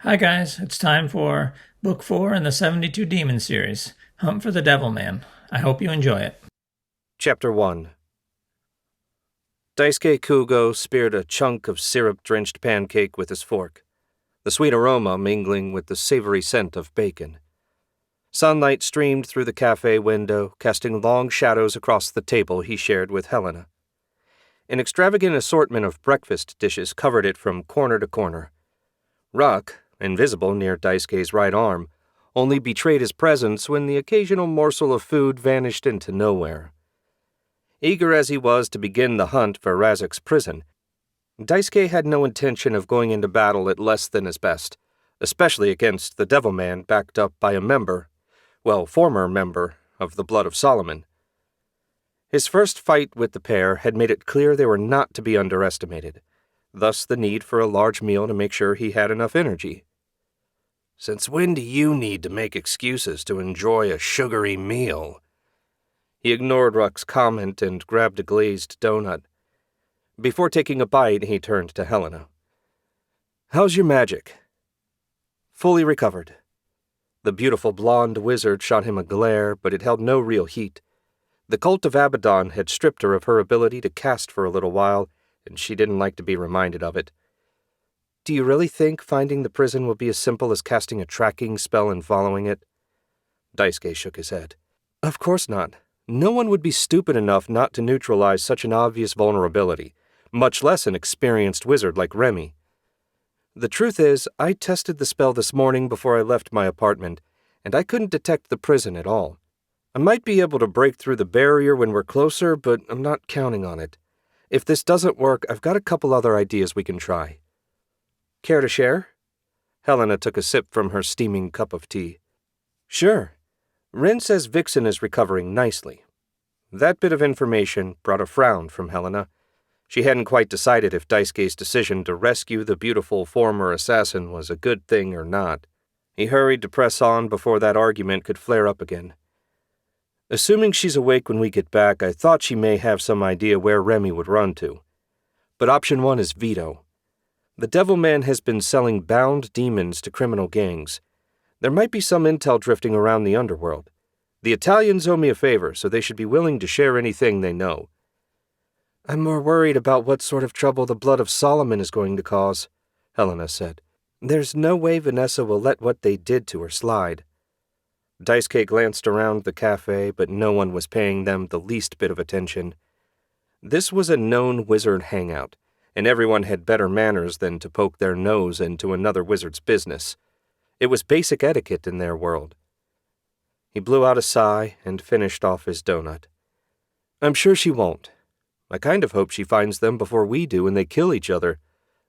Hi guys, it's time for Book 4 in the 72 Demon series, Hunt for the Devil Man. I hope you enjoy it. Chapter 1. Daisuke Kugo speared a chunk of syrup-drenched pancake with his fork, the sweet aroma mingling with the savory scent of bacon. Sunlight streamed through the cafe window, casting long shadows across the table he shared with Helena. An extravagant assortment of breakfast dishes covered it from corner to corner. Ruck, invisible near Daisuke's right arm, only betrayed his presence when the occasional morsel of food vanished into nowhere. Eager as he was to begin the hunt for Razek's prison, Daisuke had no intention of going into battle at less than his best, especially against the Devil Man backed up by a former member of the Blood of Solomon. His first fight with the pair had made it clear they were not to be underestimated, thus the need for a large meal to make sure he had enough energy. "Since when do you need to make excuses to enjoy a sugary meal?" He ignored Ruck's comment and grabbed a glazed donut. Before taking a bite, he turned to Helena. "How's your magic?" "Fully recovered." The beautiful blonde wizard shot him a glare, but it held no real heat. The Cult of Abaddon had stripped her of her ability to cast for a little while, and she didn't like to be reminded of it. "Do you really think finding the prison will be as simple as casting a tracking spell and following it?" Daisuke shook his head. "Of course not. No one would be stupid enough not to neutralize such an obvious vulnerability, much less an experienced wizard like Remy. The truth is, I tested the spell this morning before I left my apartment, and I couldn't detect the prison at all. I might be able to break through the barrier when we're closer, but I'm not counting on it. If this doesn't work, I've got a couple other ideas we can try." "Care to share?" Helena took a sip from her steaming cup of tea. "Sure. Rin says Vixen is recovering nicely." That bit of information brought a frown from Helena. She hadn't quite decided if Daisuke's decision to rescue the beautiful former assassin was a good thing or not. He hurried to press on before that argument could flare up again. "Assuming she's awake when we get back, I thought she may have some idea where Remy would run to. But option 1 is veto. The Devil Man has been selling bound demons to criminal gangs. There might be some intel drifting around the underworld. The Italians owe me a favor, so they should be willing to share anything they know." "I'm more worried about what sort of trouble the Blood of Solomon is going to cause," Helena said. "There's no way Vanessa will let what they did to her slide." Daisuke glanced around the cafe, but no one was paying them the least bit of attention. This was a known wizard hangout, and everyone had better manners than to poke their nose into another wizard's business. It was basic etiquette in their world. He blew out a sigh and finished off his donut. "I'm sure she won't. I kind of hope she finds them before we do and they kill each other.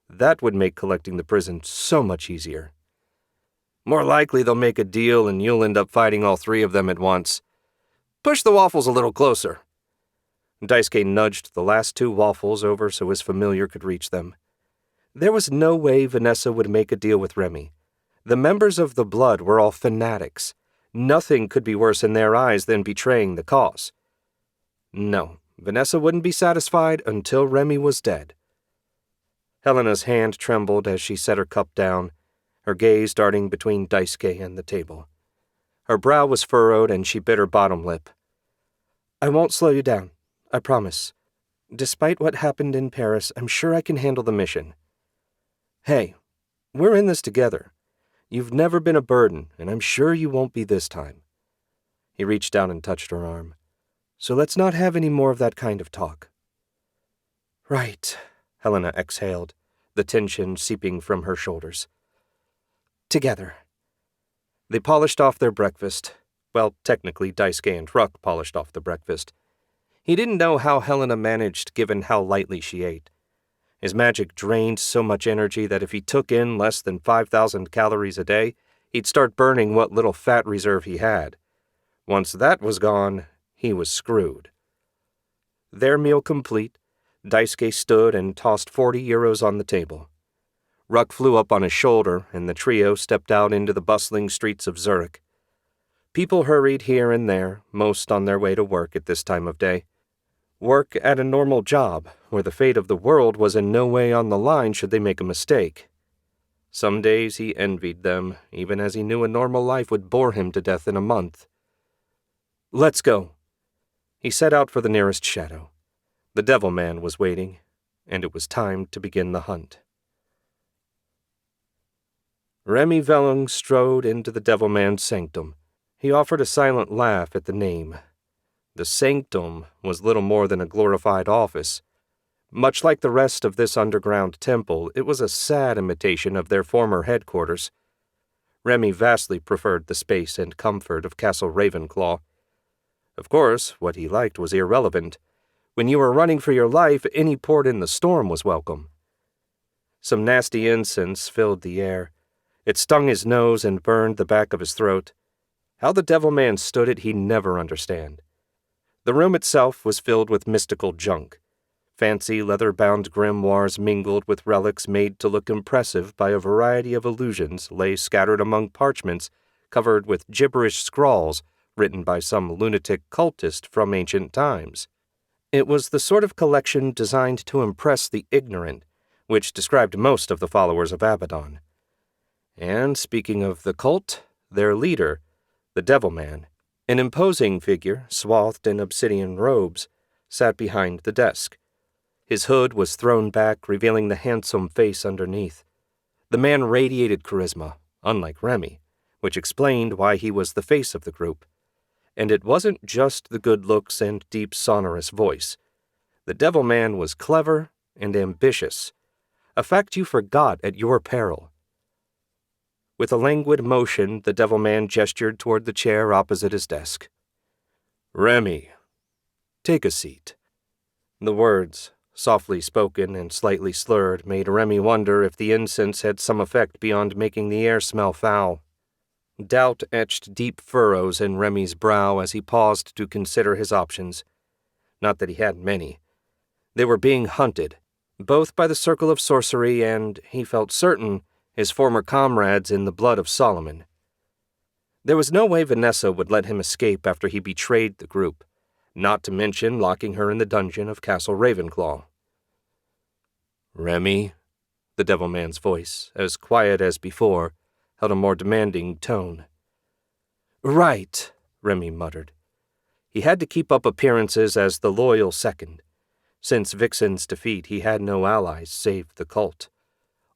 That would make collecting the prison so much easier." "More likely they'll make a deal and you'll end up fighting all three of them at once. Push the waffles a little closer." Daisuke nudged the last 2 waffles over so his familiar could reach them. There was no way Vanessa would make a deal with Remy. The members of the Blood were all fanatics. Nothing could be worse in their eyes than betraying the cause. No, Vanessa wouldn't be satisfied until Remy was dead. Helena's hand trembled as she set her cup down, her gaze darting between Daisuke and the table. Her brow was furrowed and she bit her bottom lip. "I won't slow you down, I promise. Despite what happened in Paris, I'm sure I can handle the mission. Hey, we're in this together. You've never been a burden, and I'm sure you won't be this time." He reached down and touched her arm. "So let's not have any more of that kind of talk." "Right," Helena exhaled, the tension seeping from her shoulders. "Together." They polished off their breakfast. Well, technically, Daisuke and Ruck polished off the breakfast. He didn't know how Helena managed given how lightly she ate. His magic drained so much energy that if he took in less than 5,000 calories a day, he'd start burning what little fat reserve he had. Once that was gone, he was screwed. Their meal complete, Daisuke stood and tossed 40 euros on the table. Ruck flew up on his shoulder, and the trio stepped out into the bustling streets of Zurich. People hurried here and there, most on their way to work at this time of day. Work at a normal job, where the fate of the world was in no way on the line should they make a mistake. Some days he envied them, even as he knew a normal life would bore him to death in a month. "Let's go." He set out for the nearest shadow. The Devil Man was waiting, and it was time to begin the hunt. Remy Vellung strode into the Devil Man's sanctum. He offered a silent laugh at the name. The sanctum was little more than a glorified office. Much like the rest of this underground temple, it was a sad imitation of their former headquarters. Remy vastly preferred the space and comfort of Castle Ravenclaw. Of course, what he liked was irrelevant. When you were running for your life, any port in the storm was welcome. Some nasty incense filled the air. It stung his nose and burned the back of his throat. How the Devil Man stood it, he'd never understand. The room itself was filled with mystical junk. Fancy leather-bound grimoires mingled with relics made to look impressive by a variety of illusions lay scattered among parchments covered with gibberish scrawls written by some lunatic cultist from ancient times. It was the sort of collection designed to impress the ignorant, which described most of the followers of Abdon. And speaking of the cult, their leader, the Devil Man, an imposing figure swathed in obsidian robes, sat behind the desk. His hood was thrown back, revealing the handsome face underneath. The man radiated charisma, unlike Remy, which explained why he was the face of the group. And it wasn't just the good looks and deep sonorous voice. The Devil Man was clever and ambitious, a fact you forgot at your peril. With a languid motion, the Devil Man gestured toward the chair opposite his desk. "Remy, take a seat." The words, softly spoken and slightly slurred, made Remy wonder if the incense had some effect beyond making the air smell foul. Doubt etched deep furrows in Remy's brow as he paused to consider his options. Not that he had many. They were being hunted, both by the Circle of Sorcery and, he felt certain, his former comrades in the blood of Solomon. There was no way Vanessa would let him escape after he betrayed the group, not to mention locking her in the dungeon of Castle Ravenclaw. "Remy," the Devil Man's voice, as quiet as before, held a more demanding tone. "Right," Remy muttered. He had to keep up appearances as the loyal second. Since Vixen's defeat, he had no allies save the cult.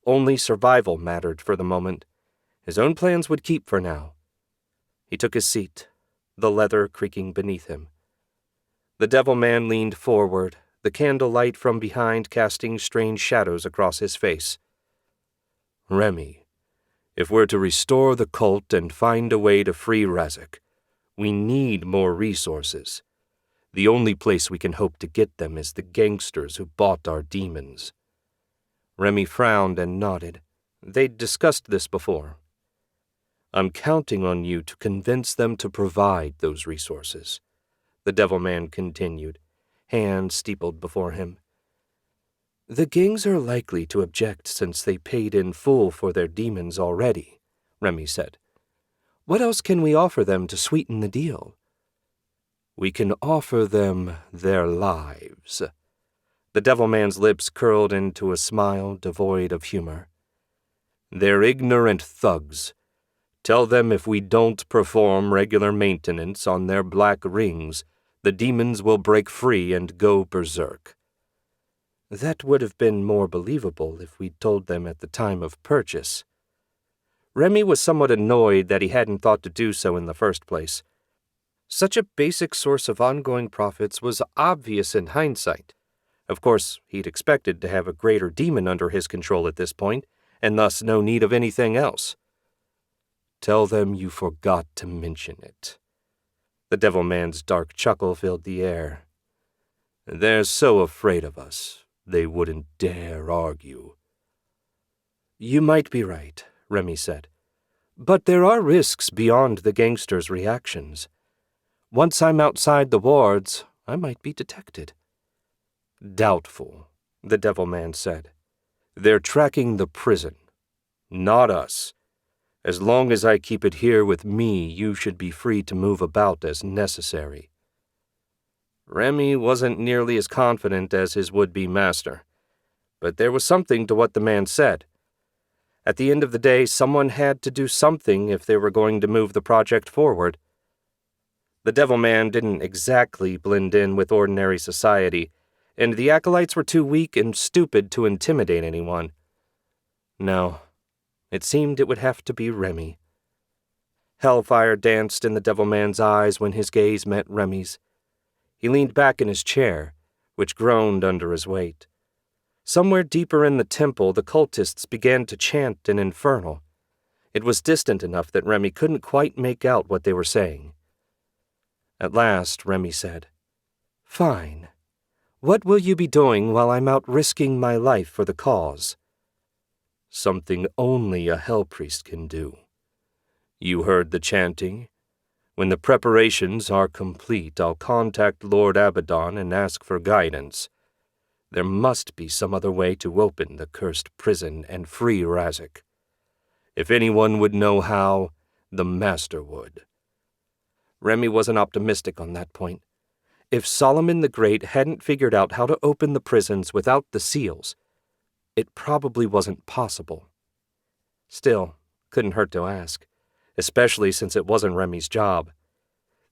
Only survival mattered for the moment. His own plans would keep for now. He took his seat, the leather creaking beneath him. The Devil Man leaned forward, the candlelight from behind casting strange shadows across his face. "Remy, if we're to restore the cult and find a way to free Razak, we need more resources. The only place we can hope to get them is the gangsters who bought our demons." Remy frowned and nodded. They'd discussed this before. "I'm counting on you to convince them to provide those resources," the Devil Man continued, hands steepled before him. "The gangs are likely to object since they paid in full for their demons already," Remy said. "What else can we offer them to sweeten the deal?" "We can offer them their lives." The Devil Man's lips curled into a smile devoid of humor. "They're ignorant thugs. Tell them if we don't perform regular maintenance on their black rings, the demons will break free and go berserk." That would have been more believable if we'd told them at the time of purchase. Remy was somewhat annoyed that he hadn't thought to do so in the first place. Such a basic source of ongoing profits was obvious in hindsight. Of course, he'd expected to have a greater demon under his control at this point, and thus no need of anything else. "Tell them you forgot to mention it." The Devil Man's dark chuckle filled the air. "They're so afraid of us, they wouldn't dare argue." "You might be right," Remy said. "But there are risks beyond the gangsters' reactions. Once I'm outside the wards, I might be detected." "Doubtful," the Devil Man said. "They're tracking the prison, not us. As long as I keep it here with me, you should be free to move about as necessary." Remy wasn't nearly as confident as his would-be master, but there was something to what the man said. At the end of the day, someone had to do something if they were going to move the project forward. The Devil Man didn't exactly blend in with ordinary society, and the acolytes were too weak and stupid to intimidate anyone. No, it seemed it would have to be Remy. Hellfire danced in the Devil Man's eyes when his gaze met Remy's. He leaned back in his chair, which groaned under his weight. Somewhere deeper in the temple, the cultists began to chant an infernal. It was distant enough that Remy couldn't quite make out what they were saying. At last, Remy said, "Fine. What will you be doing while I'm out risking my life for the cause?" "Something only a hell priest can do. You heard the chanting? When the preparations are complete, I'll contact Lord Abdon and ask for guidance. There must be some other way to open the cursed prison and free Razak. If anyone would know how, the Master would." Remy wasn't optimistic on that point. If Solomon the Great hadn't figured out how to open the prisons without the seals, it probably wasn't possible. Still, couldn't hurt to ask, especially since it wasn't Remy's job.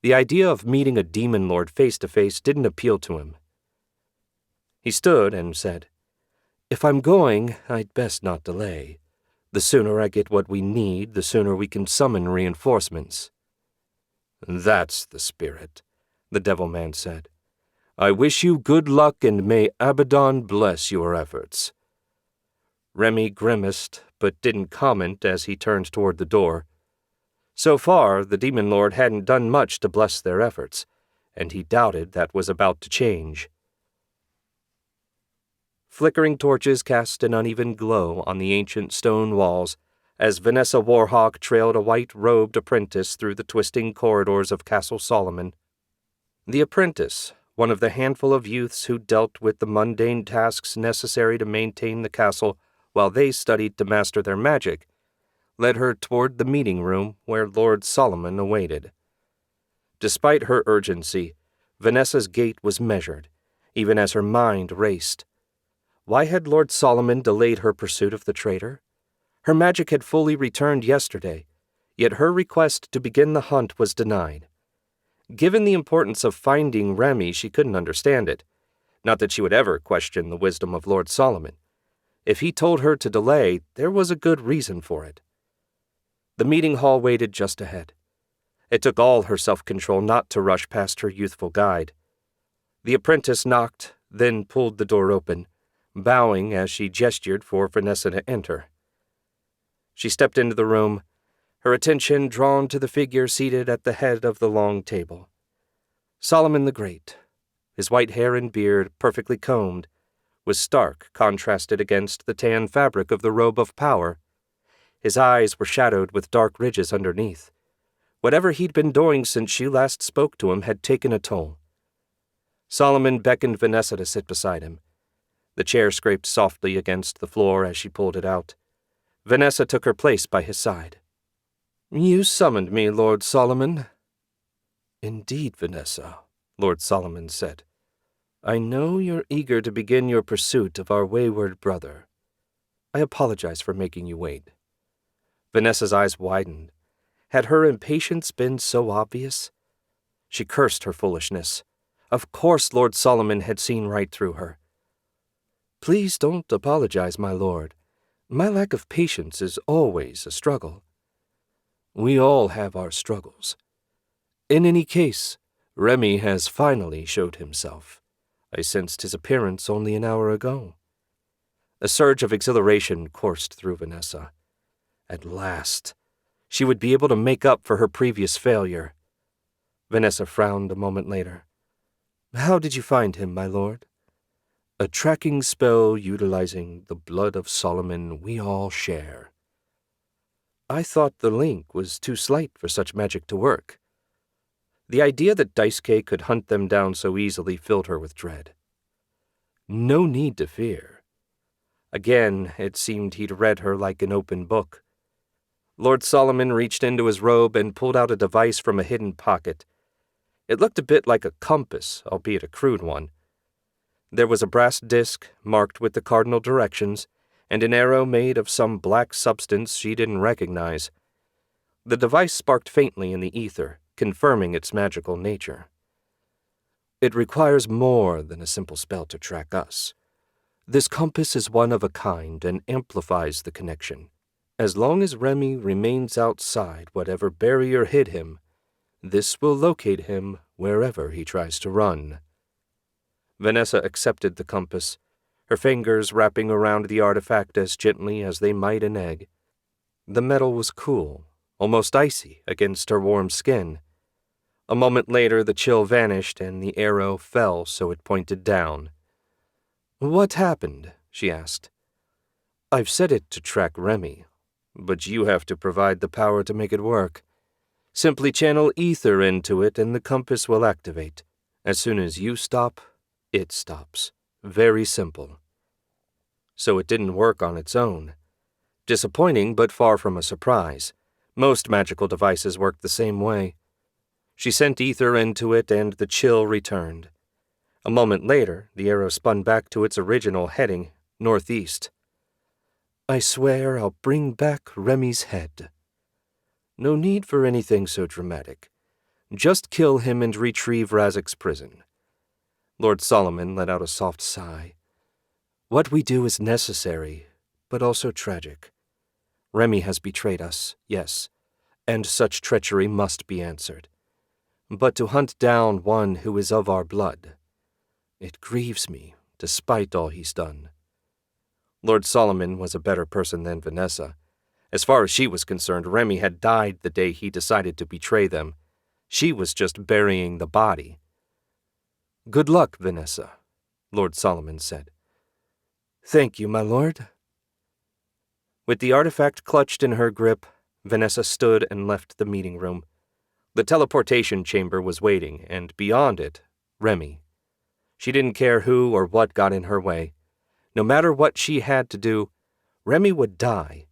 The idea of meeting a demon lord face to face didn't appeal to him. He stood and said, "If I'm going, I'd best not delay. The sooner I get what we need, the sooner we can summon reinforcements." "That's the spirit," the Devil Man said. "I wish you good luck and may Abdon bless your efforts." Remy grimaced, but didn't comment as he turned toward the door. So far, the Demon Lord hadn't done much to bless their efforts, and he doubted that was about to change. Flickering torches cast an uneven glow on the ancient stone walls as Vanessa Warhawk trailed a white-robed apprentice through the twisting corridors of Castle Solomon. The apprentice, one of the handful of youths who dealt with the mundane tasks necessary to maintain the castle while they studied to master their magic, led her toward the meeting room where Lord Solomon awaited. Despite her urgency, Vanessa's gait was measured, even as her mind raced. Why had Lord Solomon delayed her pursuit of the traitor? Her magic had fully returned yesterday, yet her request to begin the hunt was denied. Given the importance of finding Remy, she couldn't understand it. Not that she would ever question the wisdom of Lord Solomon. If he told her to delay, there was a good reason for it. The meeting hall waited just ahead. It took all her self-control not to rush past her youthful guide. The apprentice knocked, then pulled the door open, bowing as she gestured for Vanessa to enter. She stepped into the room, her attention drawn to the figure seated at the head of the long table. Solomon the Great, his white hair and beard perfectly combed, was stark contrasted against the tan fabric of the robe of power. His eyes were shadowed with dark ridges underneath. Whatever he'd been doing since she last spoke to him had taken a toll. Solomon beckoned Vanessa to sit beside him. The chair scraped softly against the floor as she pulled it out. Vanessa took her place by his side. "You summoned me, Lord Solomon." "Indeed, Vanessa," Lord Solomon said. "I know you're eager to begin your pursuit of our wayward brother. I apologize for making you wait." Vanessa's eyes widened. Had her impatience been so obvious? She cursed her foolishness. Of course Lord Solomon had seen right through her. "Please don't apologize, my lord. My lack of patience is always a struggle." "We all have our struggles. In any case, Remy has finally showed himself. I sensed his appearance only an hour ago." A surge of exhilaration coursed through Vanessa. At last, she would be able to make up for her previous failure. Vanessa frowned a moment later. "How did you find him, my lord?" "A tracking spell utilizing the blood of Solomon we all share." "I thought the link was too slight for such magic to work." The idea that Daisuke could hunt them down so easily filled her with dread. "No need to fear." Again, it seemed he'd read her like an open book. Lord Solomon reached into his robe and pulled out a device from a hidden pocket. It looked a bit like a compass, albeit a crude one. There was a brass disc marked with the cardinal directions, and an arrow made of some black substance she didn't recognize. The device sparked faintly in the ether, confirming its magical nature. It requires more than a simple spell to track us. This compass is one of a kind and amplifies the connection. As long as Remy remains outside whatever barrier hid him, this will locate him wherever he tries to run. Vanessa accepted the compass, her fingers wrapping around the artifact as gently as they might an egg. The metal was cool, almost icy against her warm skin. A moment later, the chill vanished and the arrow fell so it pointed down. "What happened?" she asked. "I've set it to track Remy, but you have to provide the power to make it work. Simply channel ether into it and the compass will activate. As soon as you stop, it stops. Very simple." So it didn't work on its own. Disappointing, but far from a surprise. Most magical devices work the same way. She sent ether into it and the chill returned. A moment later, the arrow spun back to its original heading, northeast. "I swear I'll bring back Remy's head." No need for anything so dramatic. Just kill him and retrieve Razik's prison. Lord Solomon let out a soft sigh. What we do is necessary, but also tragic. Remy has betrayed us, yes, and such treachery must be answered. But to hunt down one who is of our blood, it grieves me, despite all he's done. Lord Solomon was a better person than Vanessa. As far as she was concerned, Remy had died the day he decided to betray them. She was just burying the body. "Good luck, Vanessa," Lord Solomon said. "Thank you, my lord." With the artifact clutched in her grip, Vanessa stood and left the meeting room. The teleportation chamber was waiting, and beyond it, Remy. She didn't care who or what got in her way. No matter what she had to do, Remy would die,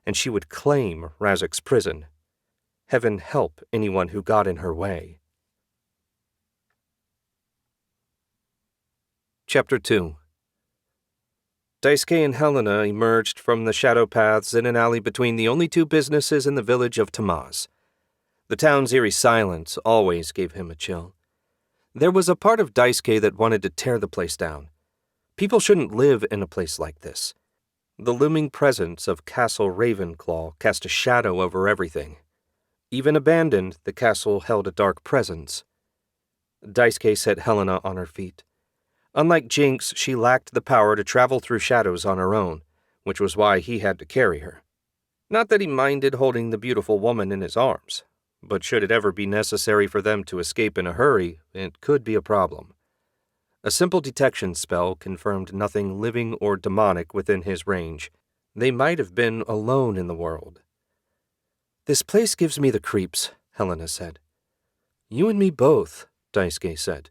and she would claim Razik's prison. Heaven help anyone who got in her way. Chapter 2. Daisuke and Helena emerged from the shadow paths in an alley between the only two businesses in the village of Tamaz. The town's eerie silence always gave him a chill. There was a part of Daisuke that wanted to tear the place down. People shouldn't live in a place like this. The looming presence of Castle Ravenclaw cast a shadow over everything. Even abandoned, the castle held a dark presence. Daisuke set Helena on her feet. Unlike Jinx, she lacked the power to travel through shadows on her own, which was why he had to carry her. Not that he minded holding the beautiful woman in his arms, but should it ever be necessary for them to escape in a hurry, it could be a problem. A simple detection spell confirmed nothing living or demonic within his range. They might have been alone in the world. "This place gives me the creeps," Helena said. "You and me both," Daisuke said.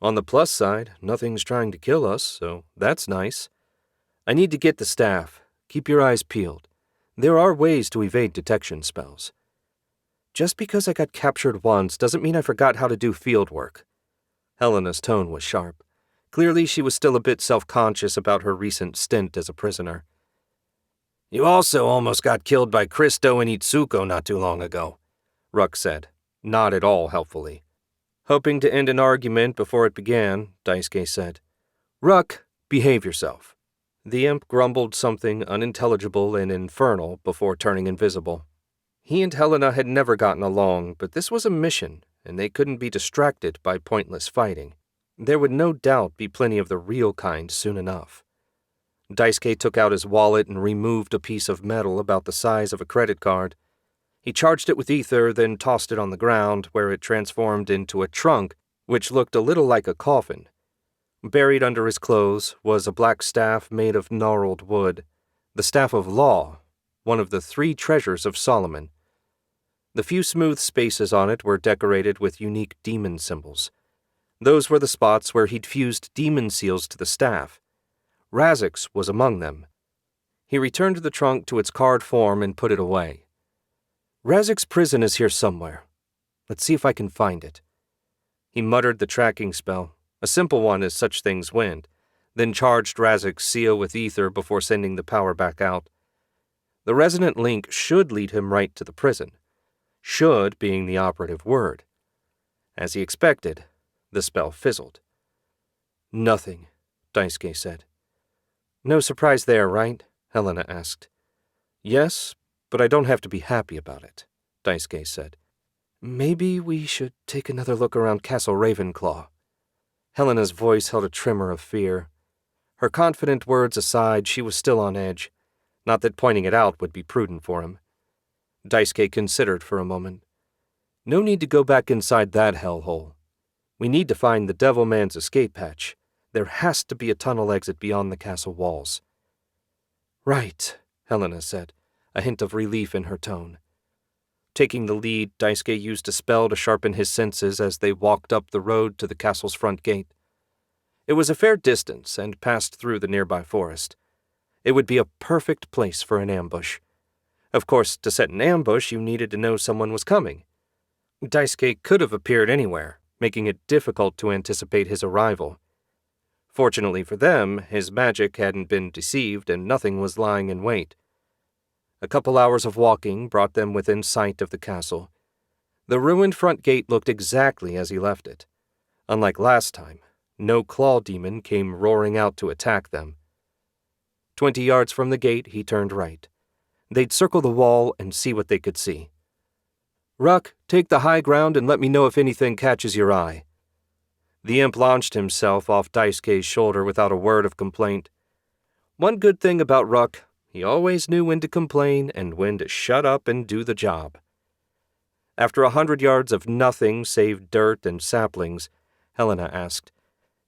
"On the plus side, nothing's trying to kill us, so that's nice. I need to get the staff. Keep your eyes peeled. There are ways to evade detection spells. Just because I got captured once doesn't mean I forgot how to do field work." Helena's tone was sharp. Clearly she was still a bit self-conscious about her recent stint as a prisoner. "You also almost got killed by Christo and Itsuko not too long ago," Ruck said, not at all helpfully. Hoping to end an argument before it began, Daisuke said, "Ruck, behave yourself." The imp grumbled something unintelligible and infernal before turning invisible. He and Helena had never gotten along, but this was a mission, and they couldn't be distracted by pointless fighting. There would no doubt be plenty of the real kind soon enough. Daisuke took out his wallet and removed a piece of metal about the size of a credit card. He charged it with ether, then tossed it on the ground, where it transformed into a trunk, which looked a little like a coffin. Buried under his clothes was a black staff made of gnarled wood, the Staff of Law, one of the 3 treasures of Solomon. The few smooth spaces on it were decorated with unique demon symbols. Those were the spots where he'd fused demon seals to the staff. Razik's was among them. He returned the trunk to its card form and put it away. "Razik's prison is here somewhere. Let's see if I can find it." He muttered the tracking spell, a simple one as such things went, then charged Razik's seal with ether before sending the power back out. The resonant link should lead him right to the prison. Should being the operative word. As he expected, the spell fizzled. Nothing, Daisuke said. No surprise there, right? Helena asked. Yes, but I don't have to be happy about it, Daisuke said. Maybe we should take another look around Castle Ravenclaw. Helena's voice held a tremor of fear. Her confident words aside, she was still on edge. Not that pointing it out would be prudent for him. Daisuke considered for a moment. No need to go back inside that hellhole. We need to find the Devil Man's escape hatch. There has to be a tunnel exit beyond the castle walls. Right, Helena said, a hint of relief in her tone. Taking the lead, Daisuke used a spell to sharpen his senses as they walked up the road to the castle's front gate. It was a fair distance and passed through the nearby forest. It would be a perfect place for an ambush. Of course, to set an ambush, you needed to know someone was coming. Daisuke could have appeared anywhere, making it difficult to anticipate his arrival. Fortunately for them, his magic hadn't been deceived and nothing was lying in wait. A couple hours of walking brought them within sight of the castle. The ruined front gate looked exactly as he left it. Unlike last time, no claw demon came roaring out to attack them. 20 yards from the gate, he turned right. They'd circle the wall and see what they could see. Ruck, take the high ground and let me know if anything catches your eye. The imp launched himself off Daisuke's shoulder without a word of complaint. One good thing about Ruck, he always knew when to complain and when to shut up and do the job. After 100 yards of nothing save dirt and saplings, Helena asked,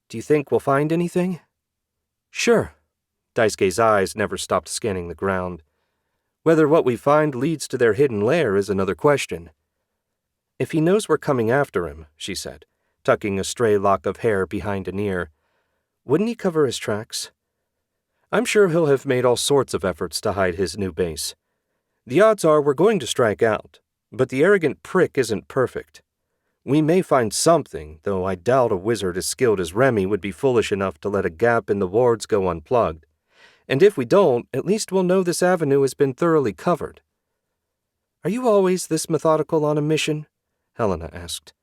Do you think we'll find anything? Sure. Daisuke's eyes never stopped scanning the ground. Whether what we find leads to their hidden lair is another question. If he knows we're coming after him, she said, tucking a stray lock of hair behind an ear, wouldn't he cover his tracks? I'm sure he'll have made all sorts of efforts to hide his new base. The odds are we're going to strike out, but the arrogant prick isn't perfect. We may find something, though I doubt a wizard as skilled as Remy would be foolish enough to let a gap in the wards go unplugged. And if we don't, at least we'll know this avenue has been thoroughly covered. Are you always this methodical on a mission? Helena asked.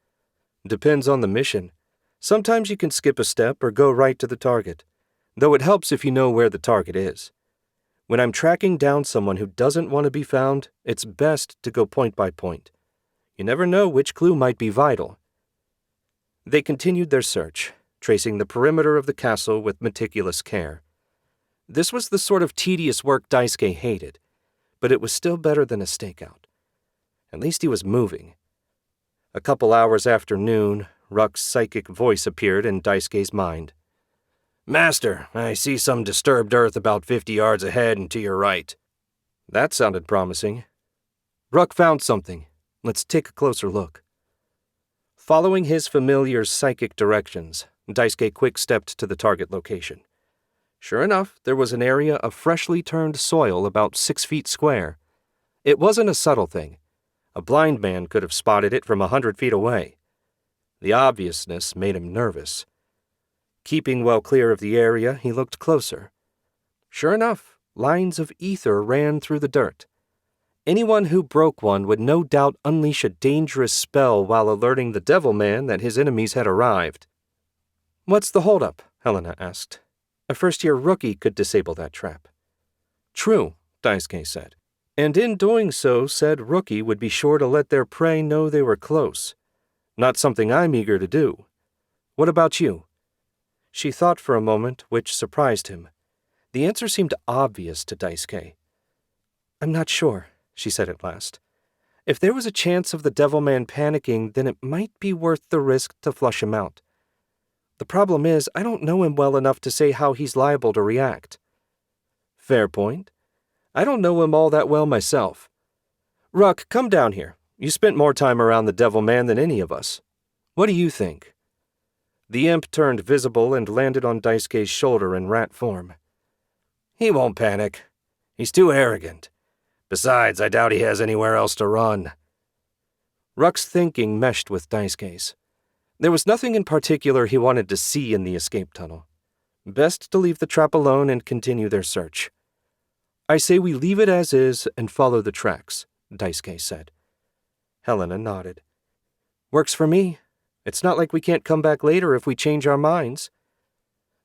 Depends on the mission. Sometimes you can skip a step or go right to the target, though it helps if you know where the target is. When I'm tracking down someone who doesn't want to be found, it's best to go point by point. You never know which clue might be vital. They continued their search, tracing the perimeter of the castle with meticulous care. This was the sort of tedious work Daisuke hated, but it was still better than a stakeout. At least he was moving. A couple hours after noon, Ruck's psychic voice appeared in Daisuke's mind. Master, I see some disturbed earth about 50 yards ahead and to your right. That sounded promising. Ruck found something. Let's take a closer look. Following his familiar's psychic directions, Daisuke quick-stepped to the target location. Sure enough, there was an area of freshly turned soil about 6 feet square. It wasn't a subtle thing. A blind man could have spotted it from 100 feet away. The obviousness made him nervous. Keeping well clear of the area, he looked closer. Sure enough, lines of ether ran through the dirt. Anyone who broke one would no doubt unleash a dangerous spell while alerting the Devil Man that his enemies had arrived. What's the holdup? Helena asked. A first-year rookie could disable that trap. True, Daisuke said. And in doing so, said rookie would be sure to let their prey know they were close. Not something I'm eager to do. What about you? She thought for a moment, which surprised him. The answer seemed obvious to Daisuke. I'm not sure, she said at last. If there was a chance of the Devil Man panicking, then it might be worth the risk to flush him out. The problem is, I don't know him well enough to say how he's liable to react. Fair point. I don't know him all that well myself. Ruck, come down here. You spent more time around the Devil Man than any of us. What do you think? The imp turned visible and landed on Daisuke's shoulder in rat form. He won't panic. He's too arrogant. Besides, I doubt he has anywhere else to run. Ruck's thinking meshed with Daisuke's. There was nothing in particular he wanted to see in the escape tunnel. Best to leave the trap alone and continue their search. I say we leave it as is and follow the tracks, Daisuke said. Helena nodded. Works for me. It's not like we can't come back later if we change our minds.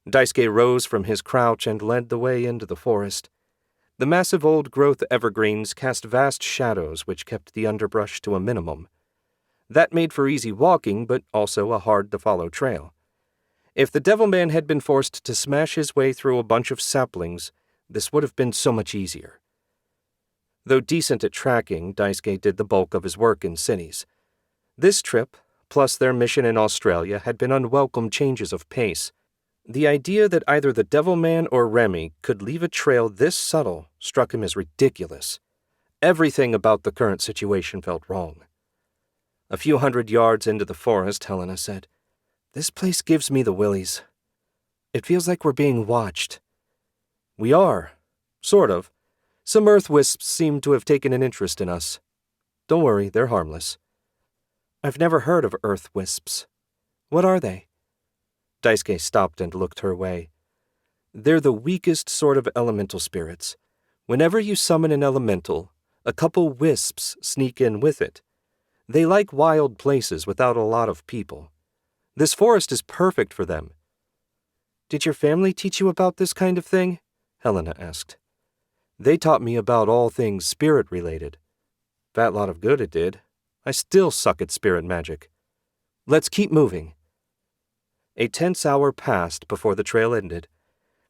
Daisuke rose from his crouch and led the way into the forest. The massive old-growth evergreens cast vast shadows which kept the underbrush to a minimum. That made for easy walking, but also a hard-to-follow trail. If the Devilman had been forced to smash his way through a bunch of saplings, this would have been so much easier. Though decent at tracking, Daisuke did the bulk of his work in cities. This trip, plus their mission in Australia, had been unwelcome changes of pace. The idea that either the Devilman or Remy could leave a trail this subtle struck him as ridiculous. Everything about the current situation felt wrong. A few hundred yards into the forest, Helena said, This place gives me the willies. It feels like we're being watched. We are. Sort of. Some earth wisps seem to have taken an interest in us. Don't worry, they're harmless. I've never heard of earth wisps. What are they? Daisuke stopped and looked her way. They're the weakest sort of elemental spirits. Whenever you summon an elemental, a couple wisps sneak in with it. They like wild places without a lot of people. This forest is perfect for them. Did your family teach you about this kind of thing? Helena asked. They taught me about all things spirit-related. Fat lot of good it did. I still suck at spirit magic. Let's keep moving. A tense hour passed before the trail ended.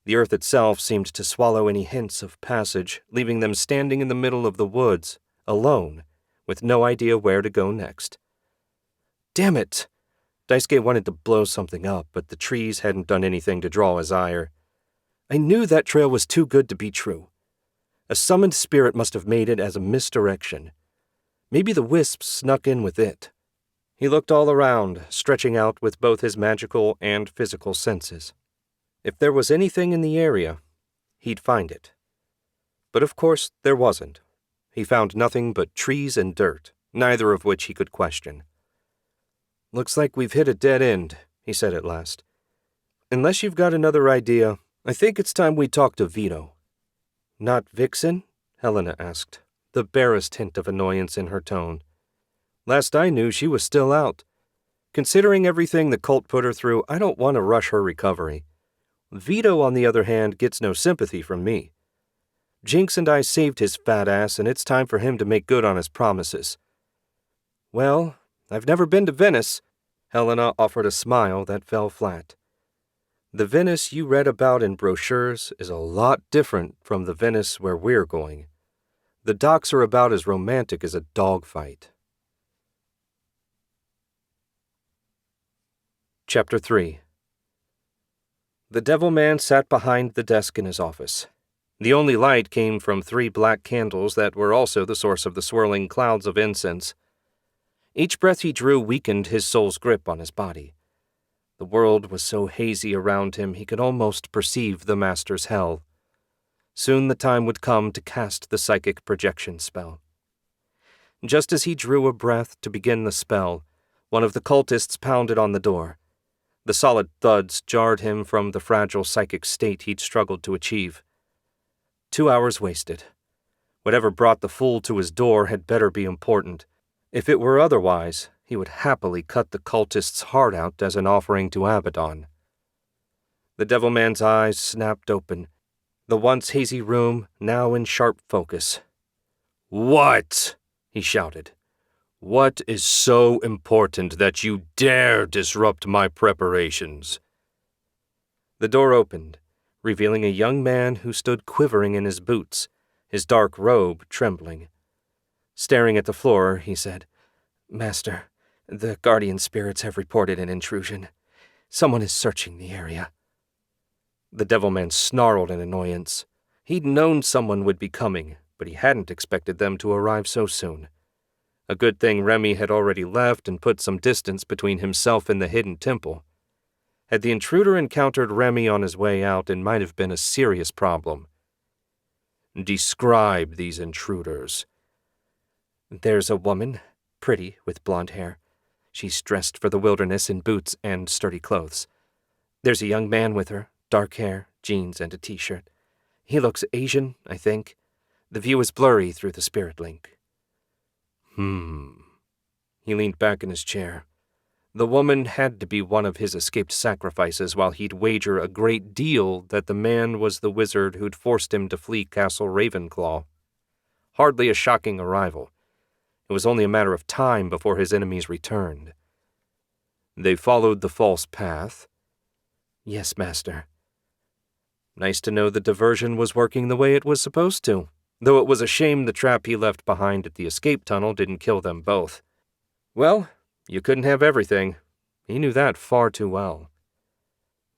The earth itself seemed to swallow any hints of passage, leaving them standing in the middle of the woods, alone, with no idea where to go next. Damn it! Daisuke wanted to blow something up, but the trees hadn't done anything to draw his ire. I knew that trail was too good to be true. A summoned spirit must have made it as a misdirection. Maybe the wisps snuck in with it. He looked all around, stretching out with both his magical and physical senses. If there was anything in the area, he'd find it. But of course there wasn't. He found nothing but trees and dirt, neither of which he could question. Looks like we've hit a dead end, he said at last. Unless you've got another idea, I think it's time we talk to Vito. Not Vixen? Helena asked, the barest hint of annoyance in her tone. Last I knew, she was still out. Considering everything the cult put her through, I don't want to rush her recovery. Vito, on the other hand, gets no sympathy from me. Jinx and I saved his fat ass, and it's time for him to make good on his promises. Well, I've never been to Venice. Helena offered a smile that fell flat. The Venice you read about in brochures is a lot different from the Venice where we're going. The docks are about as romantic as a dogfight. Chapter 3. The Devilman sat behind the desk in his office. The only light came from 3 black candles that were also the source of the swirling clouds of incense. Each breath he drew weakened his soul's grip on his body. The world was so hazy around him he could almost perceive the Master's hell. Soon the time would come to cast the psychic projection spell. Just as he drew a breath to begin the spell, one of the cultists pounded on the door. The solid thuds jarred him from the fragile psychic state he'd struggled to achieve. 2 hours wasted. Whatever brought the fool to his door had better be important. If it were otherwise, he would happily cut the cultist's heart out as an offering to Abdon. The Devilman's eyes snapped open, the once hazy room now in sharp focus. "What?" he shouted. "What is so important that you dare disrupt my preparations?" The door opened, revealing a young man who stood quivering in his boots, his dark robe trembling. Staring at the floor, he said, "Master, the guardian spirits have reported an intrusion. Someone is searching the area." The Devilman snarled in annoyance. He'd known someone would be coming, but he hadn't expected them to arrive so soon. A good thing Remy had already left and put some distance between himself and the hidden temple. Had the intruder encountered Remy on his way out, it might have been a serious problem. "Describe these intruders." "There's a woman, pretty, with blonde hair. She's dressed for the wilderness in boots and sturdy clothes. There's a young man with her, Dark hair, jeans, and a t-shirt. He looks Asian, I think. The view is blurry through the spirit link. He leaned back in his chair. The woman had to be one of his escaped sacrifices, while he'd wager a great deal that the man was the wizard who'd forced him to flee Castle Ravenclaw. Hardly a shocking arrival. It was only a matter of time before his enemies returned. They followed the false path. Yes, Master. Nice to know the diversion was working the way it was supposed to, though it was a shame the trap he left behind at the escape tunnel didn't kill them both. Well, you couldn't have everything. He knew that far too well.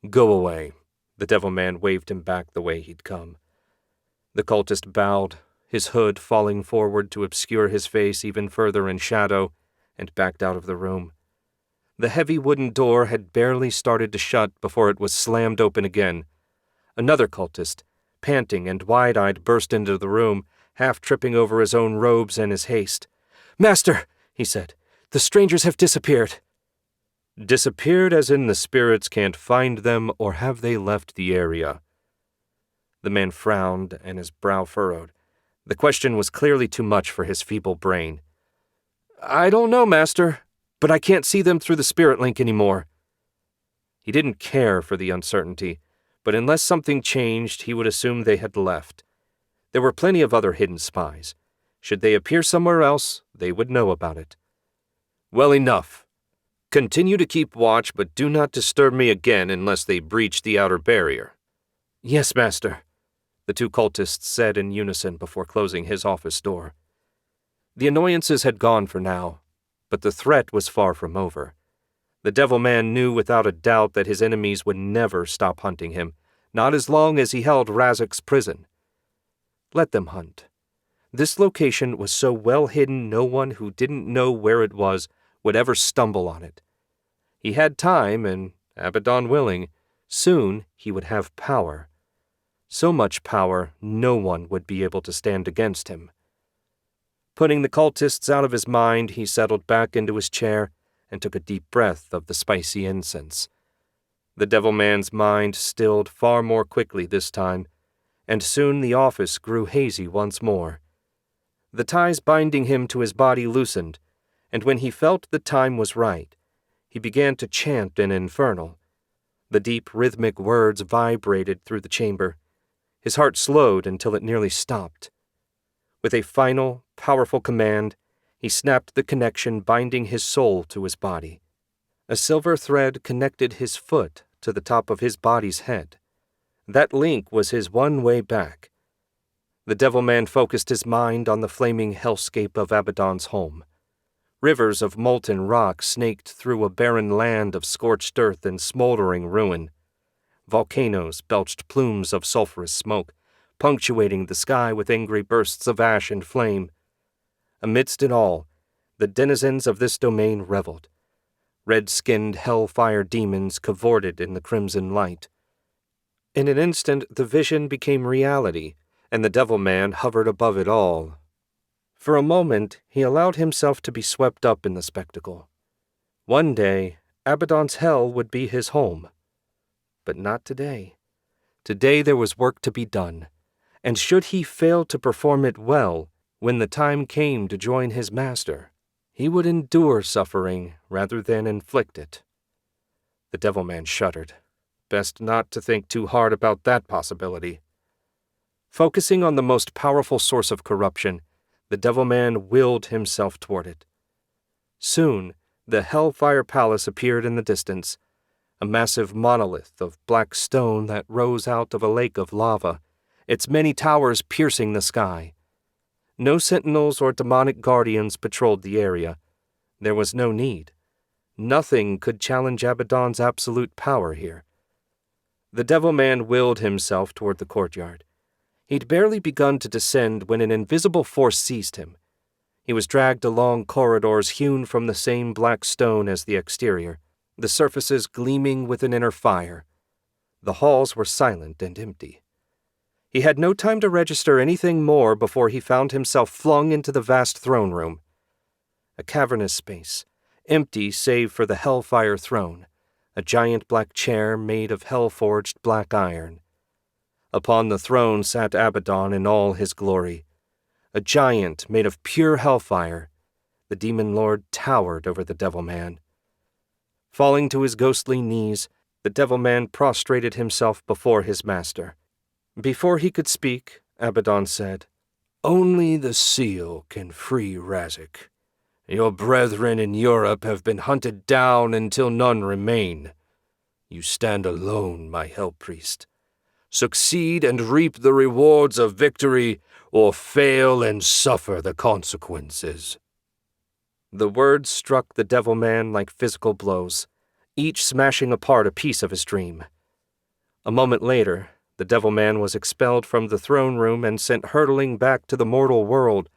Go away. The devil man waved him back the way he'd come. The cultist bowed, his hood falling forward to obscure his face even further in shadow, and backed out of the room. The heavy wooden door had barely started to shut before it was slammed open again. Another cultist, panting and wide-eyed, burst into the room, half tripping over his own robes in his haste. "Master," he said, "the strangers have disappeared." Disappeared as in the spirits can't find them, or have they left the area? The man frowned and his brow furrowed. The question was clearly too much for his feeble brain. "I don't know, Master, but I can't see them through the spirit link anymore." He didn't care for the uncertainty, but unless something changed, he would assume they had left. There were plenty of other hidden spies. Should they appear somewhere else, they would know about it. "Well, enough. Continue to keep watch, but do not disturb me again unless they breach the outer barrier." "Yes, Master," the two cultists said in unison before closing his office door. The annoyances had gone for now, but the threat was far from over. The devil man knew without a doubt that his enemies would never stop hunting him, not as long as he held Razek's prison. Let them hunt. This location was so well hidden no one who didn't know where it was would ever stumble on it. He had time, and, Abdon willing, soon he would have power. So much power no one would be able to stand against him. Putting the cultists out of his mind, he settled back into his chair and took a deep breath of the spicy incense. The devil man's mind stilled far more quickly this time, and soon the office grew hazy once more. The ties binding him to his body loosened, and when he felt the time was right, he began to chant an infernal. The deep rhythmic words vibrated through the chamber. His heart slowed until it nearly stopped. With a final, powerful command, he snapped the connection binding his soul to his body. A silver thread connected his foot to the top of his body's head. That link was his one way back. The devil man focused his mind on the flaming hellscape of Abdon's home. Rivers of molten rock snaked through a barren land of scorched earth and smoldering ruin. Volcanoes belched plumes of sulphurous smoke, punctuating the sky with angry bursts of ash and flame. Amidst it all, the denizens of this domain reveled. Red-skinned hellfire demons cavorted in the crimson light. In an instant, the vision became reality, and the devil man hovered above it all. For a moment, he allowed himself to be swept up in the spectacle. One day, Abdon's hell would be his home. But not today. Today there was work to be done, and should he fail to perform it well, when the time came to join his master, he would endure suffering rather than inflict it. The devil man shuddered. Best not to think too hard about that possibility. Focusing on the most powerful source of corruption, the devil man willed himself toward it. Soon, the Hellfire Palace appeared in the distance, a massive monolith of black stone that rose out of a lake of lava, its many towers piercing the sky. No sentinels or demonic guardians patrolled the area. There was no need. Nothing could challenge Abdon's absolute power here. The devil man willed himself toward the courtyard. He'd barely begun to descend when an invisible force seized him. He was dragged along corridors hewn from the same black stone as the exterior, the surfaces gleaming with an inner fire. The halls were silent and empty. He had no time to register anything more before he found himself flung into the vast throne room. A cavernous space, empty save for the Hellfire throne, a giant black chair made of hell-forged black iron. Upon the throne sat Abdon in all his glory. A giant made of pure hellfire, the demon lord towered over the devil man. Falling to his ghostly knees, the devil man prostrated himself before his master. Before he could speak, Abdon said, "Only the seal can free Razak. Your brethren in Europe have been hunted down until none remain. You stand alone, my hell priest. Succeed and reap the rewards of victory, or fail and suffer the consequences." The words struck the devil man like physical blows, each smashing apart a piece of his dream. A moment later, the devil man was expelled from the throne room and sent hurtling back to the mortal world.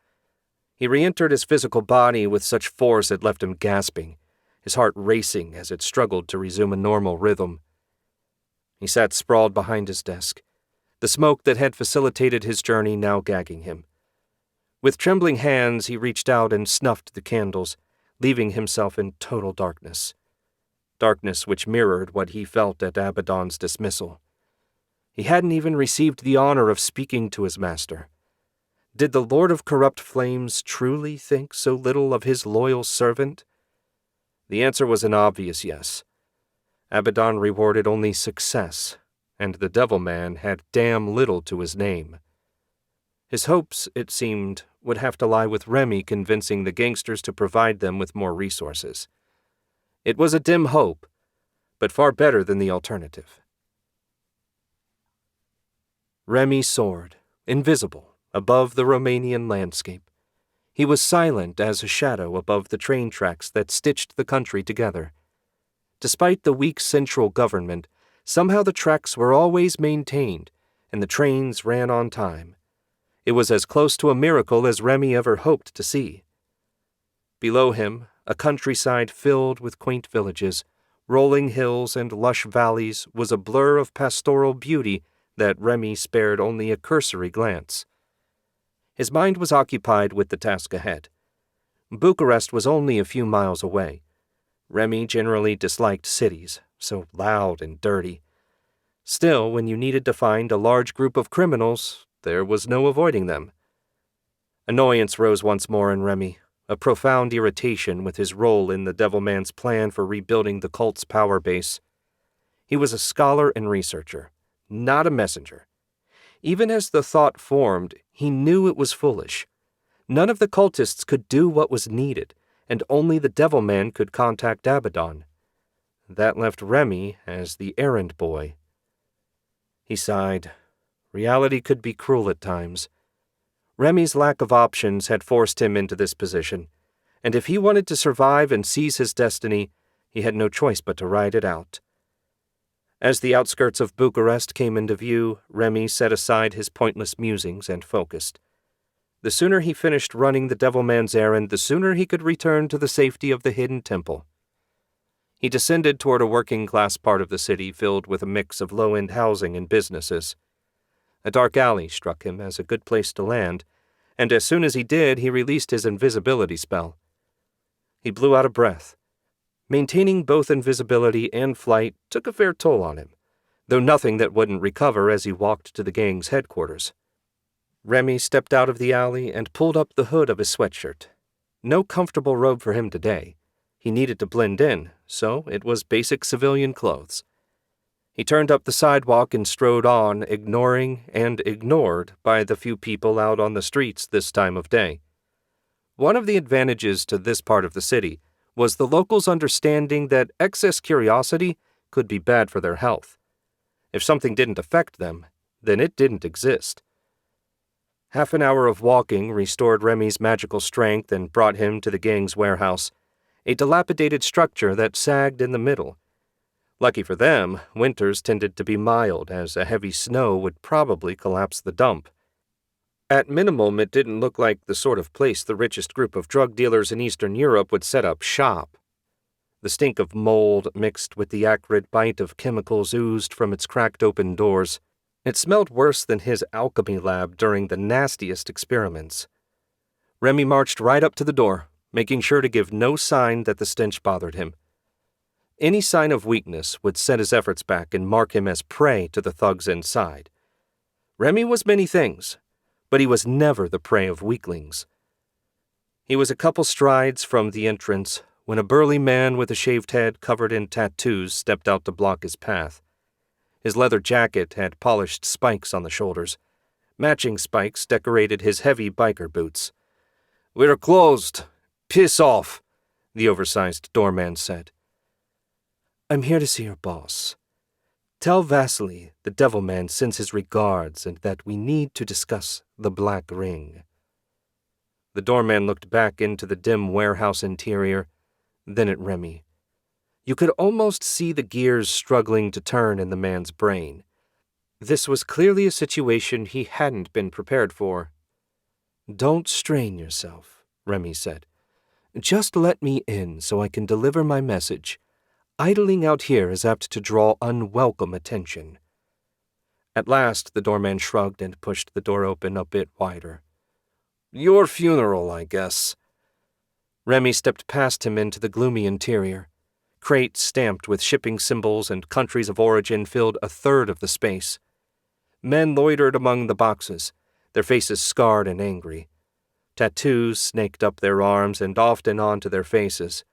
He re-entered his physical body with such force it left him gasping, his heart racing as it struggled to resume a normal rhythm. He sat sprawled behind his desk, the smoke that had facilitated his journey now gagging him. With trembling hands, he reached out and snuffed the candles, leaving himself in total darkness. Darkness which mirrored what he felt at Abdon's dismissal. He hadn't even received the honor of speaking to his master. Did the Lord of Corrupt Flames truly think so little of his loyal servant? The answer was an obvious yes. Abdon rewarded only success, and the devil man had damn little to his name. His hopes, it seemed, would have to lie with Remy convincing the gangsters to provide them with more resources. It was a dim hope, but far better than the alternative. Remy soared, invisible, above the Romanian landscape. He was silent as a shadow above the train tracks that stitched the country together. Despite the weak central government, somehow the tracks were always maintained, and the trains ran on time. It was as close to a miracle as Remy ever hoped to see. Below him, a countryside filled with quaint villages, rolling hills and lush valleys was a blur of pastoral beauty that Remy spared only a cursory glance. His mind was occupied with the task ahead. Bucharest was only a few miles away. Remy generally disliked cities, so loud and dirty. Still, when you needed to find a large group of criminals, there was no avoiding them. Annoyance rose once more in Remy, a profound irritation with his role in the devil man's plan for rebuilding the cult's power base. He was a scholar and researcher, not a messenger. Even as the thought formed, he knew it was foolish. None of the cultists could do what was needed, and only the devil man could contact Abdon. That left Remy as the errand boy. He sighed. Reality could be cruel at times. Remy's lack of options had forced him into this position, and if he wanted to survive and seize his destiny, he had no choice but to ride it out. As the outskirts of Bucharest came into view, Remy set aside his pointless musings and focused. The sooner he finished running the devil man's errand, the sooner he could return to the safety of the hidden temple. He descended toward a working-class part of the city filled with a mix of low-end housing and businesses. A dark alley struck him as a good place to land, and as soon as he did, he released his invisibility spell. He blew out a breath. Maintaining both invisibility and flight took a fair toll on him, though nothing that wouldn't recover as he walked to the gang's headquarters. Remy stepped out of the alley and pulled up the hood of his sweatshirt. No comfortable robe for him today. He needed to blend in, so it was basic civilian clothes. He turned up the sidewalk and strode on, ignoring and ignored by the few people out on the streets this time of day. One of the advantages to this part of the city was the locals' understanding that excess curiosity could be bad for their health. If something didn't affect them, then it didn't exist. Half an hour of walking restored Remy's magical strength and brought him to the gang's warehouse, a dilapidated structure that sagged in the middle. Lucky for them, winters tended to be mild, as a heavy snow would probably collapse the dump. At minimum, it didn't look like the sort of place the richest group of drug dealers in Eastern Europe would set up shop. The stink of mold mixed with the acrid bite of chemicals oozed from its cracked open doors. It smelled worse than his alchemy lab during the nastiest experiments. Remy marched right up to the door, making sure to give no sign that the stench bothered him. Any sign of weakness would set his efforts back and mark him as prey to the thugs inside. Remy was many things, but he was never the prey of weaklings. He was a couple strides from the entrance when a burly man with a shaved head covered in tattoos stepped out to block his path. His leather jacket had polished spikes on the shoulders. Matching spikes decorated his heavy biker boots. "We're closed. Piss off," the oversized doorman said. "I'm here to see your boss. Tell Vasily the Devil Man sends his regards and that we need to discuss the Black Ring." The doorman looked back into the dim warehouse interior, then at Remy. You could almost see the gears struggling to turn in the man's brain. This was clearly a situation he hadn't been prepared for. "Don't strain yourself," Remy said. "Just let me in so I can deliver my message. Idling out here is apt to draw unwelcome attention." At last, the doorman shrugged and pushed the door open a bit wider. "Your funeral, I guess." Remy stepped past him into the gloomy interior. Crates stamped with shipping symbols and countries of origin filled a third of the space. Men loitered among the boxes, their faces scarred and angry. Tattoos snaked up their arms and often onto their faces.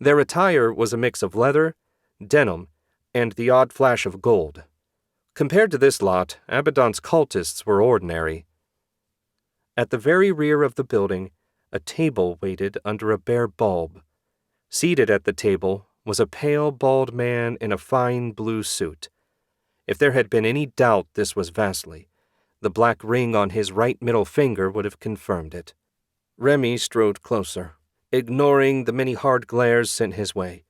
Their attire was a mix of leather, denim, and the odd flash of gold. Compared to this lot, Abdon's cultists were ordinary. At the very rear of the building, a table waited under a bare bulb. Seated at the table was a pale, bald man in a fine blue suit. If there had been any doubt this was Vasily, the black ring on his right middle finger would have confirmed it. Remy strode closer, ignoring the many hard glares sent his way.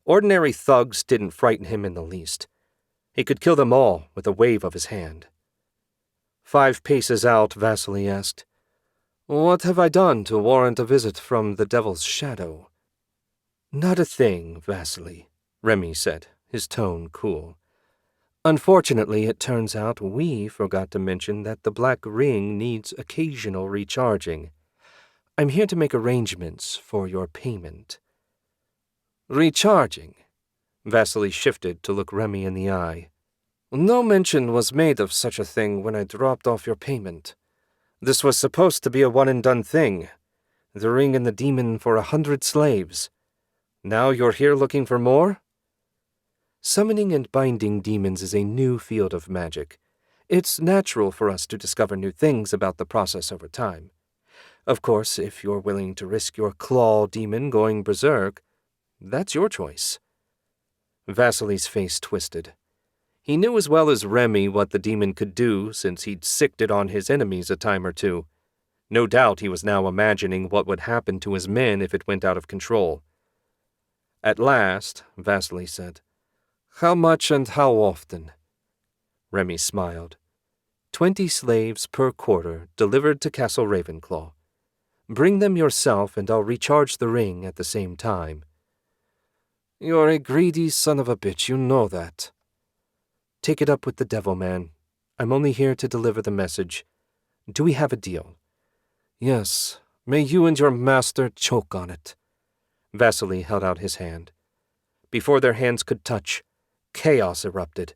Ordinary thugs didn't frighten him in the least. He could kill them all with a wave of his hand. 5 paces out, Vasily asked, "What have I done to warrant a visit from the Devil's Shadow?" "Not a thing, Vasily," Remy said, his tone cool. "Unfortunately, it turns out we forgot to mention that the Black Ring needs occasional recharging. I'm here to make arrangements for your payment." "Recharging?" Vasily shifted to look Remy in the eye. "No mention was made of such a thing when I dropped off your payment. This was supposed to be a one-and-done thing. The ring and the demon for 100 slaves. Now you're here looking for more?" "Summoning and binding demons is a new field of magic. It's natural for us to discover new things about the process over time. Of course, if you're willing to risk your claw demon going berserk, that's your choice." Vasily's face twisted. He knew as well as Remy what the demon could do since he'd sicked it on his enemies a time or two. No doubt he was now imagining what would happen to his men if it went out of control. At last, Vasily said, "How much and how often?" Remy smiled. 20 slaves per quarter delivered to Castle Ravenclaw. Bring them yourself and I'll recharge the ring at the same time." "You're a greedy son of a bitch, you know that." "Take it up with the Devil Man. I'm only here to deliver the message. Do we have a deal?" "Yes. May you and your master choke on it." Vasily held out his hand. Before their hands could touch, chaos erupted.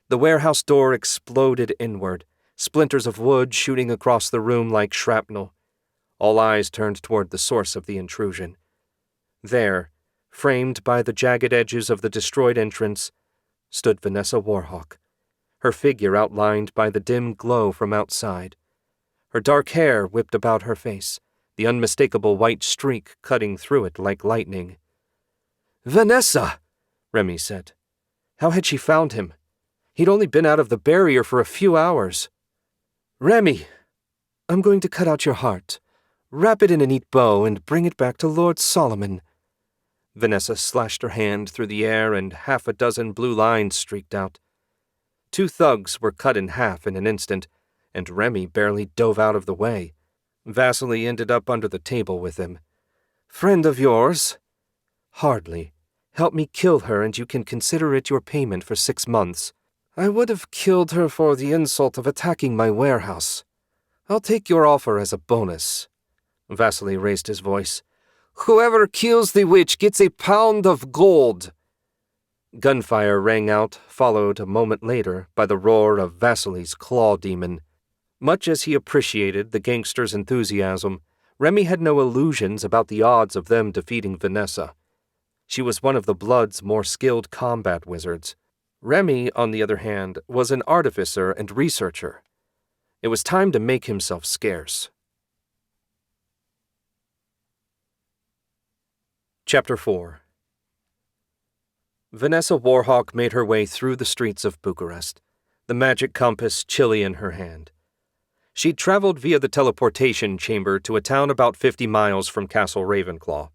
The warehouse door exploded inward, splinters of wood shooting across the room like shrapnel. All eyes turned toward the source of the intrusion. There, framed by the jagged edges of the destroyed entrance, stood Vanessa Warhawk, her figure outlined by the dim glow from outside. Her dark hair whipped about her face, the unmistakable white streak cutting through it like lightning. "Vanessa!" Remy said. How had she found him? He'd only been out of the barrier for a few hours. "Remy! I'm going to cut out your heart, wrap it in a neat bow, and bring it back to Lord Solomon." Vanessa slashed her hand through the air and 6 blue lines streaked out. 2 thugs were cut in half in an instant, and Remy barely dove out of the way. Vasily ended up under the table with him. "Friend of yours?" "Hardly. Help me kill her and you can consider it your payment for 6 months. I would have killed her for the insult of attacking my warehouse. I'll take your offer as a bonus." Vasily raised his voice. "Whoever kills the witch gets a pound of gold." Gunfire rang out, followed a moment later by the roar of Vasily's claw demon. Much as he appreciated the gangster's enthusiasm, Remy had no illusions about the odds of them defeating Vanessa. She was one of the Blood's more skilled combat wizards. Remy, on the other hand, was an artificer and researcher. It was time to make himself scarce. Chapter 4. Vanessa Warhawk made her way through the streets of Bucharest, the magic compass chilly in her hand. She'd traveled via the teleportation chamber to a town about 50 miles from Castle Ravenclaw.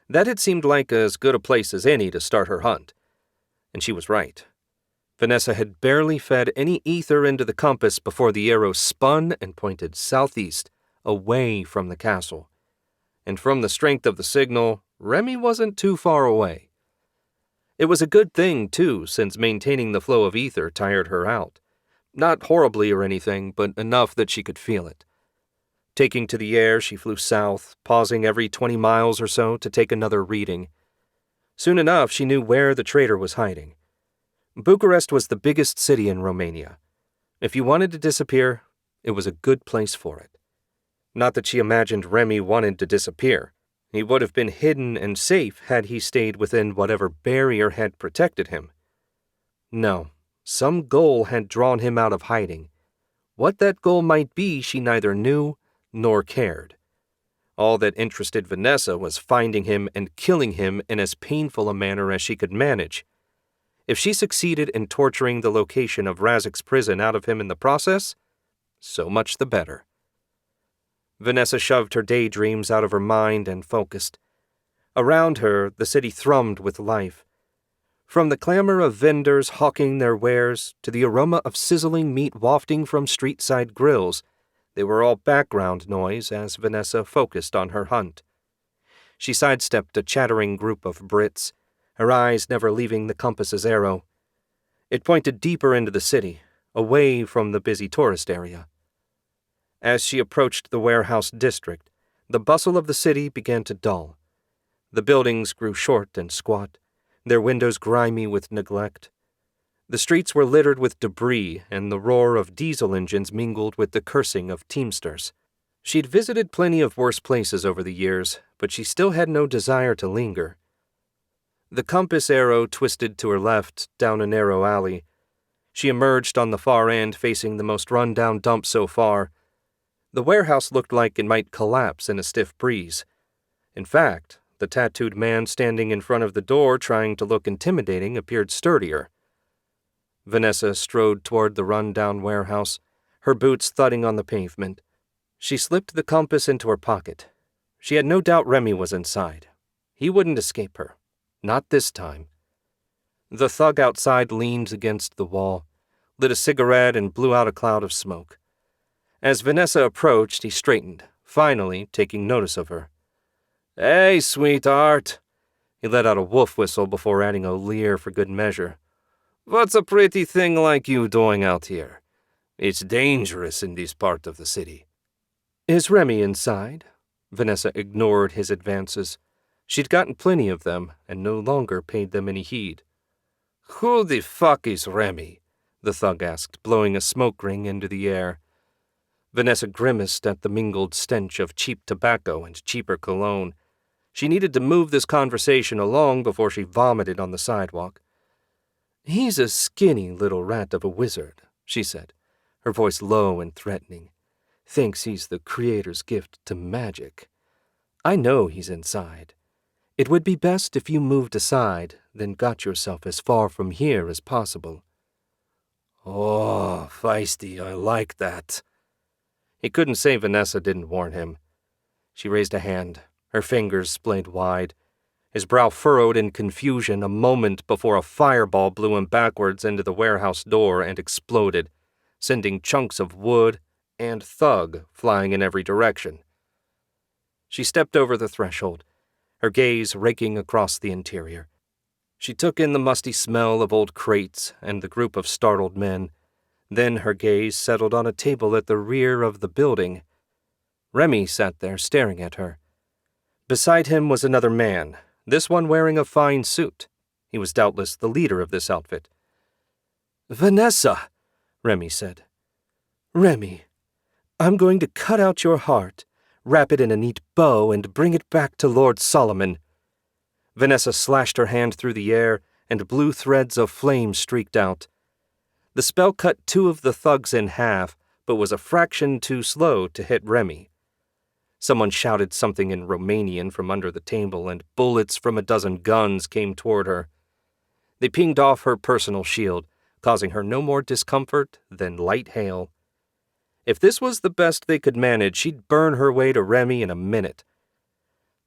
That had seemed like as good a place as any to start her hunt. And she was right. Vanessa had barely fed any ether into the compass before the arrow spun and pointed southeast, away from the castle. And from the strength of the signal, Remy wasn't too far away. It was a good thing, too, since maintaining the flow of ether tired her out. Not horribly or anything, but enough that she could feel it. Taking to the air, she flew south, pausing every 20 miles or so to take another reading. Soon enough, she knew where the traitor was hiding. Bucharest was the biggest city in Romania. If you wanted to disappear, it was a good place for it. Not that she imagined Remy wanted to disappear. He would have been hidden and safe had he stayed within whatever barrier had protected him. No, some goal had drawn him out of hiding. What that goal might be, she neither knew nor cared. All that interested Vanessa was finding him and killing him in as painful a manner as she could manage. If she succeeded in torturing the location of Razik's prison out of him in the process, so much the better. Vanessa shoved her daydreams out of her mind and focused. Around her, the city thrummed with life. From the clamor of vendors hawking their wares to the aroma of sizzling meat wafting from street-side grills, they were all background noise as Vanessa focused on her hunt. She sidestepped a chattering group of Brits, her eyes never leaving the compass's arrow. It pointed deeper into the city, away from the busy tourist area. As she approached the warehouse district, the bustle of the city began to dull. The buildings grew short and squat, their windows grimy with neglect. The streets were littered with debris, and the roar of diesel engines mingled with the cursing of teamsters. She'd visited plenty of worse places over the years, but she still had no desire to linger. The compass arrow twisted to her left, down a narrow alley. She emerged on the far end, facing the most run-down dump so far. The warehouse looked like it might collapse in a stiff breeze. In fact, the tattooed man standing in front of the door trying to look intimidating appeared sturdier. Vanessa strode toward the run-down warehouse, her boots thudding on the pavement. She slipped the compass into her pocket. She had no doubt Remy was inside. He wouldn't escape her. Not this time. The thug outside leaned against the wall, lit a cigarette, and blew out a cloud of smoke. As Vanessa approached, he straightened, finally taking notice of her. "Hey, sweetheart." He let out a wolf whistle before adding a leer for good measure. "What's a pretty thing like you doing out here? It's dangerous in this part of the city." "Is Remy inside?" Vanessa ignored his advances. She'd gotten plenty of them, and no longer paid them any heed. "Who the fuck is Remy?" the thug asked, blowing a smoke ring into the air. Vanessa grimaced at the mingled stench of cheap tobacco and cheaper cologne. She needed to move this conversation along before she vomited on the sidewalk. "He's a skinny little rat of a wizard," she said, her voice low and threatening. "Thinks he's the creator's gift to magic. I know he's inside. It would be best if you moved aside, then got yourself as far from here as possible." "Oh, feisty, I like that." He couldn't say Vanessa didn't warn him. She raised a hand, her fingers splayed wide. His brow furrowed in confusion a moment before a fireball blew him backwards into the warehouse door and exploded, sending chunks of wood and thug flying in every direction. She stepped over the threshold, her gaze raking across the interior. She took in the musty smell of old crates and the group of startled men. Then her gaze settled on a table at the rear of the building. Remy sat there staring at her. Beside him was another man, this one wearing a fine suit. He was doubtless the leader of this outfit. "Vanessa," Remy said. "Remy, I'm going to cut out your heart, wrap it in a neat bow, and bring it back to Lord Solomon." Vanessa slashed her hand through the air, and blue threads of flame streaked out. The spell cut two of the thugs in half, but was a fraction too slow to hit Remy. Someone shouted something in Romanian from under the table, and bullets from a dozen guns came toward her. They pinged off her personal shield, causing her no more discomfort than light hail. If this was the best they could manage, she'd burn her way to Remy in a minute.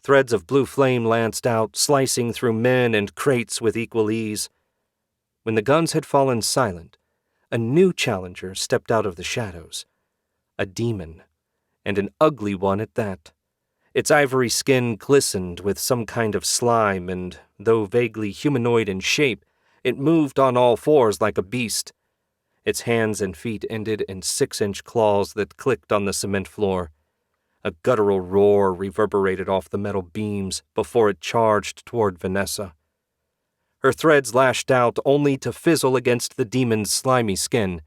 Threads of blue flame lanced out, slicing through men and crates with equal ease. When the guns had fallen silent, a new challenger stepped out of the shadows. A demon, and an ugly one at that. Its ivory skin glistened with some kind of slime, and though vaguely humanoid in shape, it moved on all fours like a beast. Its hands and feet ended in 6-inch claws that clicked on the cement floor. A guttural roar reverberated off the metal beams before it charged toward Vanessa. Her threads lashed out only to fizzle against the demon's slimy skin.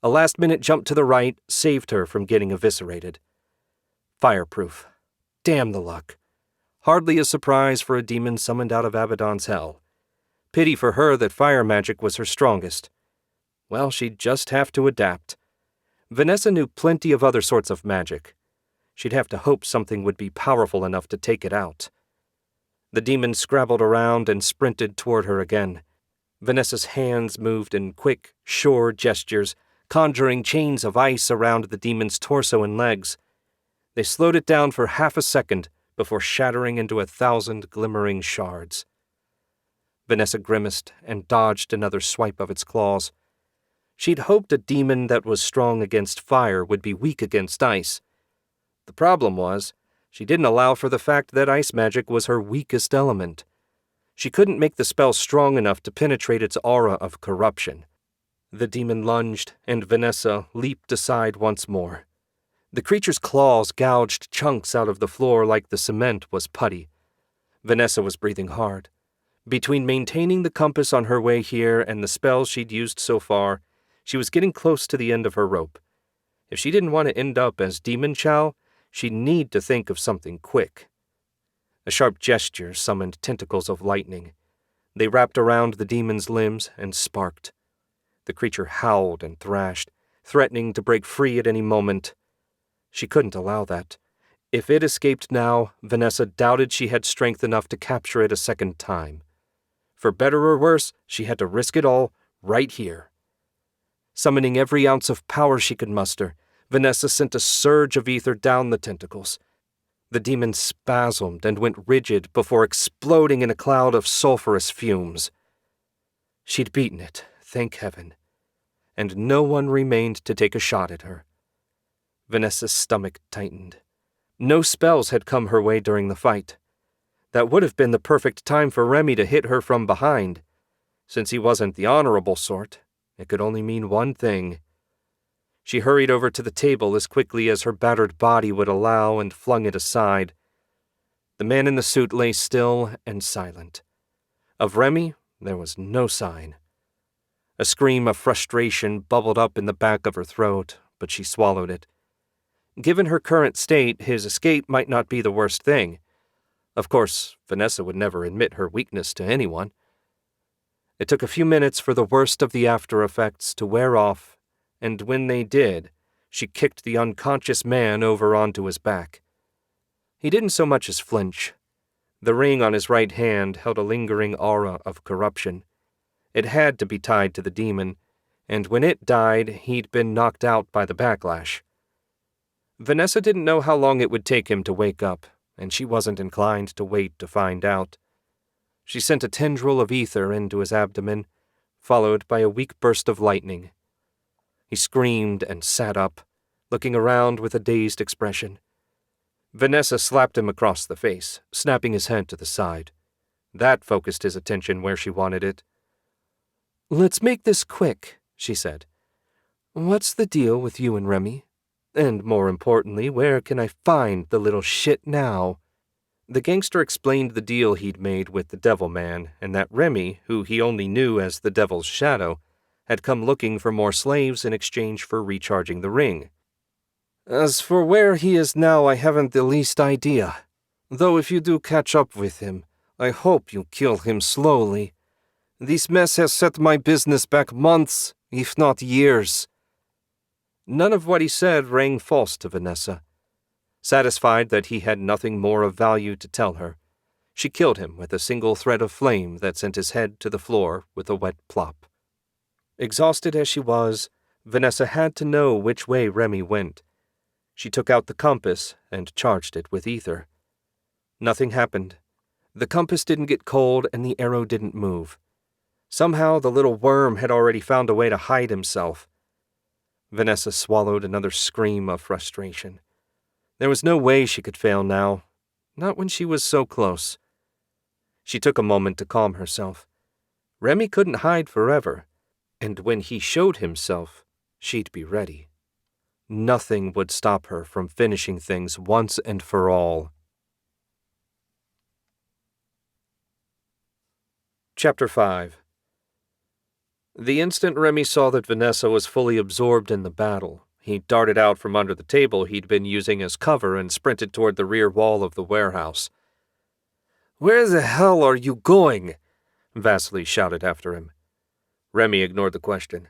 A last-minute jump to the right saved her from getting eviscerated. Fireproof. Damn the luck. Hardly a surprise for a demon summoned out of Abaddon's hell. Pity for her that fire magic was her strongest. Well, she'd just have to adapt. Vanessa knew plenty of other sorts of magic. She'd have to hope something would be powerful enough to take it out. The demon scrabbled around and sprinted toward her again. Vanessa's hands moved in quick, sure gestures, conjuring chains of ice around the demon's torso and legs. They slowed it down for half a second before shattering into 1,000 glimmering shards. Vanessa grimaced and dodged another swipe of its claws. She'd hoped a demon that was strong against fire would be weak against ice. The problem was, she didn't allow for the fact that ice magic was her weakest element. She couldn't make the spell strong enough to penetrate its aura of corruption. The demon lunged, and Vanessa leaped aside once more. The creature's claws gouged chunks out of the floor like the cement was putty. Vanessa was breathing hard. Between maintaining the compass on her way here and the spells she'd used so far, she was getting close to the end of her rope. If she didn't want to end up as Demon Chow, she'd need to think of something quick. A sharp gesture summoned tentacles of lightning. They wrapped around the demon's limbs and sparked. The creature howled and thrashed, threatening to break free at any moment. She couldn't allow that. If it escaped now, Vanessa doubted she had strength enough to capture it a second time. For better or worse, she had to risk it all right here. Summoning every ounce of power she could muster, Vanessa sent a surge of ether down the tentacles. The demon spasmed and went rigid before exploding in a cloud of sulphurous fumes. She'd beaten it, thank heaven, and no one remained to take a shot at her. Vanessa's stomach tightened. No spells had come her way during the fight. That would have been the perfect time for Remy to hit her from behind. Since he wasn't the honorable sort, it could only mean one thing. She hurried over to the table as quickly as her battered body would allow and flung it aside. The man in the suit lay still and silent. Of Remy, there was no sign. A scream of frustration bubbled up in the back of her throat, but she swallowed it. Given her current state, his escape might not be the worst thing. Of course, Vanessa would never admit her weakness to anyone. It took a few minutes for the worst of the after effects to wear off, and when they did, she kicked the unconscious man over onto his back. He didn't so much as flinch. The ring on his right hand held a lingering aura of corruption. It had to be tied to the demon, and when it died, he'd been knocked out by the backlash. Vanessa didn't know how long it would take him to wake up, and she wasn't inclined to wait to find out. She sent a tendril of ether into his abdomen, followed by a weak burst of lightning. He screamed and sat up, looking around with a dazed expression. Vanessa slapped him across the face, snapping his head to the side. That focused his attention where she wanted it. "Let's make this quick," she said. "What's the deal with you and Remy? And more importantly, where can I find the little shit now?" The gangster explained the deal he'd made with the Devil Man, and that Remy, who he only knew as the Devil's Shadow, had come looking for more slaves in exchange for recharging the ring. As for where he is now, I haven't the least idea. Though if you do catch up with him, I hope you kill him slowly. This mess has set my business back months, if not years. None of what he said rang false to Vanessa. Satisfied that he had nothing more of value to tell her, she killed him with a single thread of flame that sent his head to the floor with a wet plop. Exhausted as she was, Vanessa had to know which way Remy went. She took out the compass and charged it with ether. Nothing happened. The compass didn't get cold and the arrow didn't move. Somehow the little worm had already found a way to hide himself. Vanessa swallowed another scream of frustration. There was no way she could fail now, not when she was so close. She took a moment to calm herself. Remy couldn't hide forever, and when he showed himself, she'd be ready. Nothing would stop her from finishing things once and for all. Chapter 5. The instant Remy saw that Vanessa was fully absorbed in the battle, he darted out from under the table he'd been using as cover and sprinted toward the rear wall of the warehouse. "Where the hell are you going?" Vasily shouted after him. Remy ignored the question.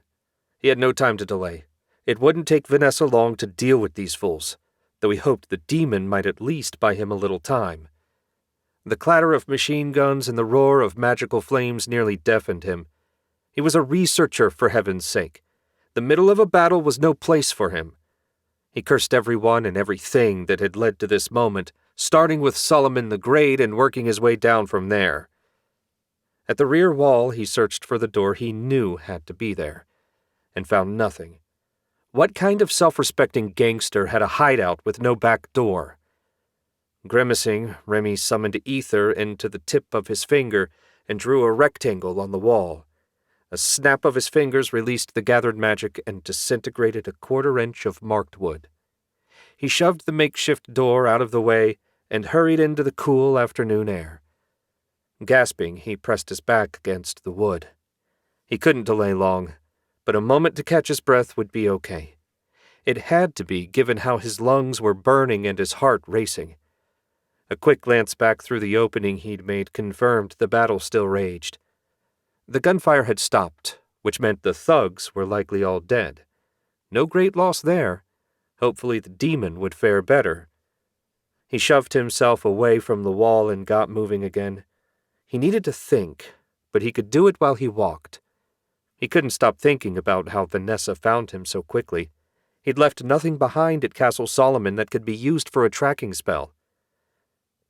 He had no time to delay. It wouldn't take Vanessa long to deal with these fools, though he hoped the demon might at least buy him a little time. The clatter of machine guns and the roar of magical flames nearly deafened him. He was a researcher, for heaven's sake. The middle of a battle was no place for him. He cursed everyone and everything that had led to this moment, starting with Solomon the Great and working his way down from there. At the rear wall, he searched for the door he knew had to be there, and found nothing. What kind of self-respecting gangster had a hideout with no back door? Grimacing, Remy summoned ether into the tip of his finger and drew a rectangle on the wall. A snap of his fingers released the gathered magic and disintegrated a quarter-inch of marked wood. He shoved the makeshift door out of the way and hurried into the cool afternoon air. Gasping, he pressed his back against the wood. He couldn't delay long, but a moment to catch his breath would be okay. It had to be, given how his lungs were burning and his heart racing. A quick glance back through the opening he'd made confirmed the battle still raged. The gunfire had stopped, which meant the thugs were likely all dead. No great loss there. Hopefully the demon would fare better. He shoved himself away from the wall and got moving again. He needed to think, but he could do it while he walked. He couldn't stop thinking about how Vanessa found him so quickly. He'd left nothing behind at Castle Solomon that could be used for a tracking spell.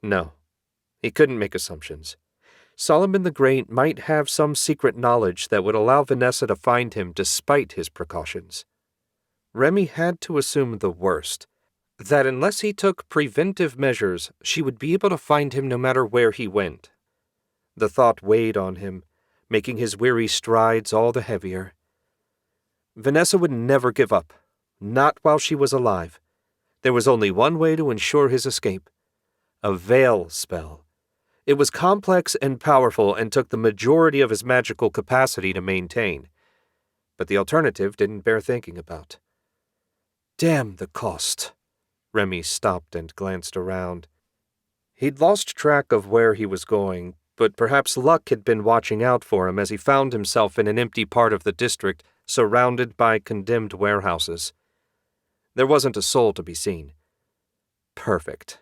No, he couldn't make assumptions. Solomon the Great might have some secret knowledge that would allow Vanessa to find him despite his precautions. Remy had to assume the worst, that unless he took preventive measures, she would be able to find him no matter where he went. The thought weighed on him, making his weary strides all the heavier. Vanessa would never give up, not while she was alive. There was only one way to ensure his escape: a veil spell. It was complex and powerful and took the majority of his magical capacity to maintain. But the alternative didn't bear thinking about. Damn the cost. Remy stopped and glanced around. He'd lost track of where he was going, but perhaps luck had been watching out for him as he found himself in an empty part of the district surrounded by condemned warehouses. There wasn't a soul to be seen. Perfect.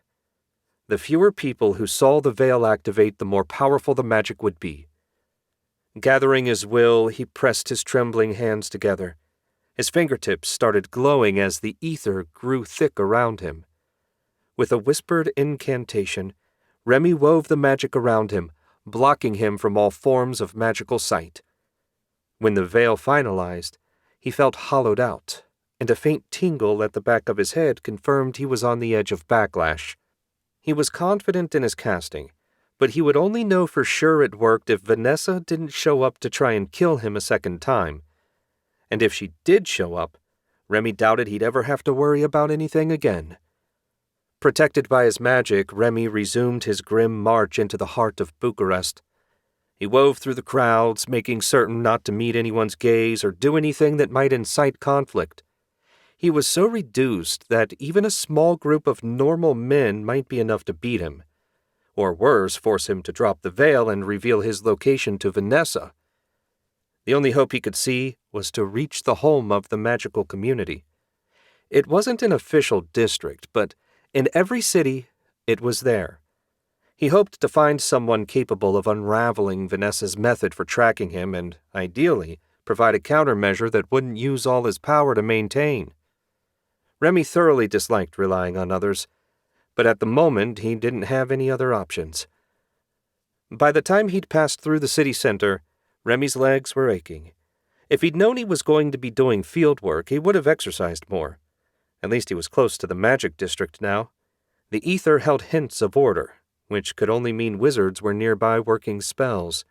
The fewer people who saw the veil activate, the more powerful the magic would be. Gathering his will, he pressed his trembling hands together. His fingertips started glowing as the ether grew thick around him. With a whispered incantation, Remy wove the magic around him, blocking him from all forms of magical sight. When the veil finalized, he felt hollowed out, and a faint tingle at the back of his head confirmed he was on the edge of backlash. He was confident in his casting, but he would only know for sure it worked if Vanessa didn't show up to try and kill him a second time. And if she did show up, Remy doubted he'd ever have to worry about anything again. Protected by his magic, Remy resumed his grim march into the heart of Bucharest. He wove through the crowds, making certain not to meet anyone's gaze or do anything that might incite conflict. He was so reduced that even a small group of normal men might be enough to beat him, or worse, force him to drop the veil and reveal his location to Vanessa. The only hope he could see was to reach the home of the magical community. It wasn't an official district, but in every city, it was there. He hoped to find someone capable of unraveling Vanessa's method for tracking him and, ideally, provide a countermeasure that wouldn't use all his power to maintain. Remy thoroughly disliked relying on others, but at the moment he didn't have any other options. By the time he'd passed through the city center, Remy's legs were aching. If he'd known he was going to be doing field work, he would have exercised more. At least he was close to the magic district now. The ether held hints of order, which could only mean wizards were nearby working spells.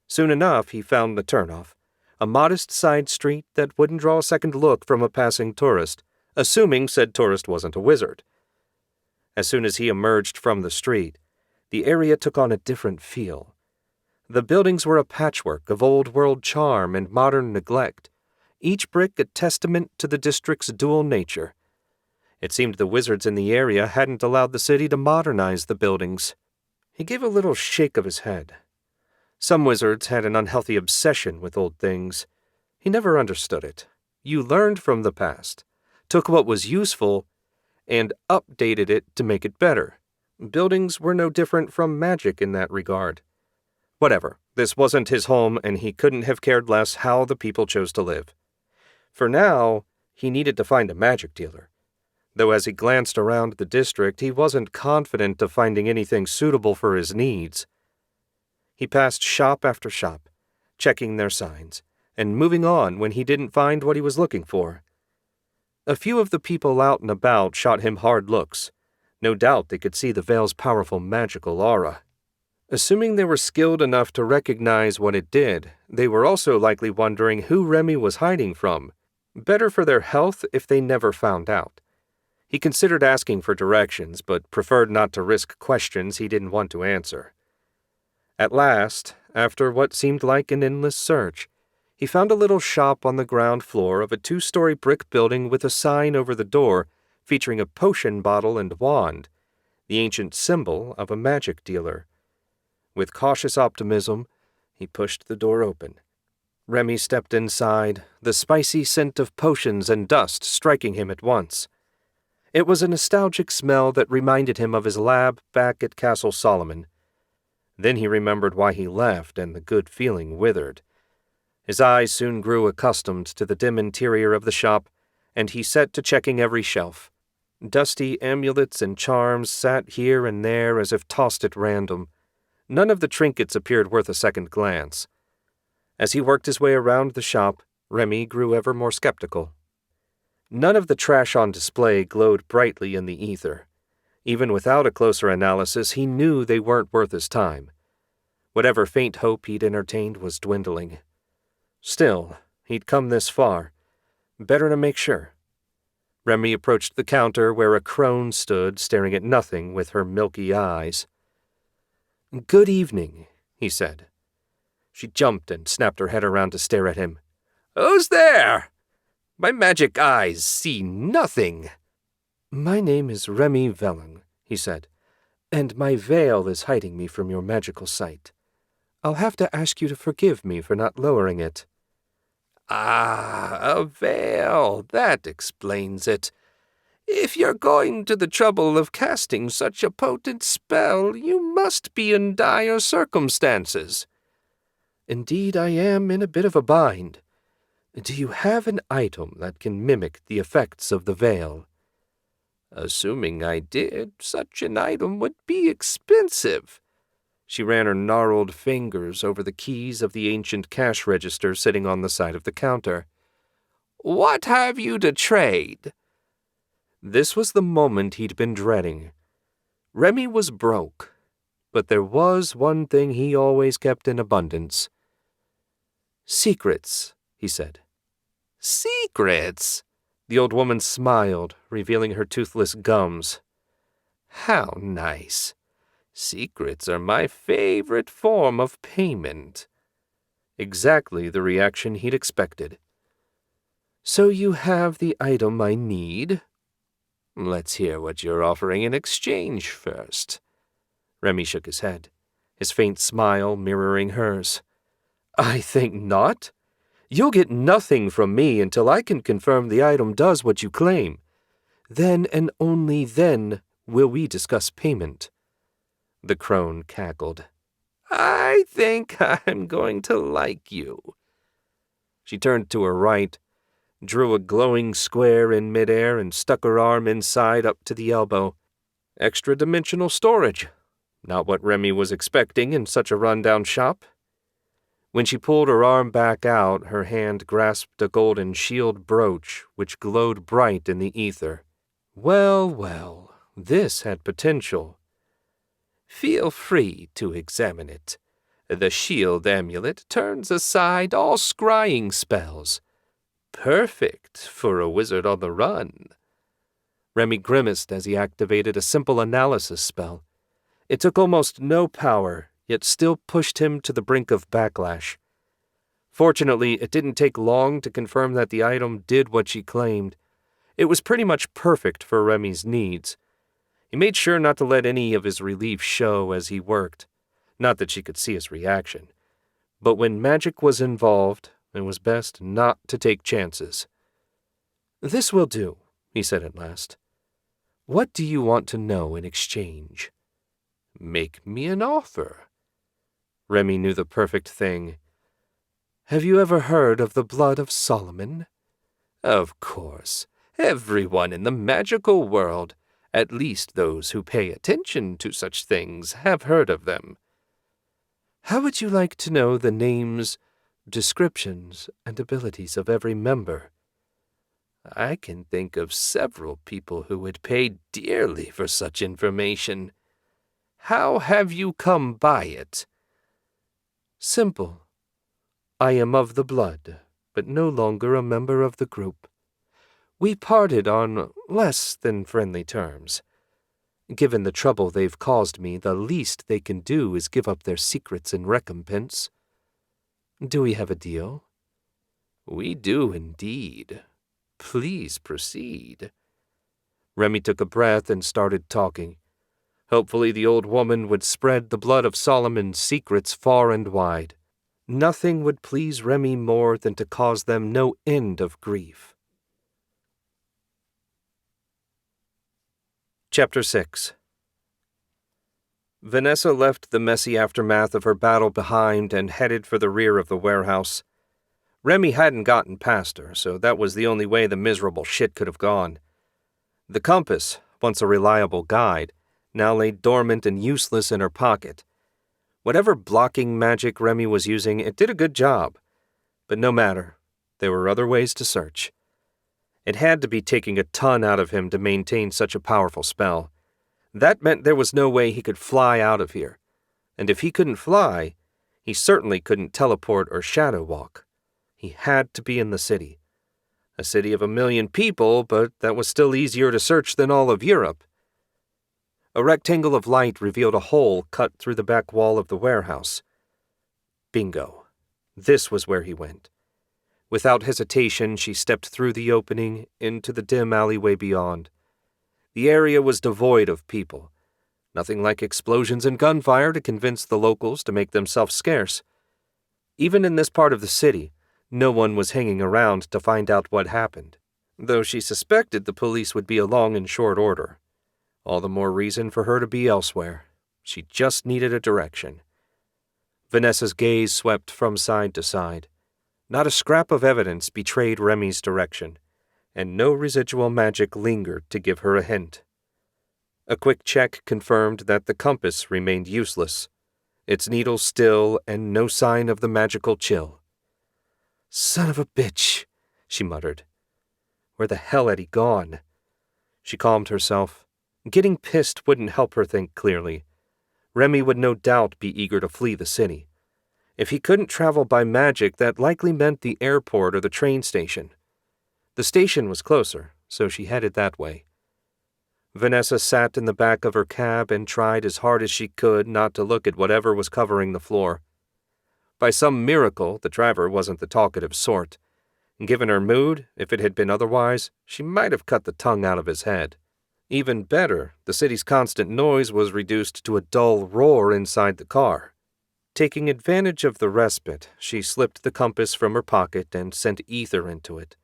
Soon enough, he found the turnoff, a modest side street that wouldn't draw a second look from a passing tourist, assuming said tourist wasn't a wizard. As soon as he emerged from the street, the area took on a different feel. The buildings were a patchwork of old-world charm and modern neglect, each brick a testament to the district's dual nature. It seemed the wizards in the area hadn't allowed the city to modernize the buildings. He gave a little shake of his head. Some wizards had an unhealthy obsession with old things. He never understood it. You learned from the past, took what was useful, and updated it to make it better. Buildings were no different from magic in that regard. Whatever, this wasn't his home, and he couldn't have cared less how the people chose to live. For now, he needed to find a magic dealer. Though as he glanced around the district, he wasn't confident of finding anything suitable for his needs. He passed shop after shop, checking their signs, and moving on when he didn't find what he was looking for. A few of the people out and about shot him hard looks. No doubt they could see the veil's powerful magical aura. Assuming they were skilled enough to recognize what it did, they were also likely wondering who Remy was hiding from. Better for their health if they never found out. He considered asking for directions, but preferred not to risk questions he didn't want to answer. At last, after what seemed like an endless search, he found a little shop on the ground floor of a 2-story brick building with a sign over the door featuring a potion bottle and wand, the ancient symbol of a magic dealer. With cautious optimism, he pushed the door open. Remy stepped inside, the spicy scent of potions and dust striking him at once. It was a nostalgic smell that reminded him of his lab back at Castle Solomon. Then he remembered why he left, and the good feeling withered. His eyes soon grew accustomed to the dim interior of the shop, and he set to checking every shelf. Dusty amulets and charms sat here and there as if tossed at random. None of the trinkets appeared worth a second glance. As he worked his way around the shop, Remy grew ever more skeptical. None of the trash on display glowed brightly in the ether. Even without a closer analysis, he knew they weren't worth his time. Whatever faint hope he'd entertained was dwindling. Still, he'd come this far. Better to make sure. Remy approached the counter where a crone stood, staring at nothing with her milky eyes. "Good evening," he said. She jumped and snapped her head around to stare at him. "Who's there? My magic eyes see nothing." "My name is Remy Velen," he said, "and my veil is hiding me from your magical sight. I'll have to ask you to forgive me for not lowering it." "Ah, a veil, that explains it. If you're going to the trouble of casting such a potent spell, you must be in dire circumstances." "Indeed, I am in a bit of a bind. Do you have an item that can mimic the effects of the veil?" "Assuming I did, such an item would be expensive." She ran her gnarled fingers over the keys of the ancient cash register sitting on the side of the counter. "What have you to trade?" This was the moment he'd been dreading. Remy was broke, but there was one thing he always kept in abundance. "Secrets," he said. "Secrets?" The old woman smiled, revealing her toothless gums. How nice. Secrets are my favorite form of payment. Exactly the reaction he'd expected. So you have the item I need? Let's hear what you're offering in exchange first. Remy shook his head, his faint smile mirroring hers. I think not. You'll get nothing from me until I can confirm the item does what you claim. Then and only then will we discuss payment. The crone cackled. I think I'm going to like you. She turned to her right, drew a glowing square in midair, and stuck her arm inside up to the elbow. Extra-dimensional storage. Not what Remy was expecting in such a rundown shop. When she pulled her arm back out, her hand grasped a golden shield brooch which glowed bright in the ether. Well, well, this had potential. Feel free to examine it. The shield amulet turns aside all scrying spells. Perfect for a wizard on the run. Remy grimaced as he activated a simple analysis spell. It took almost no power, yet still pushed him to the brink of backlash. Fortunately, it didn't take long to confirm that the item did what she claimed. It was pretty much perfect for Remy's needs. He made sure not to let any of his relief show as he worked. Not that she could see his reaction. But when magic was involved, it was best not to take chances. "This will do," he said at last. "What do you want to know in exchange?" "Make me an offer." Remy knew the perfect thing. "Have you ever heard of the blood of Solomon?" "Of course. Everyone in the magical world, at least those who pay attention to such things, have heard of them." "How would you like to know the names, descriptions, and abilities of every member?" "I can think of several people who would pay dearly for such information. How have you come by it?" "Simple. I am of the blood, but no longer a member of the group. We parted on less than friendly terms. Given the trouble they've caused me, the least they can do is give up their secrets in recompense. Do we have a deal?" "We do indeed. Please proceed." Remy took a breath and started talking. Hopefully the old woman would spread the blood of Solomon's secrets far and wide. Nothing would please Remy more than to cause them no end of grief. Chapter 6. Vanessa left the messy aftermath of her battle behind and headed for the rear of the warehouse. Remy hadn't gotten past her, so that was the only way the miserable shit could have gone. The compass, once a reliable guide, now lay dormant and useless in her pocket. Whatever blocking magic Remy was using, it did a good job. But no matter, there were other ways to search. It had to be taking a ton out of him to maintain such a powerful spell. That meant there was no way he could fly out of here. And if he couldn't fly, he certainly couldn't teleport or shadow walk. He had to be in the city. A city of 1 million people, but that was still easier to search than all of Europe. A rectangle of light revealed a hole cut through the back wall of the warehouse. Bingo. This was where he went. Without hesitation, she stepped through the opening into the dim alleyway beyond. The area was devoid of people. Nothing like explosions and gunfire to convince the locals to make themselves scarce. Even in this part of the city, no one was hanging around to find out what happened, though she suspected the police would be along in short order. All the more reason for her to be elsewhere. She just needed a direction. Vanessa's gaze swept from side to side. Not a scrap of evidence betrayed Remy's direction, and no residual magic lingered to give her a hint. A quick check confirmed that the compass remained useless, its needle still and no sign of the magical chill. "Son of a bitch," she muttered. Where the hell had he gone? She calmed herself. Getting pissed wouldn't help her think clearly. Remy would no doubt be eager to flee the city. If he couldn't travel by magic, that likely meant the airport or the train station. The station was closer, so she headed that way. Vanessa sat in the back of her cab and tried as hard as she could not to look at whatever was covering the floor. By some miracle, the driver wasn't the talkative sort. Given her mood, if it had been otherwise, she might have cut the tongue out of his head. Even better, the city's constant noise was reduced to a dull roar inside the car. Taking advantage of the respite, she slipped the compass from her pocket and sent ether into it.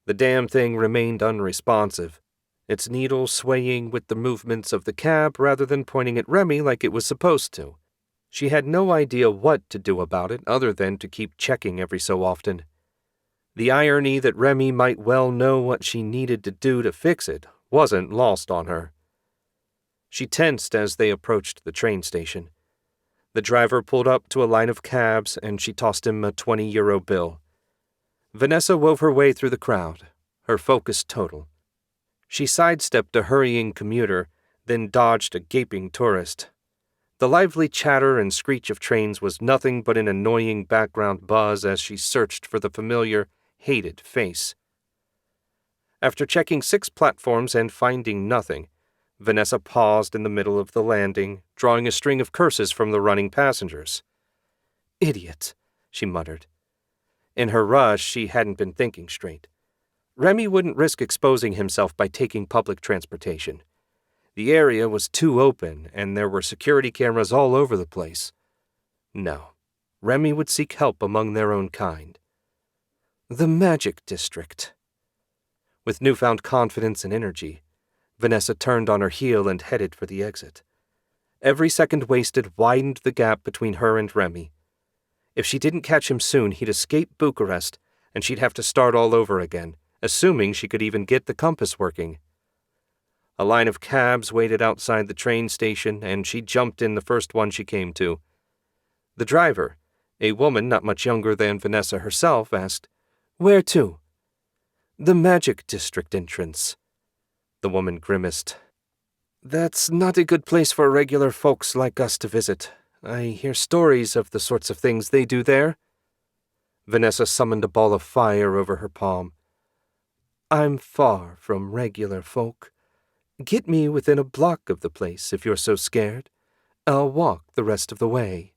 The damn thing remained unresponsive, its needle swaying with the movements of the cab rather than pointing at Remy like it was supposed to. She had no idea what to do about it other than to keep checking every so often. The irony that Remy might well know what she needed to do to fix it wasn't lost on her. She tensed as they approached the train station. The driver pulled up to a line of cabs and she tossed him a €20 bill. Vanessa wove her way through the crowd, her focus total. She sidestepped a hurrying commuter, then dodged a gaping tourist. The lively chatter and screech of trains was nothing but an annoying background buzz as she searched for the familiar, hated face. After checking 6 platforms and finding nothing, Vanessa paused in the middle of the landing, drawing a string of curses from the running passengers. "Idiot," she muttered. In her rush, she hadn't been thinking straight. Remy wouldn't risk exposing himself by taking public transportation. The area was too open, and there were security cameras all over the place. No, Remy would seek help among their own kind. The Magic District. With newfound confidence and energy, Vanessa turned on her heel and headed for the exit. Every second wasted widened the gap between her and Remy. If she didn't catch him soon, he'd escape Bucharest, and she'd have to start all over again, assuming she could even get the compass working. A line of cabs waited outside the train station, and she jumped in the first one she came to. The driver, a woman not much younger than Vanessa herself, asked, "Where to?" "The Magic District entrance." The woman grimaced. "That's not a good place for regular folks like us to visit. I hear stories of the sorts of things they do there." Vanessa summoned a ball of fire over her palm. "I'm far from regular folk. Get me within a block of the place if you're so scared. I'll walk the rest of the way."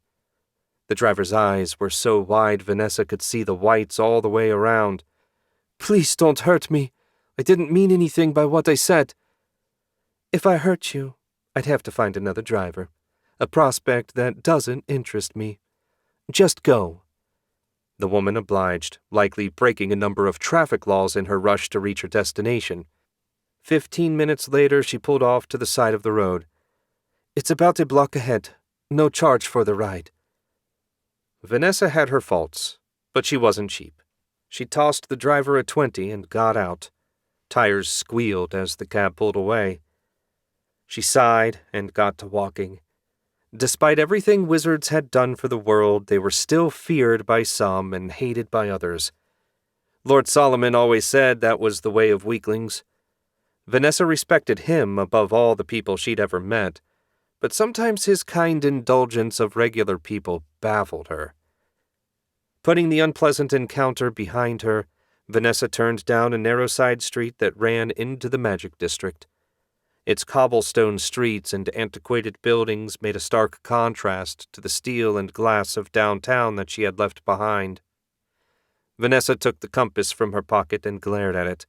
The driver's eyes were so wide Vanessa could see the whites all the way around. "Please don't hurt me. I didn't mean anything by what I said." "If I hurt you, I'd have to find another driver, a prospect that doesn't interest me. Just go." The woman obliged, likely breaking a number of traffic laws in her rush to reach her destination. 15 minutes later, she pulled off to the side of the road. "It's about a block ahead. No charge for the ride." Vanessa had her faults, but she wasn't cheap. She tossed the driver a 20 and got out. Tires squealed as the cab pulled away. She sighed and got to walking. Despite everything wizards had done for the world, they were still feared by some and hated by others. Lord Solomon always said that was the way of weaklings. Vanessa respected him above all the people she'd ever met, but sometimes his kind indulgence of regular people baffled her. Putting the unpleasant encounter behind her, Vanessa turned down a narrow side street that ran into the Magic District. Its cobblestone streets and antiquated buildings made a stark contrast to the steel and glass of downtown that she had left behind. Vanessa took the compass from her pocket and glared at it.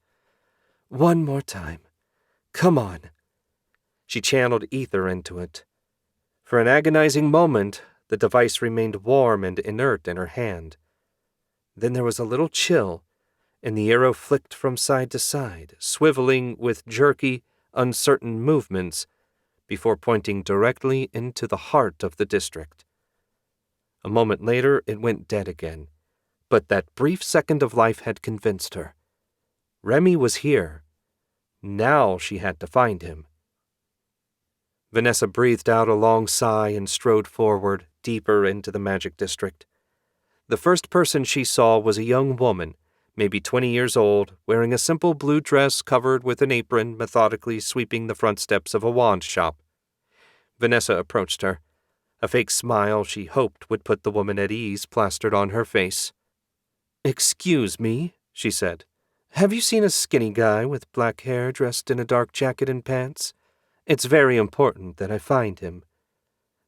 "One more time. Come on." She channeled ether into it. For an agonizing moment, the device remained warm and inert in her hand. Then there was a little chill, and the arrow flicked from side to side, swiveling with jerky, uncertain movements, before pointing directly into the heart of the district. A moment later, it went dead again, but that brief second of life had convinced her. Remy was here. Now she had to find him. Vanessa breathed out a long sigh and strode forward, deeper into the Magic District. The first person she saw was a young woman, maybe 20 years old, wearing a simple blue dress covered with an apron, methodically sweeping the front steps of a wand shop. Vanessa approached her. A fake smile she hoped would put the woman at ease plastered on her face. "Excuse me," she said. Have you seen a skinny guy with black hair dressed in a dark jacket and pants? It's very important that I find him."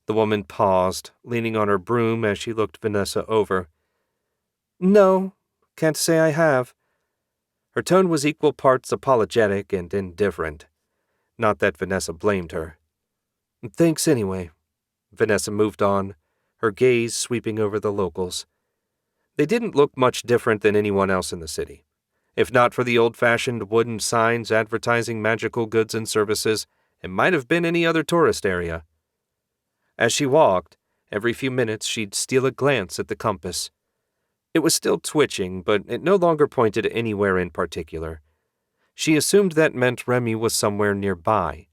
The woman paused, leaning on her broom as she looked Vanessa over. "No, can't say I have." Her tone was equal parts apologetic and indifferent. Not that Vanessa blamed her. "Thanks anyway." Vanessa moved on, her gaze sweeping over the locals. They didn't look much different than anyone else in the city. If not for the old-fashioned wooden signs advertising magical goods and services, it might have been any other tourist area. As she walked, every few minutes she'd steal a glance at the compass. It was still twitching, but it no longer pointed anywhere in particular. She assumed that meant Remy was somewhere nearby.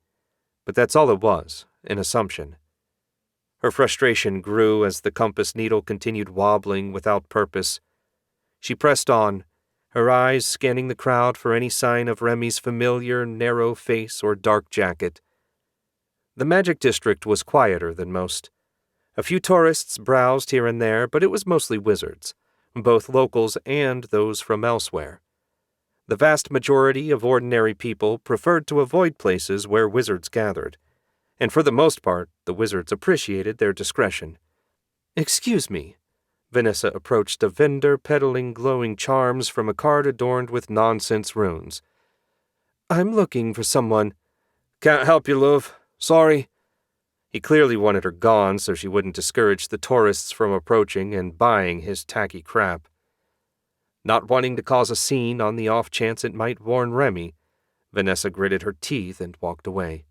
But that's all it was, an assumption. Her frustration grew as the compass needle continued wobbling without purpose. She pressed on, her eyes scanning the crowd for any sign of Remy's familiar, narrow face or dark jacket. The Magic District was quieter than most. A few tourists browsed here and there, but it was mostly wizards, both locals and those from elsewhere. The vast majority of ordinary people preferred to avoid places where wizards gathered, and for the most part, the wizards appreciated their discretion. "Excuse me." Vanessa approached a vendor peddling glowing charms from a cart adorned with nonsense runes. "I'm looking for someone." "Can't help you, love. Sorry." He clearly wanted her gone so she wouldn't discourage the tourists from approaching and buying his tacky crap. Not wanting to cause a scene on the off chance it might warn Remy, Vanessa gritted her teeth and walked away.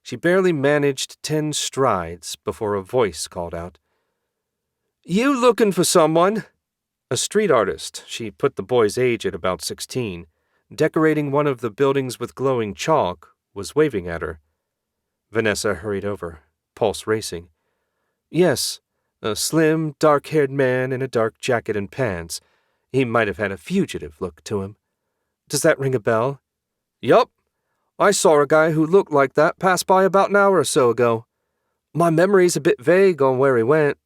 She barely managed 10 strides before a voice called out, "You looking for someone?" A street artist, she put the boy's age at about 16, decorating one of the buildings with glowing chalk, was waving at her. Vanessa hurried over, pulse racing. Yes, a slim, dark-haired man in a dark jacket and pants. He might have had a fugitive look to him. Does that ring a bell? "Yup. I saw a guy who looked like that pass by about an hour or so ago. My memory's a bit vague on where he went."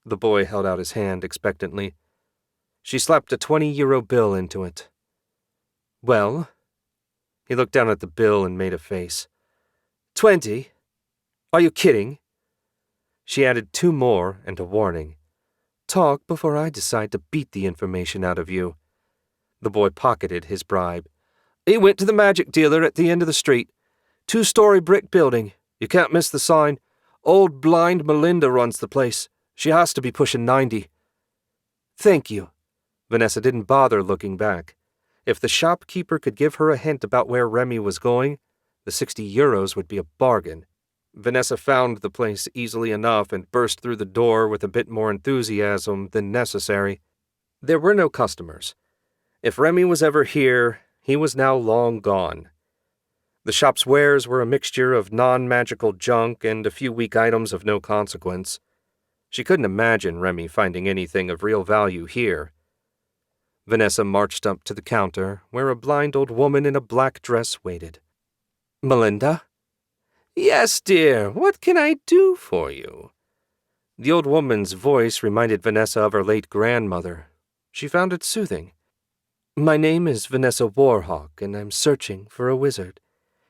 The boy held out his hand expectantly. She slapped a 20-euro bill into it. "Well?" He looked down at the bill and made a face. 20? Are you kidding?" She added 2 more and a warning. "Talk before I decide to beat the information out of you." The boy pocketed his bribe. "He went to the magic dealer at the end of the street. 2-story brick building. You can't miss the sign. Old blind Melinda runs the place. She has to be pushing 90. "Thank you." Vanessa didn't bother looking back. If the shopkeeper could give her a hint about where Remy was going, the 60 euros would be a bargain. Vanessa found the place easily enough and burst through the door with a bit more enthusiasm than necessary. There were no customers. If Remy was ever here, he was now long gone. The shop's wares were a mixture of non-magical junk and a few weak items of no consequence. She couldn't imagine Remy finding anything of real value here. Vanessa marched up to the counter, where a blind old woman in a black dress waited. "Melinda?" "Yes, dear. What can I do for you?" The old woman's voice reminded Vanessa of her late grandmother. She found it soothing. "My name is Vanessa Warhawk, and I'm searching for a wizard.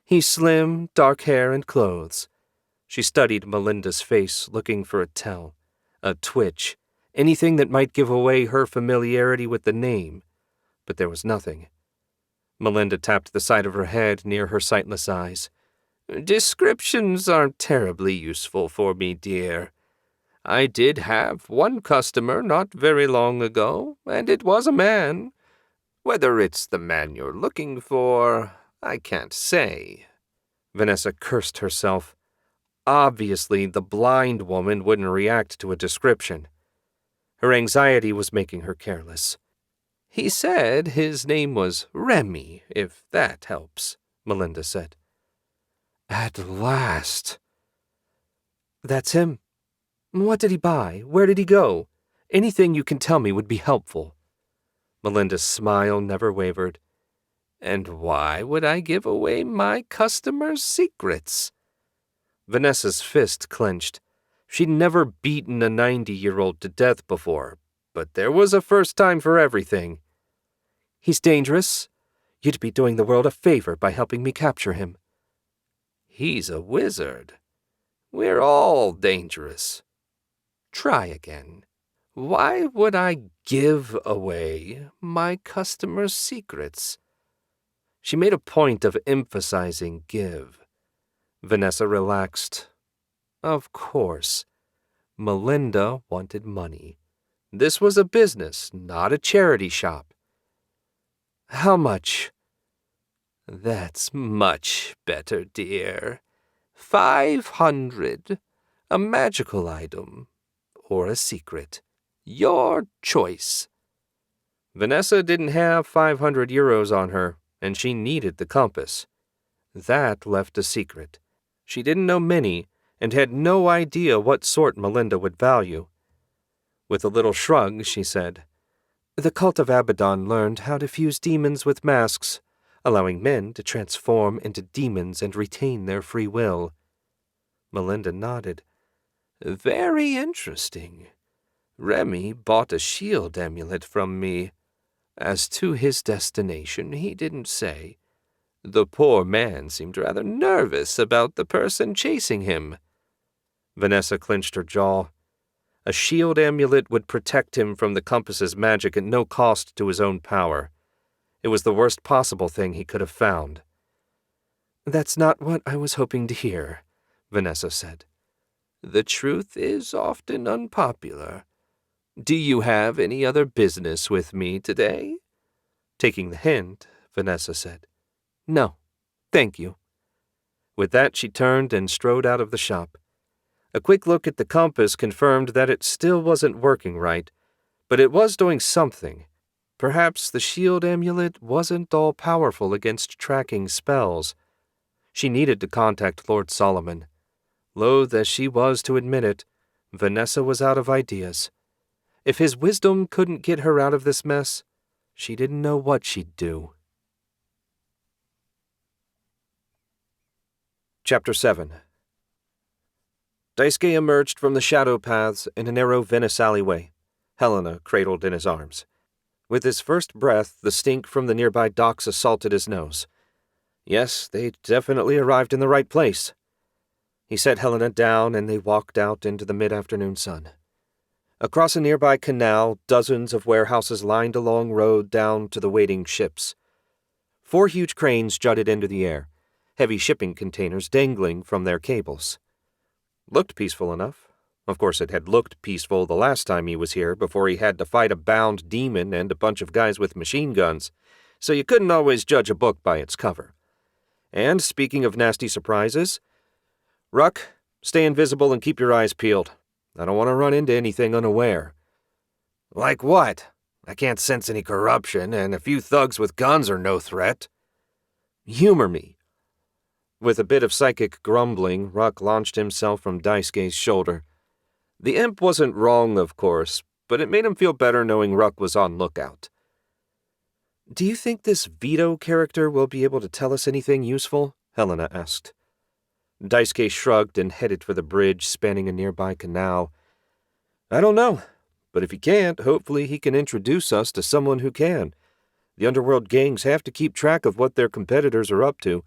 He's slim, dark hair and clothes." She studied Melinda's face, looking for a tell, a twitch, anything that might give away her familiarity with the name, but there was nothing. Melinda tapped the side of her head near her sightless eyes. "Descriptions aren't terribly useful for me, dear. I did have one customer not very long ago, and it was a man. Whether it's the man you're looking for, I can't say." Vanessa cursed herself. Obviously, the blind woman wouldn't react to a description. Her anxiety was making her careless. "He said his name was Remy, if that helps," Melinda said. "At last." "That's him. What did he buy? Where did he go? Anything you can tell me would be helpful." Melinda's smile never wavered. "And why would I give away my customers' secrets?" Vanessa's fist clenched. She'd never beaten a 90-year-old to death before, but there was a first time for everything. He's dangerous. You'd be doing the world a favor by helping me capture him. He's a wizard. We're all dangerous. Try again. Why would I give away my customers' secrets? She made a point of emphasizing give. Vanessa relaxed. Of course. Melinda wanted money. This was a business, not a charity shop. How much? That's much better, dear. 500. A magical item. Or a secret. Your choice. Vanessa didn't have 500 euros on her, and she needed the compass. That left a secret. She didn't know many, and had no idea what sort Melinda would value. With a little shrug, she said, "The Cult of Abaddon learned how to fuse demons with masks, allowing men to transform into demons and retain their free will." Melinda nodded. Very interesting. Remy bought a shield amulet from me. As to his destination, he didn't say. The poor man seemed rather nervous about the person chasing him. Vanessa clenched her jaw. A shield amulet would protect him from the compass's magic at no cost to his own power. It was the worst possible thing he could have found. "That's not what I was hoping to hear," Vanessa said. The truth is often unpopular. Do you have any other business with me today? Taking the hint, Vanessa said, "No, thank you." With that, she turned and strode out of the shop. A quick look at the compass confirmed that it still wasn't working right, but it was doing something. Perhaps the shield amulet wasn't all powerful against tracking spells. She needed to contact Lord Solomon. Loath as she was to admit it, Vanessa was out of ideas. If his wisdom couldn't get her out of this mess, she didn't know what she'd do. Chapter 7. Daisuke emerged from the shadow paths in a narrow Venice alleyway, Helena cradled in his arms. With his first breath, the stink from the nearby docks assaulted his nose. Yes, they'd definitely arrived in the right place. He set Helena down and they walked out into the mid-afternoon sun. Across a nearby canal, dozens of warehouses lined a long road down to the waiting ships. 4 huge cranes jutted into the air, heavy shipping containers dangling from their cables. Looked peaceful enough. Of course, it had looked peaceful the last time he was here, before he had to fight a bound demon and a bunch of guys with machine guns, so you couldn't always judge a book by its cover. And speaking of nasty surprises, Ruck, stay invisible and keep your eyes peeled. I don't want to run into anything unaware. Like what? I can't sense any corruption, and a few thugs with guns are no threat. Humor me. With a bit of psychic grumbling, Ruck launched himself from Daisuke's shoulder. The imp wasn't wrong, of course, but it made him feel better knowing Ruck was on lookout. "Do you think this Vito character will be able to tell us anything useful?" Helena asked. Daisuke shrugged and headed for the bridge spanning a nearby canal. "I don't know, but if he can't, hopefully he can introduce us to someone who can. The underworld gangs have to keep track of what their competitors are up to,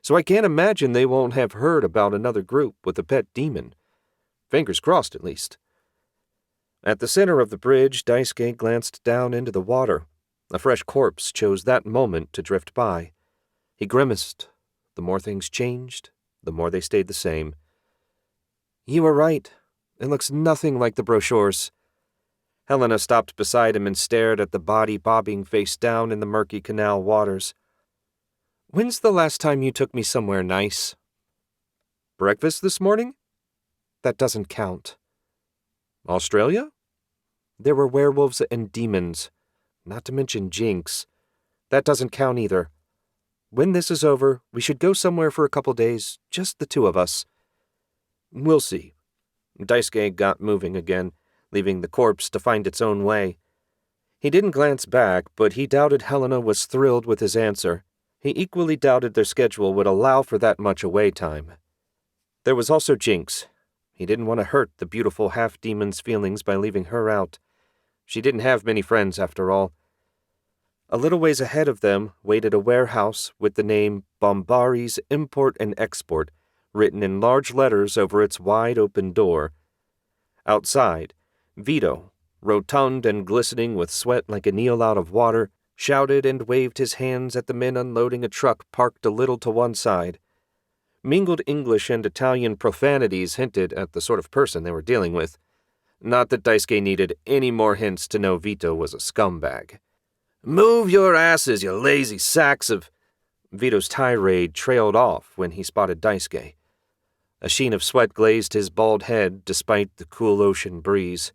so I can't imagine they won't have heard about another group with a pet demon. Fingers crossed, at least." At the center of the bridge, Daisuke glanced down into the water. A fresh corpse chose that moment to drift by. He grimaced. The more things changed, the more they stayed the same. "You were right. It looks nothing like the brochures." Helena stopped beside him and stared at the body bobbing face down in the murky canal waters. "When's the last time you took me somewhere nice?" "Breakfast this morning?" "That doesn't count." "Australia?" "There were werewolves and demons, not to mention Jinx. That doesn't count either. When this is over, we should go somewhere for a couple days, just the 2 of us." "We'll see." Daisuke got moving again, leaving the corpse to find its own way. He didn't glance back, but he doubted Helena was thrilled with his answer. He equally doubted their schedule would allow for that much away time. There was also Jinx. He didn't want to hurt the beautiful half-demon's feelings by leaving her out. She didn't have many friends, after all. A little ways ahead of them waited a warehouse with the name Bombari's Import and Export written in large letters over its wide-open door. Outside, Vito, rotund and glistening with sweat like an eel out of water, shouted and waved his hands at the men unloading a truck parked a little to one side. Mingled English and Italian profanities hinted at the sort of person they were dealing with. Not that Daisuke needed any more hints to know Vito was a scumbag. "Move your asses, you lazy sacks of—" Vito's tirade trailed off when he spotted Daisuke. A sheen of sweat glazed his bald head despite the cool ocean breeze.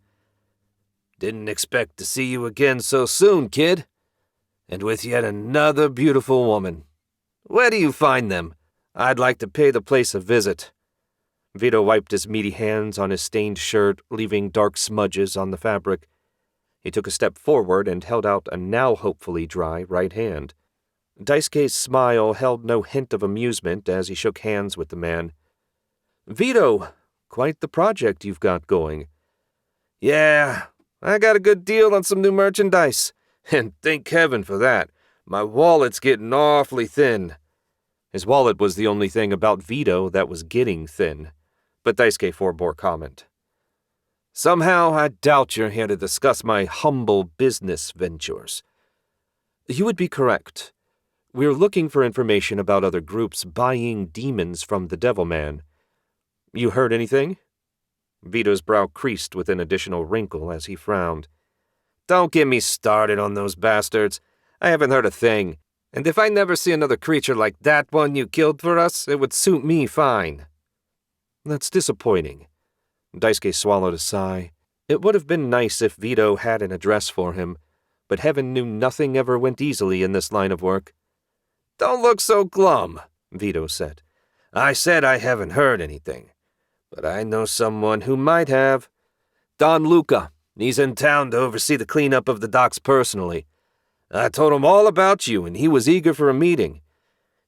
"Didn't expect to see you again so soon, kid. And with yet another beautiful woman. Where do you find them? I'd like to pay the place a visit." Vito wiped his meaty hands on his stained shirt, leaving dark smudges on the fabric. He took a step forward and held out a now hopefully dry right hand. Daisuke's smile held no hint of amusement as he shook hands with the man. "Vito, quite the project you've got going." "Yeah, I got a good deal on some new merchandise. And thank heaven for that. My wallet's getting awfully thin." His wallet was the only thing about Vito that was getting thin, but Daisuke forbore comment. "Somehow I doubt you're here to discuss my humble business ventures." "You would be correct. We're looking for information about other groups buying demons from the Devil Man. You heard anything?" Vito's brow creased with an additional wrinkle as he frowned. "Don't get me started on those bastards. I haven't heard a thing. And if I never see another creature like that one you killed for us, it would suit me fine." "That's disappointing." Daisuke swallowed a sigh. It would have been nice if Vito had an address for him, but heaven knew nothing ever went easily in this line of work. "Don't look so glum," Vito said. "I said I haven't heard anything. But I know someone who might have. Don Luca. He's in town to oversee the cleanup of the docks personally. I told him all about you, and he was eager for a meeting.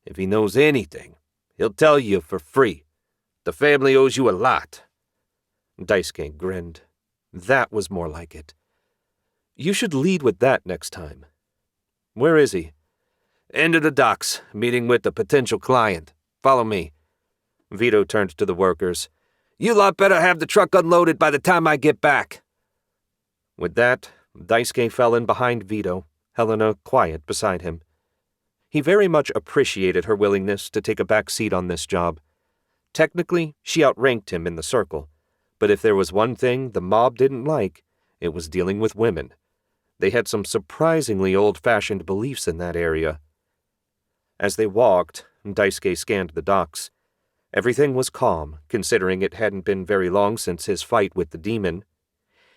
If he knows anything, he'll tell you for free. The family owes you a lot." Daisuke grinned. That was more like it. "You should lead with that next time." "Where is he?" "End of the docks, meeting with a potential client. Follow me." Vito turned to the workers. "You lot better have the truck unloaded by the time I get back." With that, Daisuke fell in behind Vito, Helena quiet beside him. He very much appreciated her willingness to take a back seat on this job. Technically, she outranked him in the circle, but if there was one thing the mob didn't like, it was dealing with women. They had some surprisingly old-fashioned beliefs in that area. As they walked, Daisuke scanned the docks. Everything was calm, considering it hadn't been very long since his fight with the demon.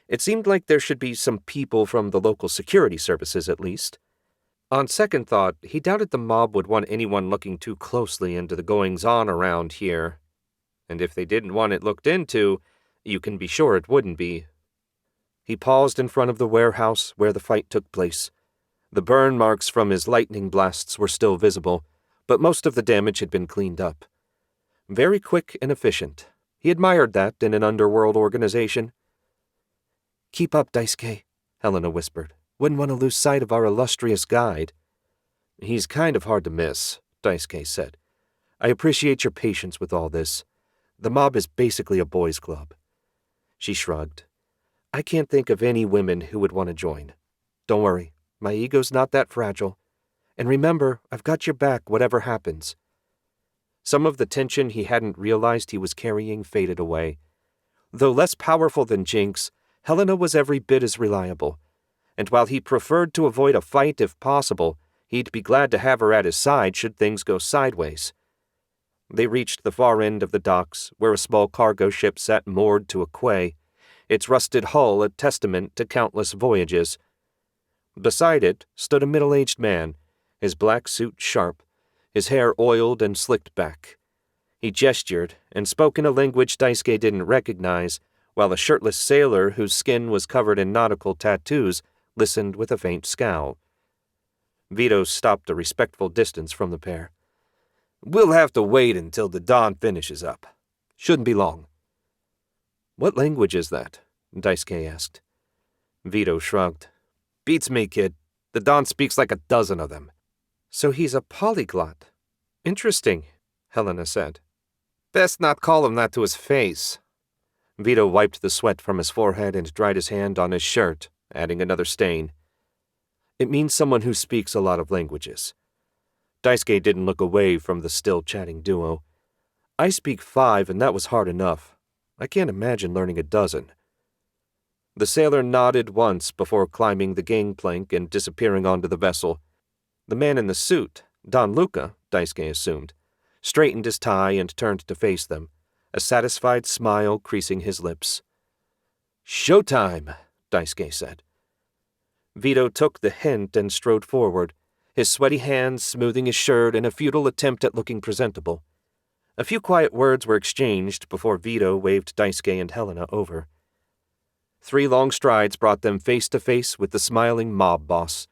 It seemed like there should be some people from the local security services, at least. On second thought, he doubted the mob would want anyone looking too closely into the goings-on around here. And if they didn't want it looked into, you can be sure it wouldn't be. He paused in front of the warehouse where the fight took place. The burn marks from his lightning blasts were still visible, but most of the damage had been cleaned up. Very quick and efficient. He admired that in an underworld organization. "Keep up, Daisuke," Helena whispered. "Wouldn't want to lose sight of our illustrious guide." "He's kind of hard to miss," Daisuke said. "I appreciate your patience with all this. The mob is basically a boys' club." She shrugged. "I can't think of any women who would want to join. Don't worry, my ego's not that fragile. And remember, I've got your back whatever happens." Some of the tension he hadn't realized he was carrying faded away. Though less powerful than Jinx, Helena was every bit as reliable, and while he preferred to avoid a fight if possible, he'd be glad to have her at his side should things go sideways. They reached the far end of the docks, where a small cargo ship sat moored to a quay, its rusted hull a testament to countless voyages. Beside it stood a middle-aged man, his black suit sharp, his hair oiled and slicked back. He gestured and spoke in a language Daisuke didn't recognize, while a shirtless sailor whose skin was covered in nautical tattoos listened with a faint scowl. Vito stopped a respectful distance from the pair. "We'll have to wait until the dawn finishes up. Shouldn't be long." "What language is that?" Daisuke asked. Vito shrugged. "Beats me, kid. The Don speaks like a dozen of them. So he's a polyglot. Interesting, Helena said. Best not call him that to his face. Vito wiped the sweat from his forehead and dried his hand on his shirt, adding another stain. It means someone who speaks a lot of languages. Daisuke didn't look away from the still-chatting duo. I speak 5, and that was hard enough. I can't imagine learning a dozen. The sailor nodded once before climbing the gangplank and disappearing onto the vessel. The man in the suit, Don Luca, Daisuke assumed, straightened his tie and turned to face them, a satisfied smile creasing his lips. "Showtime," Daisuke said. Vito took the hint and strode forward, his sweaty hands smoothing his shirt in a futile attempt at looking presentable. A few quiet words were exchanged before Vito waved Daisuke and Helena over. 3 long strides brought them face to face with the smiling mob boss.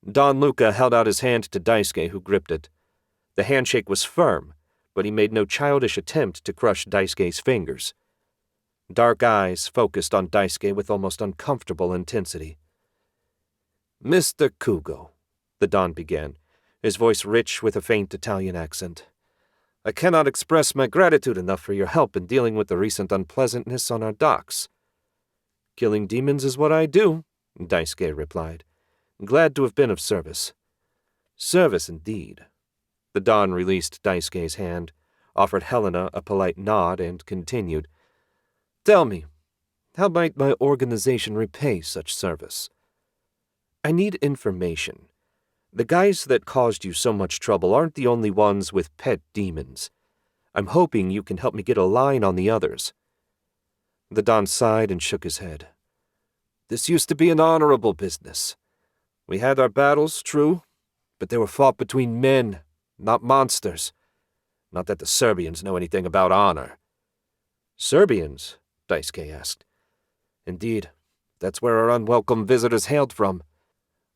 Don Luca held out his hand to Daisuke, who gripped it. The handshake was firm, but he made no childish attempt to crush Daisuke's fingers. Dark eyes focused on Daisuke with almost uncomfortable intensity. "Mr. Kugo," the Don began, his voice rich with a faint Italian accent. "I cannot express my gratitude enough for your help in dealing with the recent unpleasantness on our docks." "Killing demons is what I do," Daisuke replied. "Glad to have been of service." "Service indeed." The Don released Daisuke's hand, offered Helena a polite nod, and continued. "Tell me, how might my organization repay such service?" "I need information. The guys that caused you so much trouble aren't the only ones with pet demons. I'm hoping you can help me get a line on the others." The Don sighed and shook his head. "This used to be an honorable business. We had our battles, true, but they were fought between men, not monsters. Not that the Serbians know anything about honor." "Serbians?" Daisuke asked. "Indeed, that's where our unwelcome visitors hailed from.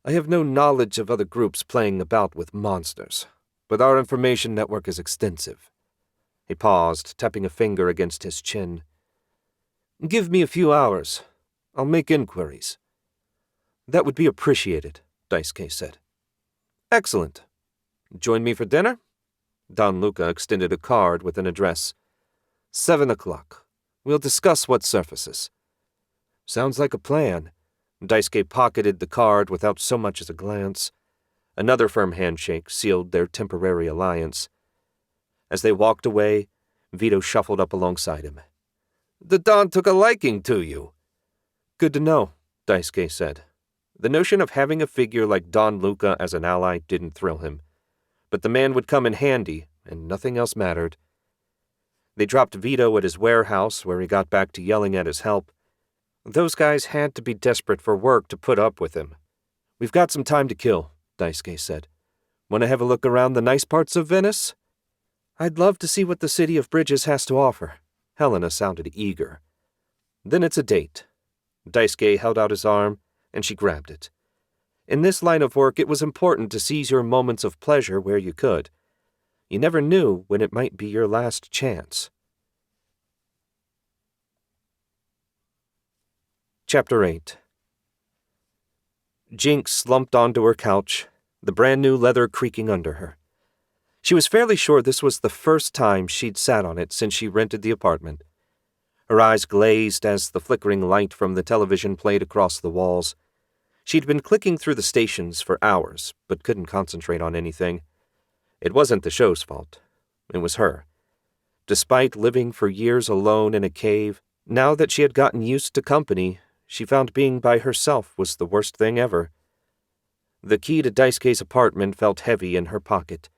I have no knowledge of other groups playing about with monsters, but our information network is extensive." He paused, tapping a finger against his chin. "Give me a few hours. I'll make inquiries." "That would be appreciated," Daisuke said. "Excellent. Join me for dinner?" Don Luca extended a card with an address. 7 o'clock. We'll discuss what surfaces." "Sounds like a plan." Daisuke pocketed the card without so much as a glance. Another firm handshake sealed their temporary alliance. As they walked away, Vito shuffled up alongside him. "The Don took a liking to you." "Good to know," Daisuke said. The notion of having a figure like Don Luca as an ally didn't thrill him, but the man would come in handy, and nothing else mattered. They dropped Vito at his warehouse, where he got back to yelling at his help. Those guys had to be desperate for work to put up with him. "We've got some time to kill," Daisuke said. "Want to have a look around the nice parts of Venice?" "I'd love to see what the city of bridges has to offer." Helena sounded eager. "Then it's a date." Daisuke held out his arm, and she grabbed it. In this line of work, it was important to seize your moments of pleasure where you could. You never knew when it might be your last chance. Chapter 8. Jinx slumped onto her couch, the brand-new leather creaking under her. She was fairly sure this was the first time she'd sat on it since she rented the apartment. Her eyes glazed as the flickering light from the television played across the walls. She'd been clicking through the stations for hours, but couldn't concentrate on anything. It wasn't the show's fault. It was her. Despite living for years alone in a cave, now that she had gotten used to company, she found being by herself was the worst thing ever. The key to Daisuke's apartment felt heavy in her pocket.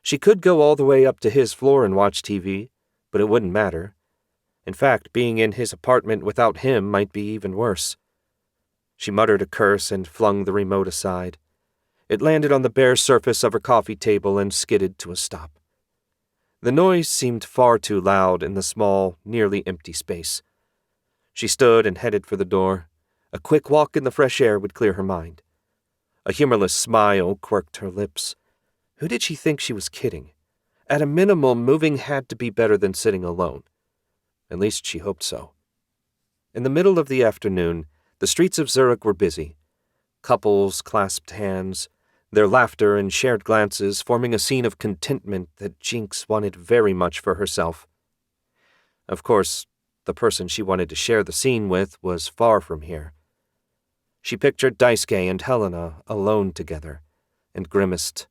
She could go all the way up to his floor and watch TV, but it wouldn't matter. In fact, being in his apartment without him might be even worse. She muttered a curse and flung the remote aside. It landed on the bare surface of her coffee table and skidded to a stop. The noise seemed far too loud in the small, nearly empty space. She stood and headed for the door. A quick walk in the fresh air would clear her mind. A humorless smile quirked her lips. Who did she think she was kidding? At a minimum, moving had to be better than sitting alone. At least she hoped so. In the middle of the afternoon, the streets of Zurich were busy. Couples clasped hands, their laughter and shared glances forming a scene of contentment that Jinx wanted very much for herself. Of course, the person she wanted to share the scene with was far from here. She pictured Daisuke and Helena alone together, and grimaced.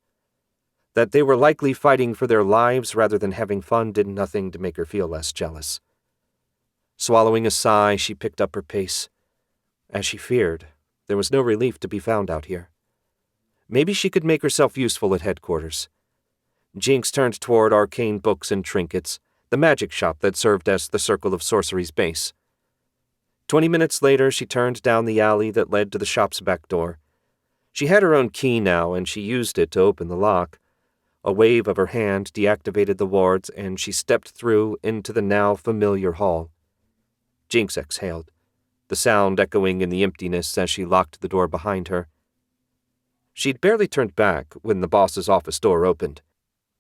That they were likely fighting for their lives rather than having fun did nothing to make her feel less jealous. Swallowing a sigh, she picked up her pace. As she feared, there was no relief to be found out here. Maybe she could make herself useful at headquarters. Jinx turned toward Arcane Books and Trinkets, the magic shop that served as the Circle of Sorcery's base. 20 minutes later, she turned down the alley that led to the shop's back door. She had her own key now, and she used it to open the lock. A wave of her hand deactivated the wards, and she stepped through into the now familiar hall. Jinx exhaled, the sound echoing in the emptiness as she locked the door behind her. She'd barely turned back when the boss's office door opened.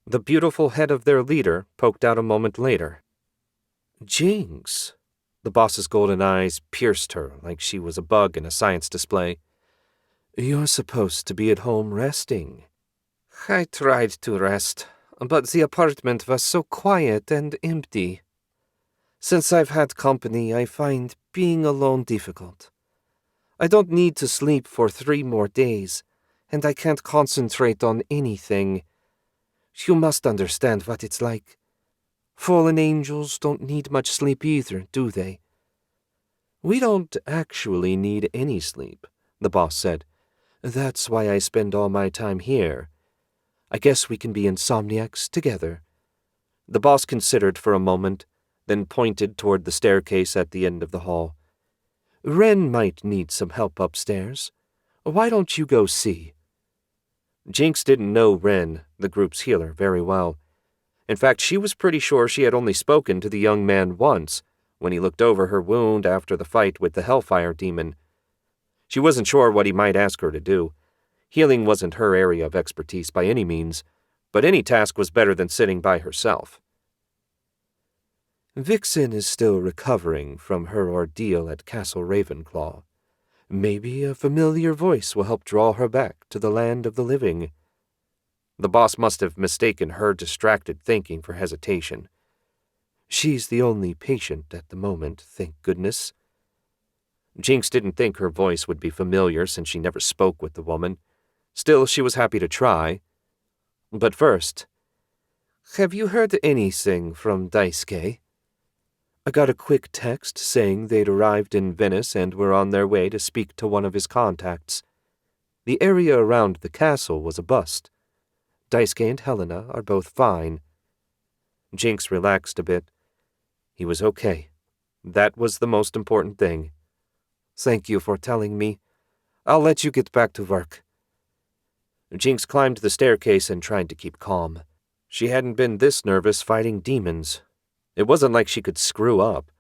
The beautiful head of their leader poked out a moment later. Jinx! The boss's golden eyes pierced her like she was a bug in a science display. You're supposed to be at home resting. I tried to rest, but the apartment was so quiet and empty. Since I've had company, I find being alone difficult. I don't need to sleep for 3 more days, and I can't concentrate on anything. You must understand what it's like. Fallen angels don't need much sleep either, do they? We don't actually need any sleep, the boss said. That's why I spend all my time here. I guess we can be insomniacs together. The boss considered for a moment, then pointed toward the staircase at the end of the hall. Ren might need some help upstairs. Why don't you go see? Jinx didn't know Ren, the group's healer, very well. In fact, she was pretty sure she had only spoken to the young man once, when he looked over her wound after the fight with the Hellfire demon. She wasn't sure what he might ask her to do. Healing wasn't her area of expertise by any means, but any task was better than sitting by herself. Vixen is still recovering from her ordeal at Castle Ravenclaw. Maybe a familiar voice will help draw her back to the land of the living. The boss must have mistaken her distracted thinking for hesitation. She's the only patient at the moment, thank goodness. Jinx didn't think her voice would be familiar since she never spoke with the woman. Still, she was happy to try. But first, have you heard anything from Daisuke? I got a quick text saying they'd arrived in Venice and were on their way to speak to one of his contacts. The area around the castle was a bust. Daisuke and Helena are both fine. Jinx relaxed a bit. He was okay. That was the most important thing. Thank you for telling me. I'll let you get back to work. Jinx climbed the staircase and tried to keep calm. She hadn't been this nervous fighting demons. It wasn't like she could screw up.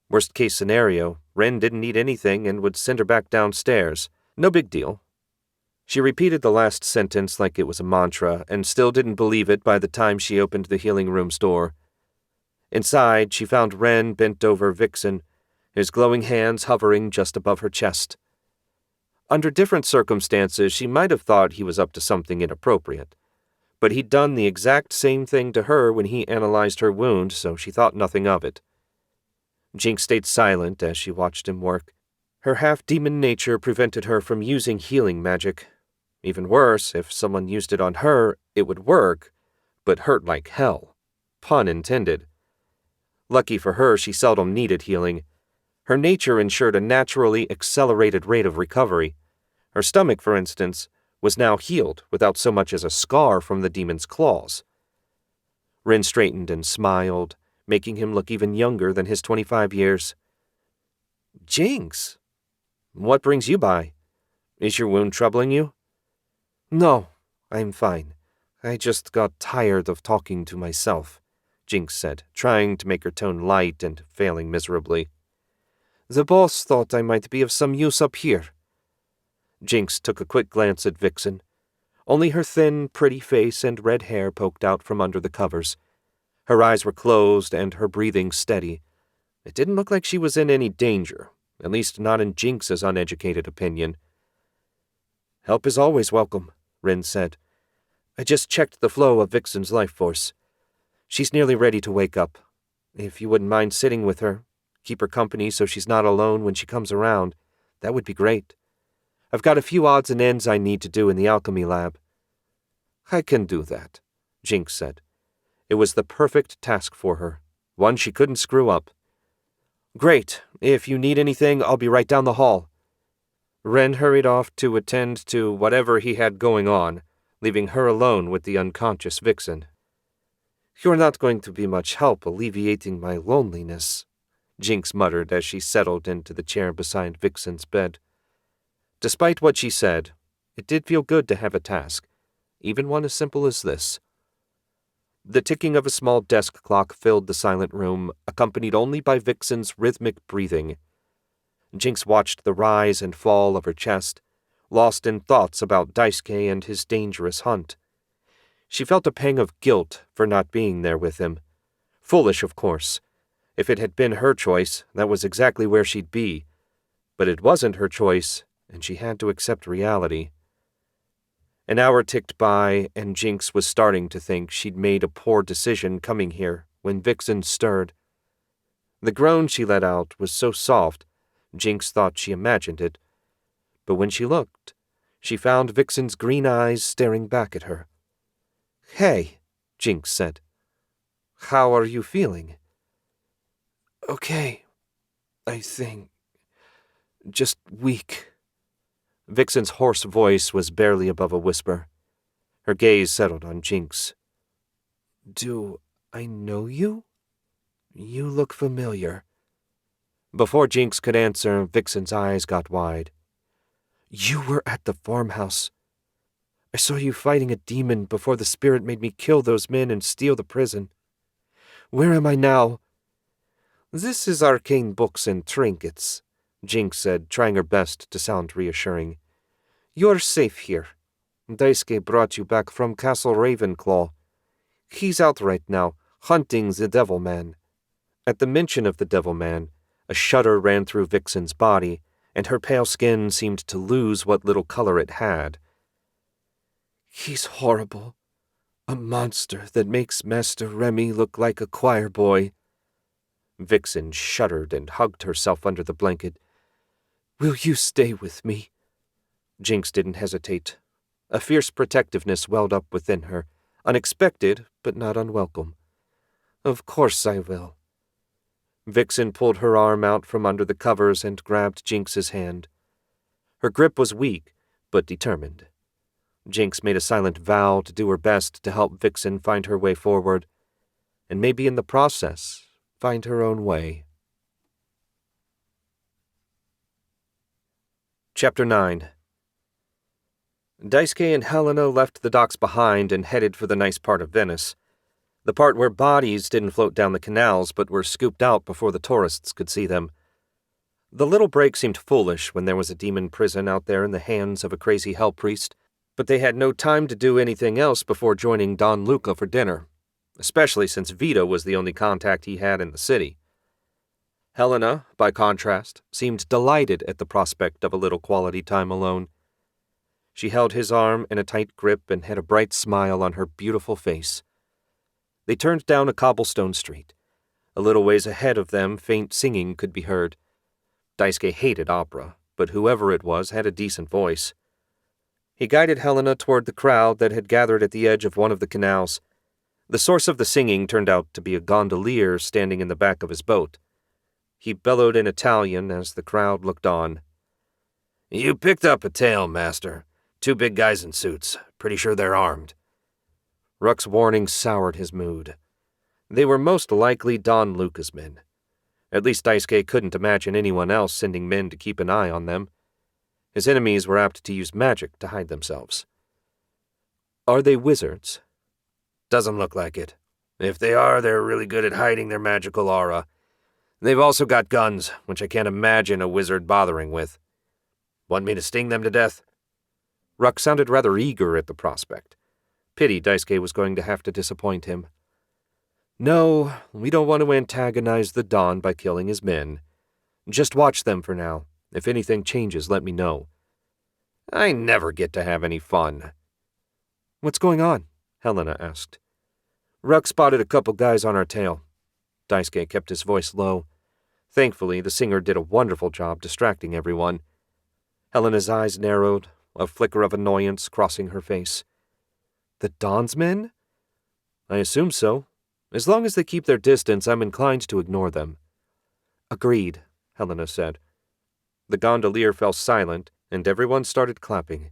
Worst case scenario, Ren didn't need anything and would send her back downstairs. No big deal. She repeated the last sentence like it was a mantra and still didn't believe it by the time she opened the healing room's door. Inside, she found Ren bent over Vixen, his glowing hands hovering just above her chest. Under different circumstances, she might have thought he was up to something inappropriate, but he'd done the exact same thing to her when he analyzed her wound, so she thought nothing of it. Jinx stayed silent as she watched him work. Her half-demon nature prevented her from using healing magic. Even worse, if someone used it on her, it would work, but hurt like hell. Pun intended. Lucky for her, she seldom needed healing. Her nature ensured a naturally accelerated rate of recovery. Her stomach, for instance, was now healed without so much as a scar from the demon's claws. Ren straightened and smiled, making him look even younger than his 25 years. Jinx, what brings you by? Is your wound troubling you? No, I'm fine. I just got tired of talking to myself, Jinx said, trying to make her tone light and failing miserably. The boss thought I might be of some use up here. Jinx took a quick glance at Vixen. Only her thin, pretty face and red hair poked out from under the covers. Her eyes were closed and her breathing steady. It didn't look like she was in any danger, at least not in Jinx's uneducated opinion. Help is always welcome, Rin said. I just checked the flow of Vixen's life force. She's nearly ready to wake up. If you wouldn't mind sitting with her, keep her company so she's not alone when she comes around, that would be great. I've got a few odds and ends I need to do in the alchemy lab. I can do that, Jinx said. It was the perfect task for her, one she couldn't screw up. Great. If you need anything, I'll be right down the hall. Ren hurried off to attend to whatever he had going on, leaving her alone with the unconscious Vixen. You're not going to be much help alleviating my loneliness, Jinx muttered as she settled into the chair beside Vixen's bed. Despite what she said, it did feel good to have a task, even one as simple as this. The ticking of a small desk clock filled the silent room, accompanied only by Vixen's rhythmic breathing. Jinx watched the rise and fall of her chest, lost in thoughts about Daisuke and his dangerous hunt. She felt a pang of guilt for not being there with him. Foolish, of course. If it had been her choice, that was exactly where she'd be. But it wasn't her choice, and she had to accept reality. An hour ticked by, and Jinx was starting to think she'd made a poor decision coming here when Vixen stirred. The groan she let out was so soft, Jinx thought she imagined it. But when she looked, she found Vixen's green eyes staring back at her. Hey, Jinx said. How are you feeling? Okay, I think. Just weak. Vixen's hoarse voice was barely above a whisper. Her gaze settled on Jinx. Do I know you? You look familiar. Before Jinx could answer, Vixen's eyes got wide. You were at the farmhouse. I saw you fighting a demon before the spirit made me kill those men and steal the prison. Where am I now? This is arcane books and trinkets, Jinx said, trying her best to sound reassuring. You're safe here. Daisuke brought you back from Castle Ravenclaw. He's out right now, hunting the Devil Man. At the mention of the Devil Man, a shudder ran through Vixen's body, and her pale skin seemed to lose what little color it had. He's horrible. A monster that makes Master Remy look like a choir boy. Vixen shuddered and hugged herself under the blanket. Will you stay with me? Jinx didn't hesitate. A fierce protectiveness welled up within her, unexpected but not unwelcome. Of course I will. Vixen pulled her arm out from under the covers and grabbed Jinx's hand. Her grip was weak, but determined. Jinx made a silent vow to do her best to help Vixen find her way forward, and maybe in the process, find her own way. Chapter 9. Daisuke and Helena left the docks behind and headed for the nice part of Venice, the part where bodies didn't float down the canals but were scooped out before the tourists could see them. The little break seemed foolish when there was a demon prison out there in the hands of a crazy hell priest, but they had no time to do anything else before joining Don Luca for dinner, especially since Vito was the only contact he had in the city. Helena, by contrast, seemed delighted at the prospect of a little quality time alone. She held his arm in a tight grip and had a bright smile on her beautiful face. They turned down a cobblestone street. A little ways ahead of them, faint singing could be heard. Daisuke hated opera, but whoever it was had a decent voice. He guided Helena toward the crowd that had gathered at the edge of one of the canals. The source of the singing turned out to be a gondolier standing in the back of his boat. He bellowed in Italian as the crowd looked on. You picked up a tail, Master. 2 big guys in suits. Pretty sure they're armed. Ruck's warning soured his mood. They were most likely Don Luca's men. At least Daisuke couldn't imagine anyone else sending men to keep an eye on them. His enemies were apt to use magic to hide themselves. Are they wizards? Doesn't look like it. If they are, they're really good at hiding their magical aura. They've also got guns, which I can't imagine a wizard bothering with. Want me to sting them to death? Ruck sounded rather eager at the prospect. Pity Daisuke was going to have to disappoint him. No, we don't want to antagonize the Don by killing his men. Just watch them for now. If anything changes, let me know. I never get to have any fun." "What's going on?" Helena asked. "Ruck spotted a couple guys on our tail." Daisuke kept his voice low. Thankfully, the singer did a wonderful job distracting everyone. Helena's eyes narrowed, a flicker of annoyance crossing her face. "The Don's men?" "I assume so. As long as they keep their distance, I'm inclined to ignore them." "Agreed," Helena said. The gondolier fell silent, and everyone started clapping.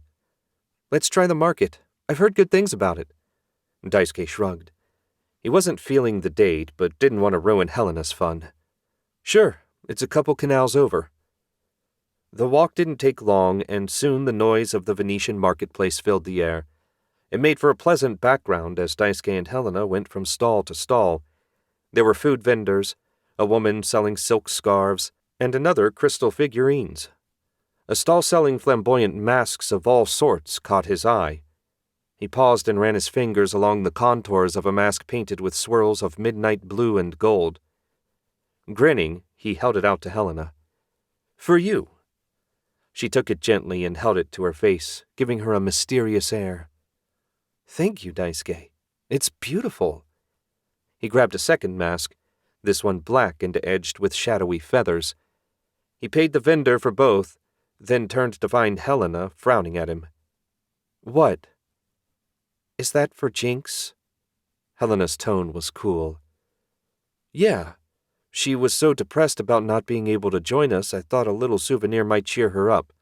"Let's try the market. I've heard good things about it." Daisuke shrugged. He wasn't feeling the date, but didn't want to ruin Helena's fun. "Sure, it's a couple canals over." The walk didn't take long, and soon the noise of the Venetian marketplace filled the air. It made for a pleasant background as Daisuke and Helena went from stall to stall. There were food vendors, a woman selling silk scarves, and another crystal figurines. A stall selling flamboyant masks of all sorts caught his eye. He paused and ran his fingers along the contours of a mask painted with swirls of midnight blue and gold. Grinning, he held it out to Helena. "For you." She took it gently and held it to her face, giving her a mysterious air. "Thank you, Daisuke. It's beautiful." He grabbed a second mask, this one black and edged with shadowy feathers. He paid the vendor for both, then turned to find Helena frowning at him. "What? Is that for Jinx?" Helena's tone was cool. "Yeah. She was so depressed about not being able to join us, I thought a little souvenir might cheer her up."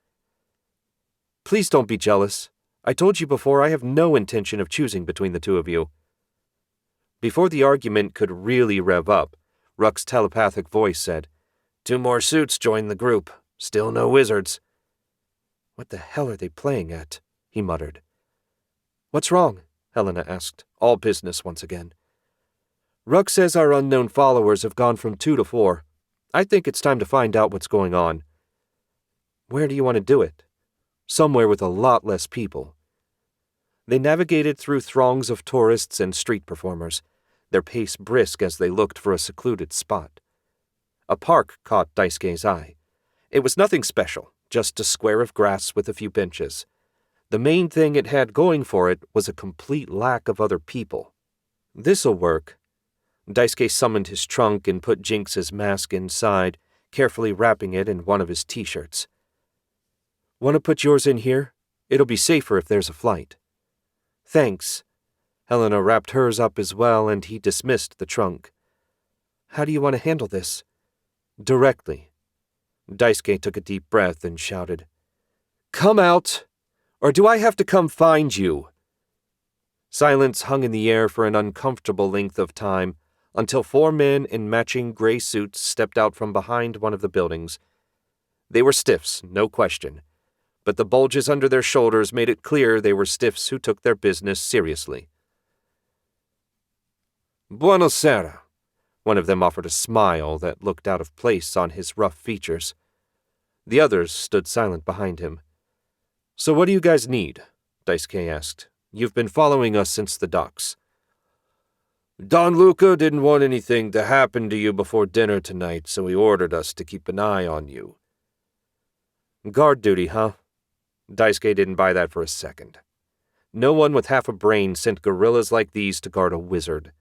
"Please don't be jealous. I told you before I have no intention of choosing between the two of you." Before the argument could really rev up, Ruck's telepathic voice said, "2 more suits joined the group. Still no wizards." "What the hell are they playing at?" he muttered. "What's wrong?" Helena asked, all business once again. "Ruck says our unknown followers have gone from 2 to 4. I think it's time to find out what's going on." "Where do you want to do it?" "Somewhere with a lot less people." They navigated through throngs of tourists and street performers, their pace brisk as they looked for a secluded spot. A park caught Daisuke's eye. It was nothing special, just a square of grass with a few benches. The main thing it had going for it was a complete lack of other people. "This'll work." Daisuke summoned his trunk and put Jinx's mask inside, carefully wrapping it in one of his t-shirts. "Want to put yours in here? It'll be safer if there's a flight." "Thanks." Helena wrapped hers up as well, and he dismissed the trunk. "How do you want to handle this?" "Directly." Daisuke took a deep breath and shouted, "Come out! Or do I have to come find you?" Silence hung in the air for an uncomfortable length of time, until 4 men in matching gray suits stepped out from behind one of the buildings. They were stiffs, no question, but the bulges under their shoulders made it clear they were stiffs who took their business seriously. "Buonasera." One of them offered a smile that looked out of place on his rough features. The others stood silent behind him. "So what do you guys need?" Daisuke asked. "You've been following us since the docks." "Don Luca didn't want anything to happen to you before dinner tonight, so he ordered us to keep an eye on you." "Guard duty, huh?" Daisuke didn't buy that for a second. No one with half a brain sent gorillas like these to guard a wizard.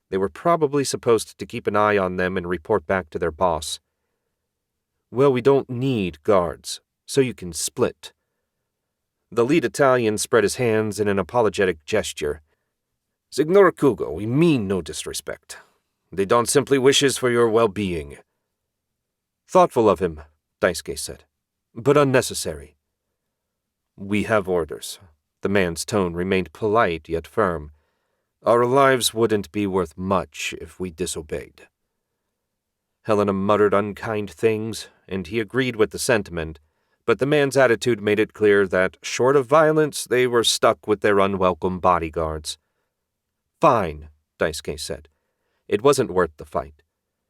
They were probably supposed to keep an eye on them and report back to their boss. "Well, we don't need guards, so you can split." The lead Italian spread his hands in an apologetic gesture. "Signor Kugo, we mean no disrespect. They don't simply wishes for your well-being." "Thoughtful of him," Daisuke said, "but unnecessary." "We have orders." The man's tone remained polite yet firm. "Our lives wouldn't be worth much if we disobeyed." Helena muttered unkind things, and he agreed with the sentiment, but the man's attitude made it clear that, short of violence, they were stuck with their unwelcome bodyguards. "Fine," Daisuke said. It wasn't worth the fight.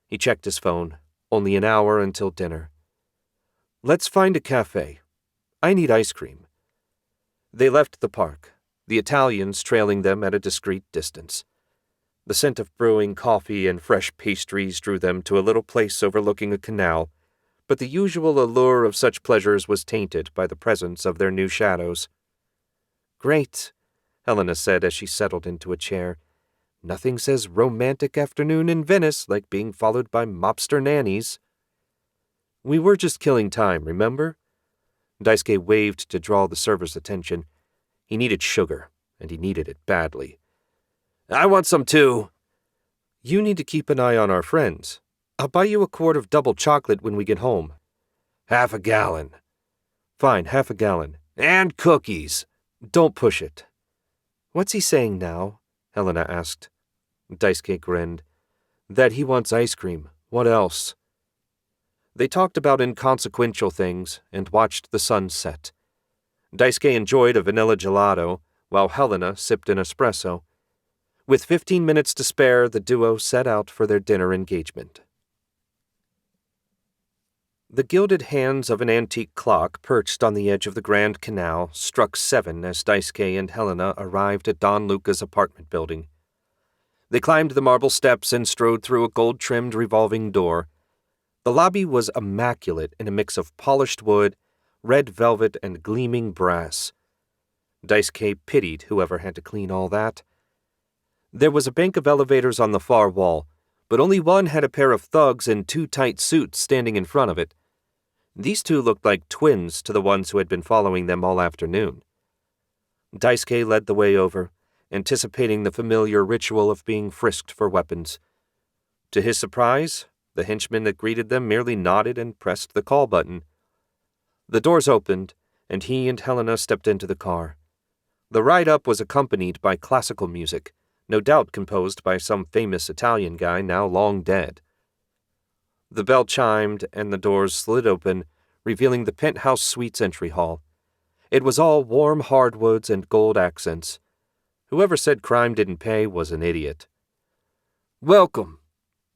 He checked his phone. Only an hour until dinner. "Let's find a cafe. I need ice cream." They left the park, the Italians trailing them at a discreet distance. The scent of brewing coffee and fresh pastries drew them to a little place overlooking a canal, but the usual allure of such pleasures was tainted by the presence of their new shadows. "Great," Helena said as she settled into a chair. "Nothing says romantic afternoon in Venice like being followed by mobster nannies." "We were just killing time, remember?" Daisuke waved to draw the server's attention. He needed sugar, and he needed it badly. "I want some too." "You need to keep an eye on our friends. I'll buy you a quart of double chocolate when we get home." "Half a gallon." "Fine, half a gallon." "And cookies." "Don't push it." "What's he saying now?" Helena asked. Daisuke grinned. "That he wants ice cream. What else?" They talked about inconsequential things and watched the sun set. Daisuke enjoyed a vanilla gelato, while Helena sipped an espresso. With 15 minutes to spare, the duo set out for their dinner engagement. The gilded hands of an antique clock perched on the edge of the Grand Canal struck 7 as Daisuke and Helena arrived at Don Luca's apartment building. They climbed the marble steps and strode through a gold-trimmed revolving door. The lobby was immaculate in a mix of polished wood, red velvet, and gleaming brass. Daisuke pitied whoever had to clean all that. There was a bank of elevators on the far wall, but only one had a pair of thugs in 2 tight suits standing in front of it. These 2 looked like twins to the ones who had been following them all afternoon. Daisuke led the way over, anticipating the familiar ritual of being frisked for weapons. To his surprise, the henchman that greeted them merely nodded and pressed the call button. The doors opened, and he and Helena stepped into the car. The ride up was accompanied by classical music, no doubt composed by some famous Italian guy now long dead. The bell chimed, and the doors slid open, revealing the penthouse suite's entry hall. It was all warm hardwoods and gold accents. Whoever said crime didn't pay was an idiot. "Welcome."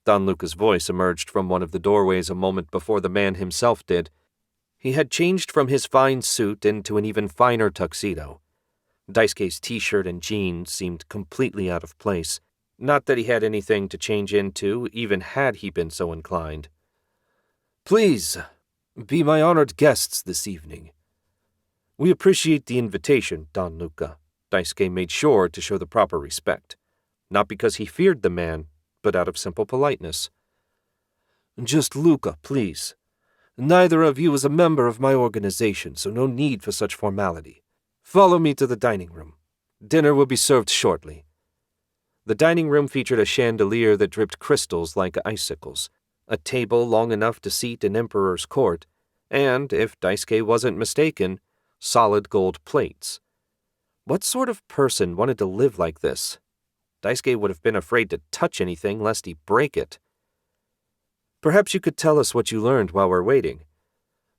Don Luca's voice emerged from one of the doorways a moment before the man himself did. He had changed from his fine suit into an even finer tuxedo. Daisuke's t-shirt and jeans seemed completely out of place. Not that he had anything to change into, even had he been so inclined. "Please, be my honored guests this evening." "We appreciate the invitation, Don Luca." Daisuke made sure to show the proper respect, not because he feared the man, but out of simple politeness. "Just Luca, please. Neither of you is a member of my organization, so no need for such formality. Follow me to the dining room. Dinner will be served shortly." The dining room featured a chandelier that dripped crystals like icicles, a table long enough to seat an emperor's court, and, if Daisuke wasn't mistaken, solid gold plates. What sort of person wanted to live like this? Daisuke would have been afraid to touch anything lest he break it. "Perhaps you could tell us what you learned while we're waiting."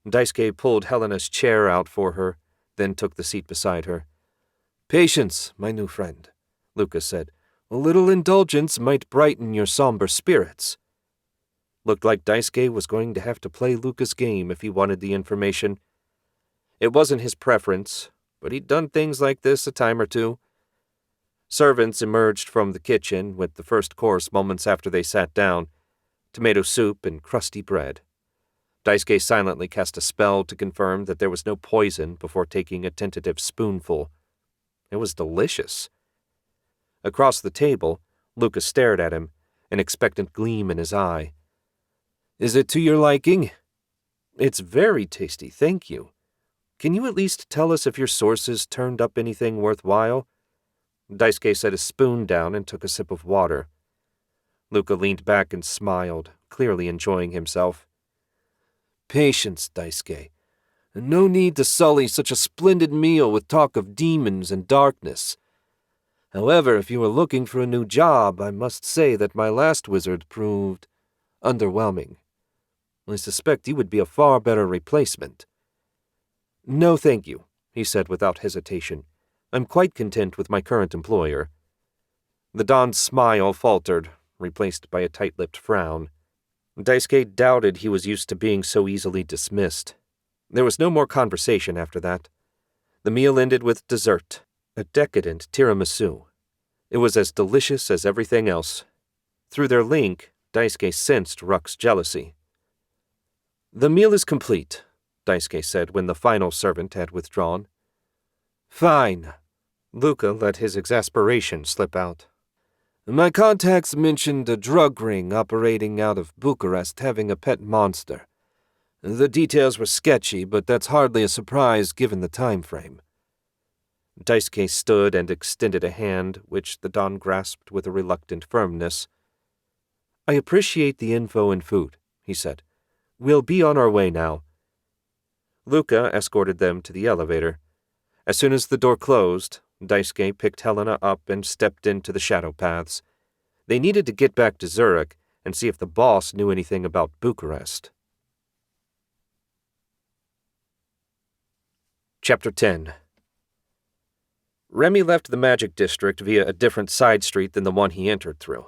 Daisuke pulled Helena's chair out for her, then took the seat beside her. "Patience, my new friend," Luca said. "A little indulgence might brighten your somber spirits." Looked like Daisuke was going to have to play Luca's game if he wanted the information. It wasn't his preference, but he'd done things like this a time or two. Servants emerged from the kitchen with the first course moments after they sat down, tomato soup and crusty bread. Daisuke silently cast a spell to confirm that there was no poison before taking a tentative spoonful. It was delicious. Across the table, Luca stared at him, an expectant gleam in his eye. "Is it to your liking?" "It's very tasty, thank you. Can you at least tell us if your sources turned up anything worthwhile?" Daisuke set his spoon down and took a sip of water. Luca leaned back and smiled, clearly enjoying himself. "Patience, Daisuke. No need to sully such a splendid meal with talk of demons and darkness. However, if you are looking for a new job, I must say that my last wizard proved underwhelming. I suspect you would be a far better replacement." "No, thank you," he said without hesitation. "I'm quite content with my current employer." The Don's smile faltered, replaced by a tight-lipped frown. Daisuke doubted he was used to being so easily dismissed. There was no more conversation after that. The meal ended with dessert, a decadent tiramisu. It was as delicious as everything else. Through their link, Daisuke sensed Ruck's jealousy. "The meal is complete," Daisuke said when the final servant had withdrawn. "Fine." Luca let his exasperation slip out. "My contacts mentioned a drug ring operating out of Bucharest having a pet monster. The details were sketchy, but that's hardly a surprise given the time frame." Daisuke stood and extended a hand, which the Don grasped with a reluctant firmness. "I appreciate the info and food," he said. "We'll be on our way now." Luca escorted them to the elevator. As soon as the door closed, Daisuke picked Helena up and stepped into the shadow paths. They needed to get back to Zurich and see if the boss knew anything about Bucharest. Chapter 10. Remy left the Magic District via a different side street than the one he entered through.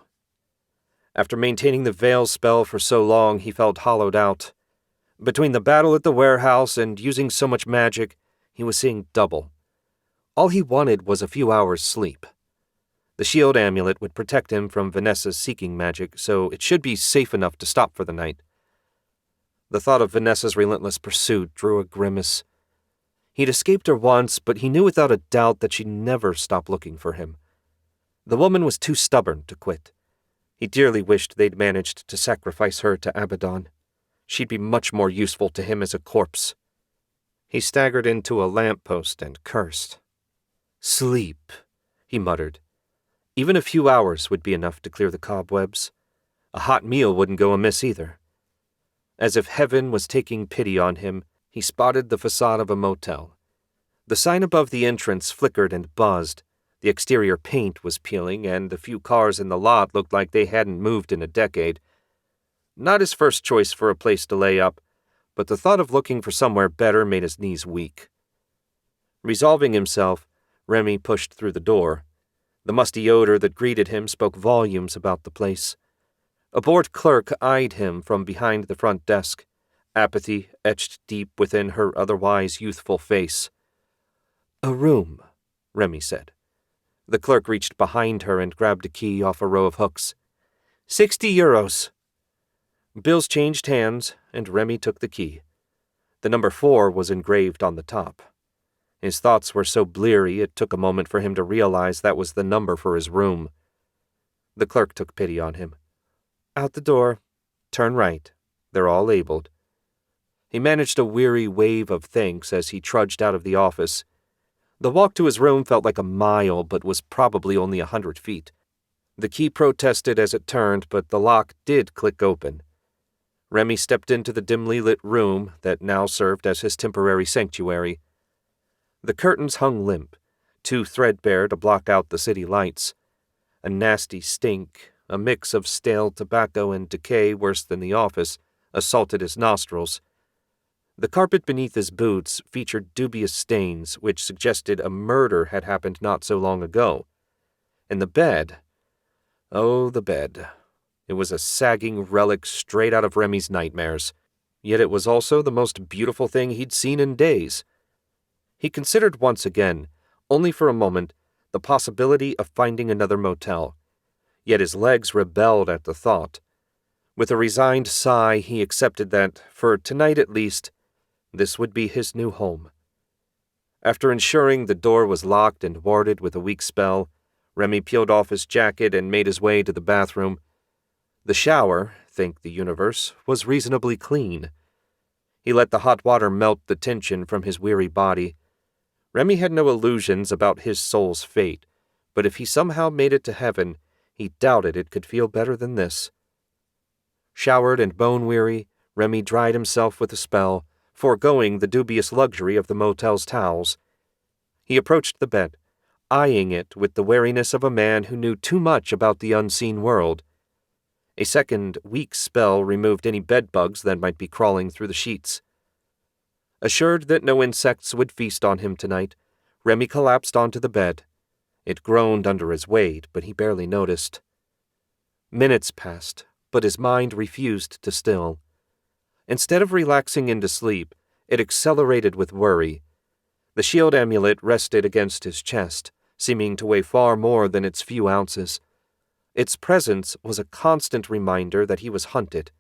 After maintaining the veil spell for so long, he felt hollowed out. Between the battle at the warehouse and using so much magic, he was seeing double. All he wanted was a few hours' sleep. The shield amulet would protect him from Vanessa's seeking magic, so it should be safe enough to stop for the night. The thought of Vanessa's relentless pursuit drew a grimace. He'd escaped her once, but he knew without a doubt that she'd never stop looking for him. The woman was too stubborn to quit. He dearly wished they'd managed to sacrifice her to Abdon. She'd be much more useful to him as a corpse. He staggered into a lamppost and cursed. "Sleep," he muttered. Even a few hours would be enough to clear the cobwebs. A hot meal wouldn't go amiss either. As if heaven was taking pity on him, he spotted the facade of a motel. The sign above the entrance flickered and buzzed. The exterior paint was peeling, and the few cars in the lot looked like they hadn't moved in a decade. Not his first choice for a place to lay up, but the thought of looking for somewhere better made his knees weak. Resolving himself, Remy pushed through the door. The musty odor that greeted him spoke volumes about the place. A bored clerk eyed him from behind the front desk, apathy etched deep within her otherwise youthful face. "A room," Remy said. The clerk reached behind her and grabbed a key off a row of hooks. €60. Bills changed hands, and Remy took the key. The number 4 was engraved on the top. His thoughts were so bleary it took a moment for him to realize that was the number for his room. The clerk took pity on him. "Out the door. Turn right. They're all labeled." He managed a weary wave of thanks as he trudged out of the office. The walk to his room felt like a mile, but was probably only 100 feet. The key protested as it turned, but the lock did click open. Remy stepped into the dimly lit room that now served as his temporary sanctuary. The curtains hung limp, too threadbare to block out the city lights. A nasty stink, a mix of stale tobacco and decay worse than the office, assaulted his nostrils. The carpet beneath his boots featured dubious stains which suggested a murder had happened not so long ago. And the bed... oh, the bed. It was a sagging relic straight out of Remy's nightmares. Yet it was also the most beautiful thing he'd seen in days. He considered once again, only for a moment, the possibility of finding another motel. Yet his legs rebelled at the thought. With a resigned sigh, he accepted that, for tonight at least, this would be his new home. After ensuring the door was locked and warded with a weak spell, Remy peeled off his jacket and made his way to the bathroom. The shower, thank the universe, was reasonably clean. He let the hot water melt the tension from his weary body. Remy had no illusions about his soul's fate, but if he somehow made it to heaven, he doubted it could feel better than this. Showered and bone-weary, Remy dried himself with a spell, foregoing the dubious luxury of the motel's towels. He approached the bed, eyeing it with the wariness of a man who knew too much about the unseen world. A second, weak spell removed any bedbugs that might be crawling through the sheets. Assured that no insects would feast on him tonight, Remy collapsed onto the bed. It groaned under his weight, but he barely noticed. Minutes passed, but his mind refused to still. Instead of relaxing into sleep, it accelerated with worry. The shield amulet rested against his chest, seeming to weigh far more than its few ounces. Its presence was a constant reminder that he was hunted.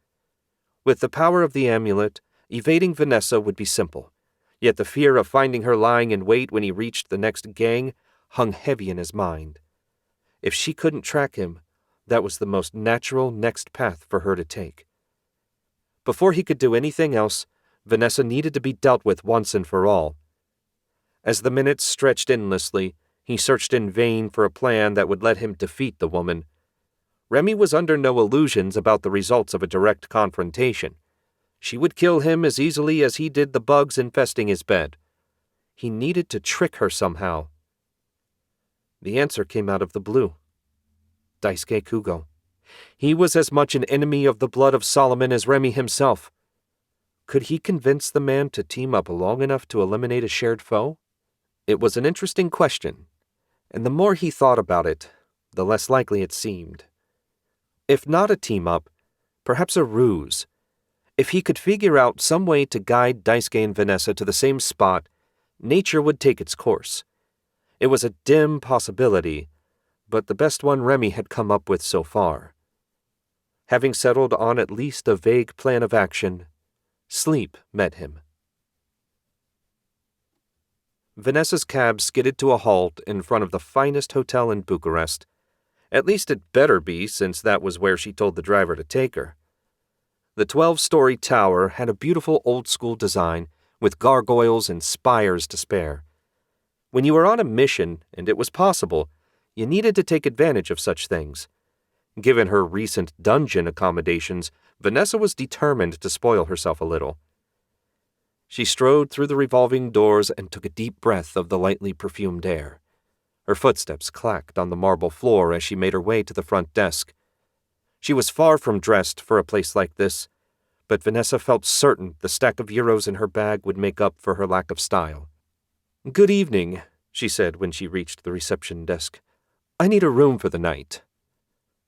With the power of the amulet, Evading Vanessa would be simple, yet the fear of finding her lying in wait when he reached the next gang hung heavy in his mind. If she couldn't track him, that was the most natural next path for her to take. Before he could do anything else, Vanessa needed to be dealt with once and for all. As the minutes stretched endlessly, he searched in vain for a plan that would let him defeat the woman. Remy was under no illusions about the results of a direct confrontation. She would kill him as easily as he did the bugs infesting his bed. He needed to trick her somehow. The answer came out of the blue. Daisuke Kugo. He was as much an enemy of the blood of Solomon as Remy himself. Could he convince the man to team up long enough to eliminate a shared foe? It was an interesting question, and the more he thought about it, the less likely it seemed. If not a team-up, perhaps a ruse. If he could figure out some way to guide Daisuke and Vanessa to the same spot, nature would take its course. It was a dim possibility, but the best one Remy had come up with so far. Having settled on at least a vague plan of action, sleep met him. Vanessa's cab skidded to a halt in front of the finest hotel in Bucharest. At least it better be, since that was where she told the driver to take her. The 12-story tower had a beautiful old-school design, with gargoyles and spires to spare. When you were on a mission, and it was possible, you needed to take advantage of such things. Given her recent dungeon accommodations, Vanessa was determined to spoil herself a little. She strode through the revolving doors and took a deep breath of the lightly perfumed air. Her footsteps clacked on the marble floor as she made her way to the front desk. She was far from dressed for a place like this, but Vanessa felt certain the stack of euros in her bag would make up for her lack of style. "Good evening," she said when she reached the reception desk. "I need a room for the night."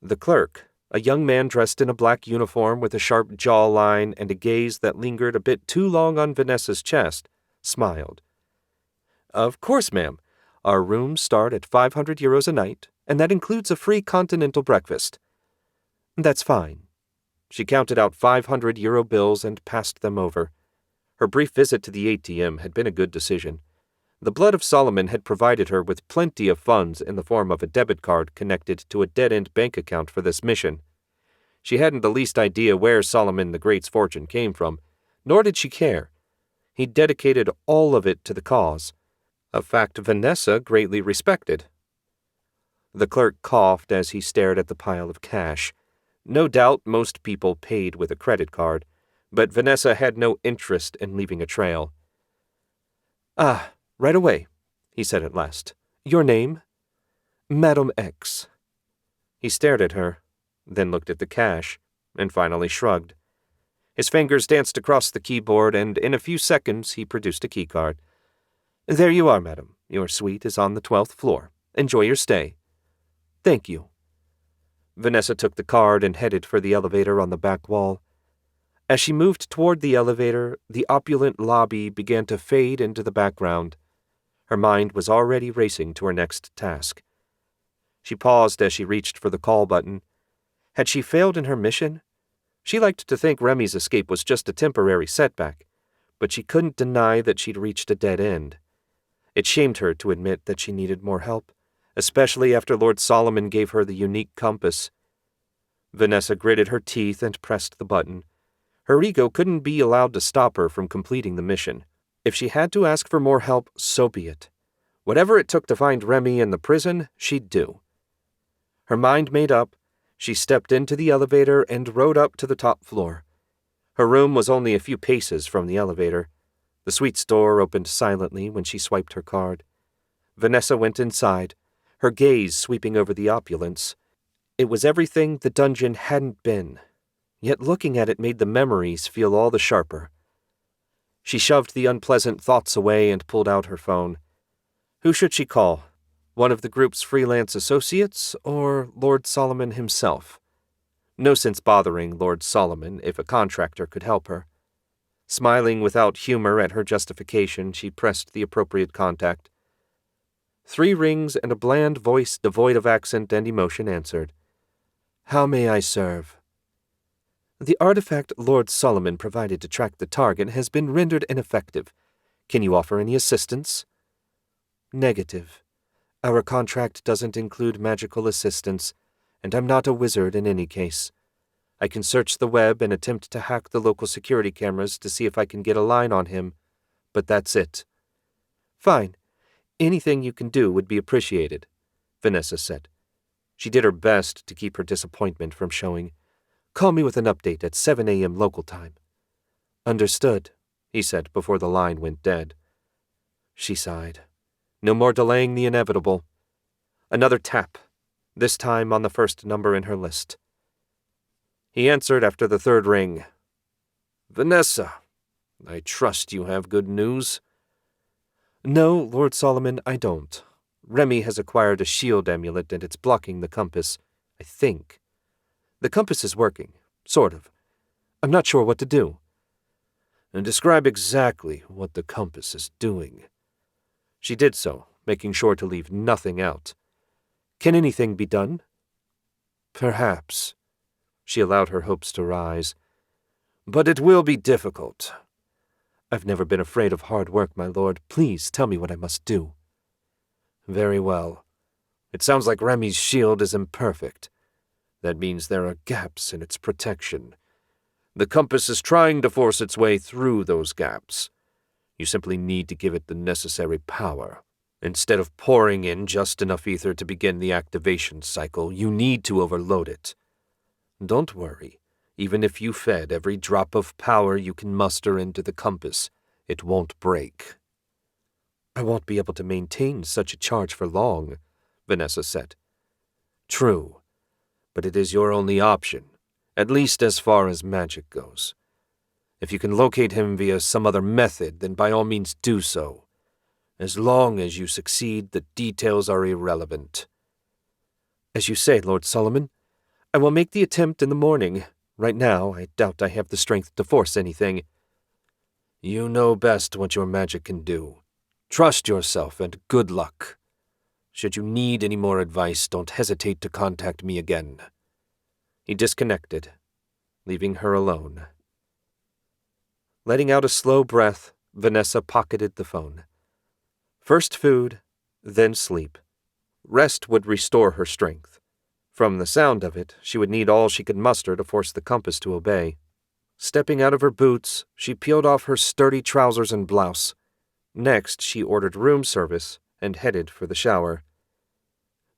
The clerk, a young man dressed in a black uniform with a sharp jawline and a gaze that lingered a bit too long on Vanessa's chest, smiled. "Of course, ma'am. Our rooms start at 500 euros a night, and that includes a free continental breakfast." "That's fine." She counted out 500 euro bills and passed them over. Her brief visit to the ATM had been a good decision. The blood of Solomon had provided her with plenty of funds in the form of a debit card connected to a dead-end bank account for this mission. She hadn't the least idea where Solomon the Great's fortune came from, nor did she care. He dedicated all of it to the cause, a fact Vanessa greatly respected. The clerk coughed as he stared at the pile of cash. No doubt most people paid with a credit card, but Vanessa had no interest in leaving a trail. "Ah, right away," he said at last. "Your name?" "Madam X." He stared at her, then looked at the cash, and finally shrugged. His fingers danced across the keyboard, and in a few seconds he produced a keycard. "There you are, madam. Your suite is on the 12th floor. Enjoy your stay." "Thank you." Vanessa took the card and headed for the elevator on the back wall. As she moved toward the elevator, the opulent lobby began to fade into the background. Her mind was already racing to her next task. She paused as she reached for the call button. Had she failed in her mission? She liked to think Remy's escape was just a temporary setback, but she couldn't deny that she'd reached a dead end. It shamed her to admit that she needed more help, especially after Lord Solomon gave her the unique compass. Vanessa gritted her teeth and pressed the button. Her ego couldn't be allowed to stop her from completing the mission. If she had to ask for more help, so be it. Whatever it took to find Remy in the prison, she'd do. Her mind made up, she stepped into the elevator and rode up to the top floor. Her room was only a few paces from the elevator. The suite's door opened silently when she swiped her card. Vanessa went inside, her gaze sweeping over the opulence. It was everything the dungeon hadn't been, yet looking at it made the memories feel all the sharper. She shoved the unpleasant thoughts away and pulled out her phone. Who should she call? One of the group's freelance associates, or Lord Solomon himself? No sense bothering Lord Solomon if a contractor could help her. Smiling without humor at her justification, she pressed the appropriate contact. 3 rings and a bland voice devoid of accent and emotion answered. "How may I serve?" The artifact Lord Solomon provided to track the target has been rendered ineffective. Can you offer any assistance? Negative. Our contract doesn't include magical assistance, and I'm not a wizard in any case. I can search the web and attempt to hack the local security cameras to see if I can get a line on him, but that's it. Fine. Anything you can do would be appreciated, Vanessa said. She did her best to keep her disappointment from showing. Call me with an update at 7 a.m. local time. Understood, he said before the line went dead. She sighed. No more delaying the inevitable. Another tap, this time on the first number in her list. He answered after the third ring. Vanessa, I trust you have good news. No, Lord Solomon, I don't. Remy has acquired a shield amulet and it's blocking the compass, I think. The compass is working, sort of. I'm not sure what to do. And describe exactly what the compass is doing. She did so, making sure to leave nothing out. Can anything be done? Perhaps. She allowed her hopes to rise. But it will be difficult. I've never been afraid of hard work, my lord. Please tell me what I must do. Very well. It sounds like Remy's shield is imperfect. That means there are gaps in its protection. The compass is trying to force its way through those gaps. You simply need to give it the necessary power. Instead of pouring in just enough ether to begin the activation cycle, you need to overload it. Don't worry. Even if you fed every drop of power you can muster into the compass, it won't break. I won't be able to maintain such a charge for long, Vanessa said. True, but it is your only option, at least as far as magic goes. If you can locate him via some other method, then by all means do so. As long as you succeed, the details are irrelevant. As you say, Lord Solomon, I will make the attempt in the morning. Right now, I doubt I have the strength to force anything. You know best what your magic can do. Trust yourself and good luck. Should you need any more advice, don't hesitate to contact me again. He disconnected, leaving her alone. Letting out a slow breath, Vanessa pocketed the phone. First food, then sleep. Rest would restore her strength. From the sound of it, she would need all she could muster to force the compass to obey. Stepping out of her boots, she peeled off her sturdy trousers and blouse. Next, she ordered room service and headed for the shower.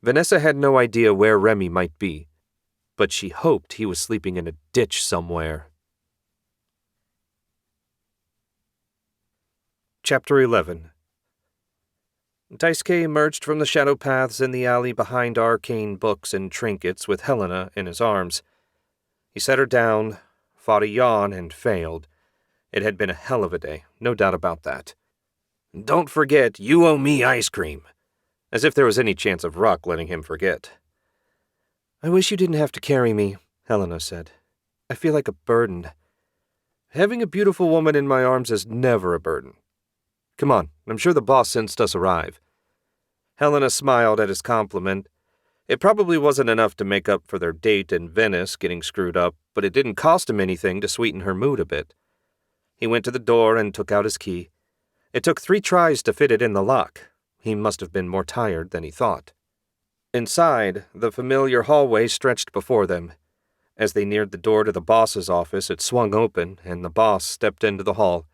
Vanessa had no idea where Remy might be, but she hoped he was sleeping in a ditch somewhere. Chapter 11. Daisuke emerged from the shadow paths in the alley behind arcane books and trinkets with Helena in his arms. He set her down, fought a yawn, and failed. It had been a hell of a day, no doubt about that. Don't forget, you owe me ice cream. As if there was any chance of Ruck letting him forget. I wish you didn't have to carry me, Helena said. I feel like a burden. Having a beautiful woman in my arms is never a burden. Come on, I'm sure the boss sensed us arrive. Helena smiled at his compliment. It probably wasn't enough to make up for their date in Venice getting screwed up, but it didn't cost him anything to sweeten her mood a bit. He went to the door and took out his key. It took 3 tries to fit it in the lock. He must have been more tired than he thought. Inside, the familiar hallway stretched before them. As they neared the door to the boss's office, it swung open, and the boss stepped into the hall,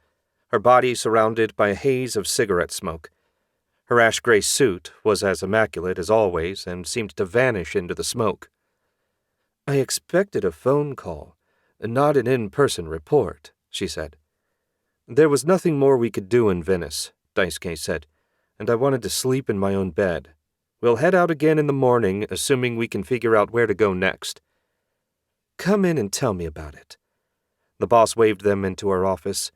her body surrounded by a haze of cigarette smoke. Her ash-gray suit was as immaculate as always and seemed to vanish into the smoke. I expected a phone call, not an in-person report, she said. There was nothing more we could do in Venice, Daisuke said, and I wanted to sleep in my own bed. We'll head out again in the morning, assuming we can figure out where to go next. Come in and tell me about it. The boss waved them into her office.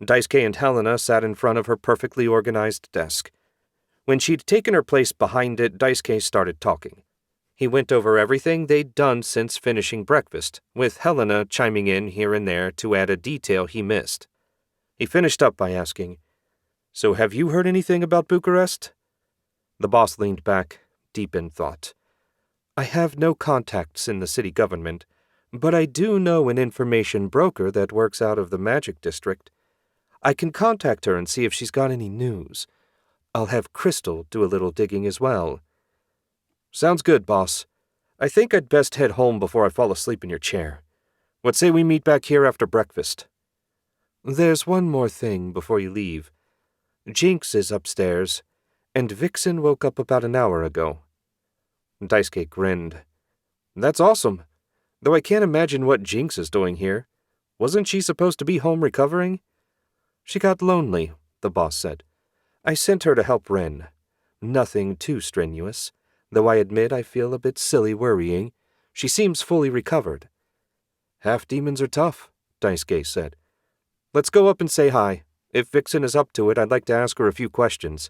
Daisuke and Helena sat in front of her perfectly organized desk. When she'd taken her place behind it, Daisuke started talking. He went over everything they'd done since finishing breakfast, with Helena chiming in here and there to add a detail he missed. He finished up by asking, So have you heard anything about Bucharest? The boss leaned back, deep in thought. I have no contacts in the city government, But I do know an information broker that works out of the Magic District. I can contact her and see if she's got any news. I'll have Crystal do a little digging as well." "Sounds good, boss. I think I'd best head home before I fall asleep in your chair. What say we meet back here after breakfast?" "There's one more thing before you leave. Jinx is upstairs, and Vixen woke up about an hour ago." Daisuke grinned. "That's awesome. Though I can't imagine what Jinx is doing here. Wasn't she supposed to be home recovering?" "She got lonely," the boss said. "I sent her to help Ren. Nothing too strenuous, though I admit I feel a bit silly worrying. She seems fully recovered." "Half-demons are tough," Daisuke said. "Let's go up and say hi. If Vixen is up to it, I'd like to ask her a few questions."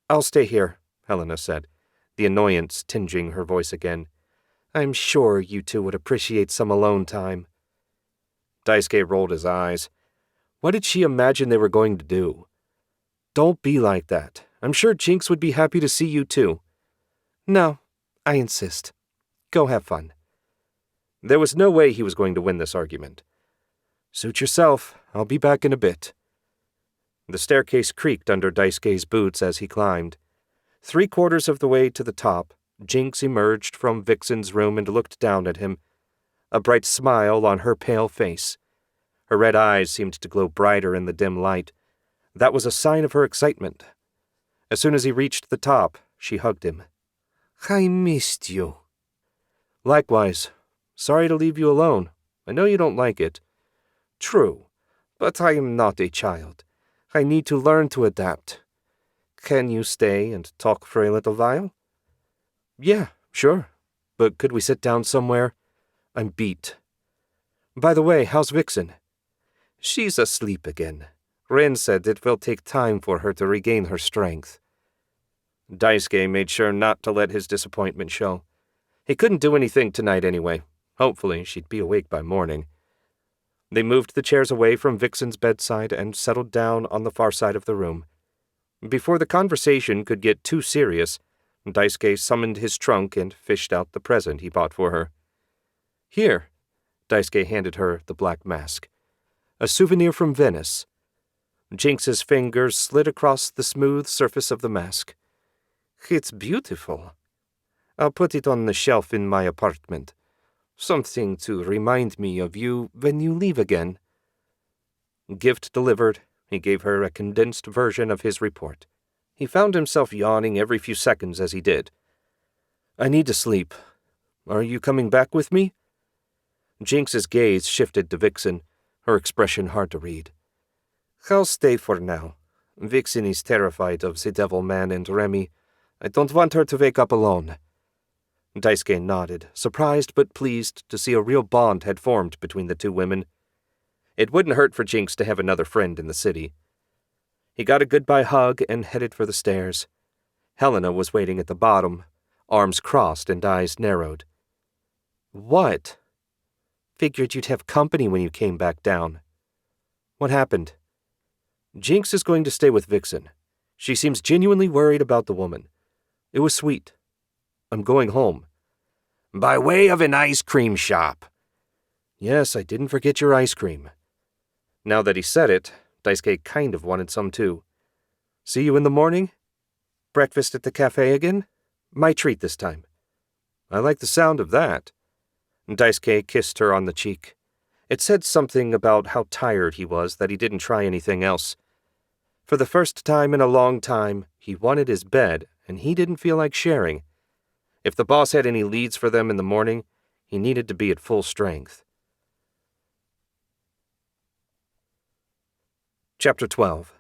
"I'll stay here," Helena said, the annoyance tinging her voice again. "I'm sure you two would appreciate some alone time." Daisuke rolled his eyes. What did she imagine they were going to do? "Don't be like that. I'm sure Jinx would be happy to see you too." "No, I insist. Go have fun." There was no way he was going to win this argument. "Suit yourself. I'll be back in a bit." The staircase creaked under Daisuke's boots as he climbed. 3/4 of the way to the top, Jinx emerged from Vixen's room and looked down at him, a bright smile on her pale face. Her red eyes seemed to glow brighter in the dim light. That was a sign of her excitement. As soon as he reached the top, she hugged him. "I missed you." "Likewise. Sorry to leave you alone. I know you don't like it." "True, but I am not a child. I need to learn to adapt. Can you stay and talk for a little while?" "Yeah, sure. But could we sit down somewhere? I'm beat. By the way, how's Vixen?" "She's asleep again. Ren said it will take time for her to regain her strength." Daisuke made sure not to let his disappointment show. He couldn't do anything tonight anyway. Hopefully she'd be awake by morning. They moved the chairs away from Vixen's bedside and settled down on the far side of the room. Before the conversation could get too serious, Daisuke summoned his trunk and fished out the present he bought for her. "Here," Daisuke handed her the black mask. "A souvenir from Venice." Jinx's fingers slid across the smooth surface of the mask. "It's beautiful. I'll put it on the shelf in my apartment. Something to remind me of you when you leave again." Gift delivered, he gave her a condensed version of his report. He found himself yawning every few seconds as he did. "I need to sleep. Are you coming back with me?" Jinx's gaze shifted to Vixen, her expression hard to read. "I'll stay for now. Vixen is terrified of the Devil Man and Remy. I don't want her to wake up alone." Daisuke nodded, surprised but pleased to see a real bond had formed between the two women. It wouldn't hurt for Jinx to have another friend in the city. He got a goodbye hug and headed for the stairs. Helena was waiting at the bottom, arms crossed and eyes narrowed. "What?" "Figured you'd have company when you came back down." "What happened?" "Jinx is going to stay with Vixen. She seems genuinely worried about the woman. It was sweet. I'm going home." "By way of an ice cream shop." "Yes, I didn't forget your ice cream." Now that he said it, Daisuke kind of wanted some too. "See you in the morning? Breakfast at the cafe again? My treat this time." "I like the sound of that." Daisuke kissed her on the cheek. It said something about how tired he was that he didn't try anything else. For the first time in a long time, he wanted his bed, and he didn't feel like sharing. If the boss had any leads for them in the morning, he needed to be at full strength. Chapter 12.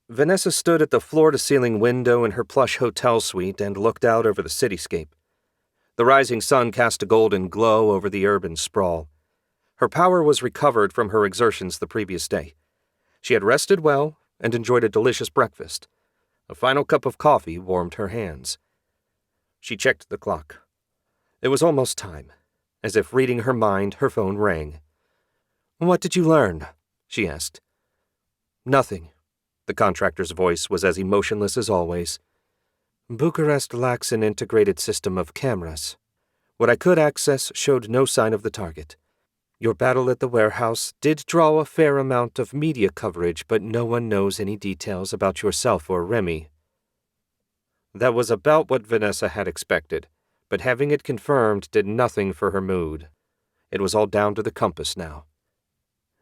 Vanessa stood at the floor-to-ceiling window in her plush hotel suite and looked out over the cityscape. The rising sun cast a golden glow over the urban sprawl. Her power was recovered from her exertions the previous day. She had rested well and enjoyed a delicious breakfast. A final cup of coffee warmed her hands. She checked the clock. It was almost time. As if reading her mind, her phone rang. "What did you learn?" she asked. "Nothing." The contractor's voice was as emotionless as always. "Bucharest lacks an integrated system of cameras. What I could access showed no sign of the target. Your battle at the warehouse did draw a fair amount of media coverage, but no one knows any details about yourself or Remy." That was about what Vanessa had expected, but having it confirmed did nothing for her mood. It was all down to the compass now.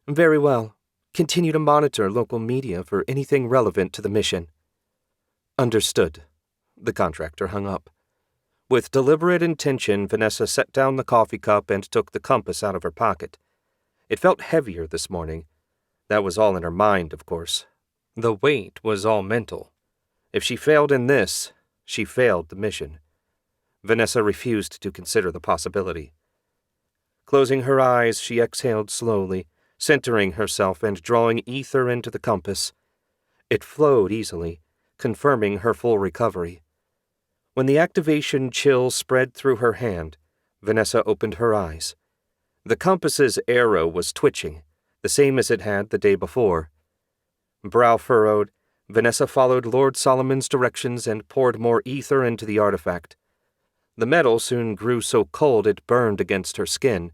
"Very well. Continue to monitor local media for anything relevant to the mission." "Understood." The contractor hung up. With deliberate intention, Vanessa set down the coffee cup and took the compass out of her pocket. It felt heavier this morning. That was all in her mind, of course. The weight was all mental. If she failed in this, she failed the mission. Vanessa refused to consider the possibility. Closing her eyes, she exhaled slowly, centering herself and drawing ether into the compass. It flowed easily, confirming her full recovery. When the activation chill spread through her hand, Vanessa opened her eyes. The compass's arrow was twitching, the same as it had the day before. Brow furrowed, Vanessa followed Lord Solomon's directions and poured more ether into the artifact. The metal soon grew so cold it burned against her skin,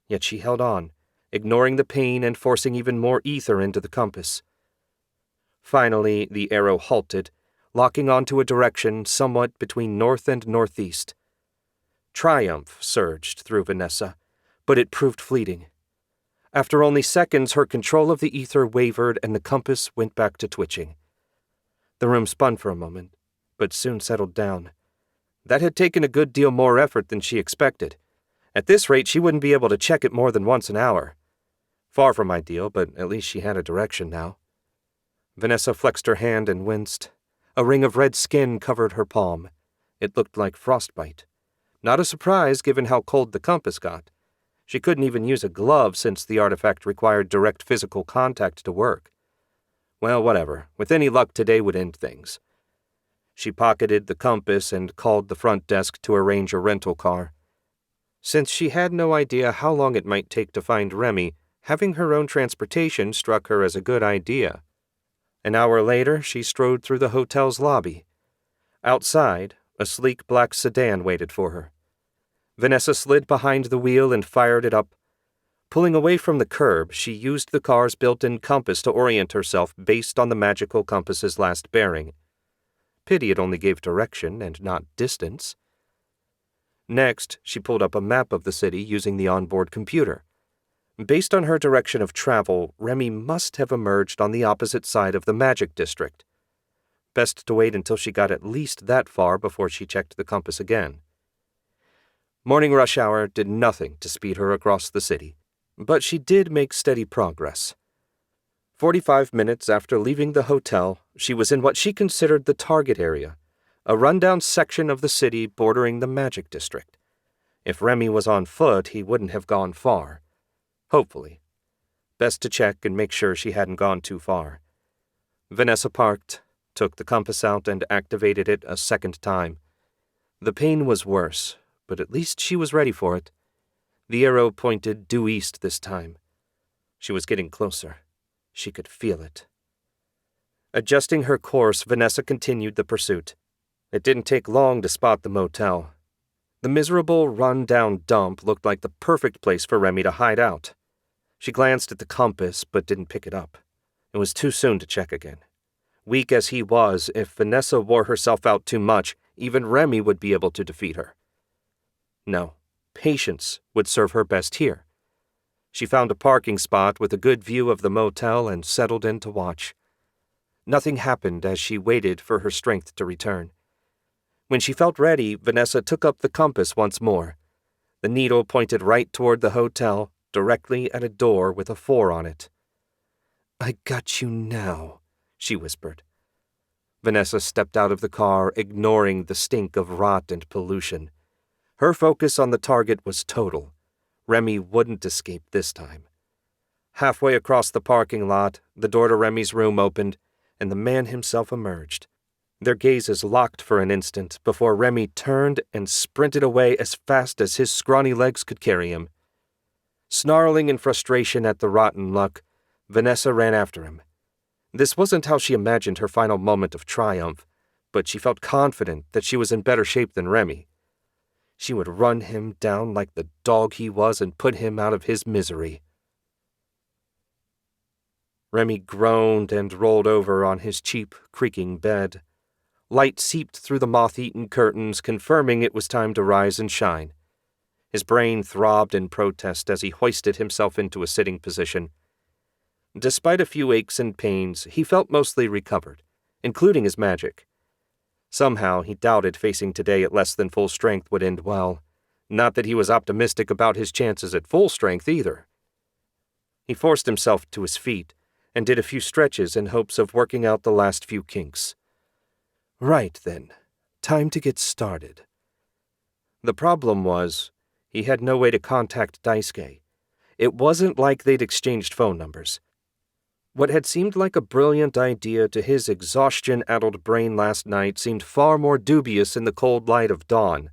yet she held on, ignoring the pain and forcing even more ether into the compass. Finally, the arrow halted, locking onto a direction somewhat between north and northeast. Triumph surged through Vanessa, but it proved fleeting. After only seconds, her control of the ether wavered and the compass went back to twitching. The room spun for a moment, but soon settled down. That had taken a good deal more effort than she expected. At this rate, she wouldn't be able to check it more than once an hour. Far from ideal, but at least she had a direction now. Vanessa flexed her hand and winced. A ring of red skin covered her palm. It looked like frostbite. Not a surprise given how cold the compass got. She couldn't even use a glove since the artifact required direct physical contact to work. Well, whatever. With any luck, today would end things. She pocketed the compass and called the front desk to arrange a rental car. Since she had no idea how long it might take to find Remy, having her own transportation struck her as a good idea. An hour later, she strode through the hotel's lobby. Outside, a sleek black sedan waited for her. Vanessa slid behind the wheel and fired it up. Pulling away from the curb, she used the car's built-in compass to orient herself based on the magical compass's last bearing. Pity it only gave direction and not distance. Next, she pulled up a map of the city using the onboard computer. Based on her direction of travel, Remy must have emerged on the opposite side of the magic district. Best to wait until she got at least that far before she checked the compass again. Morning rush hour did nothing to speed her across the city, but she did make steady progress. 45 minutes after leaving the hotel, she was in what she considered the target area, a rundown section of the city bordering the magic district. If Remy was on foot, he wouldn't have gone far. Hopefully. Best to check and make sure she hadn't gone too far. Vanessa parked, took the compass out, and activated it a second time. The pain was worse, but at least she was ready for it. The arrow pointed due east this time. She was getting closer. She could feel it. Adjusting her course, Vanessa continued the pursuit. It didn't take long to spot the motel. The miserable, run-down dump looked like the perfect place for Remy to hide out. She glanced at the compass, but didn't pick it up. It was too soon to check again. Weak as he was, if Vanessa wore herself out too much, even Remy would be able to defeat her. No, patience would serve her best here. She found a parking spot with a good view of the motel and settled in to watch. Nothing happened as she waited for her strength to return. When she felt ready, Vanessa took up the compass once more. The needle pointed right toward the hotel, directly at a door with a 4 on it. "I got you now," she whispered. Vanessa stepped out of the car, ignoring the stink of rot and pollution. Her focus on the target was total. Remy wouldn't escape this time. Halfway across the parking lot, the door to Remy's room opened, and the man himself emerged. Their gazes locked for an instant before Remy turned and sprinted away as fast as his scrawny legs could carry him. Snarling in frustration at the rotten luck, Vanessa ran after him. This wasn't how she imagined her final moment of triumph, but she felt confident that she was in better shape than Remy. she would run him down like the dog he was and put him out of his misery. Remy groaned and rolled over on his cheap, creaking bed. Light seeped through the moth-eaten curtains, confirming it was time to rise and shine. His brain throbbed in protest as he hoisted himself into a sitting position. Despite a few aches and pains, he felt mostly recovered, including his magic. Somehow he doubted facing today at less than full strength would end well. Not that he was optimistic about his chances at full strength either. He forced himself to his feet and did a few stretches in hopes of working out the last few kinks. Right then, time to get started. The problem was, he had no way to contact Daisuke. It wasn't like they'd exchanged phone numbers. What had seemed like a brilliant idea to his exhaustion-addled brain last night seemed far more dubious in the cold light of dawn.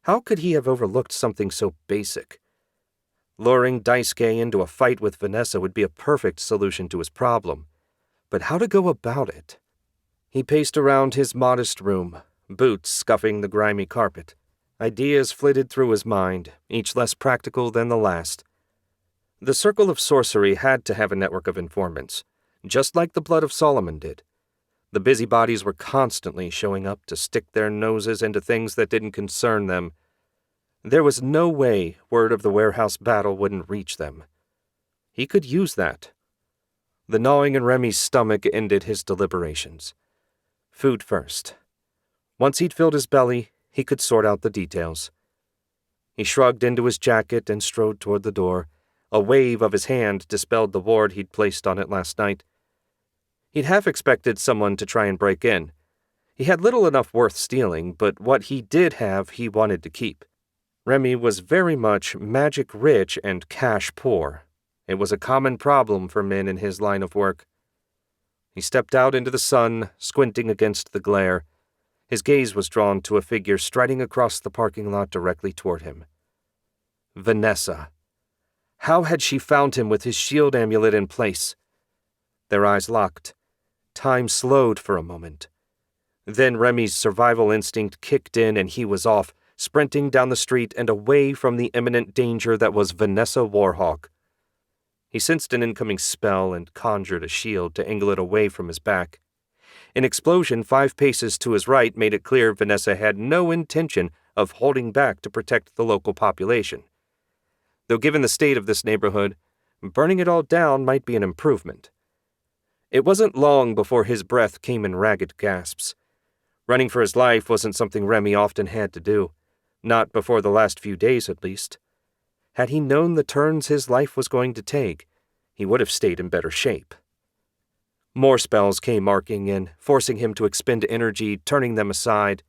How could he have overlooked something so basic? Luring Daisuke into a fight with Vanessa would be a perfect solution to his problem. But how to go about it? He paced around his modest room, boots scuffing the grimy carpet. Ideas flitted through his mind, each less practical than the last. The Circle of Sorcery had to have a network of informants, just like the Blood of Solomon did. The busybodies were constantly showing up to stick their noses into things that didn't concern them. There was no way word of the warehouse battle wouldn't reach them. He could use that. The gnawing in Remy's stomach ended his deliberations. Food first. Once he'd filled his belly, he could sort out the details. He shrugged into his jacket and strode toward the door. A wave of his hand dispelled the ward he'd placed on it last night. He'd half expected someone to try and break in. He had little enough worth stealing, but what he did have he wanted to keep. Remy was very much magic-rich and cash-poor. It was a common problem for men in his line of work. He stepped out into the sun, squinting against the glare. His gaze was drawn to a figure striding across the parking lot directly toward him. Vanessa. How had she found him with his shield amulet in place? Their eyes locked. Time slowed for a moment. Then Remy's survival instinct kicked in and he was off, sprinting down the street and away from the imminent danger that was Vanessa Warhawk. He sensed an incoming spell and conjured a shield to angle it away from his back. An explosion 5 paces to his right made it clear Vanessa had no intention of holding back to protect the local population. Though given the state of this neighborhood, burning it all down might be an improvement. It wasn't long before his breath came in ragged gasps. Running for his life wasn't something Remy often had to do. Not before the last few days, at least. Had he known the turns his life was going to take, he would have stayed in better shape. More spells came marking in, forcing him to expend energy, turning them aside.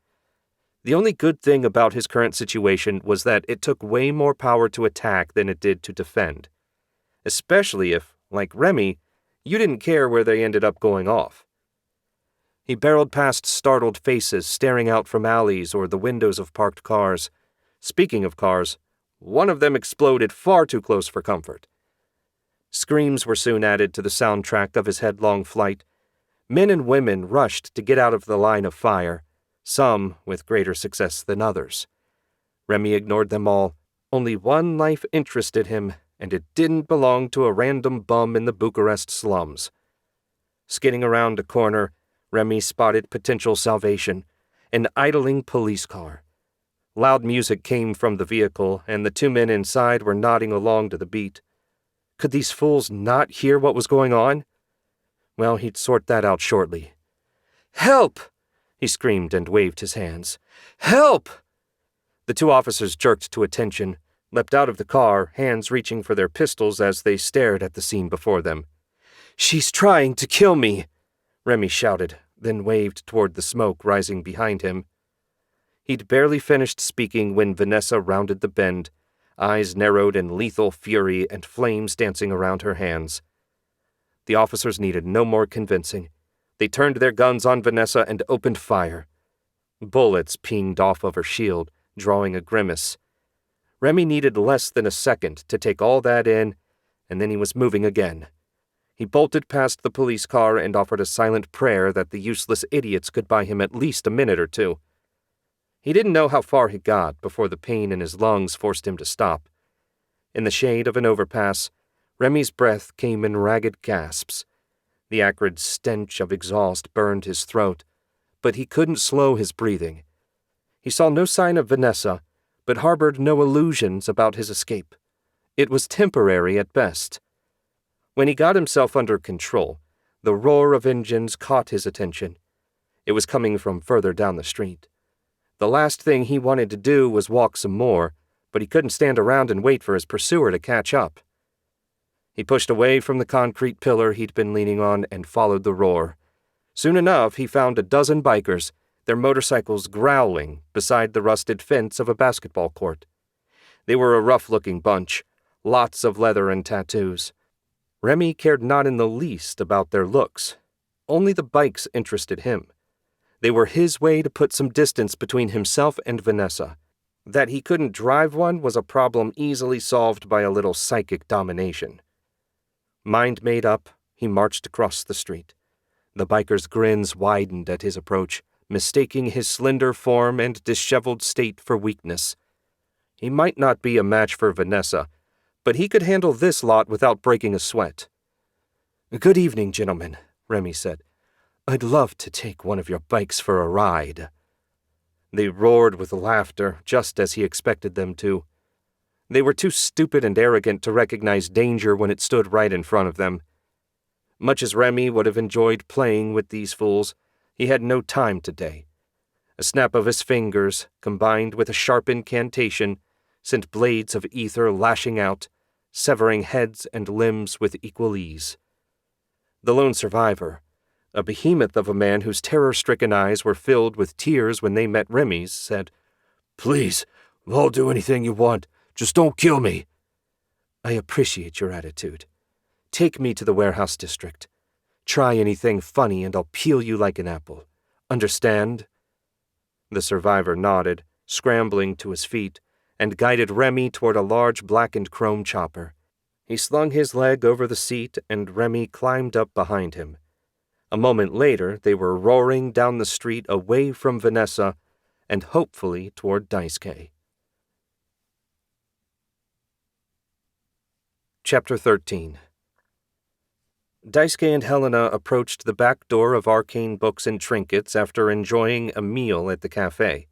The only good thing about his current situation was that it took way more power to attack than it did to defend. Especially if, like Remy, you didn't care where they ended up going off. He barreled past startled faces staring out from alleys or the windows of parked cars. Speaking of cars, one of them exploded far too close for comfort. Screams were soon added to the soundtrack of his headlong flight. Men and women rushed to get out of the line of fire, some with greater success than others. Remy ignored them all. Only one life interested him, and it didn't belong to a random bum in the Bucharest slums. Skidding around a corner, Remy spotted potential salvation, an idling police car. Loud music came from the vehicle, and the 2 men inside were nodding along to the beat. Could these fools not hear what was going on? Well, he'd sort that out shortly. "Help!" he screamed and waved his hands. "Help!" The 2 officers jerked to attention, leapt out of the car, hands reaching for their pistols as they stared at the scene before them. "She's trying to kill me," Remy shouted, then waved toward the smoke rising behind him. He'd barely finished speaking when Vanessa rounded the bend, eyes narrowed in lethal fury and flames dancing around her hands. The officers needed no more convincing. They turned their guns on Vanessa and opened fire. Bullets pinged off of her shield, drawing a grimace. Remy needed less than a second to take all that in, and then he was moving again. He bolted past the police car and offered a silent prayer that the useless idiots could buy him at least a minute or two. He didn't know how far he got before the pain in his lungs forced him to stop. In the shade of an overpass, Remy's breath came in ragged gasps. The acrid stench of exhaust burned his throat, but he couldn't slow his breathing. He saw no sign of Vanessa, but harbored no illusions about his escape. It was temporary at best. When he got himself under control, the roar of engines caught his attention. It was coming from further down the street. The last thing he wanted to do was walk some more, but he couldn't stand around and wait for his pursuer to catch up. He pushed away from the concrete pillar he'd been leaning on and followed the roar. Soon enough, he found a dozen bikers, their motorcycles growling beside the rusted fence of a basketball court. They were a rough-looking bunch, lots of leather and tattoos. Remy cared not in the least about their looks. Only the bikes interested him. They were his way to put some distance between himself and Vanessa. That he couldn't drive one was a problem easily solved by a little psychic domination. Mind made up, he marched across the street. The biker's grins widened at his approach, mistaking his slender form and disheveled state for weakness. He might not be a match for Vanessa, but he could handle this lot without breaking a sweat. "Good evening, gentlemen," Remy said. "I'd love to take one of your bikes for a ride." They roared with laughter, just as he expected them to. They were too stupid and arrogant to recognize danger when it stood right in front of them. Much as Remy would have enjoyed playing with these fools, he had no time today. A snap of his fingers, combined with a sharp incantation, sent blades of ether lashing out, severing heads and limbs with equal ease. The lone survivor, a behemoth of a man whose terror-stricken eyes were filled with tears when they met Remy's, said, "Please, I'll do anything you want. Just don't kill me." "I appreciate your attitude. Take me to the warehouse district. Try anything funny and I'll peel you like an apple. Understand?" The survivor nodded, scrambling to his feet, and guided Remy toward a large blackened chrome chopper. He slung his leg over the seat and Remy climbed up behind him. A moment later, they were roaring down the street away from Vanessa and hopefully toward Daisuke. Chapter 13. Daisuke and Helena approached the back door of Arcane Books and Trinkets after enjoying a meal at the cafe.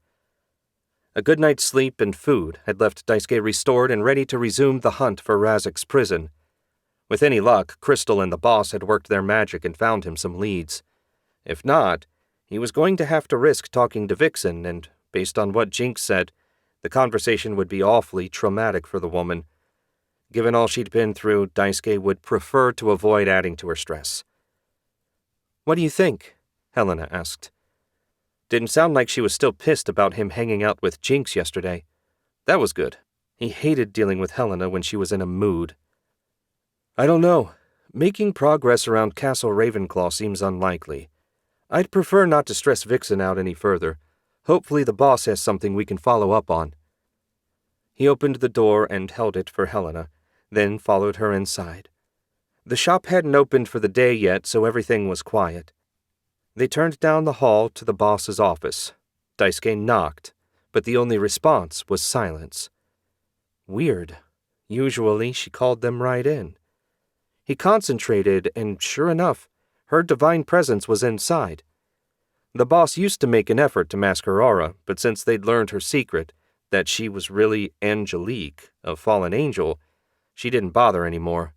A good night's sleep and food had left Daisuke restored and ready to resume the hunt for Razik's prison. With any luck, Crystal and the boss had worked their magic and found him some leads. If not, he was going to have to risk talking to Vixen, and, based on what Jinx said, the conversation would be awfully traumatic for the woman. Given all she'd been through, Daisuke would prefer to avoid adding to her stress. "What do you think?" Helena asked. Didn't sound like she was still pissed about him hanging out with Jinx yesterday. That was good. He hated dealing with Helena when she was in a mood. "I don't know. Making progress around Castle Ravenclaw seems unlikely. I'd prefer not to stress Vixen out any further. Hopefully the boss has something we can follow up on." He opened the door and held it for Helena, then followed her inside. The shop hadn't opened for the day yet, so everything was quiet. They turned down the hall to the boss's office. Daisuke knocked, but the only response was silence. Weird. Usually she called them right in. He concentrated, and sure enough, her divine presence was inside. The boss used to make an effort to mask her aura, but since they'd learned her secret, that she was really Angelique, a fallen angel, she didn't bother anymore.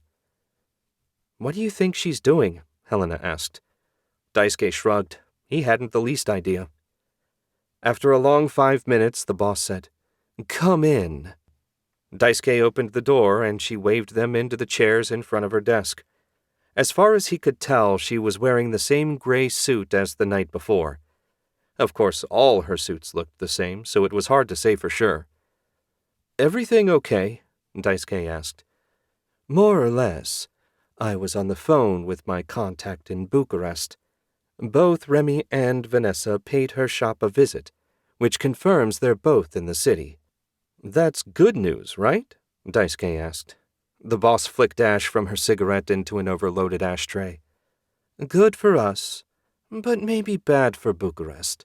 "What do you think she's doing?" Helena asked. Daisuke shrugged. He hadn't the least idea. After a long 5 minutes, the boss said, "Come in." Daisuke opened the door, and she waved them into the chairs in front of her desk. As far as he could tell, she was wearing the same gray suit as the night before. Of course, all her suits looked the same, so it was hard to say for sure. "Everything okay?" Daisuke asked. "More or less. I was on the phone with my contact in Bucharest. Both Remy and Vanessa paid her shop a visit, which confirms they're both in the city." "That's good news, right?" Daisuke asked. The boss flicked ash from her cigarette into an overloaded ashtray. "Good for us, but maybe bad for Bucharest.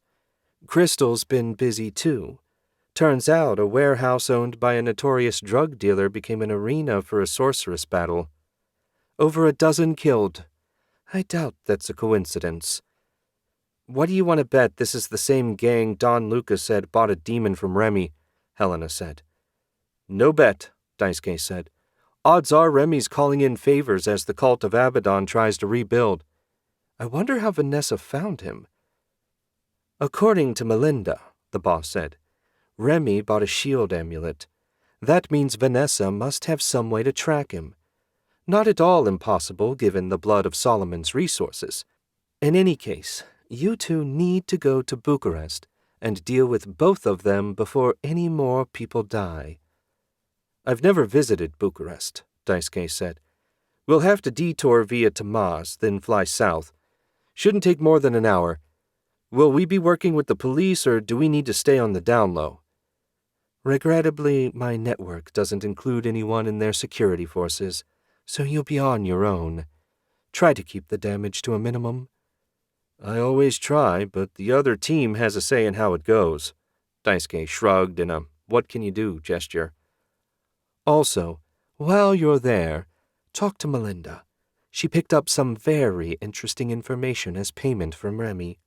Crystal's been busy too. Turns out a warehouse owned by a notorious drug dealer became an arena for a sorceress battle. Over a dozen killed. I doubt that's a coincidence. What do you want to bet this is the same gang Don Luca said bought a demon from Remy? Helena said. No bet, Daisuke said. Odds are Remy's calling in favors as the Cult of Abaddon tries to rebuild. I wonder how Vanessa found him. According to Melinda, the boss said, Remy bought a shield amulet. That means Vanessa must have some way to track him. Not at all impossible given the blood of Solomon's resources. In any case, you two need to go to Bucharest and deal with both of them before any more people die. I've never visited Bucharest, Daisuke said. We'll have to detour via Tamaz, then fly south. Shouldn't take more than an hour. Will we be working with the police, or do we need to stay on the down low? Regrettably, my network doesn't include anyone in their security forces, so you'll be on your own. Try to keep the damage to a minimum. I always try, but the other team has a say in how it goes. Daisuke shrugged in a what-can-you-do gesture. Also, while you're there, talk to Melinda. She picked up some very interesting information as payment from Remy.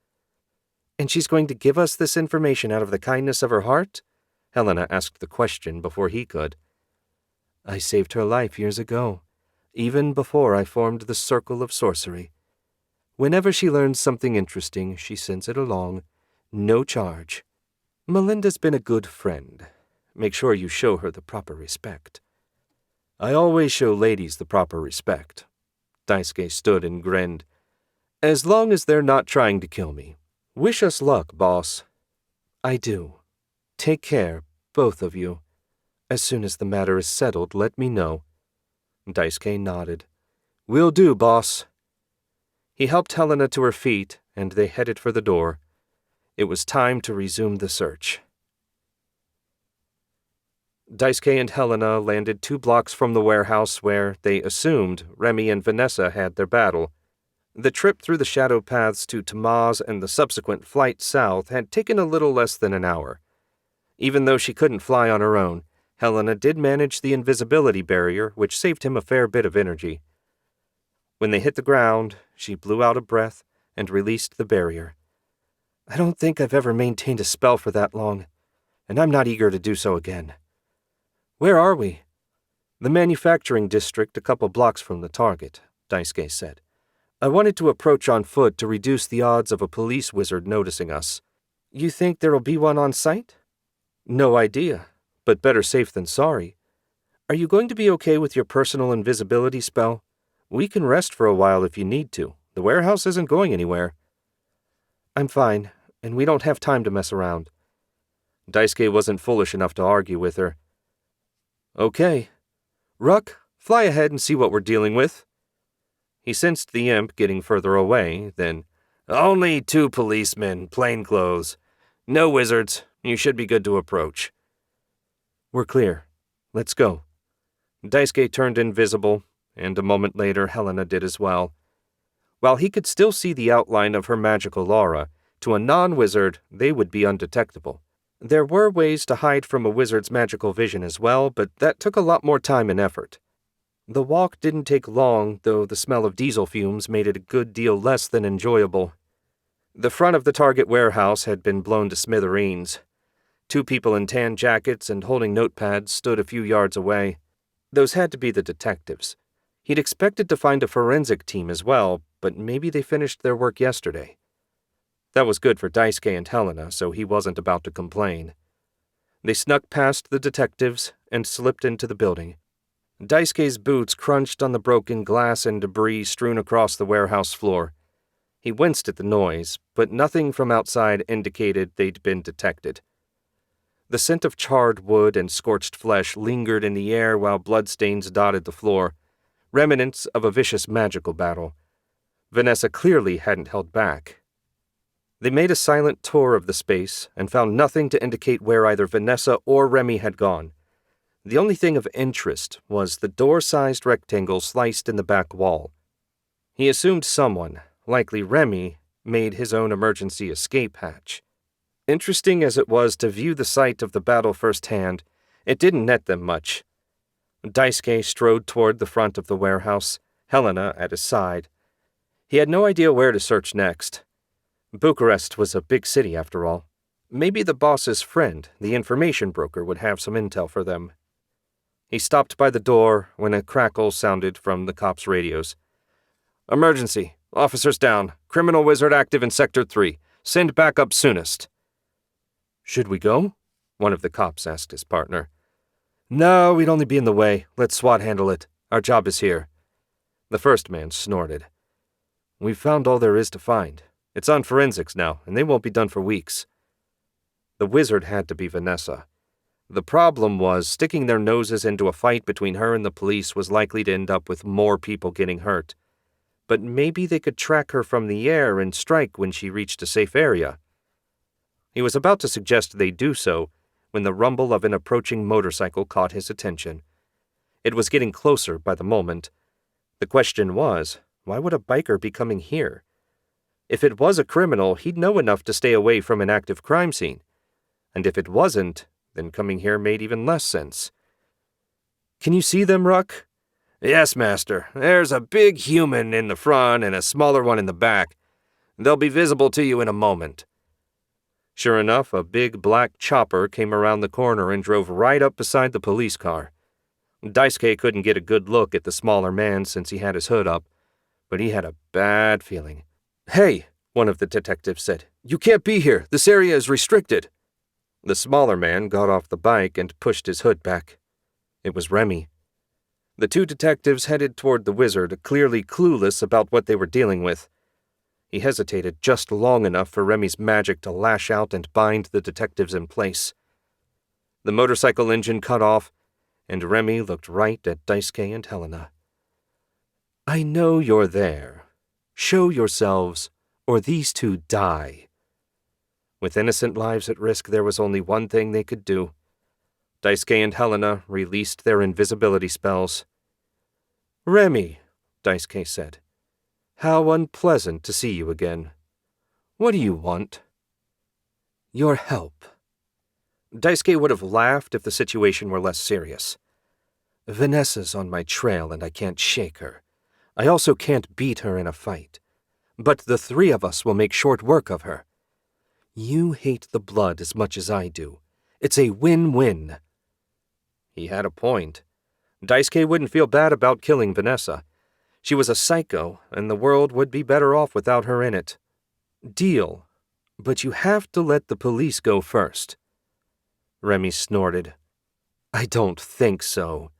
And she's going to give us this information out of the kindness of her heart? Helena asked the question before he could. I saved her life years ago, even before I formed the Circle of Sorcery. Whenever she learns something interesting, she sends it along, no charge. Melinda's been a good friend. Make sure you show her the proper respect. I always show ladies the proper respect. Daisuke stood and grinned. As long as they're not trying to kill me. Wish us luck, boss. I do. Take care, both of you. As soon as the matter is settled, let me know. Daisuke nodded. Will do, boss. He helped Helena to her feet, and they headed for the door. It was time to resume the search. Daisuke and Helena landed 2 blocks from the warehouse where, they assumed, Remy and Vanessa had their battle. The trip through the shadow paths to Tamaz and the subsequent flight south had taken a little less than an hour. Even though she couldn't fly on her own, Helena did manage the invisibility barrier, which saved him a fair bit of energy. When they hit the ground, she blew out a breath and released the barrier. I don't think I've ever maintained a spell for that long, and I'm not eager to do so again. Where are we? The manufacturing district a couple blocks from the target, Daisuke said. I wanted to approach on foot to reduce the odds of a police wizard noticing us. You think there'll be one on site? No idea, but better safe than sorry. Are you going to be okay with your personal invisibility spell? We can rest for a while if you need to. The warehouse isn't going anywhere. I'm fine, and we don't have time to mess around. Daisuke wasn't foolish enough to argue with her. Okay. Ruck, fly ahead and see what we're dealing with. He sensed the imp getting further away, then, Only 2 policemen, plainclothes. No wizards. You should be good to approach. We're clear. Let's go. Daisuke turned invisible, and a moment later Helena did as well. While he could still see the outline of her magical aura, to a non-wizard they would be undetectable. There were ways to hide from a wizard's magical vision as well, but that took a lot more time and effort. The walk didn't take long, though the smell of diesel fumes made it a good deal less than enjoyable. The front of the Target warehouse had been blown to smithereens. 2 people in tan jackets and holding notepads stood a few yards away. Those had to be the detectives. He'd expected to find a forensic team as well, but maybe they finished their work yesterday. That was good for Daisuke and Helena, so he wasn't about to complain. They snuck past the detectives and slipped into the building. Daisuke's boots crunched on the broken glass and debris strewn across the warehouse floor. He winced at the noise, but nothing from outside indicated they'd been detected. The scent of charred wood and scorched flesh lingered in the air while bloodstains dotted the floor, remnants of a vicious magical battle. Vanessa clearly hadn't held back. They made a silent tour of the space and found nothing to indicate where either Vanessa or Remy had gone. The only thing of interest was the door-sized rectangle sliced in the back wall. He assumed someone, likely Remy, made his own emergency escape hatch. Interesting as it was to view the site of the battle firsthand, it didn't net them much. Daisuke strode toward the front of the warehouse, Helena at his side. He had no idea where to search next. Bucharest was a big city, after all. Maybe the boss's friend, the information broker, would have some intel for them. He stopped by the door when a crackle sounded from the cops' radios. "Emergency. Officers down. Criminal wizard active in Sector 3. Send backup soonest." "Should we go?" one of the cops asked his partner. "No, we'd only be in the way. Let SWAT handle it. Our job is here." The first man snorted. "We've found all there is to find. It's on forensics now, and they won't be done for weeks." The wizard had to be Vanessa. The problem was, sticking their noses into a fight between her and the police was likely to end up with more people getting hurt. But maybe they could track her from the air and strike when she reached a safe area. He was about to suggest they do so when the rumble of an approaching motorcycle caught his attention. It was getting closer by the moment. The question was, why would a biker be coming here? If it was a criminal, he'd know enough to stay away from an active crime scene. And if it wasn't, then coming here made even less sense. "Can you see them, Ruck?" "Yes, Master. There's a big human in the front and a smaller one in the back. They'll be visible to you in a moment." Sure enough, a big black chopper came around the corner and drove right up beside the police car. Daisuke couldn't get a good look at the smaller man since he had his hood up, but he had a bad feeling. "Hey," one of the detectives said, "you can't be here. This area is restricted." The smaller man got off the bike and pushed his hood back. It was Remy. The two detectives headed toward the wizard, clearly clueless about what they were dealing with. He hesitated just long enough for Remy's magic to lash out and bind the detectives in place. The motorcycle engine cut off, and Remy looked right at Daisuke and Helena. "I know you're there. Show yourselves, or these two die." With innocent lives at risk, there was only one thing they could do. Daisuke and Helena released their invisibility spells. "Remy," Daisuke said, "how unpleasant to see you again. What do you want?" "Your help." Daisuke would have laughed if the situation were less serious. "Vanessa's on my trail and I can't shake her. I also can't beat her in a fight. But the three of us will make short work of her. You hate the blood as much as I do. It's a win-win." He had a point. Daisuke wouldn't feel bad about killing Vanessa. She was a psycho, and the world would be better off without her in it. "Deal. But you have to let the police go first." Remy snorted. "I don't think so.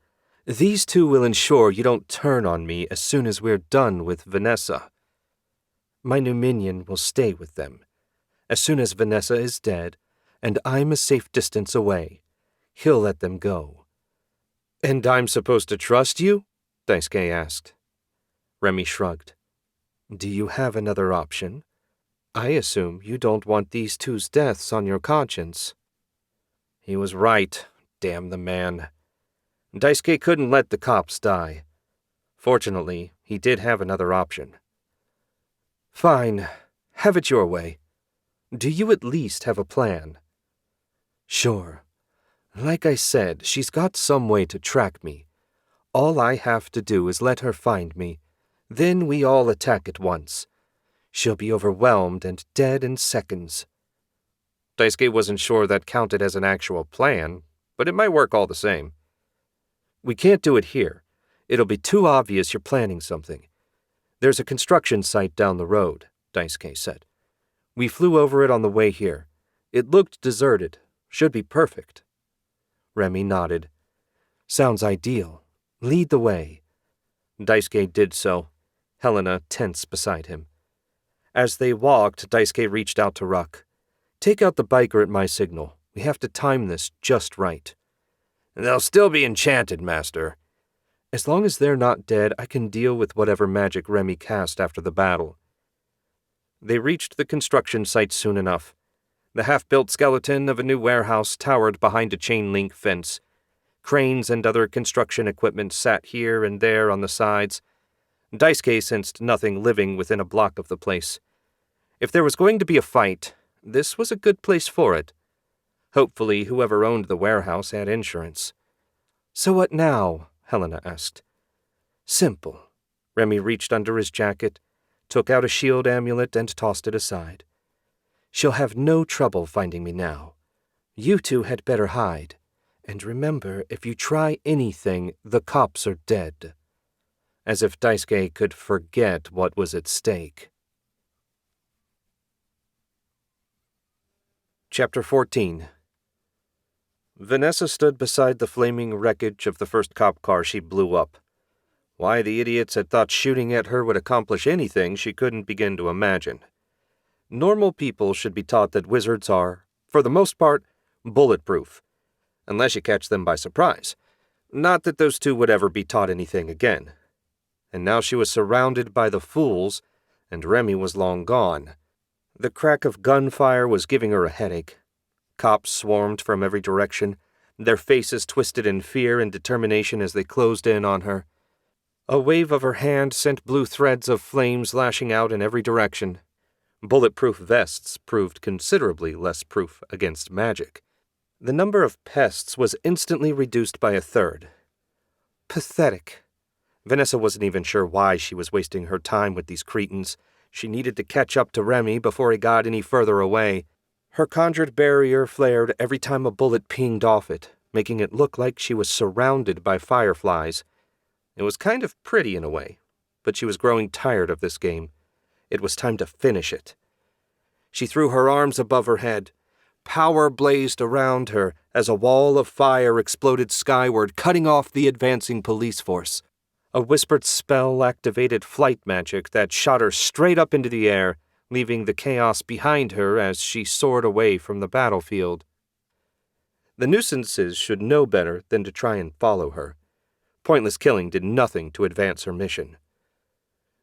These two will ensure you don't turn on me as soon as we're done with Vanessa. My new minion will stay with them. As soon as Vanessa is dead, and I'm a safe distance away, he'll let them go." "And I'm supposed to trust you?" Daisuke asked. Remy shrugged. "Do you have another option? I assume you don't want these two's deaths on your conscience." He was right, damn the man. Daisuke couldn't let the cops die. Fortunately, he did have another option. "Fine, have it your way. Do you at least have a plan?" "Sure. Like I said, she's got some way to track me. All I have to do is let her find me. Then we all attack at once. She'll be overwhelmed and dead in seconds." Daisuke wasn't sure that counted as an actual plan, but it might work all the same. "We can't do it here. It'll be too obvious you're planning something. There's a construction site down the road," Daisuke said. "We flew over it on the way here. It looked deserted. Should be perfect." Remy nodded. "Sounds ideal. Lead the way." Daisuke did so, Helena tense beside him. As they walked, Daisuke reached out to Ruck. "Take out the biker at my signal. We have to time this just right." "They'll still be enchanted, Master." "As long as they're not dead, I can deal with whatever magic Remy cast after the battle." They reached the construction site soon enough. The half-built skeleton of a new warehouse towered behind a chain-link fence. Cranes and other construction equipment sat here and there on the sides. Daisuke sensed nothing living within a block of the place. If there was going to be a fight, This was a good place for it. Hopefully, whoever owned the warehouse had insurance. "So what now?" Helena asked. "Simple." Remy reached under his jacket, took out a shield amulet, and tossed it aside. "She'll have no trouble finding me now. You two had better hide. And remember, if you try anything, the cops are dead." As if Daisuke could forget what was at stake. Chapter 14. Vanessa stood beside the flaming wreckage of the first cop car she blew up. Why the idiots had thought shooting at her would accomplish anything she couldn't begin to imagine. Normal people should be taught that wizards are, for the most part, bulletproof, unless you catch them by surprise. Not that those two would ever be taught anything again. And now she was surrounded by the fools, and Remy was long gone. The crack of gunfire was giving her a headache. Cops swarmed from every direction, their faces twisted in fear and determination as they closed in on her. A wave of her hand sent blue threads of flames lashing out in every direction. Bulletproof vests proved considerably less proof against magic. The number of pests was instantly reduced by a third. Pathetic. Vanessa wasn't even sure why she was wasting her time with these cretins. She needed to catch up to Remy before he got any further away. Her conjured barrier flared every time a bullet pinged off it, making it look like she was surrounded by fireflies. It was kind of pretty in a way, but she was growing tired of this game. It was time to finish it. She threw her arms above her head. Power blazed around her as a wall of fire exploded skyward, cutting off the advancing police force. A whispered spell activated flight magic that shot her straight up into the air, leaving the chaos behind her as she soared away from the battlefield. The nuisances should know better than to try and follow her. Pointless killing did nothing to advance her mission.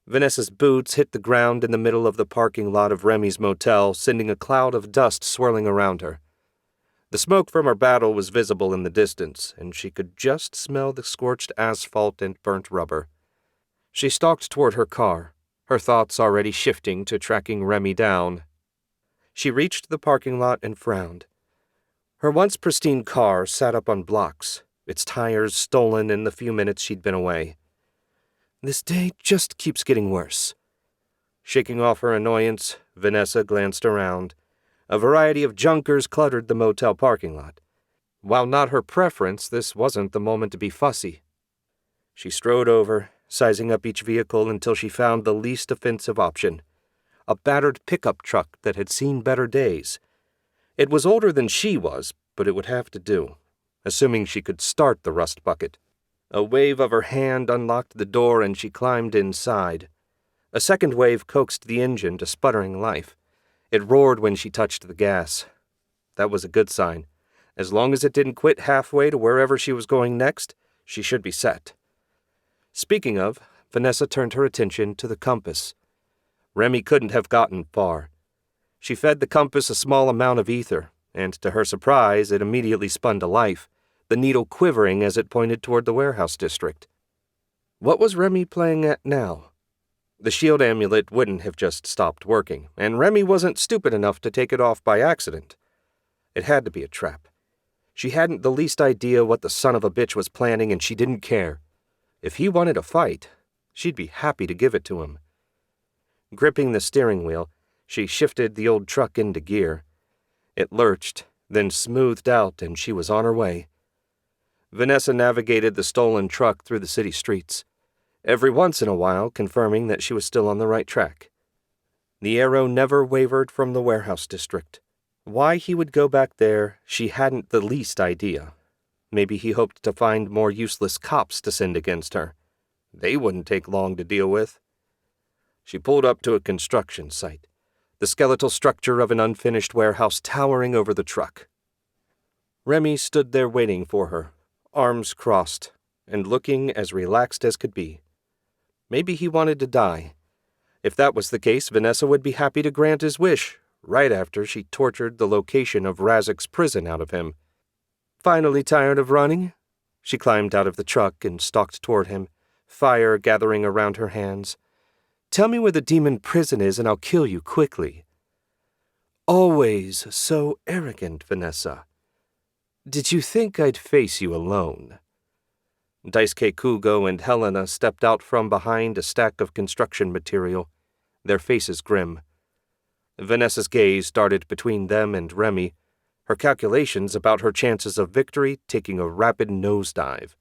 Vanessa's boots hit the ground in the middle of the parking lot of Remy's motel, sending a cloud of dust swirling around her. The smoke from her battle was visible in the distance, and she could just smell the scorched asphalt and burnt rubber. She stalked toward her car, her thoughts already shifting to tracking Remy down. She reached the parking lot and frowned. Her once pristine car sat up on blocks, its tires stolen in the few minutes she'd been away. This day just keeps getting worse. Shaking off her annoyance, Vanessa glanced around. A variety of junkers cluttered the motel parking lot. While not her preference, this wasn't the moment to be fussy. She strode over, sizing up each vehicle until she found the least offensive option, a battered pickup truck that had seen better days. It was older than she was, but it would have to do, assuming she could start the rust bucket. A wave of her hand unlocked the door and she climbed inside. A second wave coaxed the engine to sputtering life. It roared when she touched the gas. That was a good sign. As long as it didn't quit halfway to wherever she was going next, she should be set. Speaking of, Vanessa turned her attention to the compass. Remy couldn't have gotten far. She fed the compass a small amount of ether, and to her surprise, it immediately spun to life, the needle quivering as it pointed toward the warehouse district. What was Remy playing at now? The shield amulet wouldn't have just stopped working, and Remy wasn't stupid enough to take it off by accident. It had to be a trap. She hadn't the least idea what the son of a bitch was planning, and she didn't care. If he wanted a fight, she'd be happy to give it to him. Gripping the steering wheel, she shifted the old truck into gear. It lurched, then smoothed out, and she was on her way. Vanessa navigated the stolen truck through the city streets, every once in a while confirming that she was still on the right track. The arrow never wavered from the warehouse district. Why he would go back there, she hadn't the least idea. Maybe he hoped to find more useless cops to send against her. They wouldn't take long to deal with. She pulled up to a construction site, the skeletal structure of an unfinished warehouse towering over the truck. Remy stood there waiting for her, arms crossed, and looking as relaxed as could be. Maybe he wanted to die. If that was the case, Vanessa would be happy to grant his wish, right after she tortured the location of Razik's prison out of him. Finally tired of running? She climbed out of the truck and stalked toward him, fire gathering around her hands. Tell me where the demon prison is and I'll kill you quickly. always so arrogant, Vanessa. Did you think I'd face you alone?" Daisuke Kugo and Helena stepped out from behind a stack of construction material, their faces grim. Vanessa's gaze darted between them and Remy, her calculations about her chances of victory taking a rapid nosedive.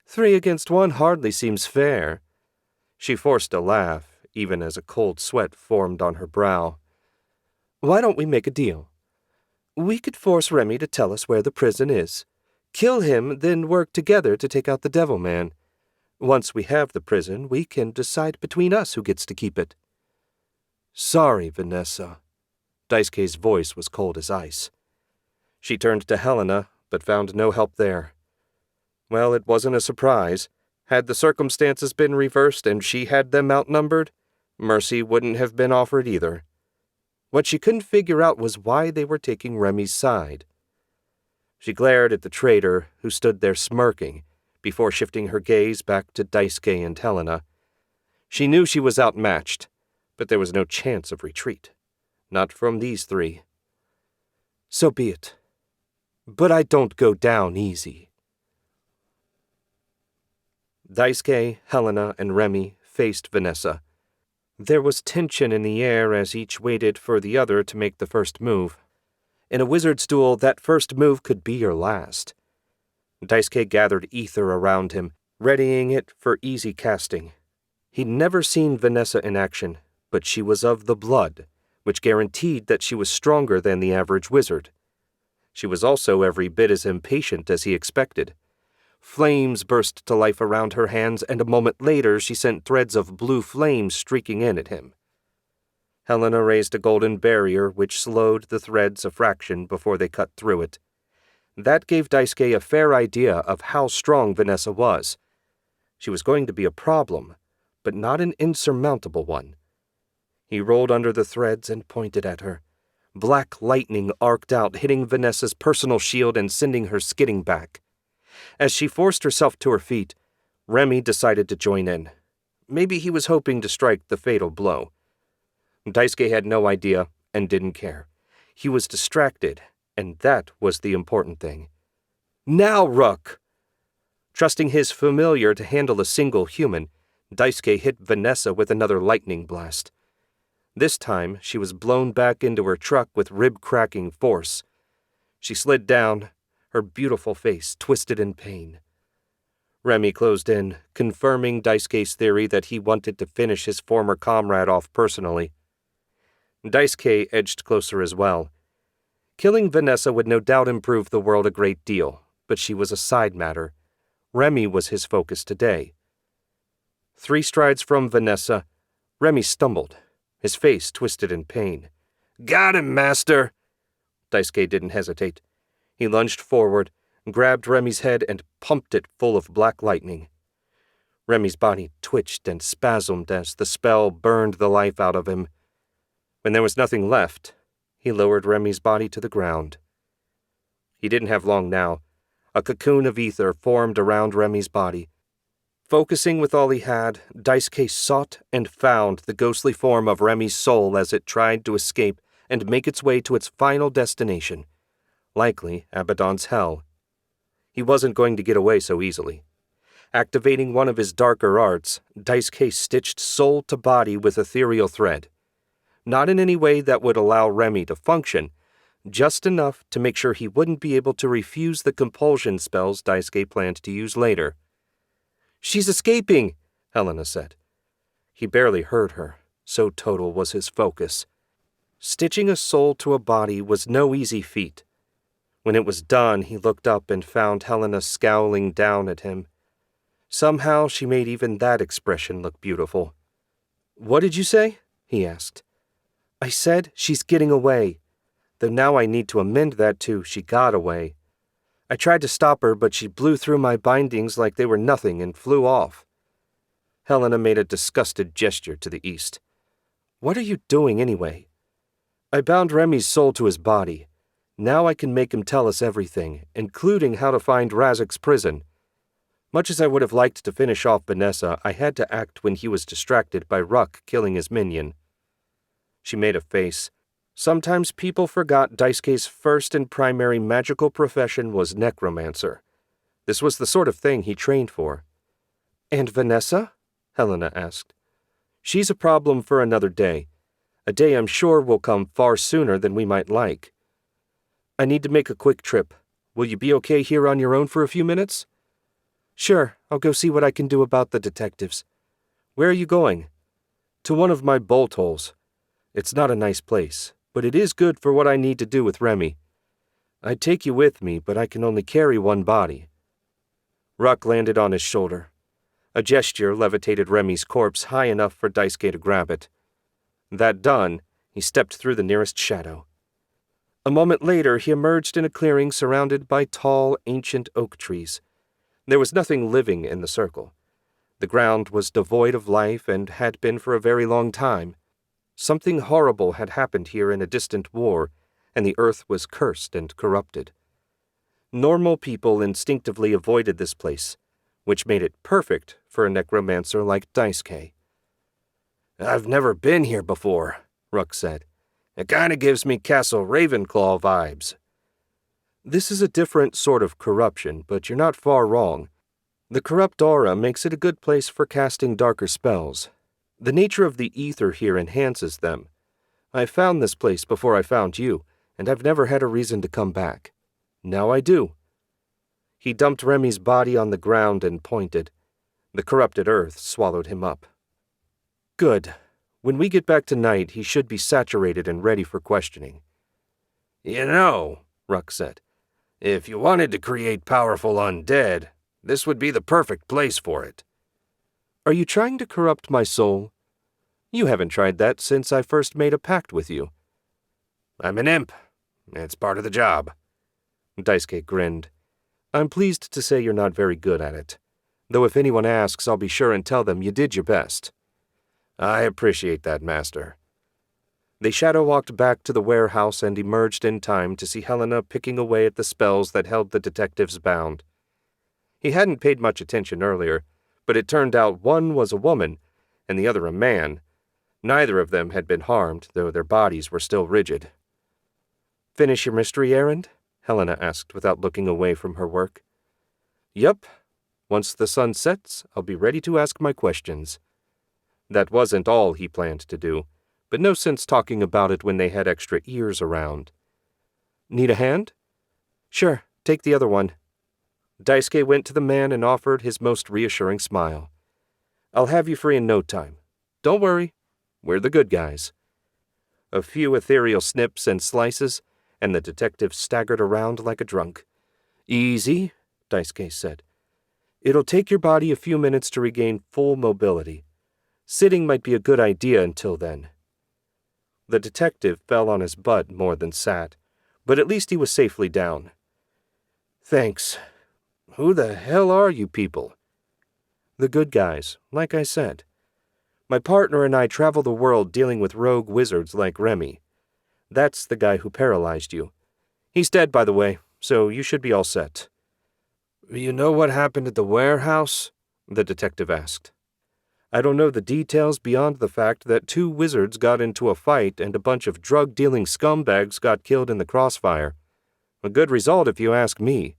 3 against 1 hardly seems fair. She forced a laugh, even as a cold sweat formed on her brow. "Why don't we make a deal? We could force Remy to tell us where the prison is. Kill him, then work together to take out the Devil Man. Once we have the prison, we can decide between us who gets to keep it." "Sorry, Vanessa." Daisuke's voice was cold as ice. She turned to Helena, but found no help there. Well, it wasn't a surprise. Had the circumstances been reversed and she had them outnumbered, mercy wouldn't have been offered either. What she couldn't figure out was why they were taking Remy's side. She glared at the traitor, who stood there smirking, before shifting her gaze back to Daisuke and Helena. She knew she was outmatched, but there was no chance of retreat. Not from these 3. "So be it. But I don't go down easy." Daisuke, Helena, and Remy faced Vanessa. There was tension in the air as each waited for the other to make the first move. In a wizard's duel, that first move could be your last. Daisuke gathered ether around him, readying it for easy casting. He'd never seen Vanessa in action, but she was of the blood, which guaranteed that she was stronger than the average wizard. She was also every bit as impatient as he expected. Flames burst to life around her hands, and a moment later she sent threads of blue flame streaking in at him. Helena raised a golden barrier which slowed the threads a fraction before they cut through it. That gave Daisuke a fair idea of how strong Vanessa was. She was going to be a problem, but not an insurmountable one. He rolled under the threads and pointed at her. Black lightning arced out, hitting Vanessa's personal shield and sending her skidding back. As she forced herself to her feet, Remy decided to join in. Maybe he was hoping to strike the fatal blow. Daisuke had no idea and didn't care. He was distracted, and that was the important thing. "Now, Rook!" Trusting his familiar to handle a single human, Daisuke hit Vanessa with another lightning blast. This time, she was blown back into her truck with rib-cracking force. She slid down, her beautiful face twisted in pain. Remy closed in, confirming Daisuke's theory that he wanted to finish his former comrade off personally. Daisuke edged closer as well. Killing Vanessa would no doubt improve the world a great deal, but she was a side matter. Remy was his focus today. 3 strides from Vanessa, Remy stumbled, his face twisted in pain. "Got him, master!" Daisuke didn't hesitate. He lunged forward, grabbed Remy's head, and pumped it full of black lightning. Remy's body twitched and spasmed as the spell burned the life out of him. When there was nothing left, he lowered Remy's body to the ground. He didn't have long now. A cocoon of ether formed around Remy's body. Focusing with all he had, Daisuke sought and found the ghostly form of Remy's soul as it tried to escape and make its way to its final destination, likely Abdon's hell. He wasn't going to get away so easily. Activating one of his darker arts, Daisuke stitched soul to body with ethereal thread. Not in any way that would allow Remy to function, just enough to make sure he wouldn't be able to refuse the compulsion spells Daisuke planned to use later. "She's escaping," Helena said. He barely heard her, so total was his focus. Stitching a soul to a body was no easy feat. When it was done, he looked up and found Helena scowling down at him. Somehow she made even that expression look beautiful. "What did you say?" he asked. "I said she's getting away, though now I need to amend that to she got away. I tried to stop her, but she blew through my bindings like they were nothing and flew off." Helena made a disgusted gesture to the east. "What are you doing anyway?" "I bound Remy's soul to his body. Now I can make him tell us everything, including how to find Razik's prison. Much as I would have liked to finish off Vanessa, I had to act when he was distracted by Ruck killing his minion." She made a face. Sometimes people forgot Daisuke's first and primary magical profession was necromancer. This was the sort of thing he trained for. "And Vanessa?" Helena asked. "She's a problem for another day. A day I'm sure will come far sooner than we might like. I need to make a quick trip. Will you be okay here on your own for a few minutes?" "Sure, I'll go see what I can do about the detectives." "Where are you going?" "To one of my bolt holes. It's not a nice place, but it is good for what I need to do with Remy. I'd take you with me, but I can only carry one body." Ruck landed on his shoulder. A gesture levitated Remy's corpse high enough for Daisuke to grab it. That done, he stepped through the nearest shadow. A moment later, he emerged in a clearing surrounded by tall, ancient oak trees. There was nothing living in the circle. The ground was devoid of life and had been for a very long time. Something horrible had happened here in a distant war, and the earth was cursed and corrupted. Normal people instinctively avoided this place, which made it perfect for a necromancer like Daisuke. "I've never been here before," Ruck said. "It kinda gives me Castle Ravenclaw vibes." "This is a different sort of corruption, but you're not far wrong. The corrupt aura makes it a good place for casting darker spells. The nature of the ether here enhances them. I found this place before I found you, and I've never had a reason to come back. Now I do." He dumped Remy's body on the ground and pointed. The corrupted earth swallowed him up. "Good. When we get back tonight, he should be saturated and ready for questioning." "You know," Ruck said, "if you wanted to create powerful undead, this would be the perfect place for it." "Are you trying to corrupt my soul? You haven't tried that since I first made a pact with you." "I'm an imp. It's part of the job." Daisuke grinned. "I'm pleased to say you're not very good at it. Though if anyone asks, I'll be sure and tell them you did your best." "I appreciate that, Master." They shadow-walked back to the warehouse and emerged in time to see Helena picking away at the spells that held the detectives bound. He hadn't paid much attention earlier, but it turned out one was a woman and the other a man. Neither of them had been harmed, though their bodies were still rigid. "Finish your mystery errand?" Helena asked without looking away from her work. "Yup. Once the sun sets, I'll be ready to ask my questions." That wasn't all he planned to do, but no sense talking about it when they had extra ears around. "Need a hand?" "Sure, take the other one." Daisuke went to the man and offered his most reassuring smile. "I'll have you free in no time. Don't worry, we're the good guys." A few ethereal snips and slices, and the detective staggered around like a drunk. "Easy," Daisuke said. "It'll take your body a few minutes to regain full mobility. Sitting might be a good idea until then." The detective fell on his butt more than sat, but at least he was safely down. "Thanks. Who the hell are you people?" "The good guys, like I said. My partner and I travel the world dealing with rogue wizards like Remy. That's the guy who paralyzed you. He's dead, by the way, so you should be all set." "You know what happened at the warehouse?" the detective asked. "I don't know the details beyond the fact that 2 wizards got into a fight and a bunch of drug-dealing scumbags got killed in the crossfire. A good result if you ask me."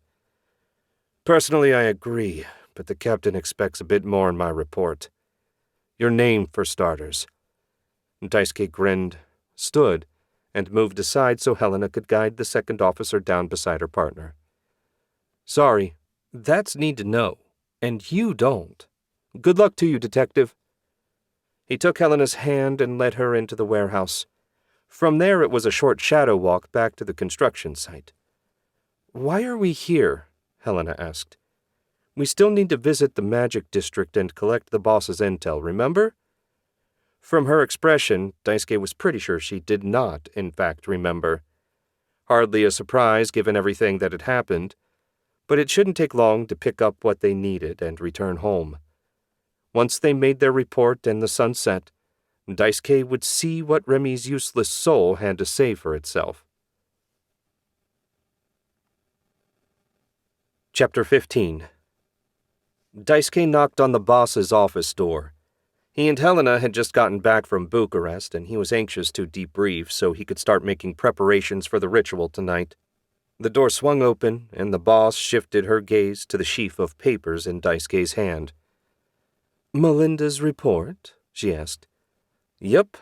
"Personally, I agree, but the captain expects a bit more in my report. Your name, for starters." Daisuke grinned, stood, and moved aside so Helena could guide the second officer down beside her partner. "Sorry, that's need to know, and you don't. Good luck to you, detective." He took Helena's hand and led her into the warehouse. From there it was a short shadow walk back to the construction site. "Why are we here?" Helena asked. "We still need to visit the magic district and collect the boss's intel, remember?" From her expression, Daisuke was pretty sure she did not, in fact, remember. Hardly a surprise given everything that had happened, but it shouldn't take long to pick up what they needed and return home. Once they made their report and the sun set, Daisuke would see what Remy's useless soul had to say for itself. Chapter 15. Daisuke knocked on the boss's office door. He and Helena had just gotten back from Bucharest, and he was anxious to debrief so he could start making preparations for the ritual tonight. The door swung open, and the boss shifted her gaze to the sheaf of papers in Daisuke's hand. "Melinda's report?" she asked. "Yep.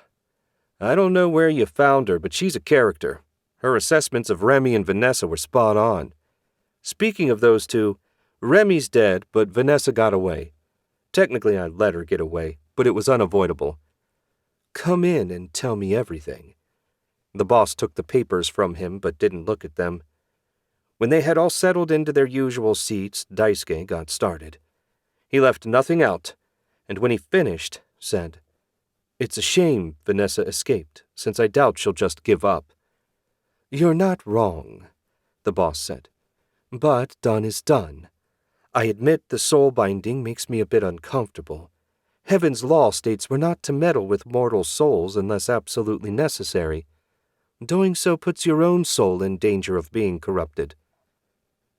I don't know where you found her, but she's a character. Her assessments of Remy and Vanessa were spot on. Speaking of those two, Remy's dead, but Vanessa got away. Technically, I let her get away, but it was unavoidable. Come in and tell me everything." The boss took the papers from him, but didn't look at them. When they had all settled into their usual seats, Daisuke got started. He left nothing out, and when he finished, said, "It's a shame Vanessa escaped, since I doubt she'll just give up." "You're not wrong," the boss said. "But done is done. I admit the soul binding makes me a bit uncomfortable. Heaven's law states we're not to meddle with mortal souls unless absolutely necessary. Doing so puts your own soul in danger of being corrupted."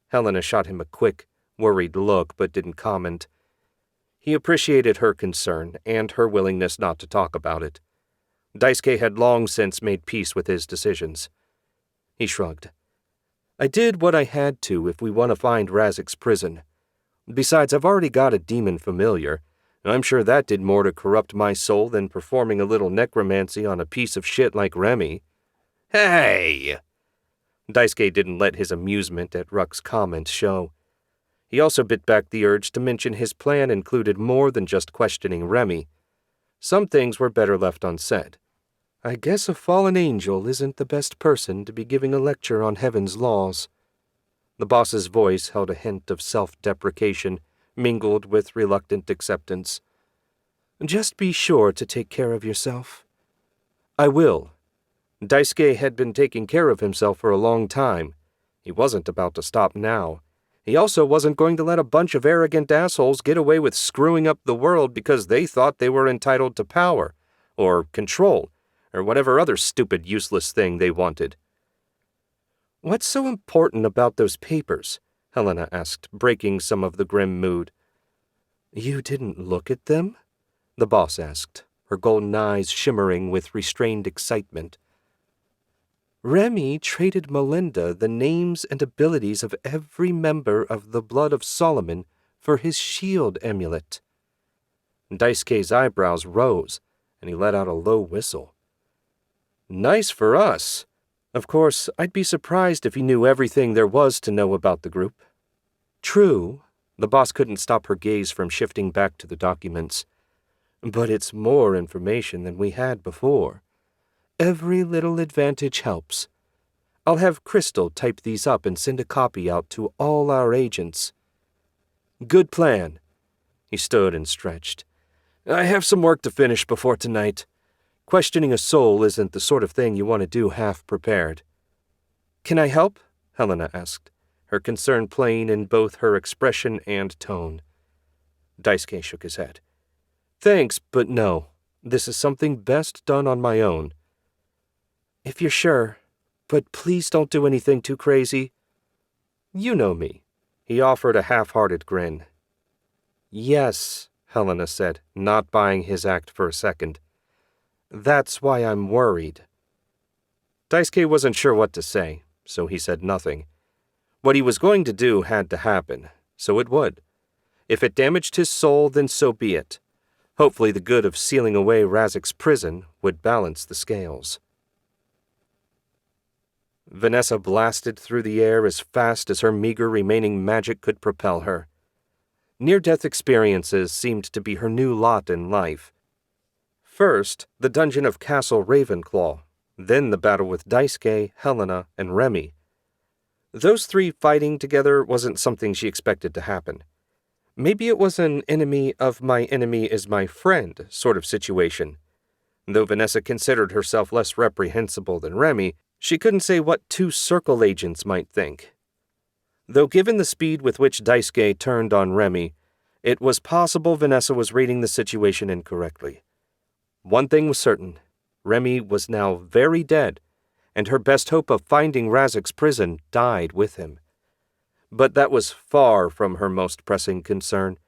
Helena shot him a quick, worried look but didn't comment. He appreciated her concern and her willingness not to talk about it. Daisuke had long since made peace with his decisions. He shrugged. "I did what I had to if we want to find Razik's prison. Besides, I've already got a demon familiar, and I'm sure that did more to corrupt my soul than performing a little necromancy on a piece of shit like Remy." "Hey!" Daisuke didn't let his amusement at Ruck's comment show. He also bit back the urge to mention his plan included more than just questioning Remy. Some things were better left unsaid. "I guess a fallen angel isn't the best person to be giving a lecture on heaven's laws." The boss's voice held a hint of self-deprecation, mingled with reluctant acceptance. "Just be sure to take care of yourself." "I will." Daisuke had been taking care of himself for a long time. He wasn't about to stop now. He also wasn't going to let a bunch of arrogant assholes get away with screwing up the world because they thought they were entitled to power, or control, or whatever other stupid, useless thing they wanted. "What's so important about those papers?" Helena asked, breaking some of the grim mood. "You didn't look at them?" the boss asked, her golden eyes shimmering with restrained excitement. "Remy traded Melinda the names and abilities of every member of the Blood of Solomon for his shield amulet." Daisuke's eyebrows rose, and he let out a low whistle. "Nice for us. Of course, I'd be surprised if he knew everything there was to know about the group." "True." The boss couldn't stop her gaze from shifting back to the documents. "But it's more information than we had before. Every little advantage helps. I'll have Crystal type these up and send a copy out to all our agents." "Good plan." He stood and stretched. "I have some work to finish before tonight. Questioning a soul isn't the sort of thing you want to do half prepared." "Can I help?" Helena asked, her concern plain in both her expression and tone. Daisuke shook his head. "Thanks, but no. This is something best done on my own." "If you're sure, but please don't do anything too crazy." "You know me." He offered a half-hearted grin. "Yes," Helena said, not buying his act for a second. "That's why I'm worried." Daisuke wasn't sure what to say, so he said nothing. What he was going to do had to happen, so it would. If it damaged his soul, then so be it. Hopefully the good of sealing away Razik's prison would balance the scales. Vanessa blasted through the air as fast as her meager remaining magic could propel her. Near-death experiences seemed to be her new lot in life. First, the dungeon of Castle Ravenclaw, then the battle with Daisuke, Helena, and Remy. Those three fighting together wasn't something she expected to happen. Maybe it was an enemy of my enemy is my friend sort of situation. Though Vanessa considered herself less reprehensible than Remy, she couldn't say what two circle agents might think. Though given the speed with which Daisuke turned on Remy, it was possible Vanessa was reading the situation incorrectly. One thing was certain, Remy was now very dead, and her best hope of finding Razik's prison died with him. But that was far from her most pressing concern.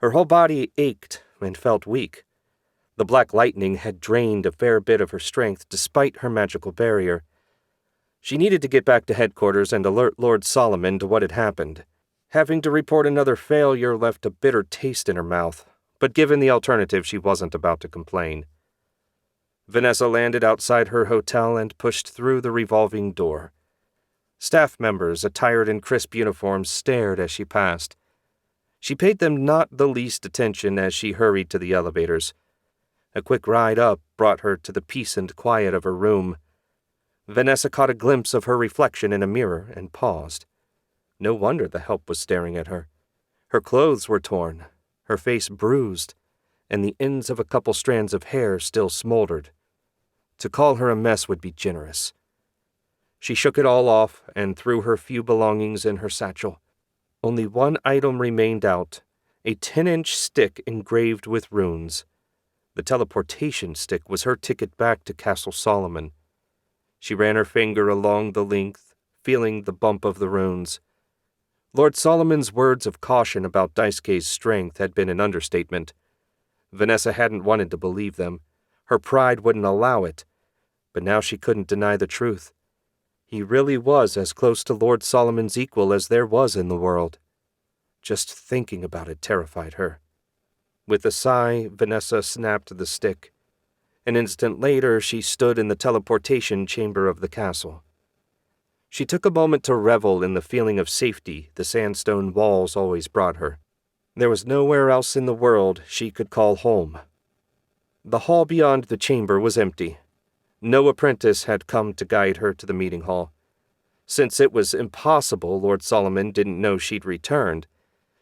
Her whole body ached and felt weak, The black lightning had drained a fair bit of her strength despite her magical barrier. She needed to get back to headquarters and alert Lord Solomon to what had happened. Having to report another failure left a bitter taste in her mouth, but given the alternative, she wasn't about to complain. Vanessa landed outside her hotel and pushed through the revolving door. Staff members, attired in crisp uniforms, stared as she passed. She paid them not the least attention as she hurried to the elevators. A quick ride up brought her to the peace and quiet of her room. Vanessa caught a glimpse of her reflection in a mirror and paused. No wonder the help was staring at her. Her clothes were torn, her face bruised, and the ends of a couple strands of hair still smoldered. To call her a mess would be generous. She shook it all off and threw her few belongings in her satchel. Only one item remained out, a 10-inch stick engraved with runes. The teleportation stick was her ticket back to Castle Solomon. She ran her finger along the length, feeling the bump of the runes. Lord Solomon's words of caution about Daisuke's strength had been an understatement. Vanessa hadn't wanted to believe them. Her pride wouldn't allow it. But now she couldn't deny the truth. He really was as close to Lord Solomon's equal as there was in the world. Just thinking about it terrified her. With a sigh, Vanessa snapped the stick. An instant later, she stood in the teleportation chamber of the castle. She took a moment to revel in the feeling of safety the sandstone walls always brought her. There was nowhere else in the world she could call home. The hall beyond the chamber was empty. No apprentice had come to guide her to the meeting hall. Since it was impossible Lord Solomon didn't know she'd returned,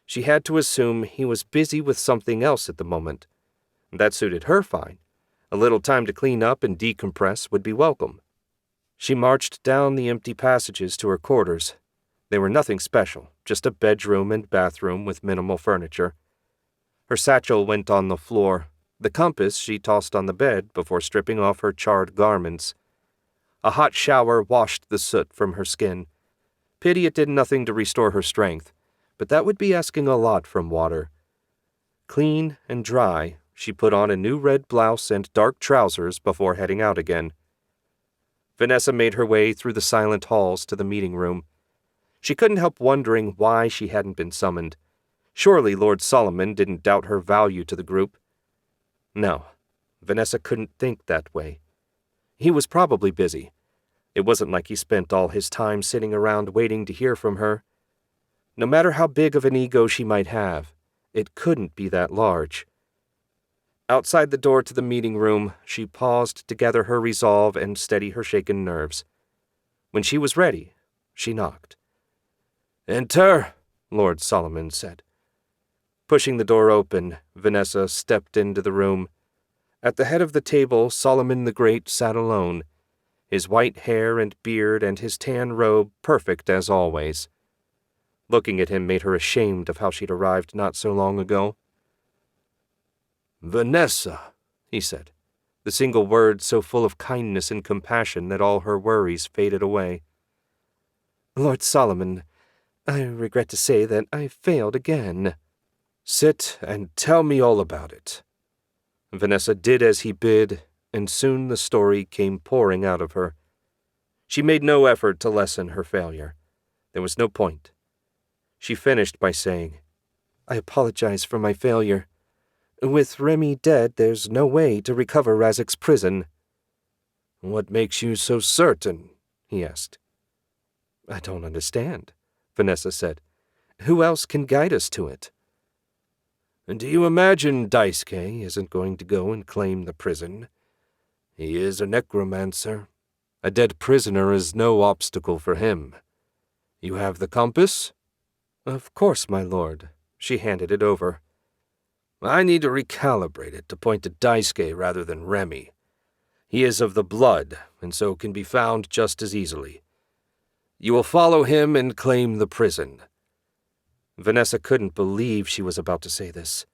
she had to assume he was busy with something else at the moment. That suited her fine. A little time to clean up and decompress would be welcome. She marched down the empty passages to her quarters. They were nothing special, just a bedroom and bathroom with minimal furniture. Her satchel went on the floor. The compass she tossed on the bed before stripping off her charred garments. A hot shower washed the soot from her skin. Pity it did nothing to restore her strength, but that would be asking a lot from water. Clean and dry, she put on a new red blouse and dark trousers before heading out again. Vanessa made her way through the silent halls to the meeting room. She couldn't help wondering why she hadn't been summoned. Surely Lord Solomon didn't doubt her value to the group. No, Vanessa couldn't think that way. He was probably busy. It wasn't like he spent all his time sitting around waiting to hear from her. No matter how big of an ego she might have, it couldn't be that large. Outside the door to the meeting room, she paused to gather her resolve and steady her shaken nerves. When she was ready, she knocked. "Enter," Lord Solomon said. Pushing the door open, Vanessa stepped into the room. At the head of the table, Solomon the Great sat alone, his white hair and beard and his tan robe perfect as always. Looking at him made her ashamed of how she'd arrived not so long ago. "Vanessa," he said, the single word so full of kindness and compassion that all her worries faded away. "Lord Solomon, I regret to say that I failed again." "Sit and tell me all about it." Vanessa did as he bid, and soon the story came pouring out of her. She made no effort to lessen her failure. There was no point. She finished by saying, "I apologize for my failure. With Remy dead, there's no way to recover Razik's prison." "What makes you so certain?" he asked. "I don't understand," Vanessa said. "Who else can guide us to it?" "Do you imagine Daisuke isn't going to go and claim the prison? He is a necromancer. A dead prisoner is no obstacle for him. You have the compass?" "Of course, my lord." She handed it over. "I need to recalibrate it to point to Daisuke rather than Remy. He is of the blood, and so can be found just as easily. You will follow him and claim the prison." Vanessa couldn't believe she was about to say this.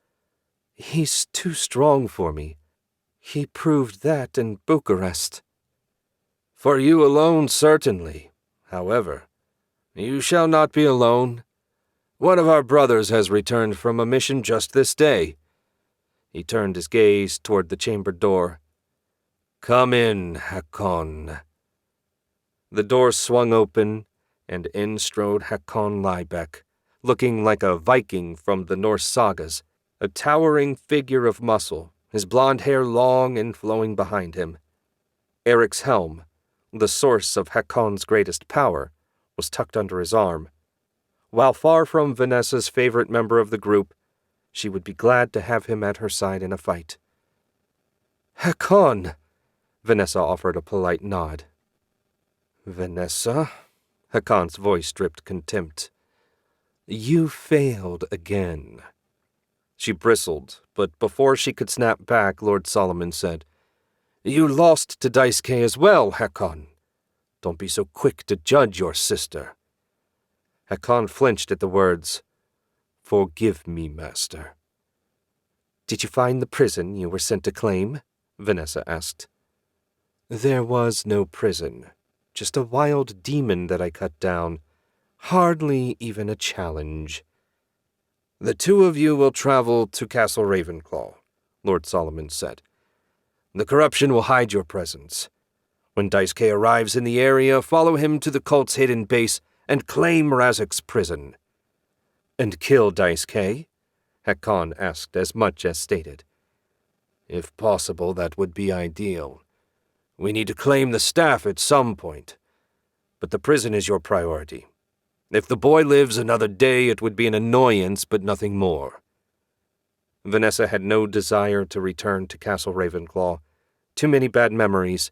"He's too strong for me. He proved that in Bucharest." "For you alone, certainly. However, you shall not be alone. One of our brothers has returned from a mission just this day. He turned his gaze toward the chamber door. "Come in, Hakon." The door swung open, and in strode Hakon Liebeck, looking like a Viking from the Norse sagas, a towering figure of muscle, his blond hair long and flowing behind him. Eric's helm, the source of Hakon's greatest power, was tucked under his arm. While far from Vanessa's favorite member of the group, she would be glad to have him at her side in a fight. "Hakon!" Vanessa offered a polite nod. "Vanessa?" Hakon's voice dripped contempt. "You failed again." She bristled, but before she could snap back, Lord Solomon said, "You lost to Daisuke as well, Hakon. Don't be so quick to judge your sister." Hakon flinched at the words. "Forgive me, master." "Did you find the prison you were sent to claim?" Vanessa asked. "There was no prison, just a wild demon that I cut down. Hardly even a challenge." "The two of you will travel to Castle Ravenclaw," Lord Solomon said. "The corruption will hide your presence. When Daisuke arrives in the area, follow him to the cult's hidden base and claim Razik's prison." "And kill Daisuke?" Hakon asked as much as stated. "If possible, that would be ideal. We need to claim the staff at some point, but the prison is your priority. If the boy lives another day, it would be an annoyance, but nothing more." Vanessa had no desire to return to Castle Ravenclaw. Too many bad memories.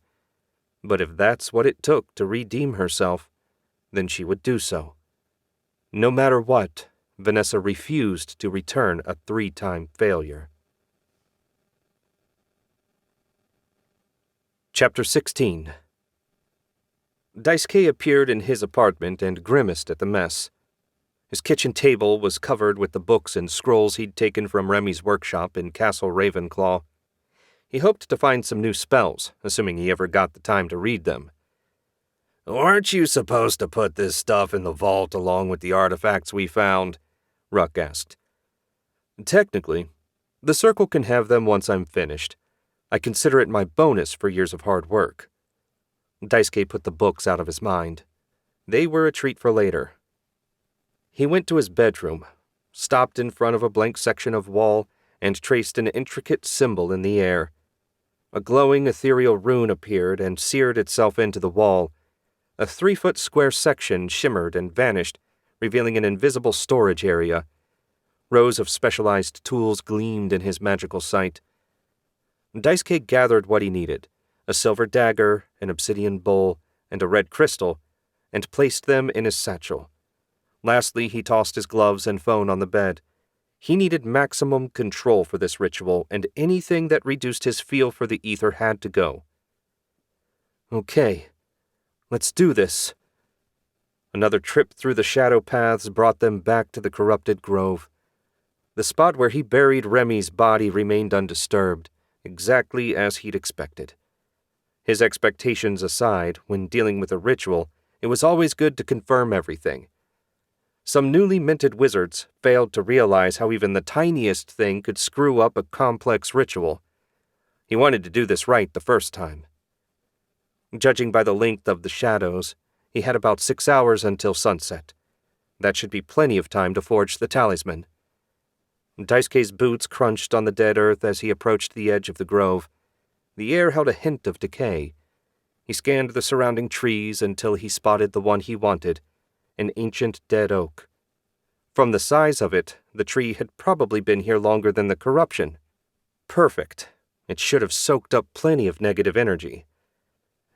But if that's what it took to redeem herself, then she would do so. No matter what, Vanessa refused to return a 3-time failure. Chapter 16. Daisuke appeared in his apartment and grimaced at the mess. His kitchen table was covered with the books and scrolls he'd taken from Remy's workshop in Castle Ravenclaw. He hoped to find some new spells, assuming he ever got the time to read them. "Weren't you supposed to put this stuff in the vault along with the artifacts we found?" Ruck asked. "Technically, the circle can have them once I'm finished. I consider it my bonus for years of hard work." Daisuke put the books out of his mind. They were a treat for later. He went to his bedroom, stopped in front of a blank section of wall, and traced an intricate symbol in the air. A glowing ethereal rune appeared and seared itself into the wall. A 3-foot square section shimmered and vanished, revealing an invisible storage area. Rows of specialized tools gleamed in his magical sight. Daisuke gathered what he needed, a silver dagger, an obsidian bowl, and a red crystal, and placed them in his satchel. Lastly, he tossed his gloves and phone on the bed. He needed maximum control for this ritual, and anything that reduced his feel for the ether had to go. "Okay, let's do this." Another trip through the shadow paths brought them back to the corrupted grove. The spot where he buried Remy's body remained undisturbed, exactly as he'd expected. His expectations aside, when dealing with a ritual, it was always good to confirm everything. Some newly minted wizards failed to realize how even the tiniest thing could screw up a complex ritual. He wanted to do this right the first time. Judging by the length of the shadows, he had about 6 hours until sunset. That should be plenty of time to forge the talisman. Daisuke's boots crunched on the dead earth as he approached the edge of the grove. The air held a hint of decay. He scanned the surrounding trees until he spotted the one he wanted, an ancient dead oak. From the size of it, the tree had probably been here longer than the corruption. Perfect. It should have soaked up plenty of negative energy.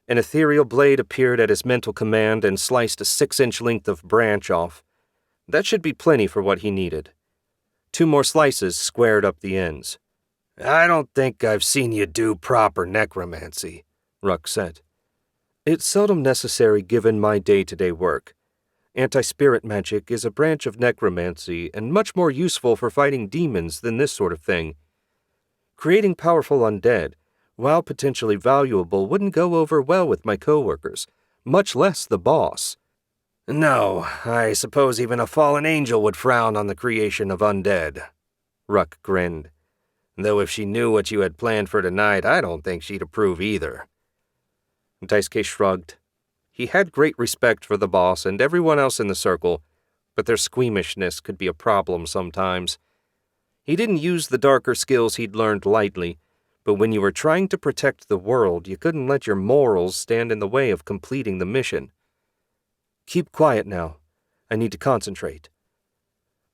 An ethereal blade appeared at his mental command and sliced a 6-inch length of branch off. That should be plenty for what he needed. 2 more slices squared up the ends. "I don't think I've seen you do proper necromancy," Ruck said. "It's seldom necessary given my day-to-day work. Anti-spirit magic is a branch of necromancy and much more useful for fighting demons than this sort of thing. Creating powerful undead, while potentially valuable, wouldn't go over well with my coworkers, much less the boss." "No, I suppose even a fallen angel would frown on the creation of undead." Ruck grinned. Though if she knew what you had planned for tonight, I don't think she'd approve either." Daisuke shrugged. He had great respect for the boss and everyone else in the circle, but their squeamishness could be a problem sometimes. He didn't use the darker skills he'd learned lightly, but when you were trying to protect the world, you couldn't let your morals stand in the way of completing the mission. "Keep quiet now. I need to concentrate."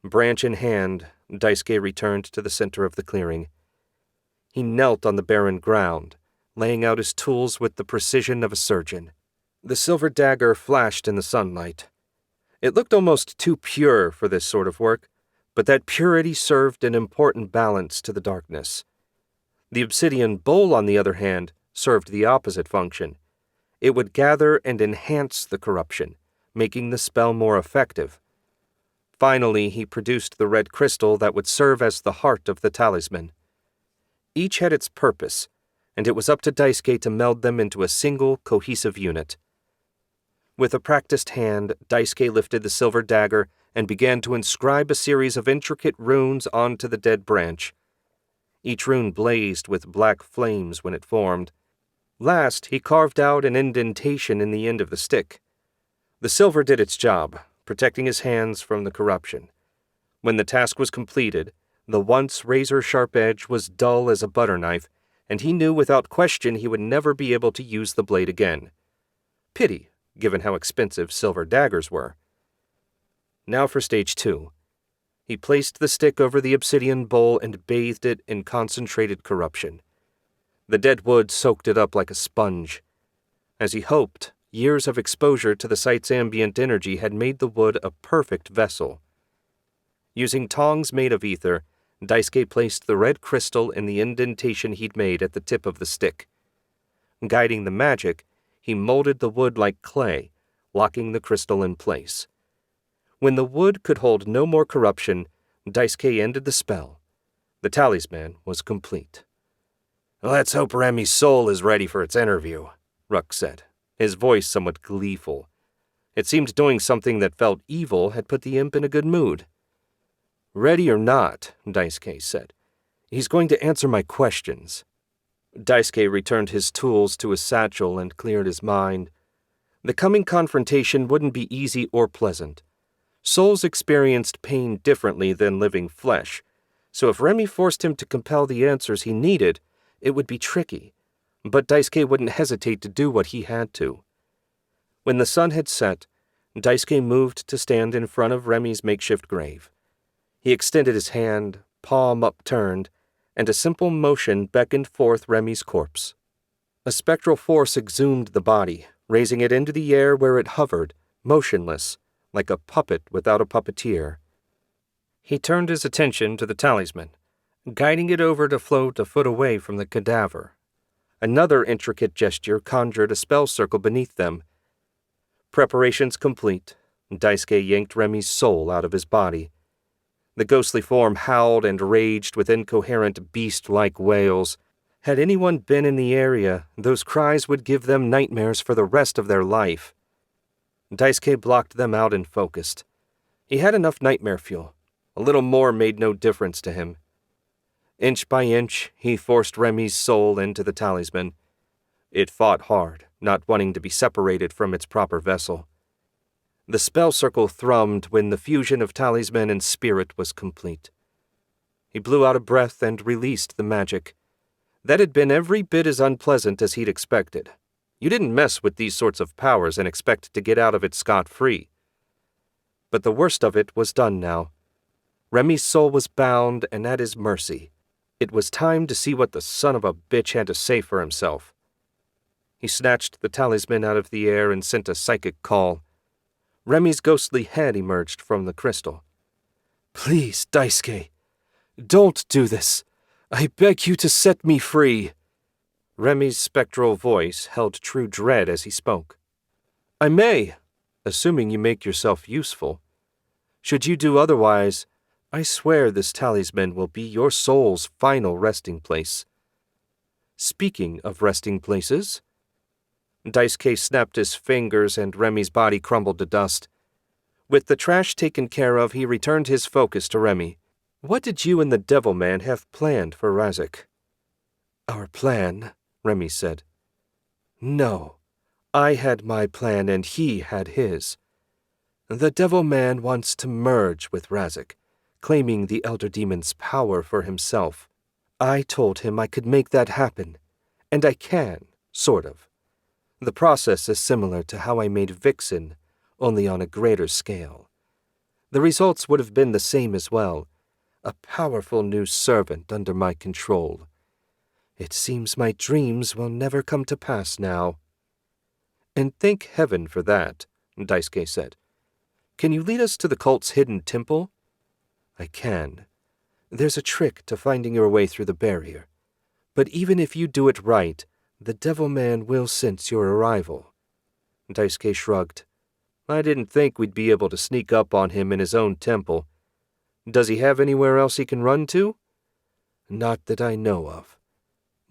Branch in hand, Daisuke returned to the center of the clearing. He knelt on the barren ground, laying out his tools with the precision of a surgeon. The silver dagger flashed in the sunlight. It looked almost too pure for this sort of work, but that purity served an important balance to the darkness. The obsidian bowl, on the other hand, served the opposite function. It would gather and enhance the corruption, making the spell more effective. Finally, he produced the red crystal that would serve as the heart of the talisman. Each had its purpose, and it was up to Daisuke to meld them into a single, cohesive unit. With a practiced hand, Daisuke lifted the silver dagger and began to inscribe a series of intricate runes onto the dead branch. Each rune blazed with black flames when it formed. Last, he carved out an indentation in the end of the stick. The silver did its job, protecting his hands from the corruption. When the task was completed, the once razor-sharp edge was dull as a butter knife, and he knew without question he would never be able to use the blade again. Pity, given how expensive silver daggers were. Now for stage 2. He placed the stick over the obsidian bowl and bathed it in concentrated corruption. The dead wood soaked it up like a sponge. As he hoped, years of exposure to the site's ambient energy had made the wood a perfect vessel. Using tongs made of ether, Daisuke placed the red crystal in the indentation he'd made at the tip of the stick. Guiding the magic, he molded the wood like clay, locking the crystal in place. When the wood could hold no more corruption, Daisuke ended the spell. The talisman was complete. "Let's hope Remy's soul is ready for its interview," Ruck said, his voice somewhat gleeful. It seemed doing something that felt evil had put the imp in a good mood. "Ready or not," Daisuke said, "he's going to answer my questions." Daisuke returned his tools to his satchel and cleared his mind. The coming confrontation wouldn't be easy or pleasant. Souls experienced pain differently than living flesh, so if Remy forced him to compel the answers he needed, it would be tricky, but Daisuke wouldn't hesitate to do what he had to. When the sun had set, Daisuke moved to stand in front of Remy's makeshift grave. He extended his hand, palm upturned, and a simple motion beckoned forth Remy's corpse. A spectral force exhumed the body, raising it into the air where it hovered, motionless, like a puppet without a puppeteer. He turned his attention to the talisman, guiding it over to float a foot away from the cadaver. Another intricate gesture conjured a spell circle beneath them. Preparations complete, Daisuke yanked Remy's soul out of his body. The ghostly form howled and raged with incoherent beast-like wails. Had anyone been in the area, those cries would give them nightmares for the rest of their life. Daisuke blocked them out and focused. He had enough nightmare fuel. A little more made no difference to him. Inch by inch, he forced Remy's soul into the talisman. It fought hard, not wanting to be separated from its proper vessel. The spell circle thrummed when the fusion of talisman and spirit was complete. He blew out a breath and released the magic. That had been every bit as unpleasant as he'd expected. You didn't mess with these sorts of powers and expect to get out of it scot-free. But the worst of it was done now. Remy's soul was bound and at his mercy. It was time to see what the son of a bitch had to say for himself. He snatched the talisman out of the air and sent a psychic call. Remy's ghostly head emerged from the crystal. "Please, Daisuke, don't do this. I beg you to set me free." Remy's spectral voice held true dread as he spoke. "I may, assuming you make yourself useful. Should you do otherwise, I swear this talisman will be your soul's final resting place." "Speaking of resting places..." Daisuke snapped his fingers and Remy's body crumbled to dust. With the trash taken care of, he returned his focus to Remy. What did you and the Devil Man have planned for Razak? Our plan, Remy said. No, I had my plan and he had his. The Devil Man wants to merge with Razak, claiming the Elder Demon's power for himself. I told him I could make that happen, and I can, sort of. The process is similar to how I made Vixen, only on a greater scale. The results would have been the same as well, a powerful new servant under my control. It seems my dreams will never come to pass now. And thank heaven for that, Daisuke said. Can you lead us to the cult's hidden temple? I can. There's a trick to finding your way through the barrier. But even if you do it right, the Devil Man will sense your arrival. Daisuke shrugged. I didn't think we'd be able to sneak up on him in his own temple. Does he have anywhere else he can run to? Not that I know of.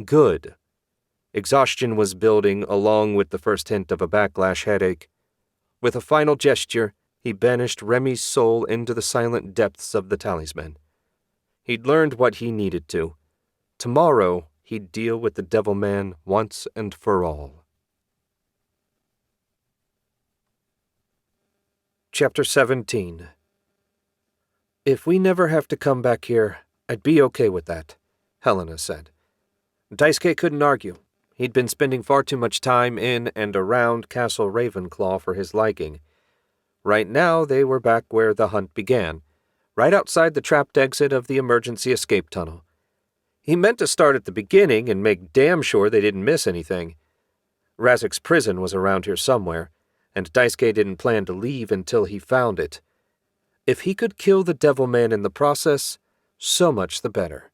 Good. Exhaustion was building along with the first hint of a backlash headache. With a final gesture, he banished Remy's soul into the silent depths of the talisman. He'd learned what he needed to. Tomorrow, he'd deal with the Devil Man once and for all. Chapter 17. If we never have to come back here, I'd be okay with that, Helena said. Daisuke couldn't argue. He'd been spending far too much time in and around Castle Ravenclaw for his liking. Right now, they were back where the hunt began, right outside the trapped exit of the emergency escape tunnel. He meant to start at the beginning and make damn sure they didn't miss anything. Razak's prison was around here somewhere, and Daisuke didn't plan to leave until he found it. If he could kill the Devil Man in the process, so much the better.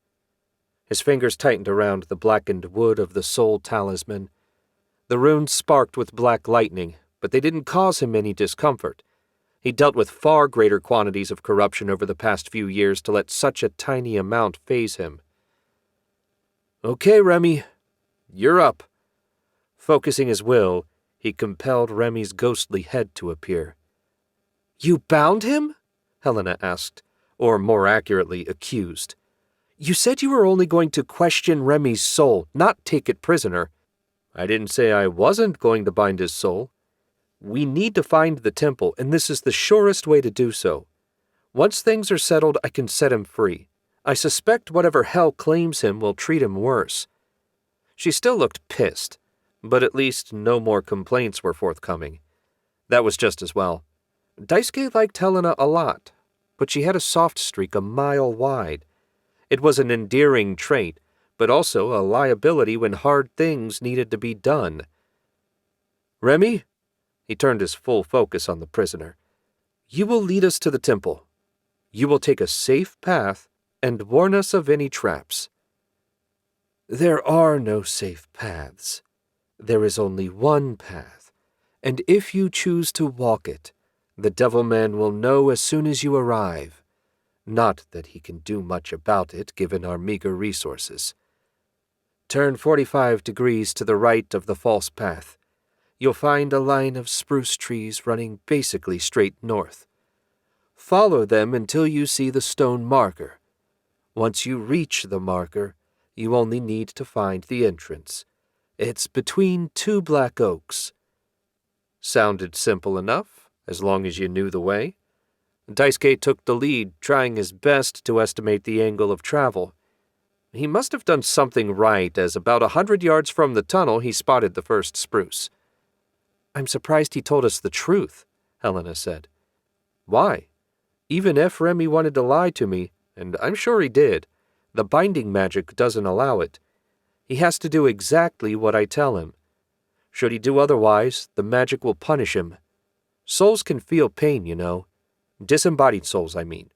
His fingers tightened around the blackened wood of the soul talisman. The runes sparked with black lightning, but they didn't cause him any discomfort. He dealt with far greater quantities of corruption over the past few years to let such a tiny amount faze him. Okay, Remy, you're up. Focusing his will, he compelled Remy's ghostly head to appear. You bound him? Helena asked, or more accurately, accused. You said you were only going to question Remy's soul, not take it prisoner. I didn't say I wasn't going to bind his soul. We need to find the temple, and this is the surest way to do so. Once things are settled, I can set him free. I suspect whatever hell claims him will treat him worse. She still looked pissed, but at least no more complaints were forthcoming. That was just as well. Daisuke liked Helena a lot, but she had a soft streak a mile wide. It was an endearing trait, but also a liability when hard things needed to be done. Remy? He turned his full focus on the prisoner. You will lead us to the temple. You will take a safe path and warn us of any traps. There are no safe paths. There is only one path, and if you choose to walk it, the Devil Man will know as soon as you arrive. Not that he can do much about it, given our meager resources. Turn 45 degrees to the right of the false path. You'll find a line of spruce trees running basically straight north. Follow them until you see the stone marker. Once you reach the marker, you only need to find the entrance. It's between two black oaks. Sounded simple enough, as long as you knew the way. Daisuke took the lead, trying his best to estimate the angle of travel. He must have done something right, as about 100 yards from the tunnel he spotted the first spruce. I'm surprised he told us the truth, Helena said. Why? Even if Remy wanted to lie to me, and I'm sure he did, the binding magic doesn't allow it. He has to do exactly what I tell him. Should he do otherwise, the magic will punish him. Souls can feel pain, you know. Disembodied souls, I mean.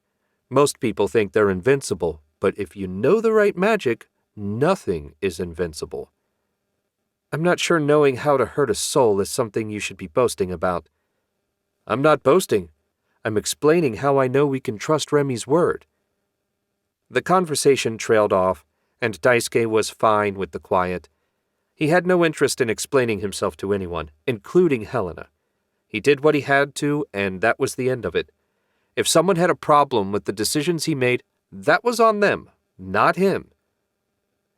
Most people think they're invincible, but if you know the right magic, nothing is invincible. I'm not sure knowing how to hurt a soul is something you should be boasting about. I'm not boasting. I'm explaining how I know we can trust Remy's word. The conversation trailed off, and Daisuke was fine with the quiet. He had no interest in explaining himself to anyone, including Helena. He did what he had to, and that was the end of it. If someone had a problem with the decisions he made, That was on them, not him.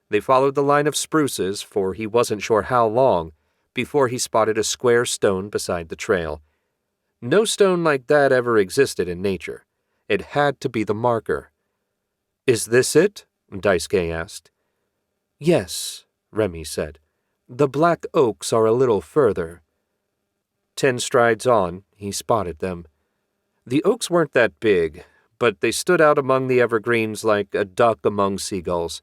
They followed the line of spruces for he wasn't sure how long before he spotted a square stone beside the trail. No stone like that ever existed in nature. It had to be the marker. "Is this it?" Daisuke asked. "Yes," Remy said. "The black oaks are a little further." 10 strides on, he spotted them. The oaks weren't that big, but they stood out among the evergreens like a duck among seagulls.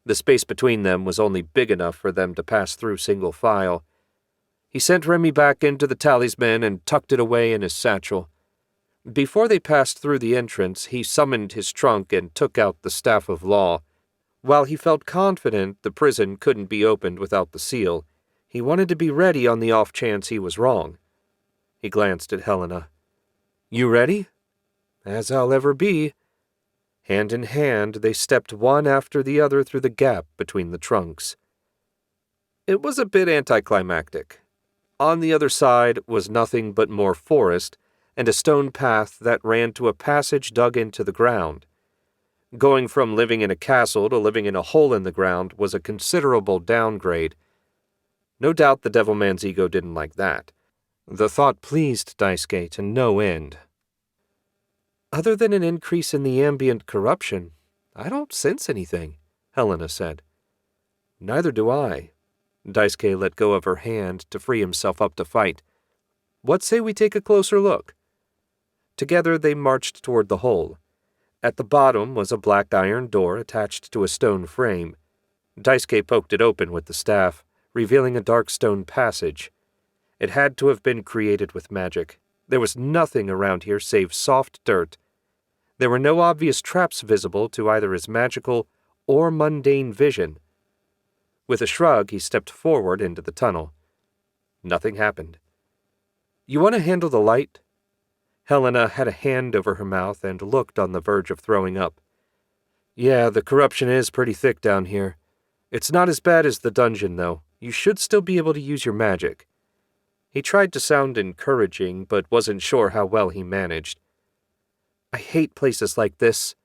The space between them was only big enough for them to pass through single file. He sent Remy back into the talisman and tucked it away in his satchel. Before they passed through the entrance, he summoned his trunk and took out the Staff of Law. While he felt confident the prison couldn't be opened without the seal, he wanted to be ready on the off chance he was wrong. He glanced at Helena. "You ready?" "As I'll ever be." Hand in hand, they stepped one after the other through the gap between the trunks. It was a bit anticlimactic. On the other side was nothing but more forest and a stone path that ran to a passage dug into the ground. Going from living in a castle to living in a hole in the ground was a considerable downgrade. No doubt the Devilman's ego didn't like that. The thought pleased Daisuke to no end. "Other than an increase in the ambient corruption, I don't sense anything," Helena said. "Neither do I." Daisuke let go of her hand to free himself up to fight. "What say we take a closer look?" Together they marched toward the hole. At the bottom was a black iron door attached to a stone frame. Daisuke poked it open with the staff, revealing a dark stone passage. It had to have been created with magic. There was nothing around here save soft dirt. There were no obvious traps visible to either his magical or mundane vision. With a shrug, he stepped forward into the tunnel. Nothing happened. "You want to handle the light?" Helena had a hand over her mouth and looked on the verge of throwing up. "Yeah, the corruption is pretty thick down here. It's not as bad as the dungeon, though. You should still be able to use your magic." He tried to sound encouraging, but wasn't sure how well he managed. "I hate places like this."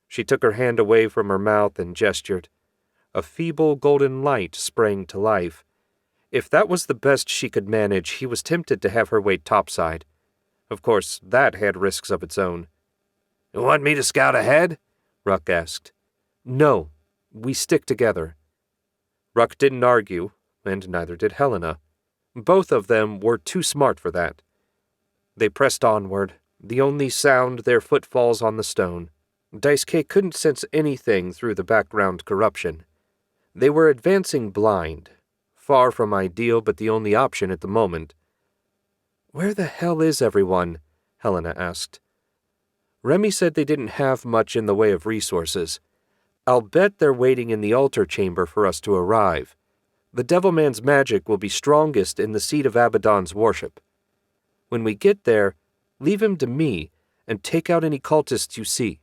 She took her hand away from her mouth and gestured. A feeble golden light sprang to life. If that was the best she could manage, he was tempted to have her wait topside. Of course, that had risks of its own. "You want me to scout ahead?" Ruck asked. "No, we stick together." Ruck didn't argue, and neither did Helena. Both of them were too smart for that. They pressed onward, the only sound their footfalls on the stone. Daisuke couldn't sense anything through the background corruption. They were advancing blind, far from ideal but the only option at the moment. "Where the hell is everyone?" Helena asked. Remy said they didn't have much in the way of resources. "I'll bet they're waiting in the altar chamber for us to arrive. The Devilman's magic will be strongest in the seat of Abaddon's worship. When we get there, leave him to me and take out any cultists you see.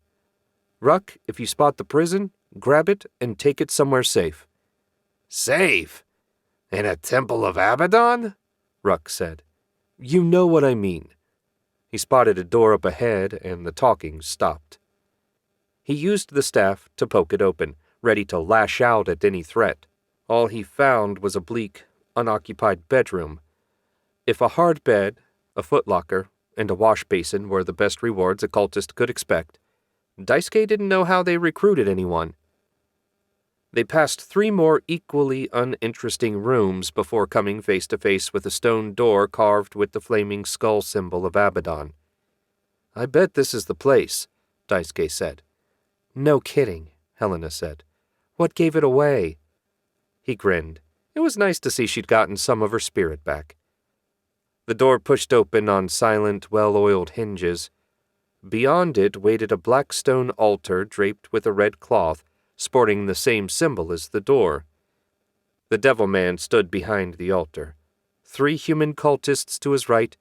Ruck, if you spot the prison, grab it and take it somewhere safe." "Safe? In a temple of Abdon?" Ruck said. "You know what I mean." He spotted a door up ahead, and the talking stopped. He used the staff to poke it open, ready to lash out at any threat. All he found was a bleak, unoccupied bedroom. If a hard bed, a footlocker, and a wash basin were the best rewards a cultist could expect, Daisuke didn't know how they recruited anyone. They passed 3 more equally uninteresting rooms before coming face to face with a stone door carved with the flaming skull symbol of Abdon. "I bet this is the place," Daisuke said. "No kidding," Helena said. "What gave it away?" He grinned. It was nice to see she'd gotten some of her spirit back. The door pushed open on silent, well-oiled hinges. Beyond it waited a black stone altar draped with a red cloth, sporting the same symbol as the door. The Devilman stood behind the altar, 3 human cultists to his right,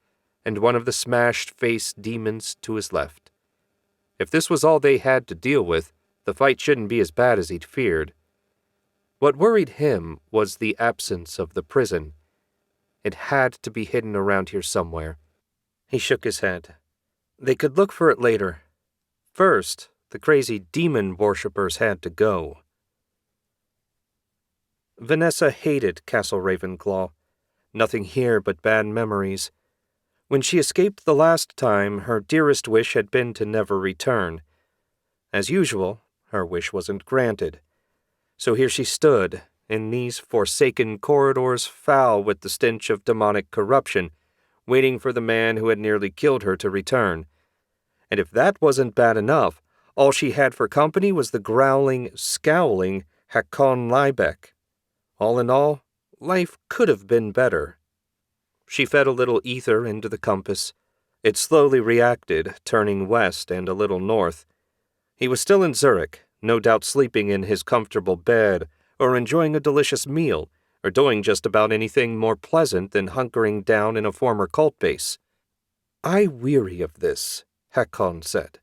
and one of the smashed-face demons to his left. If this was all they had to deal with, the fight shouldn't be as bad as he'd feared. What worried him was the absence of the prison. It had to be hidden around here somewhere. He shook his head. They could look for it later. First, The crazy demon worshippers had to go. Vanessa hated Castle Ravenclaw. Nothing here but bad memories. When she escaped the last time, her dearest wish had been to never return. As usual, her wish wasn't granted. So here she stood, in these forsaken corridors foul with the stench of demonic corruption, waiting for the man who had nearly killed her to return. And if that wasn't bad enough, all she had for company was the growling, scowling Hakon Liebeck. All in all, life could have been better. She fed a little ether into the compass. It slowly reacted, turning west and a little north. He was still in Zurich, no doubt sleeping in his comfortable bed, or enjoying a delicious meal, or doing just about anything more pleasant than hunkering down in a former cult base. "I weary of this," Hakon said.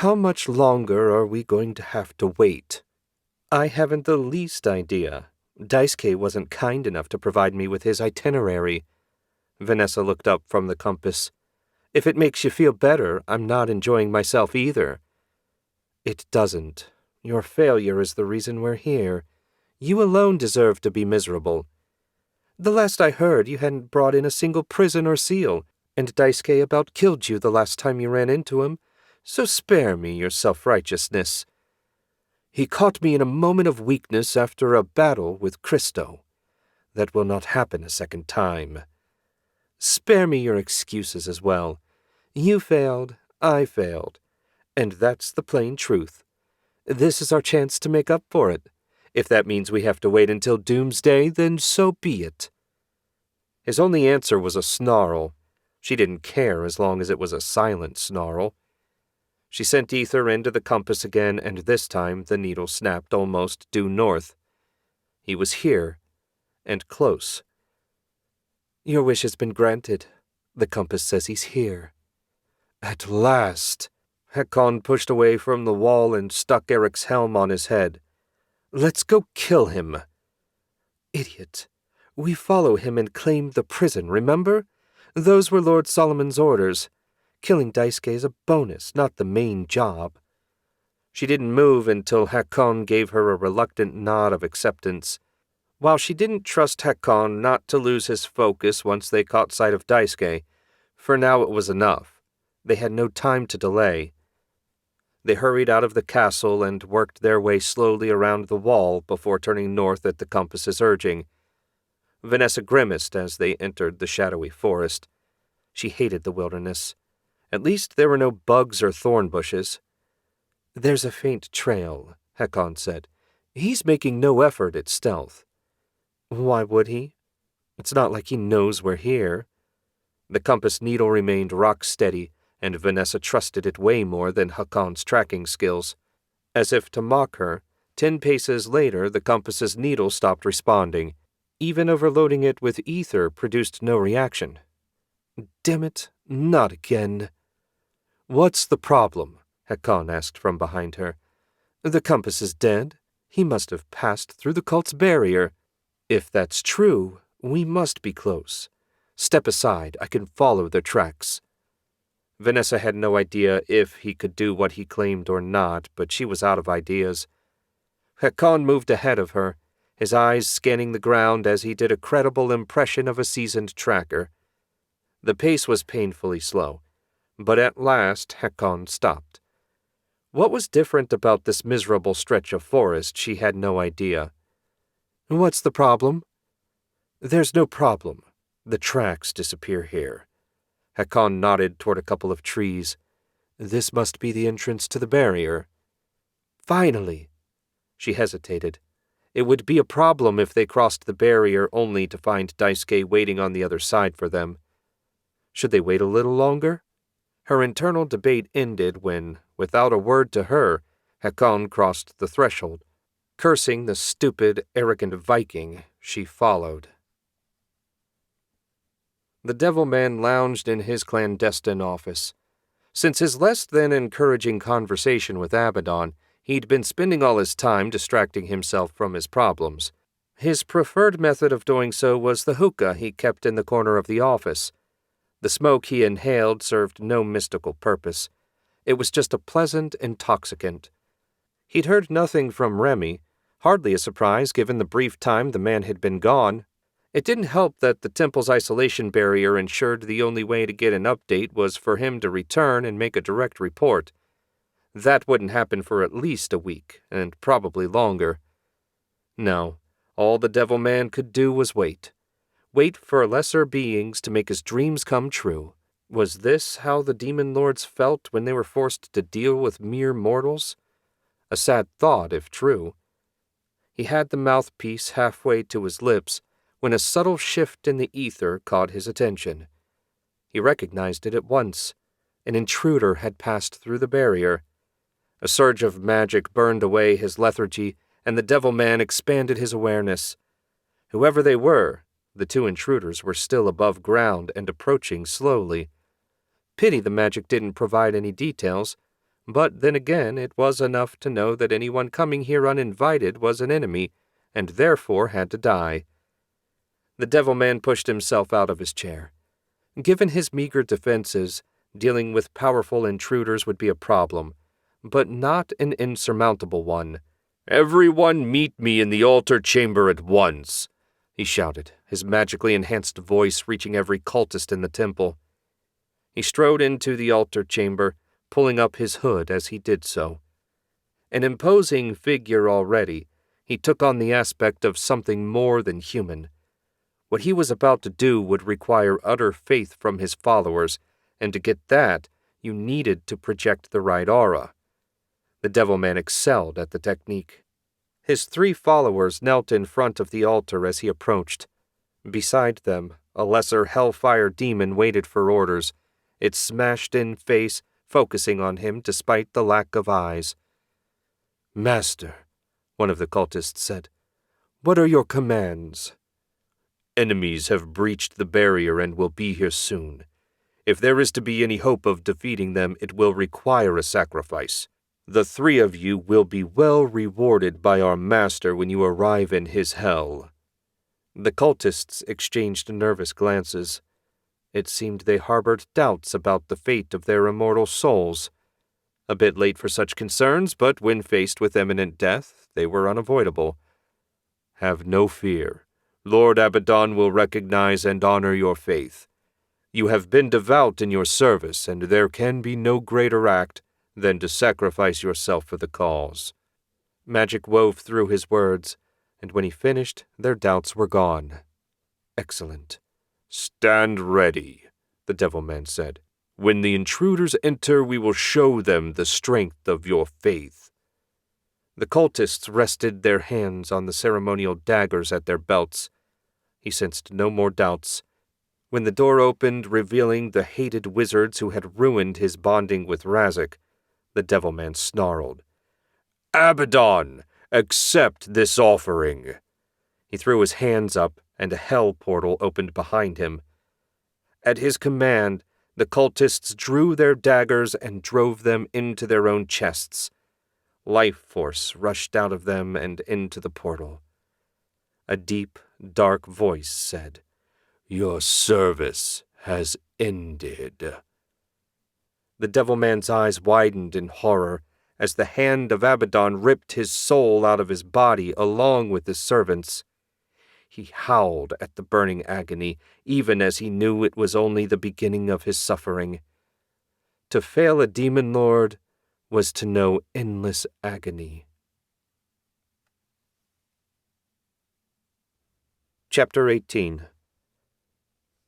"How much longer are we going to have to wait?" "I haven't the least idea. Daisuke wasn't kind enough to provide me with his itinerary." Vanessa looked up from the compass. "If it makes you feel better, I'm not enjoying myself either." "It doesn't. Your failure is the reason we're here. You alone deserve to be miserable. The last I heard, you hadn't brought in a single prison or seal, and Daisuke about killed you the last time you ran into him, so spare me your self-righteousness. He caught me in a moment of weakness after a battle with Christo. That will not happen a second time. Spare me your excuses as well. You failed, I failed, and that's the plain truth. This is our chance to make up for it. If that means we have to wait until doomsday, then so be it." His only answer was a snarl. She didn't care as long as it was a silent snarl. She sent ether into the compass again, and this time the needle snapped almost due north. He was here, and close. "Your wish has been granted. The compass says he's here." "At last!" Hakon pushed away from the wall and stuck Eric's helm on his head. "Let's go kill him." "Idiot. We follow him and claim the prison, remember? Those were Lord Solomon's orders. Killing Daisuke is a bonus, not the main job." She didn't move until Hakon gave her a reluctant nod of acceptance. While she didn't trust Hakon not to lose his focus once they caught sight of Daisuke, for now it was enough. They had no time to delay. They hurried out of the castle and worked their way slowly around the wall before turning north at the compass's urging. Vanessa grimaced as they entered the shadowy forest. She hated the wilderness. At least there were no bugs or thorn bushes. "There's a faint trail," Hakon said. "He's making no effort at stealth." "Why would he? It's not like he knows we're here." The compass needle remained rock steady, and Vanessa trusted it way more than Hakon's tracking skills. As if to mock her, 10 paces later the compass's needle stopped responding. Even overloading it with ether produced no reaction. "Damn it, not again." "What's the problem?" Hakon asked from behind her. "The compass is dead. He must have passed through the cult's barrier. If that's true, we must be close. Step aside, I can follow their tracks." Vanessa had no idea if he could do what he claimed or not, but she was out of ideas. Hakon moved ahead of her, his eyes scanning the ground as he did a credible impression of a seasoned tracker. The pace was painfully slow, but at last Hakon stopped. What was different about this miserable stretch of forest she had no idea. "What's the problem?" "There's no problem. The tracks disappear here." Hakon nodded toward a couple of trees. "This must be the entrance to the barrier." "Finally!" She hesitated. It would be a problem if they crossed the barrier only to find Daisuke waiting on the other side for them. Should they wait a little longer? Her internal debate ended when, without a word to her, Hakon crossed the threshold. Cursing the stupid, arrogant Viking, she followed. The Devil Man lounged in his clandestine office. Since his less than encouraging conversation with Abdon, he'd been spending all his time distracting himself from his problems. His preferred method of doing so was the hookah he kept in the corner of the office. The smoke he inhaled served no mystical purpose. It was just a pleasant intoxicant. He'd heard nothing from Remy, hardly a surprise given the brief time the man had been gone. It didn't help that the temple's isolation barrier ensured the only way to get an update was for him to return and make a direct report. That wouldn't happen for at least a week, and probably longer. No, all the Devil Man could do was wait. Wait for lesser beings to make his dreams come true. Was this how the demon lords felt when they were forced to deal with mere mortals? A sad thought, if true. He had the mouthpiece halfway to his lips when a subtle shift in the ether caught his attention. He recognized it at once. An intruder had passed through the barrier. A surge of magic burned away his lethargy, and the Devil Man expanded his awareness. Whoever they were, the two intruders were still above ground and approaching slowly. Pity the magic didn't provide any details, but then again it was enough to know that anyone coming here uninvited was an enemy, and therefore had to die. The Devil Man pushed himself out of his chair. Given his meager defenses, dealing with powerful intruders would be a problem, but not an insurmountable one. "Everyone meet me in the altar chamber at once," he shouted, his magically enhanced voice reaching every cultist in the temple. He strode into the altar chamber, pulling up his hood as he did so. An imposing figure already, he took on the aspect of something more than human. What he was about to do would require utter faith from his followers, and to get that, you needed to project the right aura. The Devil Man excelled at the technique. His 3 followers knelt in front of the altar as he approached. Beside them, a lesser hellfire demon waited for orders, its smashed-in face focusing on him despite the lack of eyes. "Master," one of the cultists said, "what are your commands?" "Enemies have breached the barrier and will be here soon. If there is to be any hope of defeating them, it will require a sacrifice. The 3 of you will be well rewarded by our master when you arrive in his hell." The cultists exchanged nervous glances. It seemed they harbored doubts about the fate of their immortal souls. A bit late for such concerns, but when faced with imminent death, they were unavoidable. "Have no fear. Lord Abdon will recognize and honor your faith. You have been devout in your service, and there can be no greater act than to sacrifice yourself for the cause." Magic wove through his words, and when he finished, their doubts were gone. "Excellent. Stand ready," the Devil Man said. "When the intruders enter, we will show them the strength of your faith." The cultists rested their hands on the ceremonial daggers at their belts. He sensed no more doubts. When the door opened, revealing the hated wizards who had ruined his bonding with Razak, the Devil Man snarled, "Abdon, accept this offering." He threw his hands up, and a hell portal opened behind him. At his command, the cultists drew their daggers and drove them into their own chests. Life force rushed out of them and into the portal. A deep, dark voice said, "Your service has ended." The Devil Man's eyes widened in horror as the hand of Abdon ripped his soul out of his body along with his servants. He howled at the burning agony, even as he knew it was only the beginning of his suffering. To fail a demon lord was to know endless agony. Chapter 18.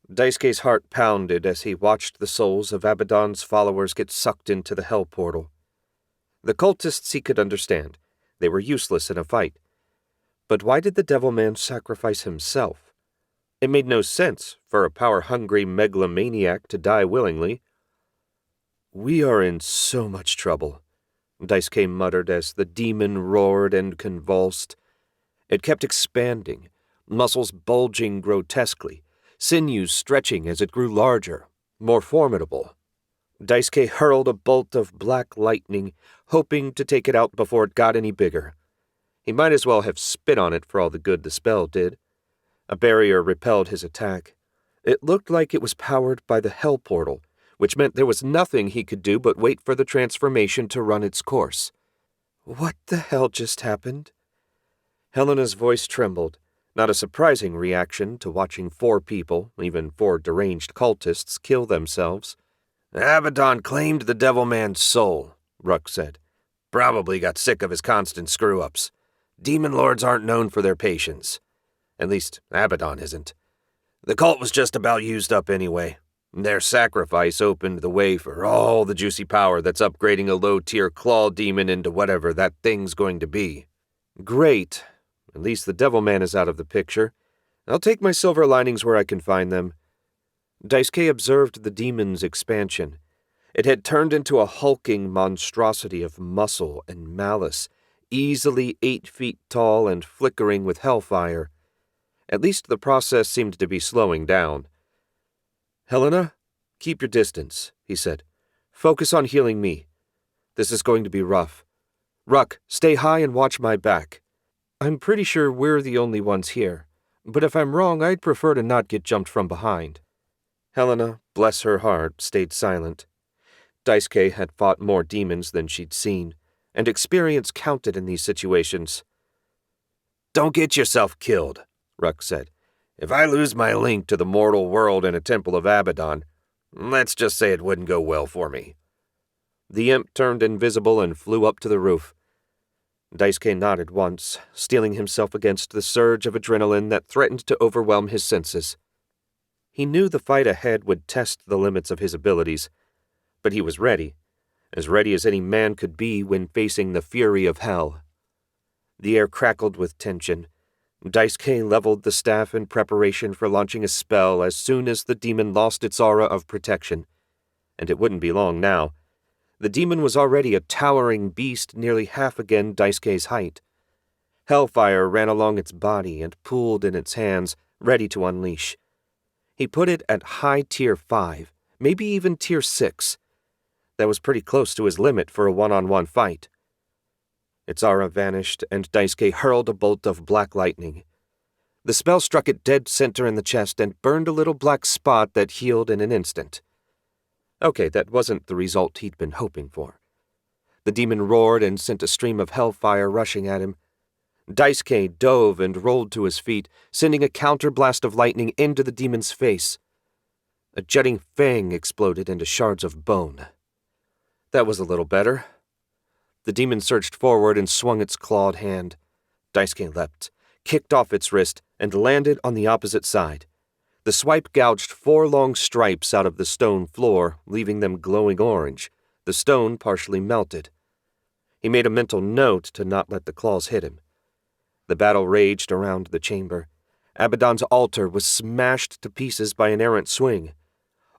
Daisuke's heart pounded as he watched the souls of Abdon's followers get sucked into the hell portal. The cultists he could understand. They were useless in a fight. But why did the Devil Man sacrifice himself? It made no sense for a power-hungry megalomaniac to die willingly. "We are in so much trouble," Daisuke muttered as the demon roared and convulsed. It kept expanding, muscles bulging grotesquely, sinews stretching as it grew larger, more formidable. Daisuke hurled a bolt of black lightning, hoping to take it out before it got any bigger. He might as well have spit on it for all the good the spell did. A barrier repelled his attack. It looked like it was powered by the hell portal, which meant there was nothing he could do but wait for the transformation to run its course. What the hell just happened? Helena's voice trembled, not a surprising reaction to watching 4 people, even 4 deranged cultists, kill themselves. Abdon claimed the Devil Man's soul, Ruck said. Probably got sick of his constant screw-ups. Demon lords aren't known for their patience. At least, Abdon isn't. The cult was just about used up anyway. Their sacrifice opened the way for all the juicy power that's upgrading a low-tier claw demon into whatever that thing's going to be. Great. At least the Devil Man is out of the picture. I'll take my silver linings where I can find them. Daisuke observed the demon's expansion. It had turned into a hulking monstrosity of muscle and malice, easily 8 feet tall and flickering with hellfire. At least the process seemed to be slowing down. Helena, keep your distance, he said. Focus on healing me. This is going to be rough. Ruck, stay high and watch my back. I'm pretty sure we're the only ones here, but if I'm wrong, I'd prefer to not get jumped from behind. Helena, bless her heart, stayed silent. Daisuke had fought more demons than she'd seen, and experience counted in these situations. Don't get yourself killed, Ruck said. If I lose my link to the mortal world in a Temple of Abaddon, let's just say it wouldn't go well for me. The imp turned invisible and flew up to the roof. Daisuke nodded once, steeling himself against the surge of adrenaline that threatened to overwhelm his senses. He knew the fight ahead would test the limits of his abilities, but he was ready as any man could be when facing the fury of hell. The air crackled with tension. Daisuke leveled the staff in preparation for launching a spell as soon as the demon lost its aura of protection. And it wouldn't be long now. The demon was already a towering beast nearly half again Daisuke's height. Hellfire ran along its body and pooled in its hands, ready to unleash. He put it at high tier 5, maybe even tier 6. That was pretty close to his limit for a one-on-one fight. Its aura vanished, and Daisuke hurled a bolt of black lightning. The spell struck it dead center in the chest and burned a little black spot that healed in an instant. Okay, that wasn't the result he'd been hoping for. The demon roared and sent a stream of hellfire rushing at him. Daisuke dove and rolled to his feet, sending a counterblast of lightning into the demon's face. A jutting fang exploded into shards of bone. That was a little better. The demon surged forward and swung its clawed hand. Daisuke leapt, kicked off its wrist, and landed on the opposite side. The swipe gouged 4 long stripes out of the stone floor, leaving them glowing orange, the stone partially melted. He made a mental note to not let the claws hit him. The battle raged around the chamber. Abdon's altar was smashed to pieces by an errant swing.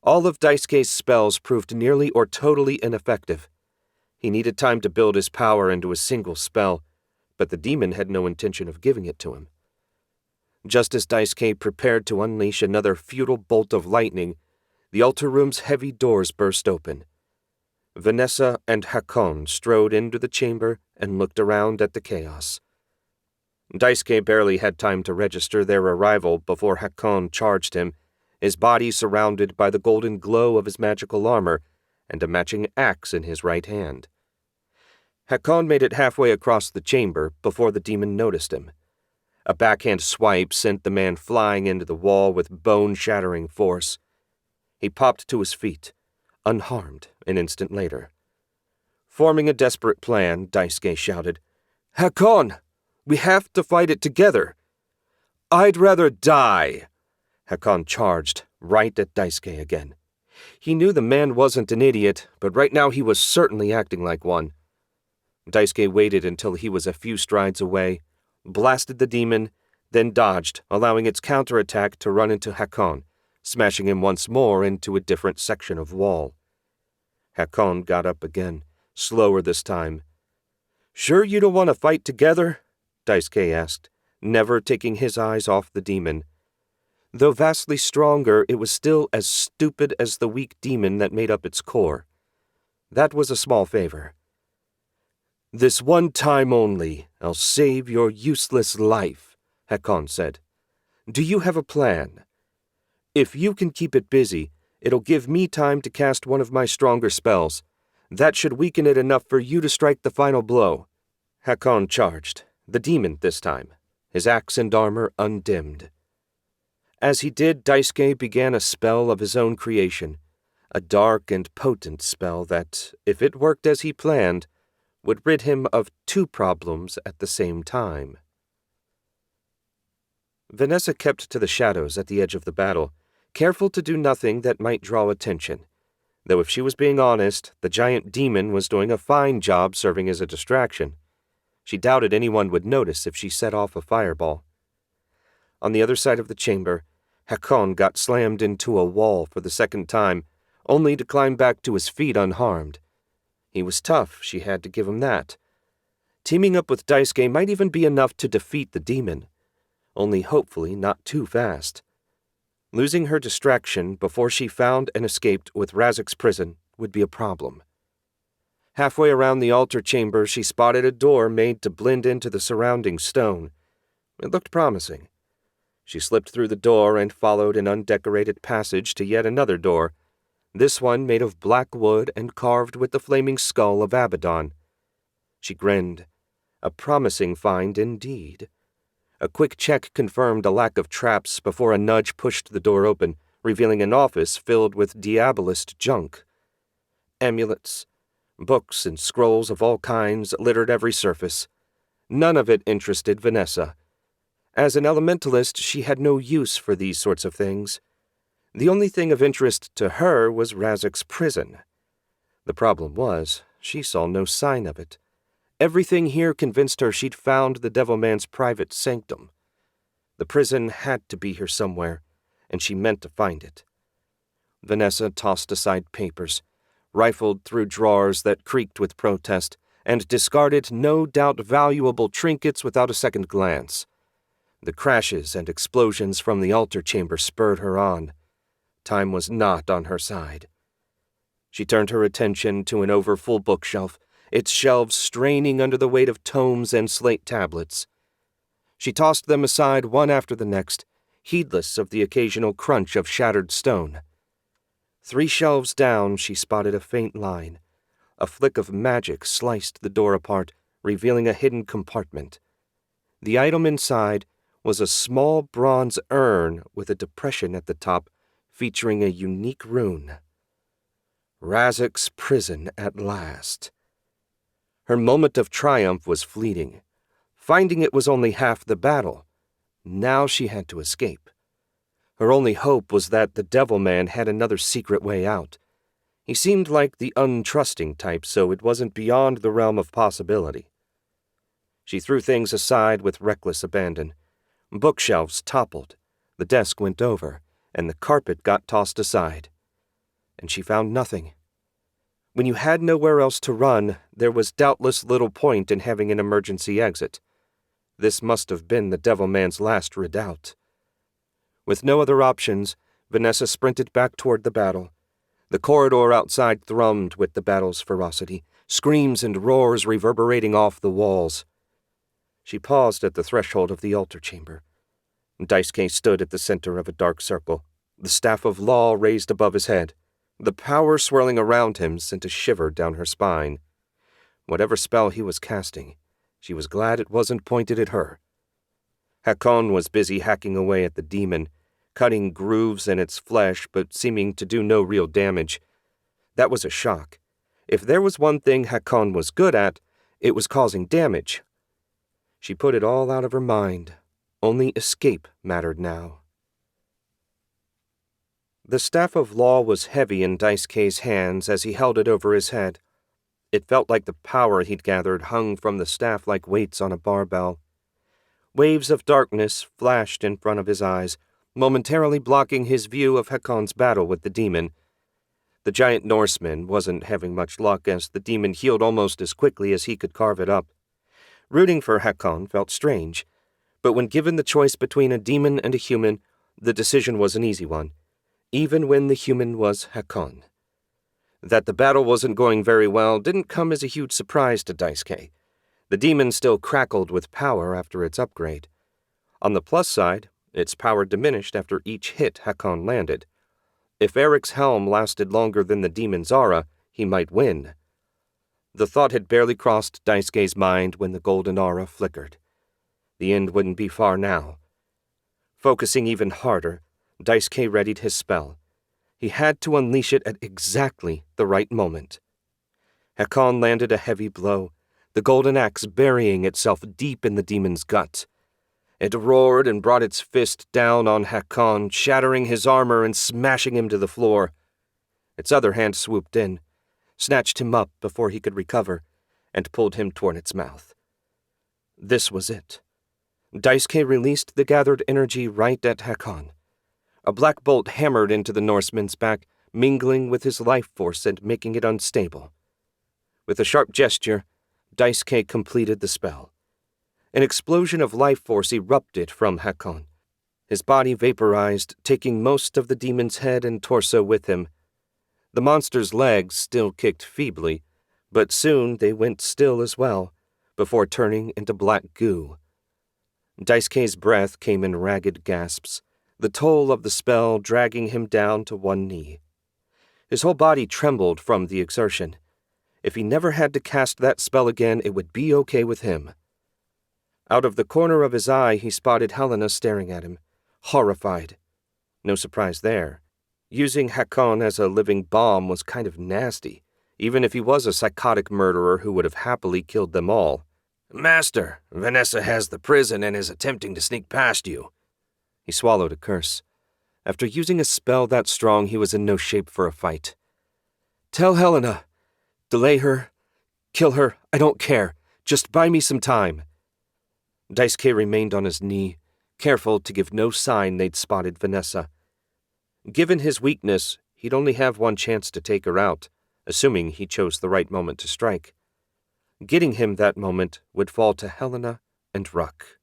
All of Daisuke's spells proved nearly or totally ineffective. He needed time to build his power into a single spell, but the demon had no intention of giving it to him. Just as Daisuke prepared to unleash another futile bolt of lightning, the altar room's heavy doors burst open. Vanessa and Hakon strode into the chamber and looked around at the chaos. Daisuke barely had time to register their arrival before Hakon charged him, his body surrounded by the golden glow of his magical armor and a matching axe in his right hand. Hakon made it halfway across the chamber before the demon noticed him. A backhand swipe sent the man flying into the wall with bone-shattering force. He popped to his feet, unharmed an instant later. Forming a desperate plan, Daisuke shouted, "Hakon! We have to fight it together!" "I'd rather die!" Hakon charged, right at Daisuke again. He knew the man wasn't an idiot, but right now he was certainly acting like one. Daisuke waited until he was a few strides away, blasted the demon, then dodged, allowing its counterattack to run into Hakon, smashing him once more into a different section of wall. Hakon got up again, slower this time. "Sure you don't want to fight together?" Daisuke asked, never taking his eyes off the demon. Though vastly stronger, it was still as stupid as the weak demon that made up its core. That was a small favor. "This one time only, I'll save your useless life," Hakon said. "Do you have a plan? If you can keep it busy, It'll give me time to cast one of my stronger spells. That should weaken it enough for you to strike the final blow." Hakon charged, the demon this time, his axe and armor undimmed. As he did, Daisuke began a spell of his own creation, a dark and potent spell that, if it worked as he planned, would rid him of two problems at the same time. Vanessa kept to the shadows at the edge of the battle, careful to do nothing that might draw attention, though if she was being honest, the giant demon was doing a fine job serving as a distraction. She doubted anyone would notice if she set off a fireball. On the other side of the chamber, Hakon got slammed into a wall for the second time, only to climb back to his feet unharmed. He was tough, she had to give him that. Teaming up with Daisuke might even be enough to defeat the demon, only hopefully not too fast. Losing her distraction before she found and escaped with Razek's prison would be a problem. Halfway around the altar chamber, she spotted a door made to blend into the surrounding stone. It looked promising. She slipped through the door and followed an undecorated passage to yet another door, this one made of black wood and carved with the flaming skull of Abdon. She grinned. A promising find indeed. A quick check confirmed a lack of traps before a nudge pushed the door open, revealing an office filled with diabolist junk. Amulets, books, and scrolls of all kinds littered every surface. None of it interested Vanessa. As an elementalist, she had no use for these sorts of things. The only thing of interest to her was Razek's prison. The problem was, she saw no sign of it. Everything here convinced her she'd found the Devilman's private sanctum. The prison had to be here somewhere, and she meant to find it. Vanessa tossed aside papers, rifled through drawers that creaked with protest, and discarded no doubt valuable trinkets without a second glance. The crashes and explosions from the altar chamber spurred her on. Time was not on her side. She turned her attention to an overfull bookshelf, its shelves straining under the weight of tomes and slate tablets. She tossed them aside one after the next, heedless of the occasional crunch of shattered stone. 3 shelves down, she spotted a faint line. A flick of magic sliced the door apart, revealing a hidden compartment. The item inside was a small bronze urn with a depression at the top, featuring a unique rune. Razek's prison at last. Her moment of triumph was fleeting. Finding it was only half the battle. Now she had to escape. Her only hope was that the Devilman had another secret way out. He seemed like the untrusting type, so it wasn't beyond the realm of possibility. She threw things aside with reckless abandon. Bookshelves toppled, the desk went over, and the carpet got tossed aside. And she found nothing. When you had nowhere else to run, there was doubtless little point in having an emergency exit. This must have been the Devilman's last redoubt. With no other options, Vanessa sprinted back toward the battle. The corridor outside thrummed with the battle's ferocity, screams and roars reverberating off the walls. She paused at the threshold of the altar chamber. Daisuke stood at the center of a dark circle, the staff of law raised above his head. The power swirling around him sent a shiver down her spine. Whatever spell he was casting, she was glad it wasn't pointed at her. Hakon was busy hacking away at the demon, cutting grooves in its flesh but seeming to do no real damage. That was a shock. If there was one thing Hakon was good at, it was causing damage. She put it all out of her mind. Only escape mattered now. The staff of law was heavy in Daisuke's hands as he held it over his head. It felt like the power he'd gathered hung from the staff like weights on a barbell. Waves of darkness flashed in front of his eyes, momentarily blocking his view of Hakon's battle with the demon. The giant Norseman wasn't having much luck as the demon healed almost as quickly as he could carve it up. Rooting for Hakon felt strange, but when given the choice between a demon and a human, the decision was an easy one, even when the human was Hakon. That the battle wasn't going very well didn't come as a huge surprise to Daisuke. The demon still crackled with power after its upgrade. On the plus side, its power diminished after each hit Hakon landed. if Eric's helm lasted longer than the demon's aura, he might win. The thought had barely crossed Daisuke's mind when the golden aura flickered. The end wouldn't be far now. Focusing even harder, Daisuke readied his spell. He had to unleash it at exactly the right moment. Hakon landed a heavy blow, the golden axe burying itself deep in the demon's gut. It roared and brought its fist down on Hakon, shattering his armor and smashing him to the floor. Its other hand swooped in, snatched him up before he could recover, and pulled him toward its mouth. This was it. Daisuke released the gathered energy right at Hakon. A black bolt hammered into the Norseman's back, mingling with his life force and making it unstable. With a sharp gesture, Daisuke completed the spell. An explosion of life force erupted from Hakon. His body vaporized, taking most of the demon's head and torso with him. The monster's legs still kicked feebly, but soon they went still as well, before turning into black goo. Daisuke's breath came in ragged gasps, the toll of the spell dragging him down to one knee. His whole body trembled from the exertion. If he never had to cast that spell again, it would be okay with him. Out of the corner of his eye, he spotted Helena staring at him, horrified. No surprise there. Using Hakon as a living bomb was kind of nasty, even if he was a psychotic murderer who would have happily killed them all. Master, Vanessa has the prison and is attempting to sneak past you. He swallowed a curse. After using a spell that strong, he was in no shape for a fight. Tell Helena. Delay her. Kill her. I don't care. Just buy me some time. Daisuke remained on his knee, careful to give no sign they'd spotted Vanessa. Given his weakness, he'd only have one chance to take her out, assuming he chose the right moment to strike. Getting him that moment would fall to Helena and Ruck.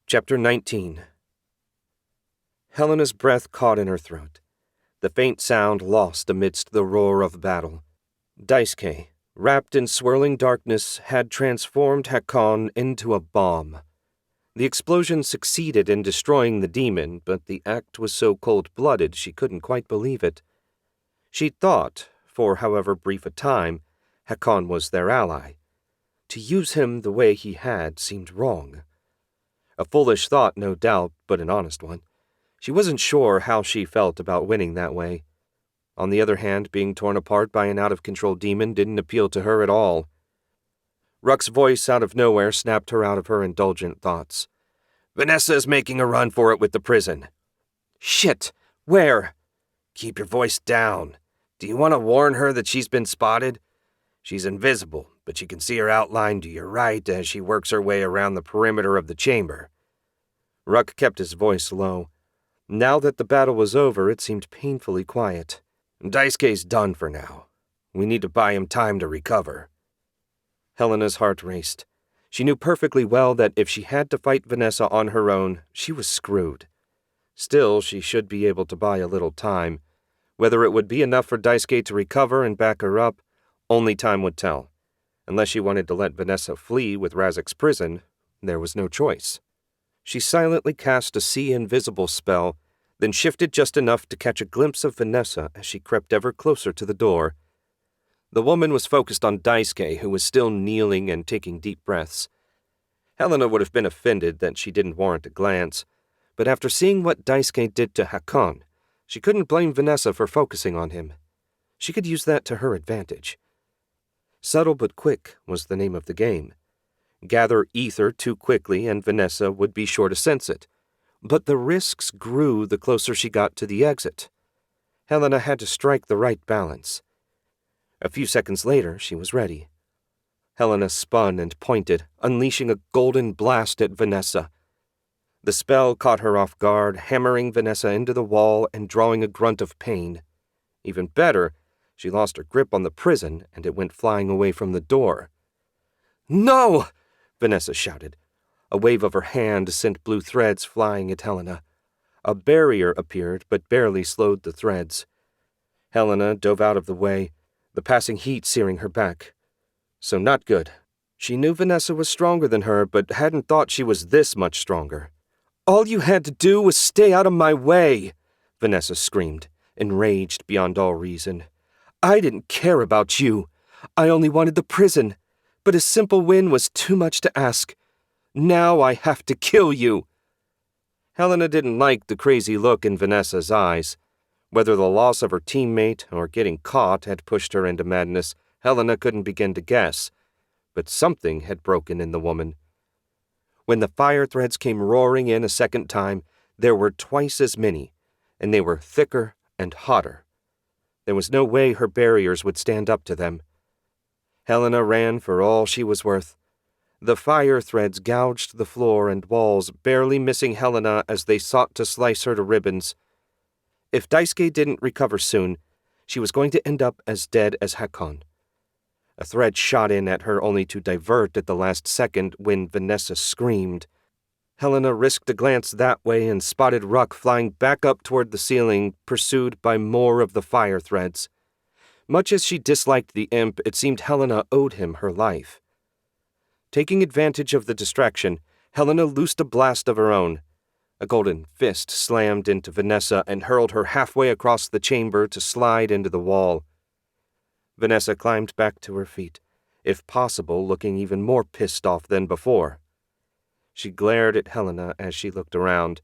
Chapter 19. Helena's breath caught in her throat, the faint sound lost amidst the roar of battle. Daisuke, wrapped in swirling darkness, had transformed Hakon into a bomb. The explosion succeeded in destroying the demon, but the act was so cold-blooded she couldn't quite believe it. She thought, for however brief a time, Hakon was their ally. To use him the way he had seemed wrong. A foolish thought, no doubt, but an honest one. She wasn't sure how she felt about winning that way. On the other hand, being torn apart by an out-of-control demon didn't appeal to her at all. Ruck's voice out of nowhere snapped her out of her indulgent thoughts. Vanessa is making a run for it with the prison. Shit! Where? Keep your voice down. Do you want to warn her that she's been spotted? She's invisible, but you can see her outline to your right as she works her way around the perimeter of the chamber. Ruck kept his voice low. Now that the battle was over, it seemed painfully quiet. Daisuke's done for now. We need to buy him time to recover. Helena's heart raced. She knew perfectly well that if she had to fight Vanessa on her own, she was screwed. Still, she should be able to buy a little time. Whether it would be enough for Daisuke to recover and back her up, only time would tell. Unless she wanted to let Vanessa flee with Razek's prison, there was no choice. She silently cast a see invisible spell, then shifted just enough to catch a glimpse of Vanessa as she crept ever closer to the door. The woman was focused on Daisuke, who was still kneeling and taking deep breaths. Helena would have been offended that she didn't warrant a glance, but after seeing what Daisuke did to Hakon, she couldn't blame Vanessa for focusing on him. She could use that to her advantage. Subtle but quick was the name of the game. Gather ether too quickly and Vanessa would be sure to sense it. But the risks grew the closer she got to the exit. Helena had to strike the right balance. A few seconds later, she was ready. Helena spun and pointed, unleashing a golden blast at Vanessa. The spell caught her off guard, hammering Vanessa into the wall and drawing a grunt of pain. Even better, she lost her grip on the prison and it went flying away from the door. "No!" Vanessa shouted. A wave of her hand sent blue threads flying at Helena. A barrier appeared, but barely slowed the threads. Helena dove out of the way, the passing heat searing her back. So not good. She knew Vanessa was stronger than her, but hadn't thought she was this much stronger. All you had to do was stay out of my way, Vanessa screamed, enraged beyond all reason. I didn't care about you. I only wanted the prison, but a simple win was too much to ask. Now I have to kill you. Helena didn't like the crazy look in Vanessa's eyes. Whether the loss of her teammate or getting caught had pushed her into madness, Helena couldn't begin to guess. But something had broken in the woman. When the fire threads came roaring in a second time, there were twice as many, and they were thicker and hotter. There was no way her barriers would stand up to them. Helena ran for all she was worth. The fire threads gouged the floor and walls, barely missing Helena as they sought to slice her to ribbons. If Daisuke didn't recover soon, she was going to end up as dead as Hakon. A thread shot in at her only to divert at the last second when Vanessa screamed. Helena risked a glance that way and spotted Ruck flying back up toward the ceiling, pursued by more of the fire threads. Much as she disliked the imp, it seemed Helena owed him her life. Taking advantage of the distraction, Helena loosed a blast of her own. A golden fist slammed into Vanessa and hurled her halfway across the chamber to slide into the wall. Vanessa climbed back to her feet, if possible looking even more pissed off than before. She glared at Helena as she looked around.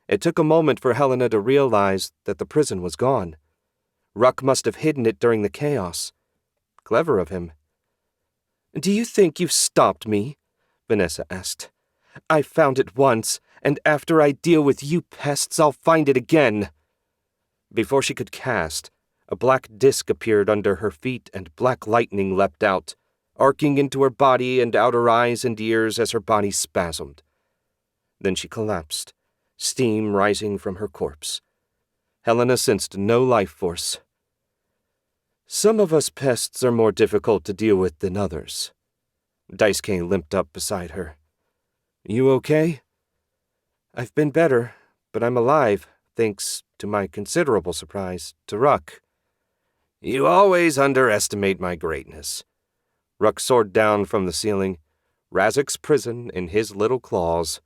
It took a moment for Helena to realize that the prison was gone. Ruck must have hidden it during the chaos. Clever of him. "Do you think you've stopped me?" Vanessa asked. "I found it once, and after I deal with you pests, I'll find it again." Before she could cast, a black disk appeared under her feet and black lightning leapt out, arcing into her body and out her eyes and ears as her body spasmed. Then she collapsed, steam rising from her corpse. Helena sensed no life force. "Some of us pests are more difficult to deal with than others." Daisuke limped up beside her. "You okay?" "I've been better, but I'm alive, thanks, to my considerable surprise, to Ruck." "You always underestimate my greatness." Ruck soared down from the ceiling, Razik's prison in his little claws.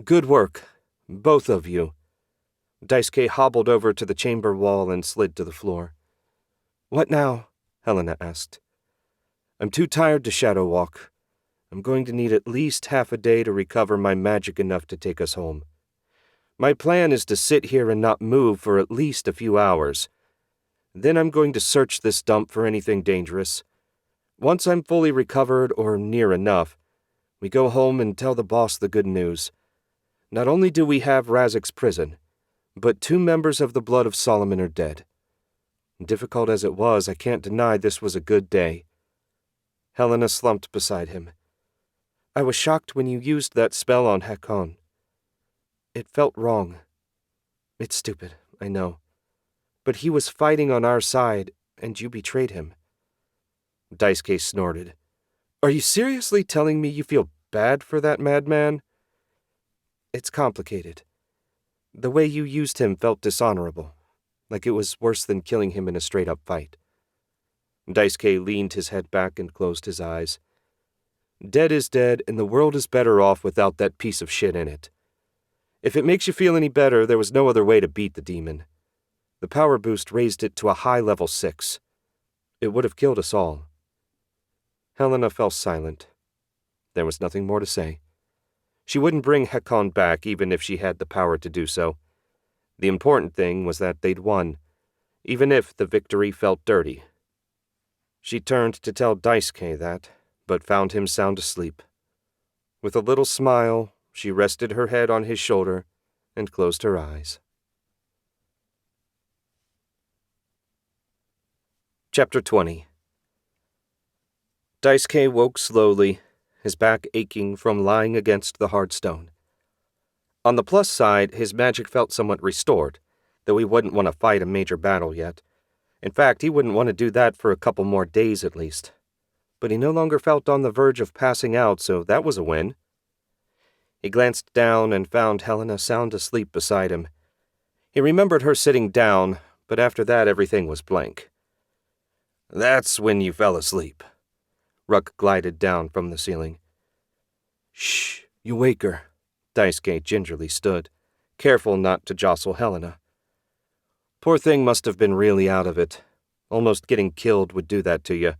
"Good work, both of you." Daisuke hobbled over to the chamber wall and slid to the floor. "What now?" Helena asked. "I'm too tired to shadow walk. I'm going to need at least half a day to recover my magic enough to take us home. My plan is to sit here and not move for at least a few hours. Then I'm going to search this dump for anything dangerous. Once I'm fully recovered, or near enough, we go home and tell the boss the good news. Not only do we have Razik's prison, but 2 members of the Blood of Solomon are dead. Difficult as it was, I can't deny this was a good day." Helena slumped beside him. "I was shocked when you used that spell on Hakon. It felt wrong. It's stupid, I know. But he was fighting on our side, and you betrayed him." Daisuke snorted. "Are you seriously telling me you feel bad for that madman?" "It's complicated. The way you used him felt dishonorable, like it was worse than killing him in a straight-up fight." Daisuke leaned his head back and closed his eyes. "Dead is dead, and the world is better off without that piece of shit in it. If it makes you feel any better, there was no other way to beat the demon. The power boost raised it to a high level 6. It would have killed us all." Helena fell silent. There was nothing more to say. She wouldn't bring Hakon back even if she had the power to do so. The important thing was that they'd won, even if the victory felt dirty. She turned to tell Daisuke that, but found him sound asleep. With a little smile, she rested her head on his shoulder and closed her eyes. Chapter 20. Daisuke woke slowly, his back aching from lying against the hard stone. On the plus side, his magic felt somewhat restored, though he wouldn't want to fight a major battle yet. In fact, he wouldn't want to do that for a couple more days at least. But he no longer felt on the verge of passing out, so that was a win. He glanced down and found Helena sound asleep beside him. He remembered her sitting down, but after that everything was blank. "That's when you fell asleep." Ruck glided down from the ceiling. "Shh, you wake her," Daisuke gingerly stood, careful not to jostle Helena. Poor thing must have been really out of it. Almost getting killed would do that to you.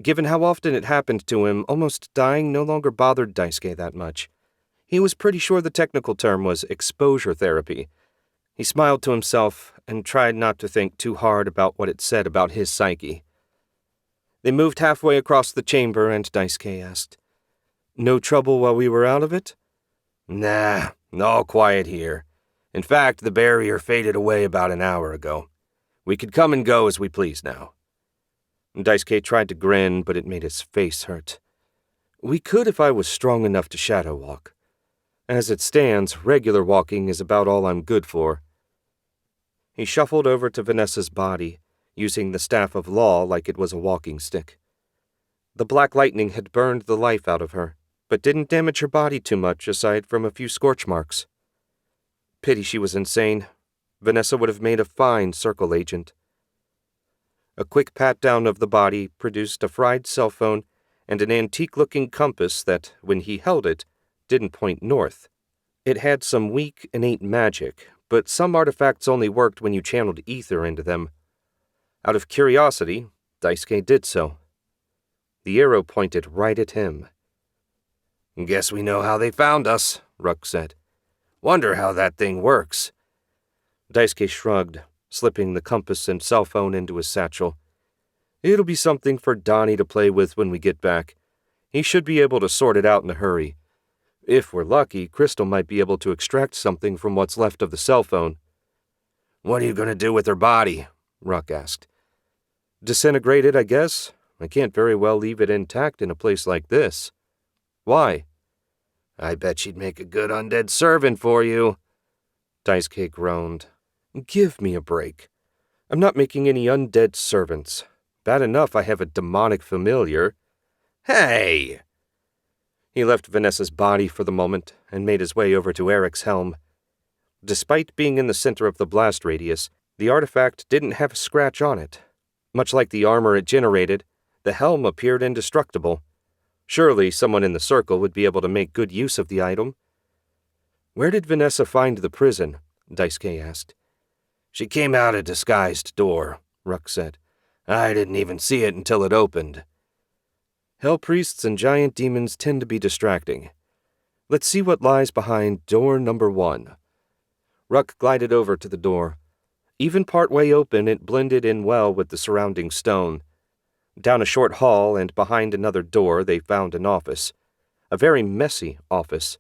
Given how often it happened to him, almost dying no longer bothered Daisuke that much. He was pretty sure the technical term was exposure therapy. He smiled to himself and tried not to think too hard about what it said about his psyche. They moved halfway across the chamber and Daisuke asked, "No trouble while we were out of it?" Nah, all quiet here. In fact, the barrier faded away about an hour ago. We could come and go as we please now. Daisuke tried to grin, but it made his face hurt. "We could if I was strong enough to shadow walk. As it stands, regular walking is about all I'm good for." He shuffled over to Vanessa's body, using the staff of law like it was a walking stick. The black lightning had burned the life out of her, but didn't damage her body too much aside from a few scorch marks. Pity she was insane. Vanessa would have made a fine circle agent. A quick pat-down of the body produced a fried cell phone and an antique-looking compass that, when he held it, didn't point north. It had some weak, innate magic, but some artifacts only worked when you channeled ether into them. Out of curiosity, Daisuke did so. The arrow pointed right at him. "Guess we know how they found us," Ruck said. "Wonder how that thing works." Daisuke shrugged, slipping the compass and cell phone into his satchel. "It'll be something for Donnie to play with when we get back. He should be able to sort it out in a hurry. If we're lucky, Crystal might be able to extract something from what's left of the cell phone." "What are you going to do with her body?" Ruck asked. "Disintegrate it, I guess. I can't very well leave it intact in a place like this." "Why?" "I bet she'd make a good undead servant for you." Daisuke groaned. "Give me a break. I'm not making any undead servants. Bad enough I have a demonic familiar." "Hey!" He left Vanessa's body for the moment and made his way over to Eric's helm. Despite being in the center of the blast radius, the artifact didn't have a scratch on it. Much like the armor it generated, the helm appeared indestructible. Surely someone in the circle would be able to make good use of the item. "Where did Vanessa find the prison?" Daisuke asked. "She came out a disguised door," Ruck said. "I didn't even see it until it opened." Hell priests and giant demons tend to be distracting. Let's see what lies behind door number 1. Ruck glided over to the door. Even partway open, it blended in well with the surrounding stone. Down a short hall and behind another door, they found an office. A very messy office.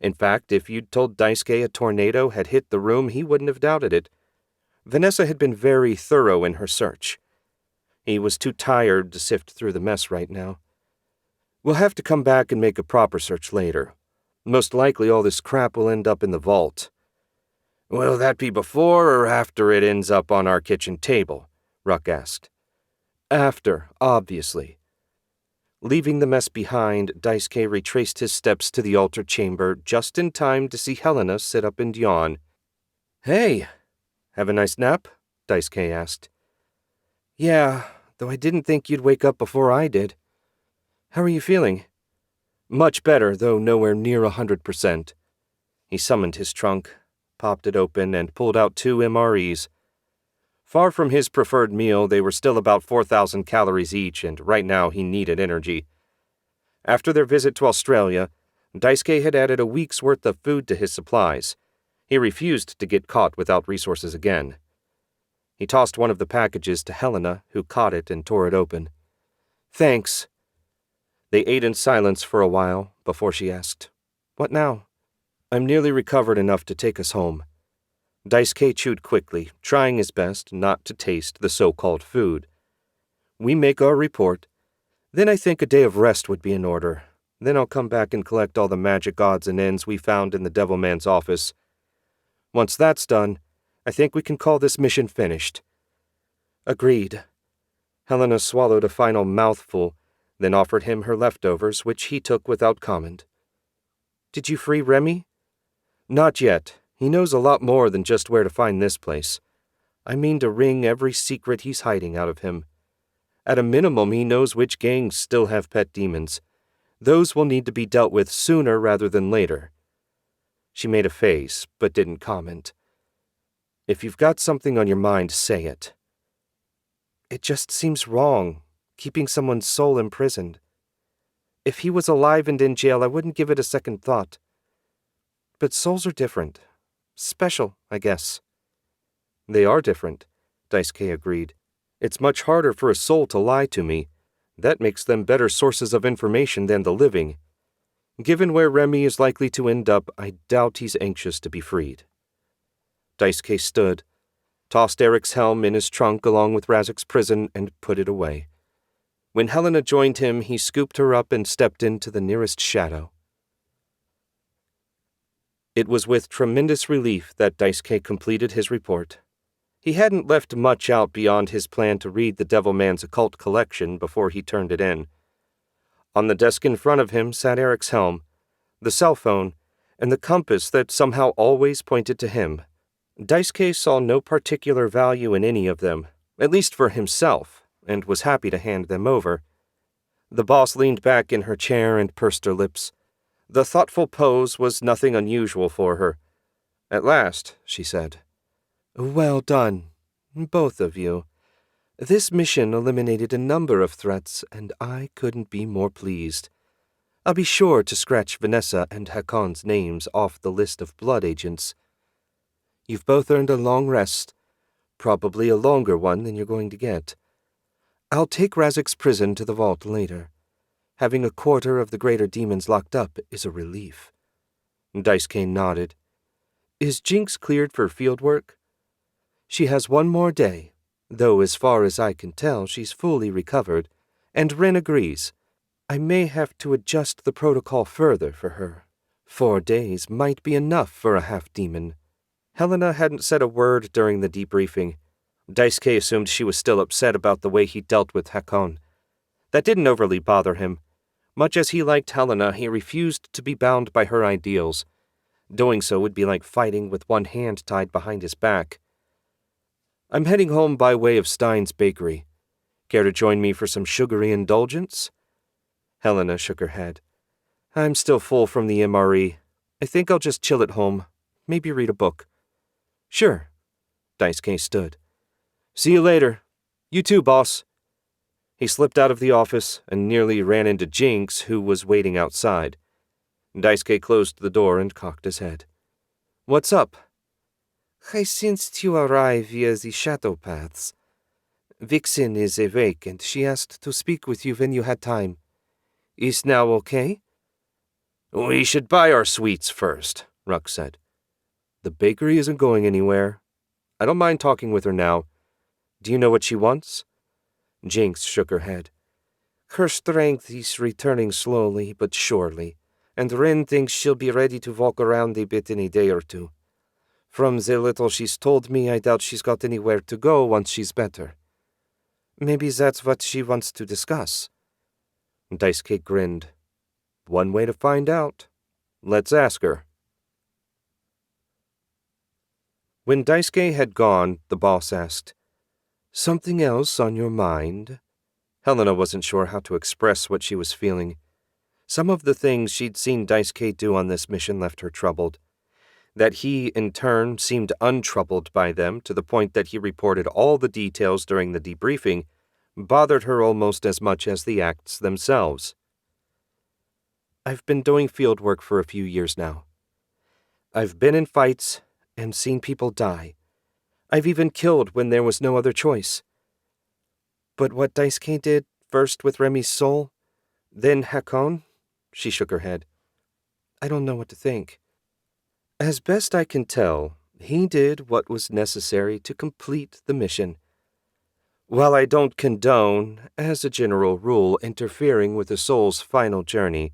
In fact, if you'd told Daisuke a tornado had hit the room, he wouldn't have doubted it. Vanessa had been very thorough in her search. He was too tired to sift through the mess right now. "We'll have to come back and make a proper search later. Most likely all this crap will end up in the vault." "Will that be before or after it ends up on our kitchen table?" Ruck asked. "After, obviously." Leaving the mess behind, Daisuke retraced his steps to the altar chamber just in time to see Helena sit up and yawn. "Hey, have a nice nap?" Daisuke asked. "Yeah, though I didn't think you'd wake up before I did. How are you feeling?" "Much better, though nowhere near 100%. He summoned his trunk, popped it open, and pulled out 2 MREs. Far from his preferred meal, they were still about 4,000 calories each, and right now he needed energy. After their visit to Australia, Daisuke had added a week's worth of food to his supplies. He refused to get caught without resources again. He tossed one of the packages to Helena, who caught it and tore it open. "Thanks." They ate in silence for a while before she asked, "What now?" "I'm nearly recovered enough to take us home." Daisuke chewed quickly, trying his best not to taste the so-called food. "We make our report. Then I think a day of rest would be in order. Then I'll come back and collect all the magic odds and ends we found in the Devilman's office. Once that's done, I think we can call this mission finished." "Agreed." Helena swallowed a final mouthful, then offered him her leftovers, which he took without comment. "Did you free Remy?" "Not yet. He knows a lot more than just where to find this place. I mean to wring every secret he's hiding out of him. At a minimum, he knows which gangs still have pet demons. Those will need to be dealt with sooner rather than later. She made a face, but didn't comment. If you've got something on your mind, say it. It just seems wrong, keeping someone's soul imprisoned. If he was alive and in jail, I wouldn't give it a second thought. But souls are different. Special, I guess. They are different, Daisuke agreed. It's much harder for a soul to lie to me. That makes them better sources of information than the living. Given where Remy is likely to end up, I doubt he's anxious to be freed. Daisuke stood, tossed Eric's helm in his trunk along with Razik's prison, and put it away. When Helena joined him, he scooped her up and stepped into the nearest shadow. It was with tremendous relief that Daisuke completed his report. He hadn't left much out beyond his plan to read the Devilman's occult collection before he turned it in. On the desk in front of him sat Eric's helm, the cell phone, and the compass that somehow always pointed to him. Daisuke saw no particular value in any of them, at least for himself, and was happy to hand them over. The boss leaned back in her chair and pursed her lips. The thoughtful pose was nothing unusual for her. At last, she said, "Well done, both of you. This mission eliminated a number of threats, and I couldn't be more pleased. I'll be sure to scratch Vanessa and Hakon's names off the list of blood agents. You've both earned a long rest, probably a longer one than you're going to get. I'll take Razik's prison to the vault later. Having a quarter of the greater demons locked up is a relief." Daisuke nodded. "Is Jinx cleared for field work?" "She has one more day, though as far as I can tell she's fully recovered, and Ren agrees. I may have to adjust the protocol further for her. 4 days might be enough for a half-demon." Helena hadn't said a word during the debriefing. Daisuke assumed she was still upset about the way he dealt with Hakon. That didn't overly bother him. Much as he liked Helena, he refused to be bound by her ideals. Doing so would be like fighting with one hand tied behind his back. "I'm heading home by way of Stein's Bakery. Care to join me for some sugary indulgence?" Helena shook her head. "I'm still full from the MRE. I think I'll just chill at home. Maybe read a book." "Sure." Daisuke stood. "See you later. You too, boss." He slipped out of the office and nearly ran into Jinx, who was waiting outside. Daisuke closed the door and cocked his head. "What's up?" "I sensed you arrive via the shadow paths. Vixen is awake, and she asked to speak with you when you had time. Is now okay?" "We should buy our sweets first," Ruck said. "The bakery isn't going anywhere. I don't mind talking with her now. Do you know what she wants?" Jinx shook her head. "Her strength is returning slowly but surely, and Ren thinks she'll be ready to walk around a bit in a day or two. From the little she's told me, I doubt she's got anywhere to go once she's better. Maybe that's what she wants to discuss." Daisuke grinned. "One way to find out. Let's ask her." When Daisuke had gone, the boss asked, "Something else on your mind?" Helena wasn't sure how to express what she was feeling. Some of the things she'd seen Daisuke do on this mission left her troubled. That he, in turn, seemed untroubled by them to the point that he reported all the details during the debriefing bothered her almost as much as the acts themselves. "I've been doing field work for a few years now. I've been in fights and seen people die. I've even killed when there was no other choice. But what Daisuke did, first with Remy's soul, then Hakon," she shook her head. "I don't know what to think. As best I can tell, he did what was necessary to complete the mission. While I don't condone, as a general rule, interfering with a soul's final journey,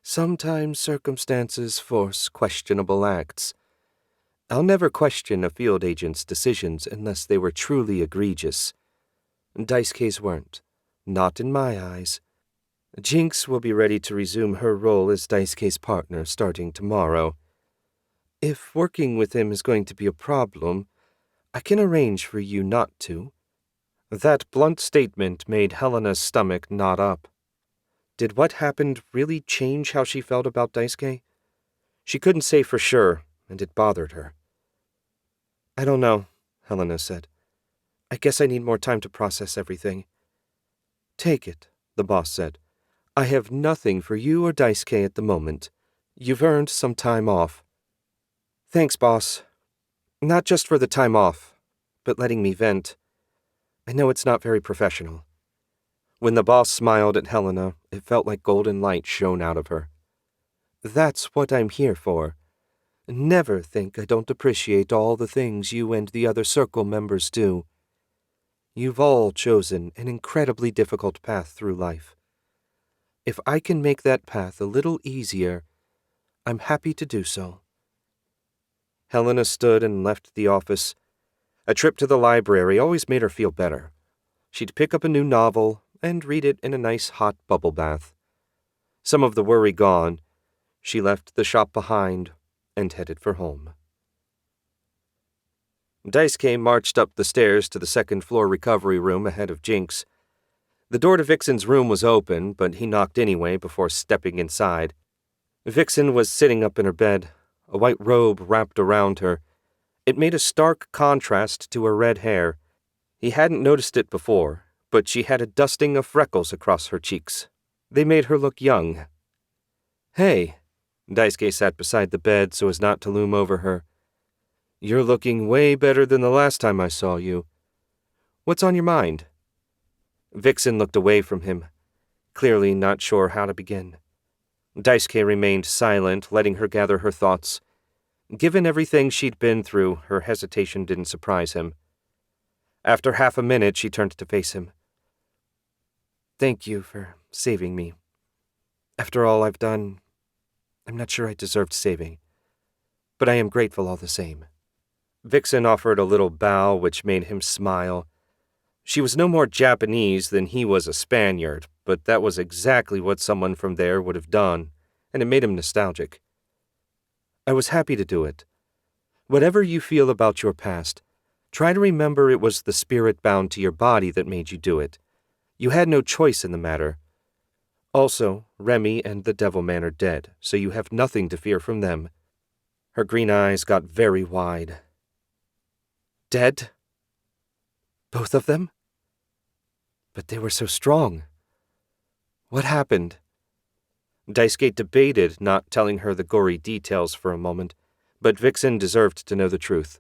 sometimes circumstances force questionable acts. I'll never question a field agent's decisions unless they were truly egregious. Daisuke's weren't. Not in my eyes. Jinx will be ready to resume her role as Daisuke's partner starting tomorrow. If working with him is going to be a problem, I can arrange for you not to." That blunt statement made Helena's stomach knot up. Did what happened really change how she felt about Daisuke? She couldn't say for sure, and it bothered her. "I don't know," Helena said. "I guess I need more time to process everything." "Take it," the boss said. "I have nothing for you or Daisuke at the moment. You've earned some time off." "Thanks, boss. Not just for the time off, but letting me vent. I know it's not very professional." When the boss smiled at Helena, it felt like golden light shone out of her. "That's what I'm here for. Never think I don't appreciate all the things you and the other circle members do. You've all chosen an incredibly difficult path through life. If I can make that path a little easier, I'm happy to do so." Helena stood and left the office. A trip to the library always made her feel better. She'd pick up a new novel and read it in a nice hot bubble bath. Some of the worry gone, she left the shop behind and headed for home. Daisuke marched up the stairs to the second-floor recovery room ahead of Jinx. The door to Vixen's room was open, but he knocked anyway before stepping inside. Vixen was sitting up in her bed, a white robe wrapped around her. It made a stark contrast to her red hair. He hadn't noticed it before, but she had a dusting of freckles across her cheeks. They made her look young. "Hey," Daisuke sat beside the bed so as not to loom over her. "You're looking way better than the last time I saw you. What's on your mind?" Vixen looked away from him, clearly not sure how to begin. Daisuke remained silent, letting her gather her thoughts. Given everything she'd been through, her hesitation didn't surprise him. After half a minute, she turned to face him. "Thank you for saving me. After all I've done, I'm not sure I deserved saving, but I am grateful all the same." Vixen offered a little bow, which made him smile. She was no more Japanese than he was a Spaniard, but that was exactly what someone from there would have done, and it made him nostalgic. "I was happy to do it. Whatever you feel about your past, try to remember it was the spirit bound to your body that made you do it. You had no choice in the matter. Also, Remy and the Devil Man are dead, so you have nothing to fear from them." Her green eyes got very wide. "Dead? Both of them? But they were so strong. What happened?" Daisuke debated not telling her the gory details for a moment, but Vixen deserved to know the truth.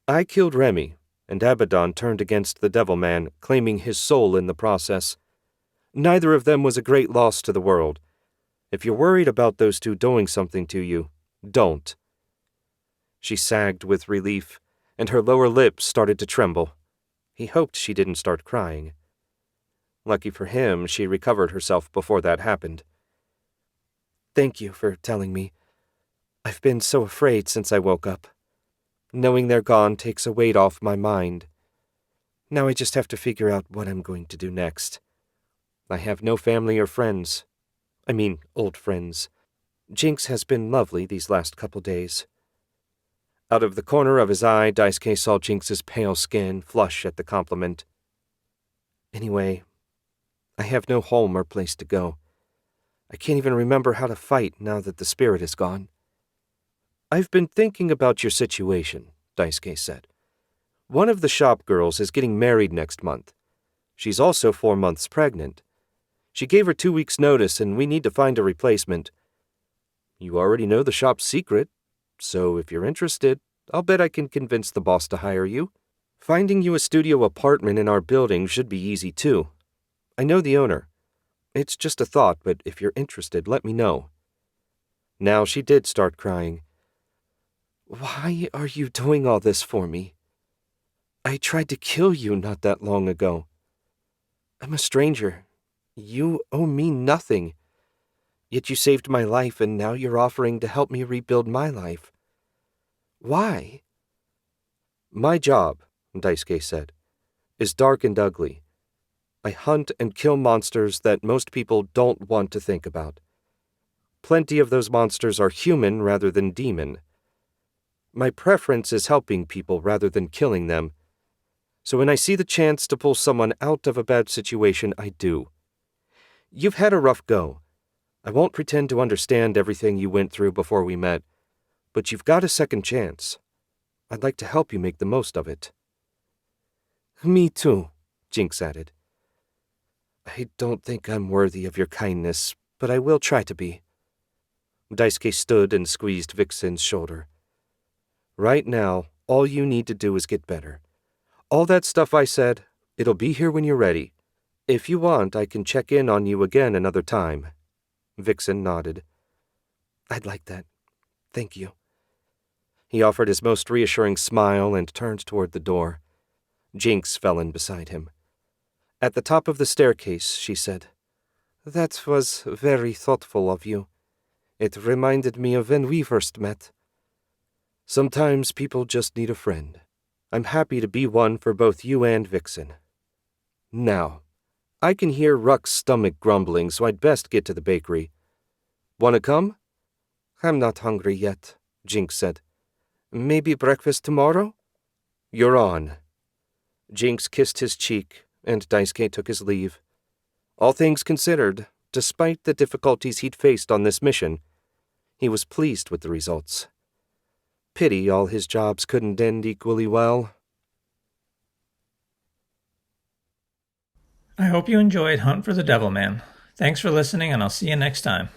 "I killed Remy, and Abdon turned against the Devil Man, claiming his soul in the process. Neither of them was a great loss to the world. If you're worried about those two doing something to you, don't." She sagged with relief, and her lower lip started to tremble. He hoped she didn't start crying. Lucky for him, she recovered herself before that happened. "Thank you for telling me. I've been so afraid since I woke up. Knowing they're gone takes a weight off my mind. Now I just have to figure out what I'm going to do next. I have no family or friends. I mean, old friends. Jinx has been lovely these last couple days." Out of the corner of his eye, Daisuke saw Jinx's pale skin flush at the compliment. "Anyway, I have no home or place to go. I can't even remember how to fight now that the spirit is gone." "I've been thinking about your situation," Daisuke said. "One of the shop girls is getting married next month. She's also 4 months pregnant. She gave her 2 weeks' notice, and we need to find a replacement. You already know the shop's secret, so if you're interested, I'll bet I can convince the boss to hire you. Finding you a studio apartment in our building should be easy, too. I know the owner. It's just a thought, but if you're interested, let me know." Now she did start crying. "Why are you doing all this for me? I tried to kill you not that long ago. I'm a stranger. You owe me nothing. Yet you saved my life, and now you're offering to help me rebuild my life. Why?" "My job," Daisuke said, "is dark and ugly. I hunt and kill monsters that most people don't want to think about. Plenty of those monsters are human rather than demon. My preference is helping people rather than killing them. So when I see the chance to pull someone out of a bad situation, I do. You've had a rough go. I won't pretend to understand everything you went through before we met, but you've got a second chance. I'd like to help you make the most of it." "Me too," Jinx added. "I don't think I'm worthy of your kindness, but I will try to be." Daisuke stood and squeezed Vixen's shoulder. "Right now, all you need to do is get better. All that stuff I said, it'll be here when you're ready. If you want, I can check in on you again another time." Vixen nodded. "I'd like that. Thank you." He offered his most reassuring smile and turned toward the door. Jinx fell in beside him. At the top of the staircase, she said, "That was very thoughtful of you. It reminded me of when we first met." "Sometimes people just need a friend. I'm happy to be one for both you and Vixen. Now, I can hear Ruck's stomach grumbling, so I'd best get to the bakery. Want to come?" "I'm not hungry yet," Jinx said. "Maybe breakfast tomorrow?" "You're on." Jinx kissed his cheek, and Daisuke took his leave. All things considered, despite the difficulties he'd faced on this mission, he was pleased with the results. Pity all his jobs couldn't end equally well. I hope you enjoyed Hunt for the Devilman. Thanks for listening, and I'll see you next time.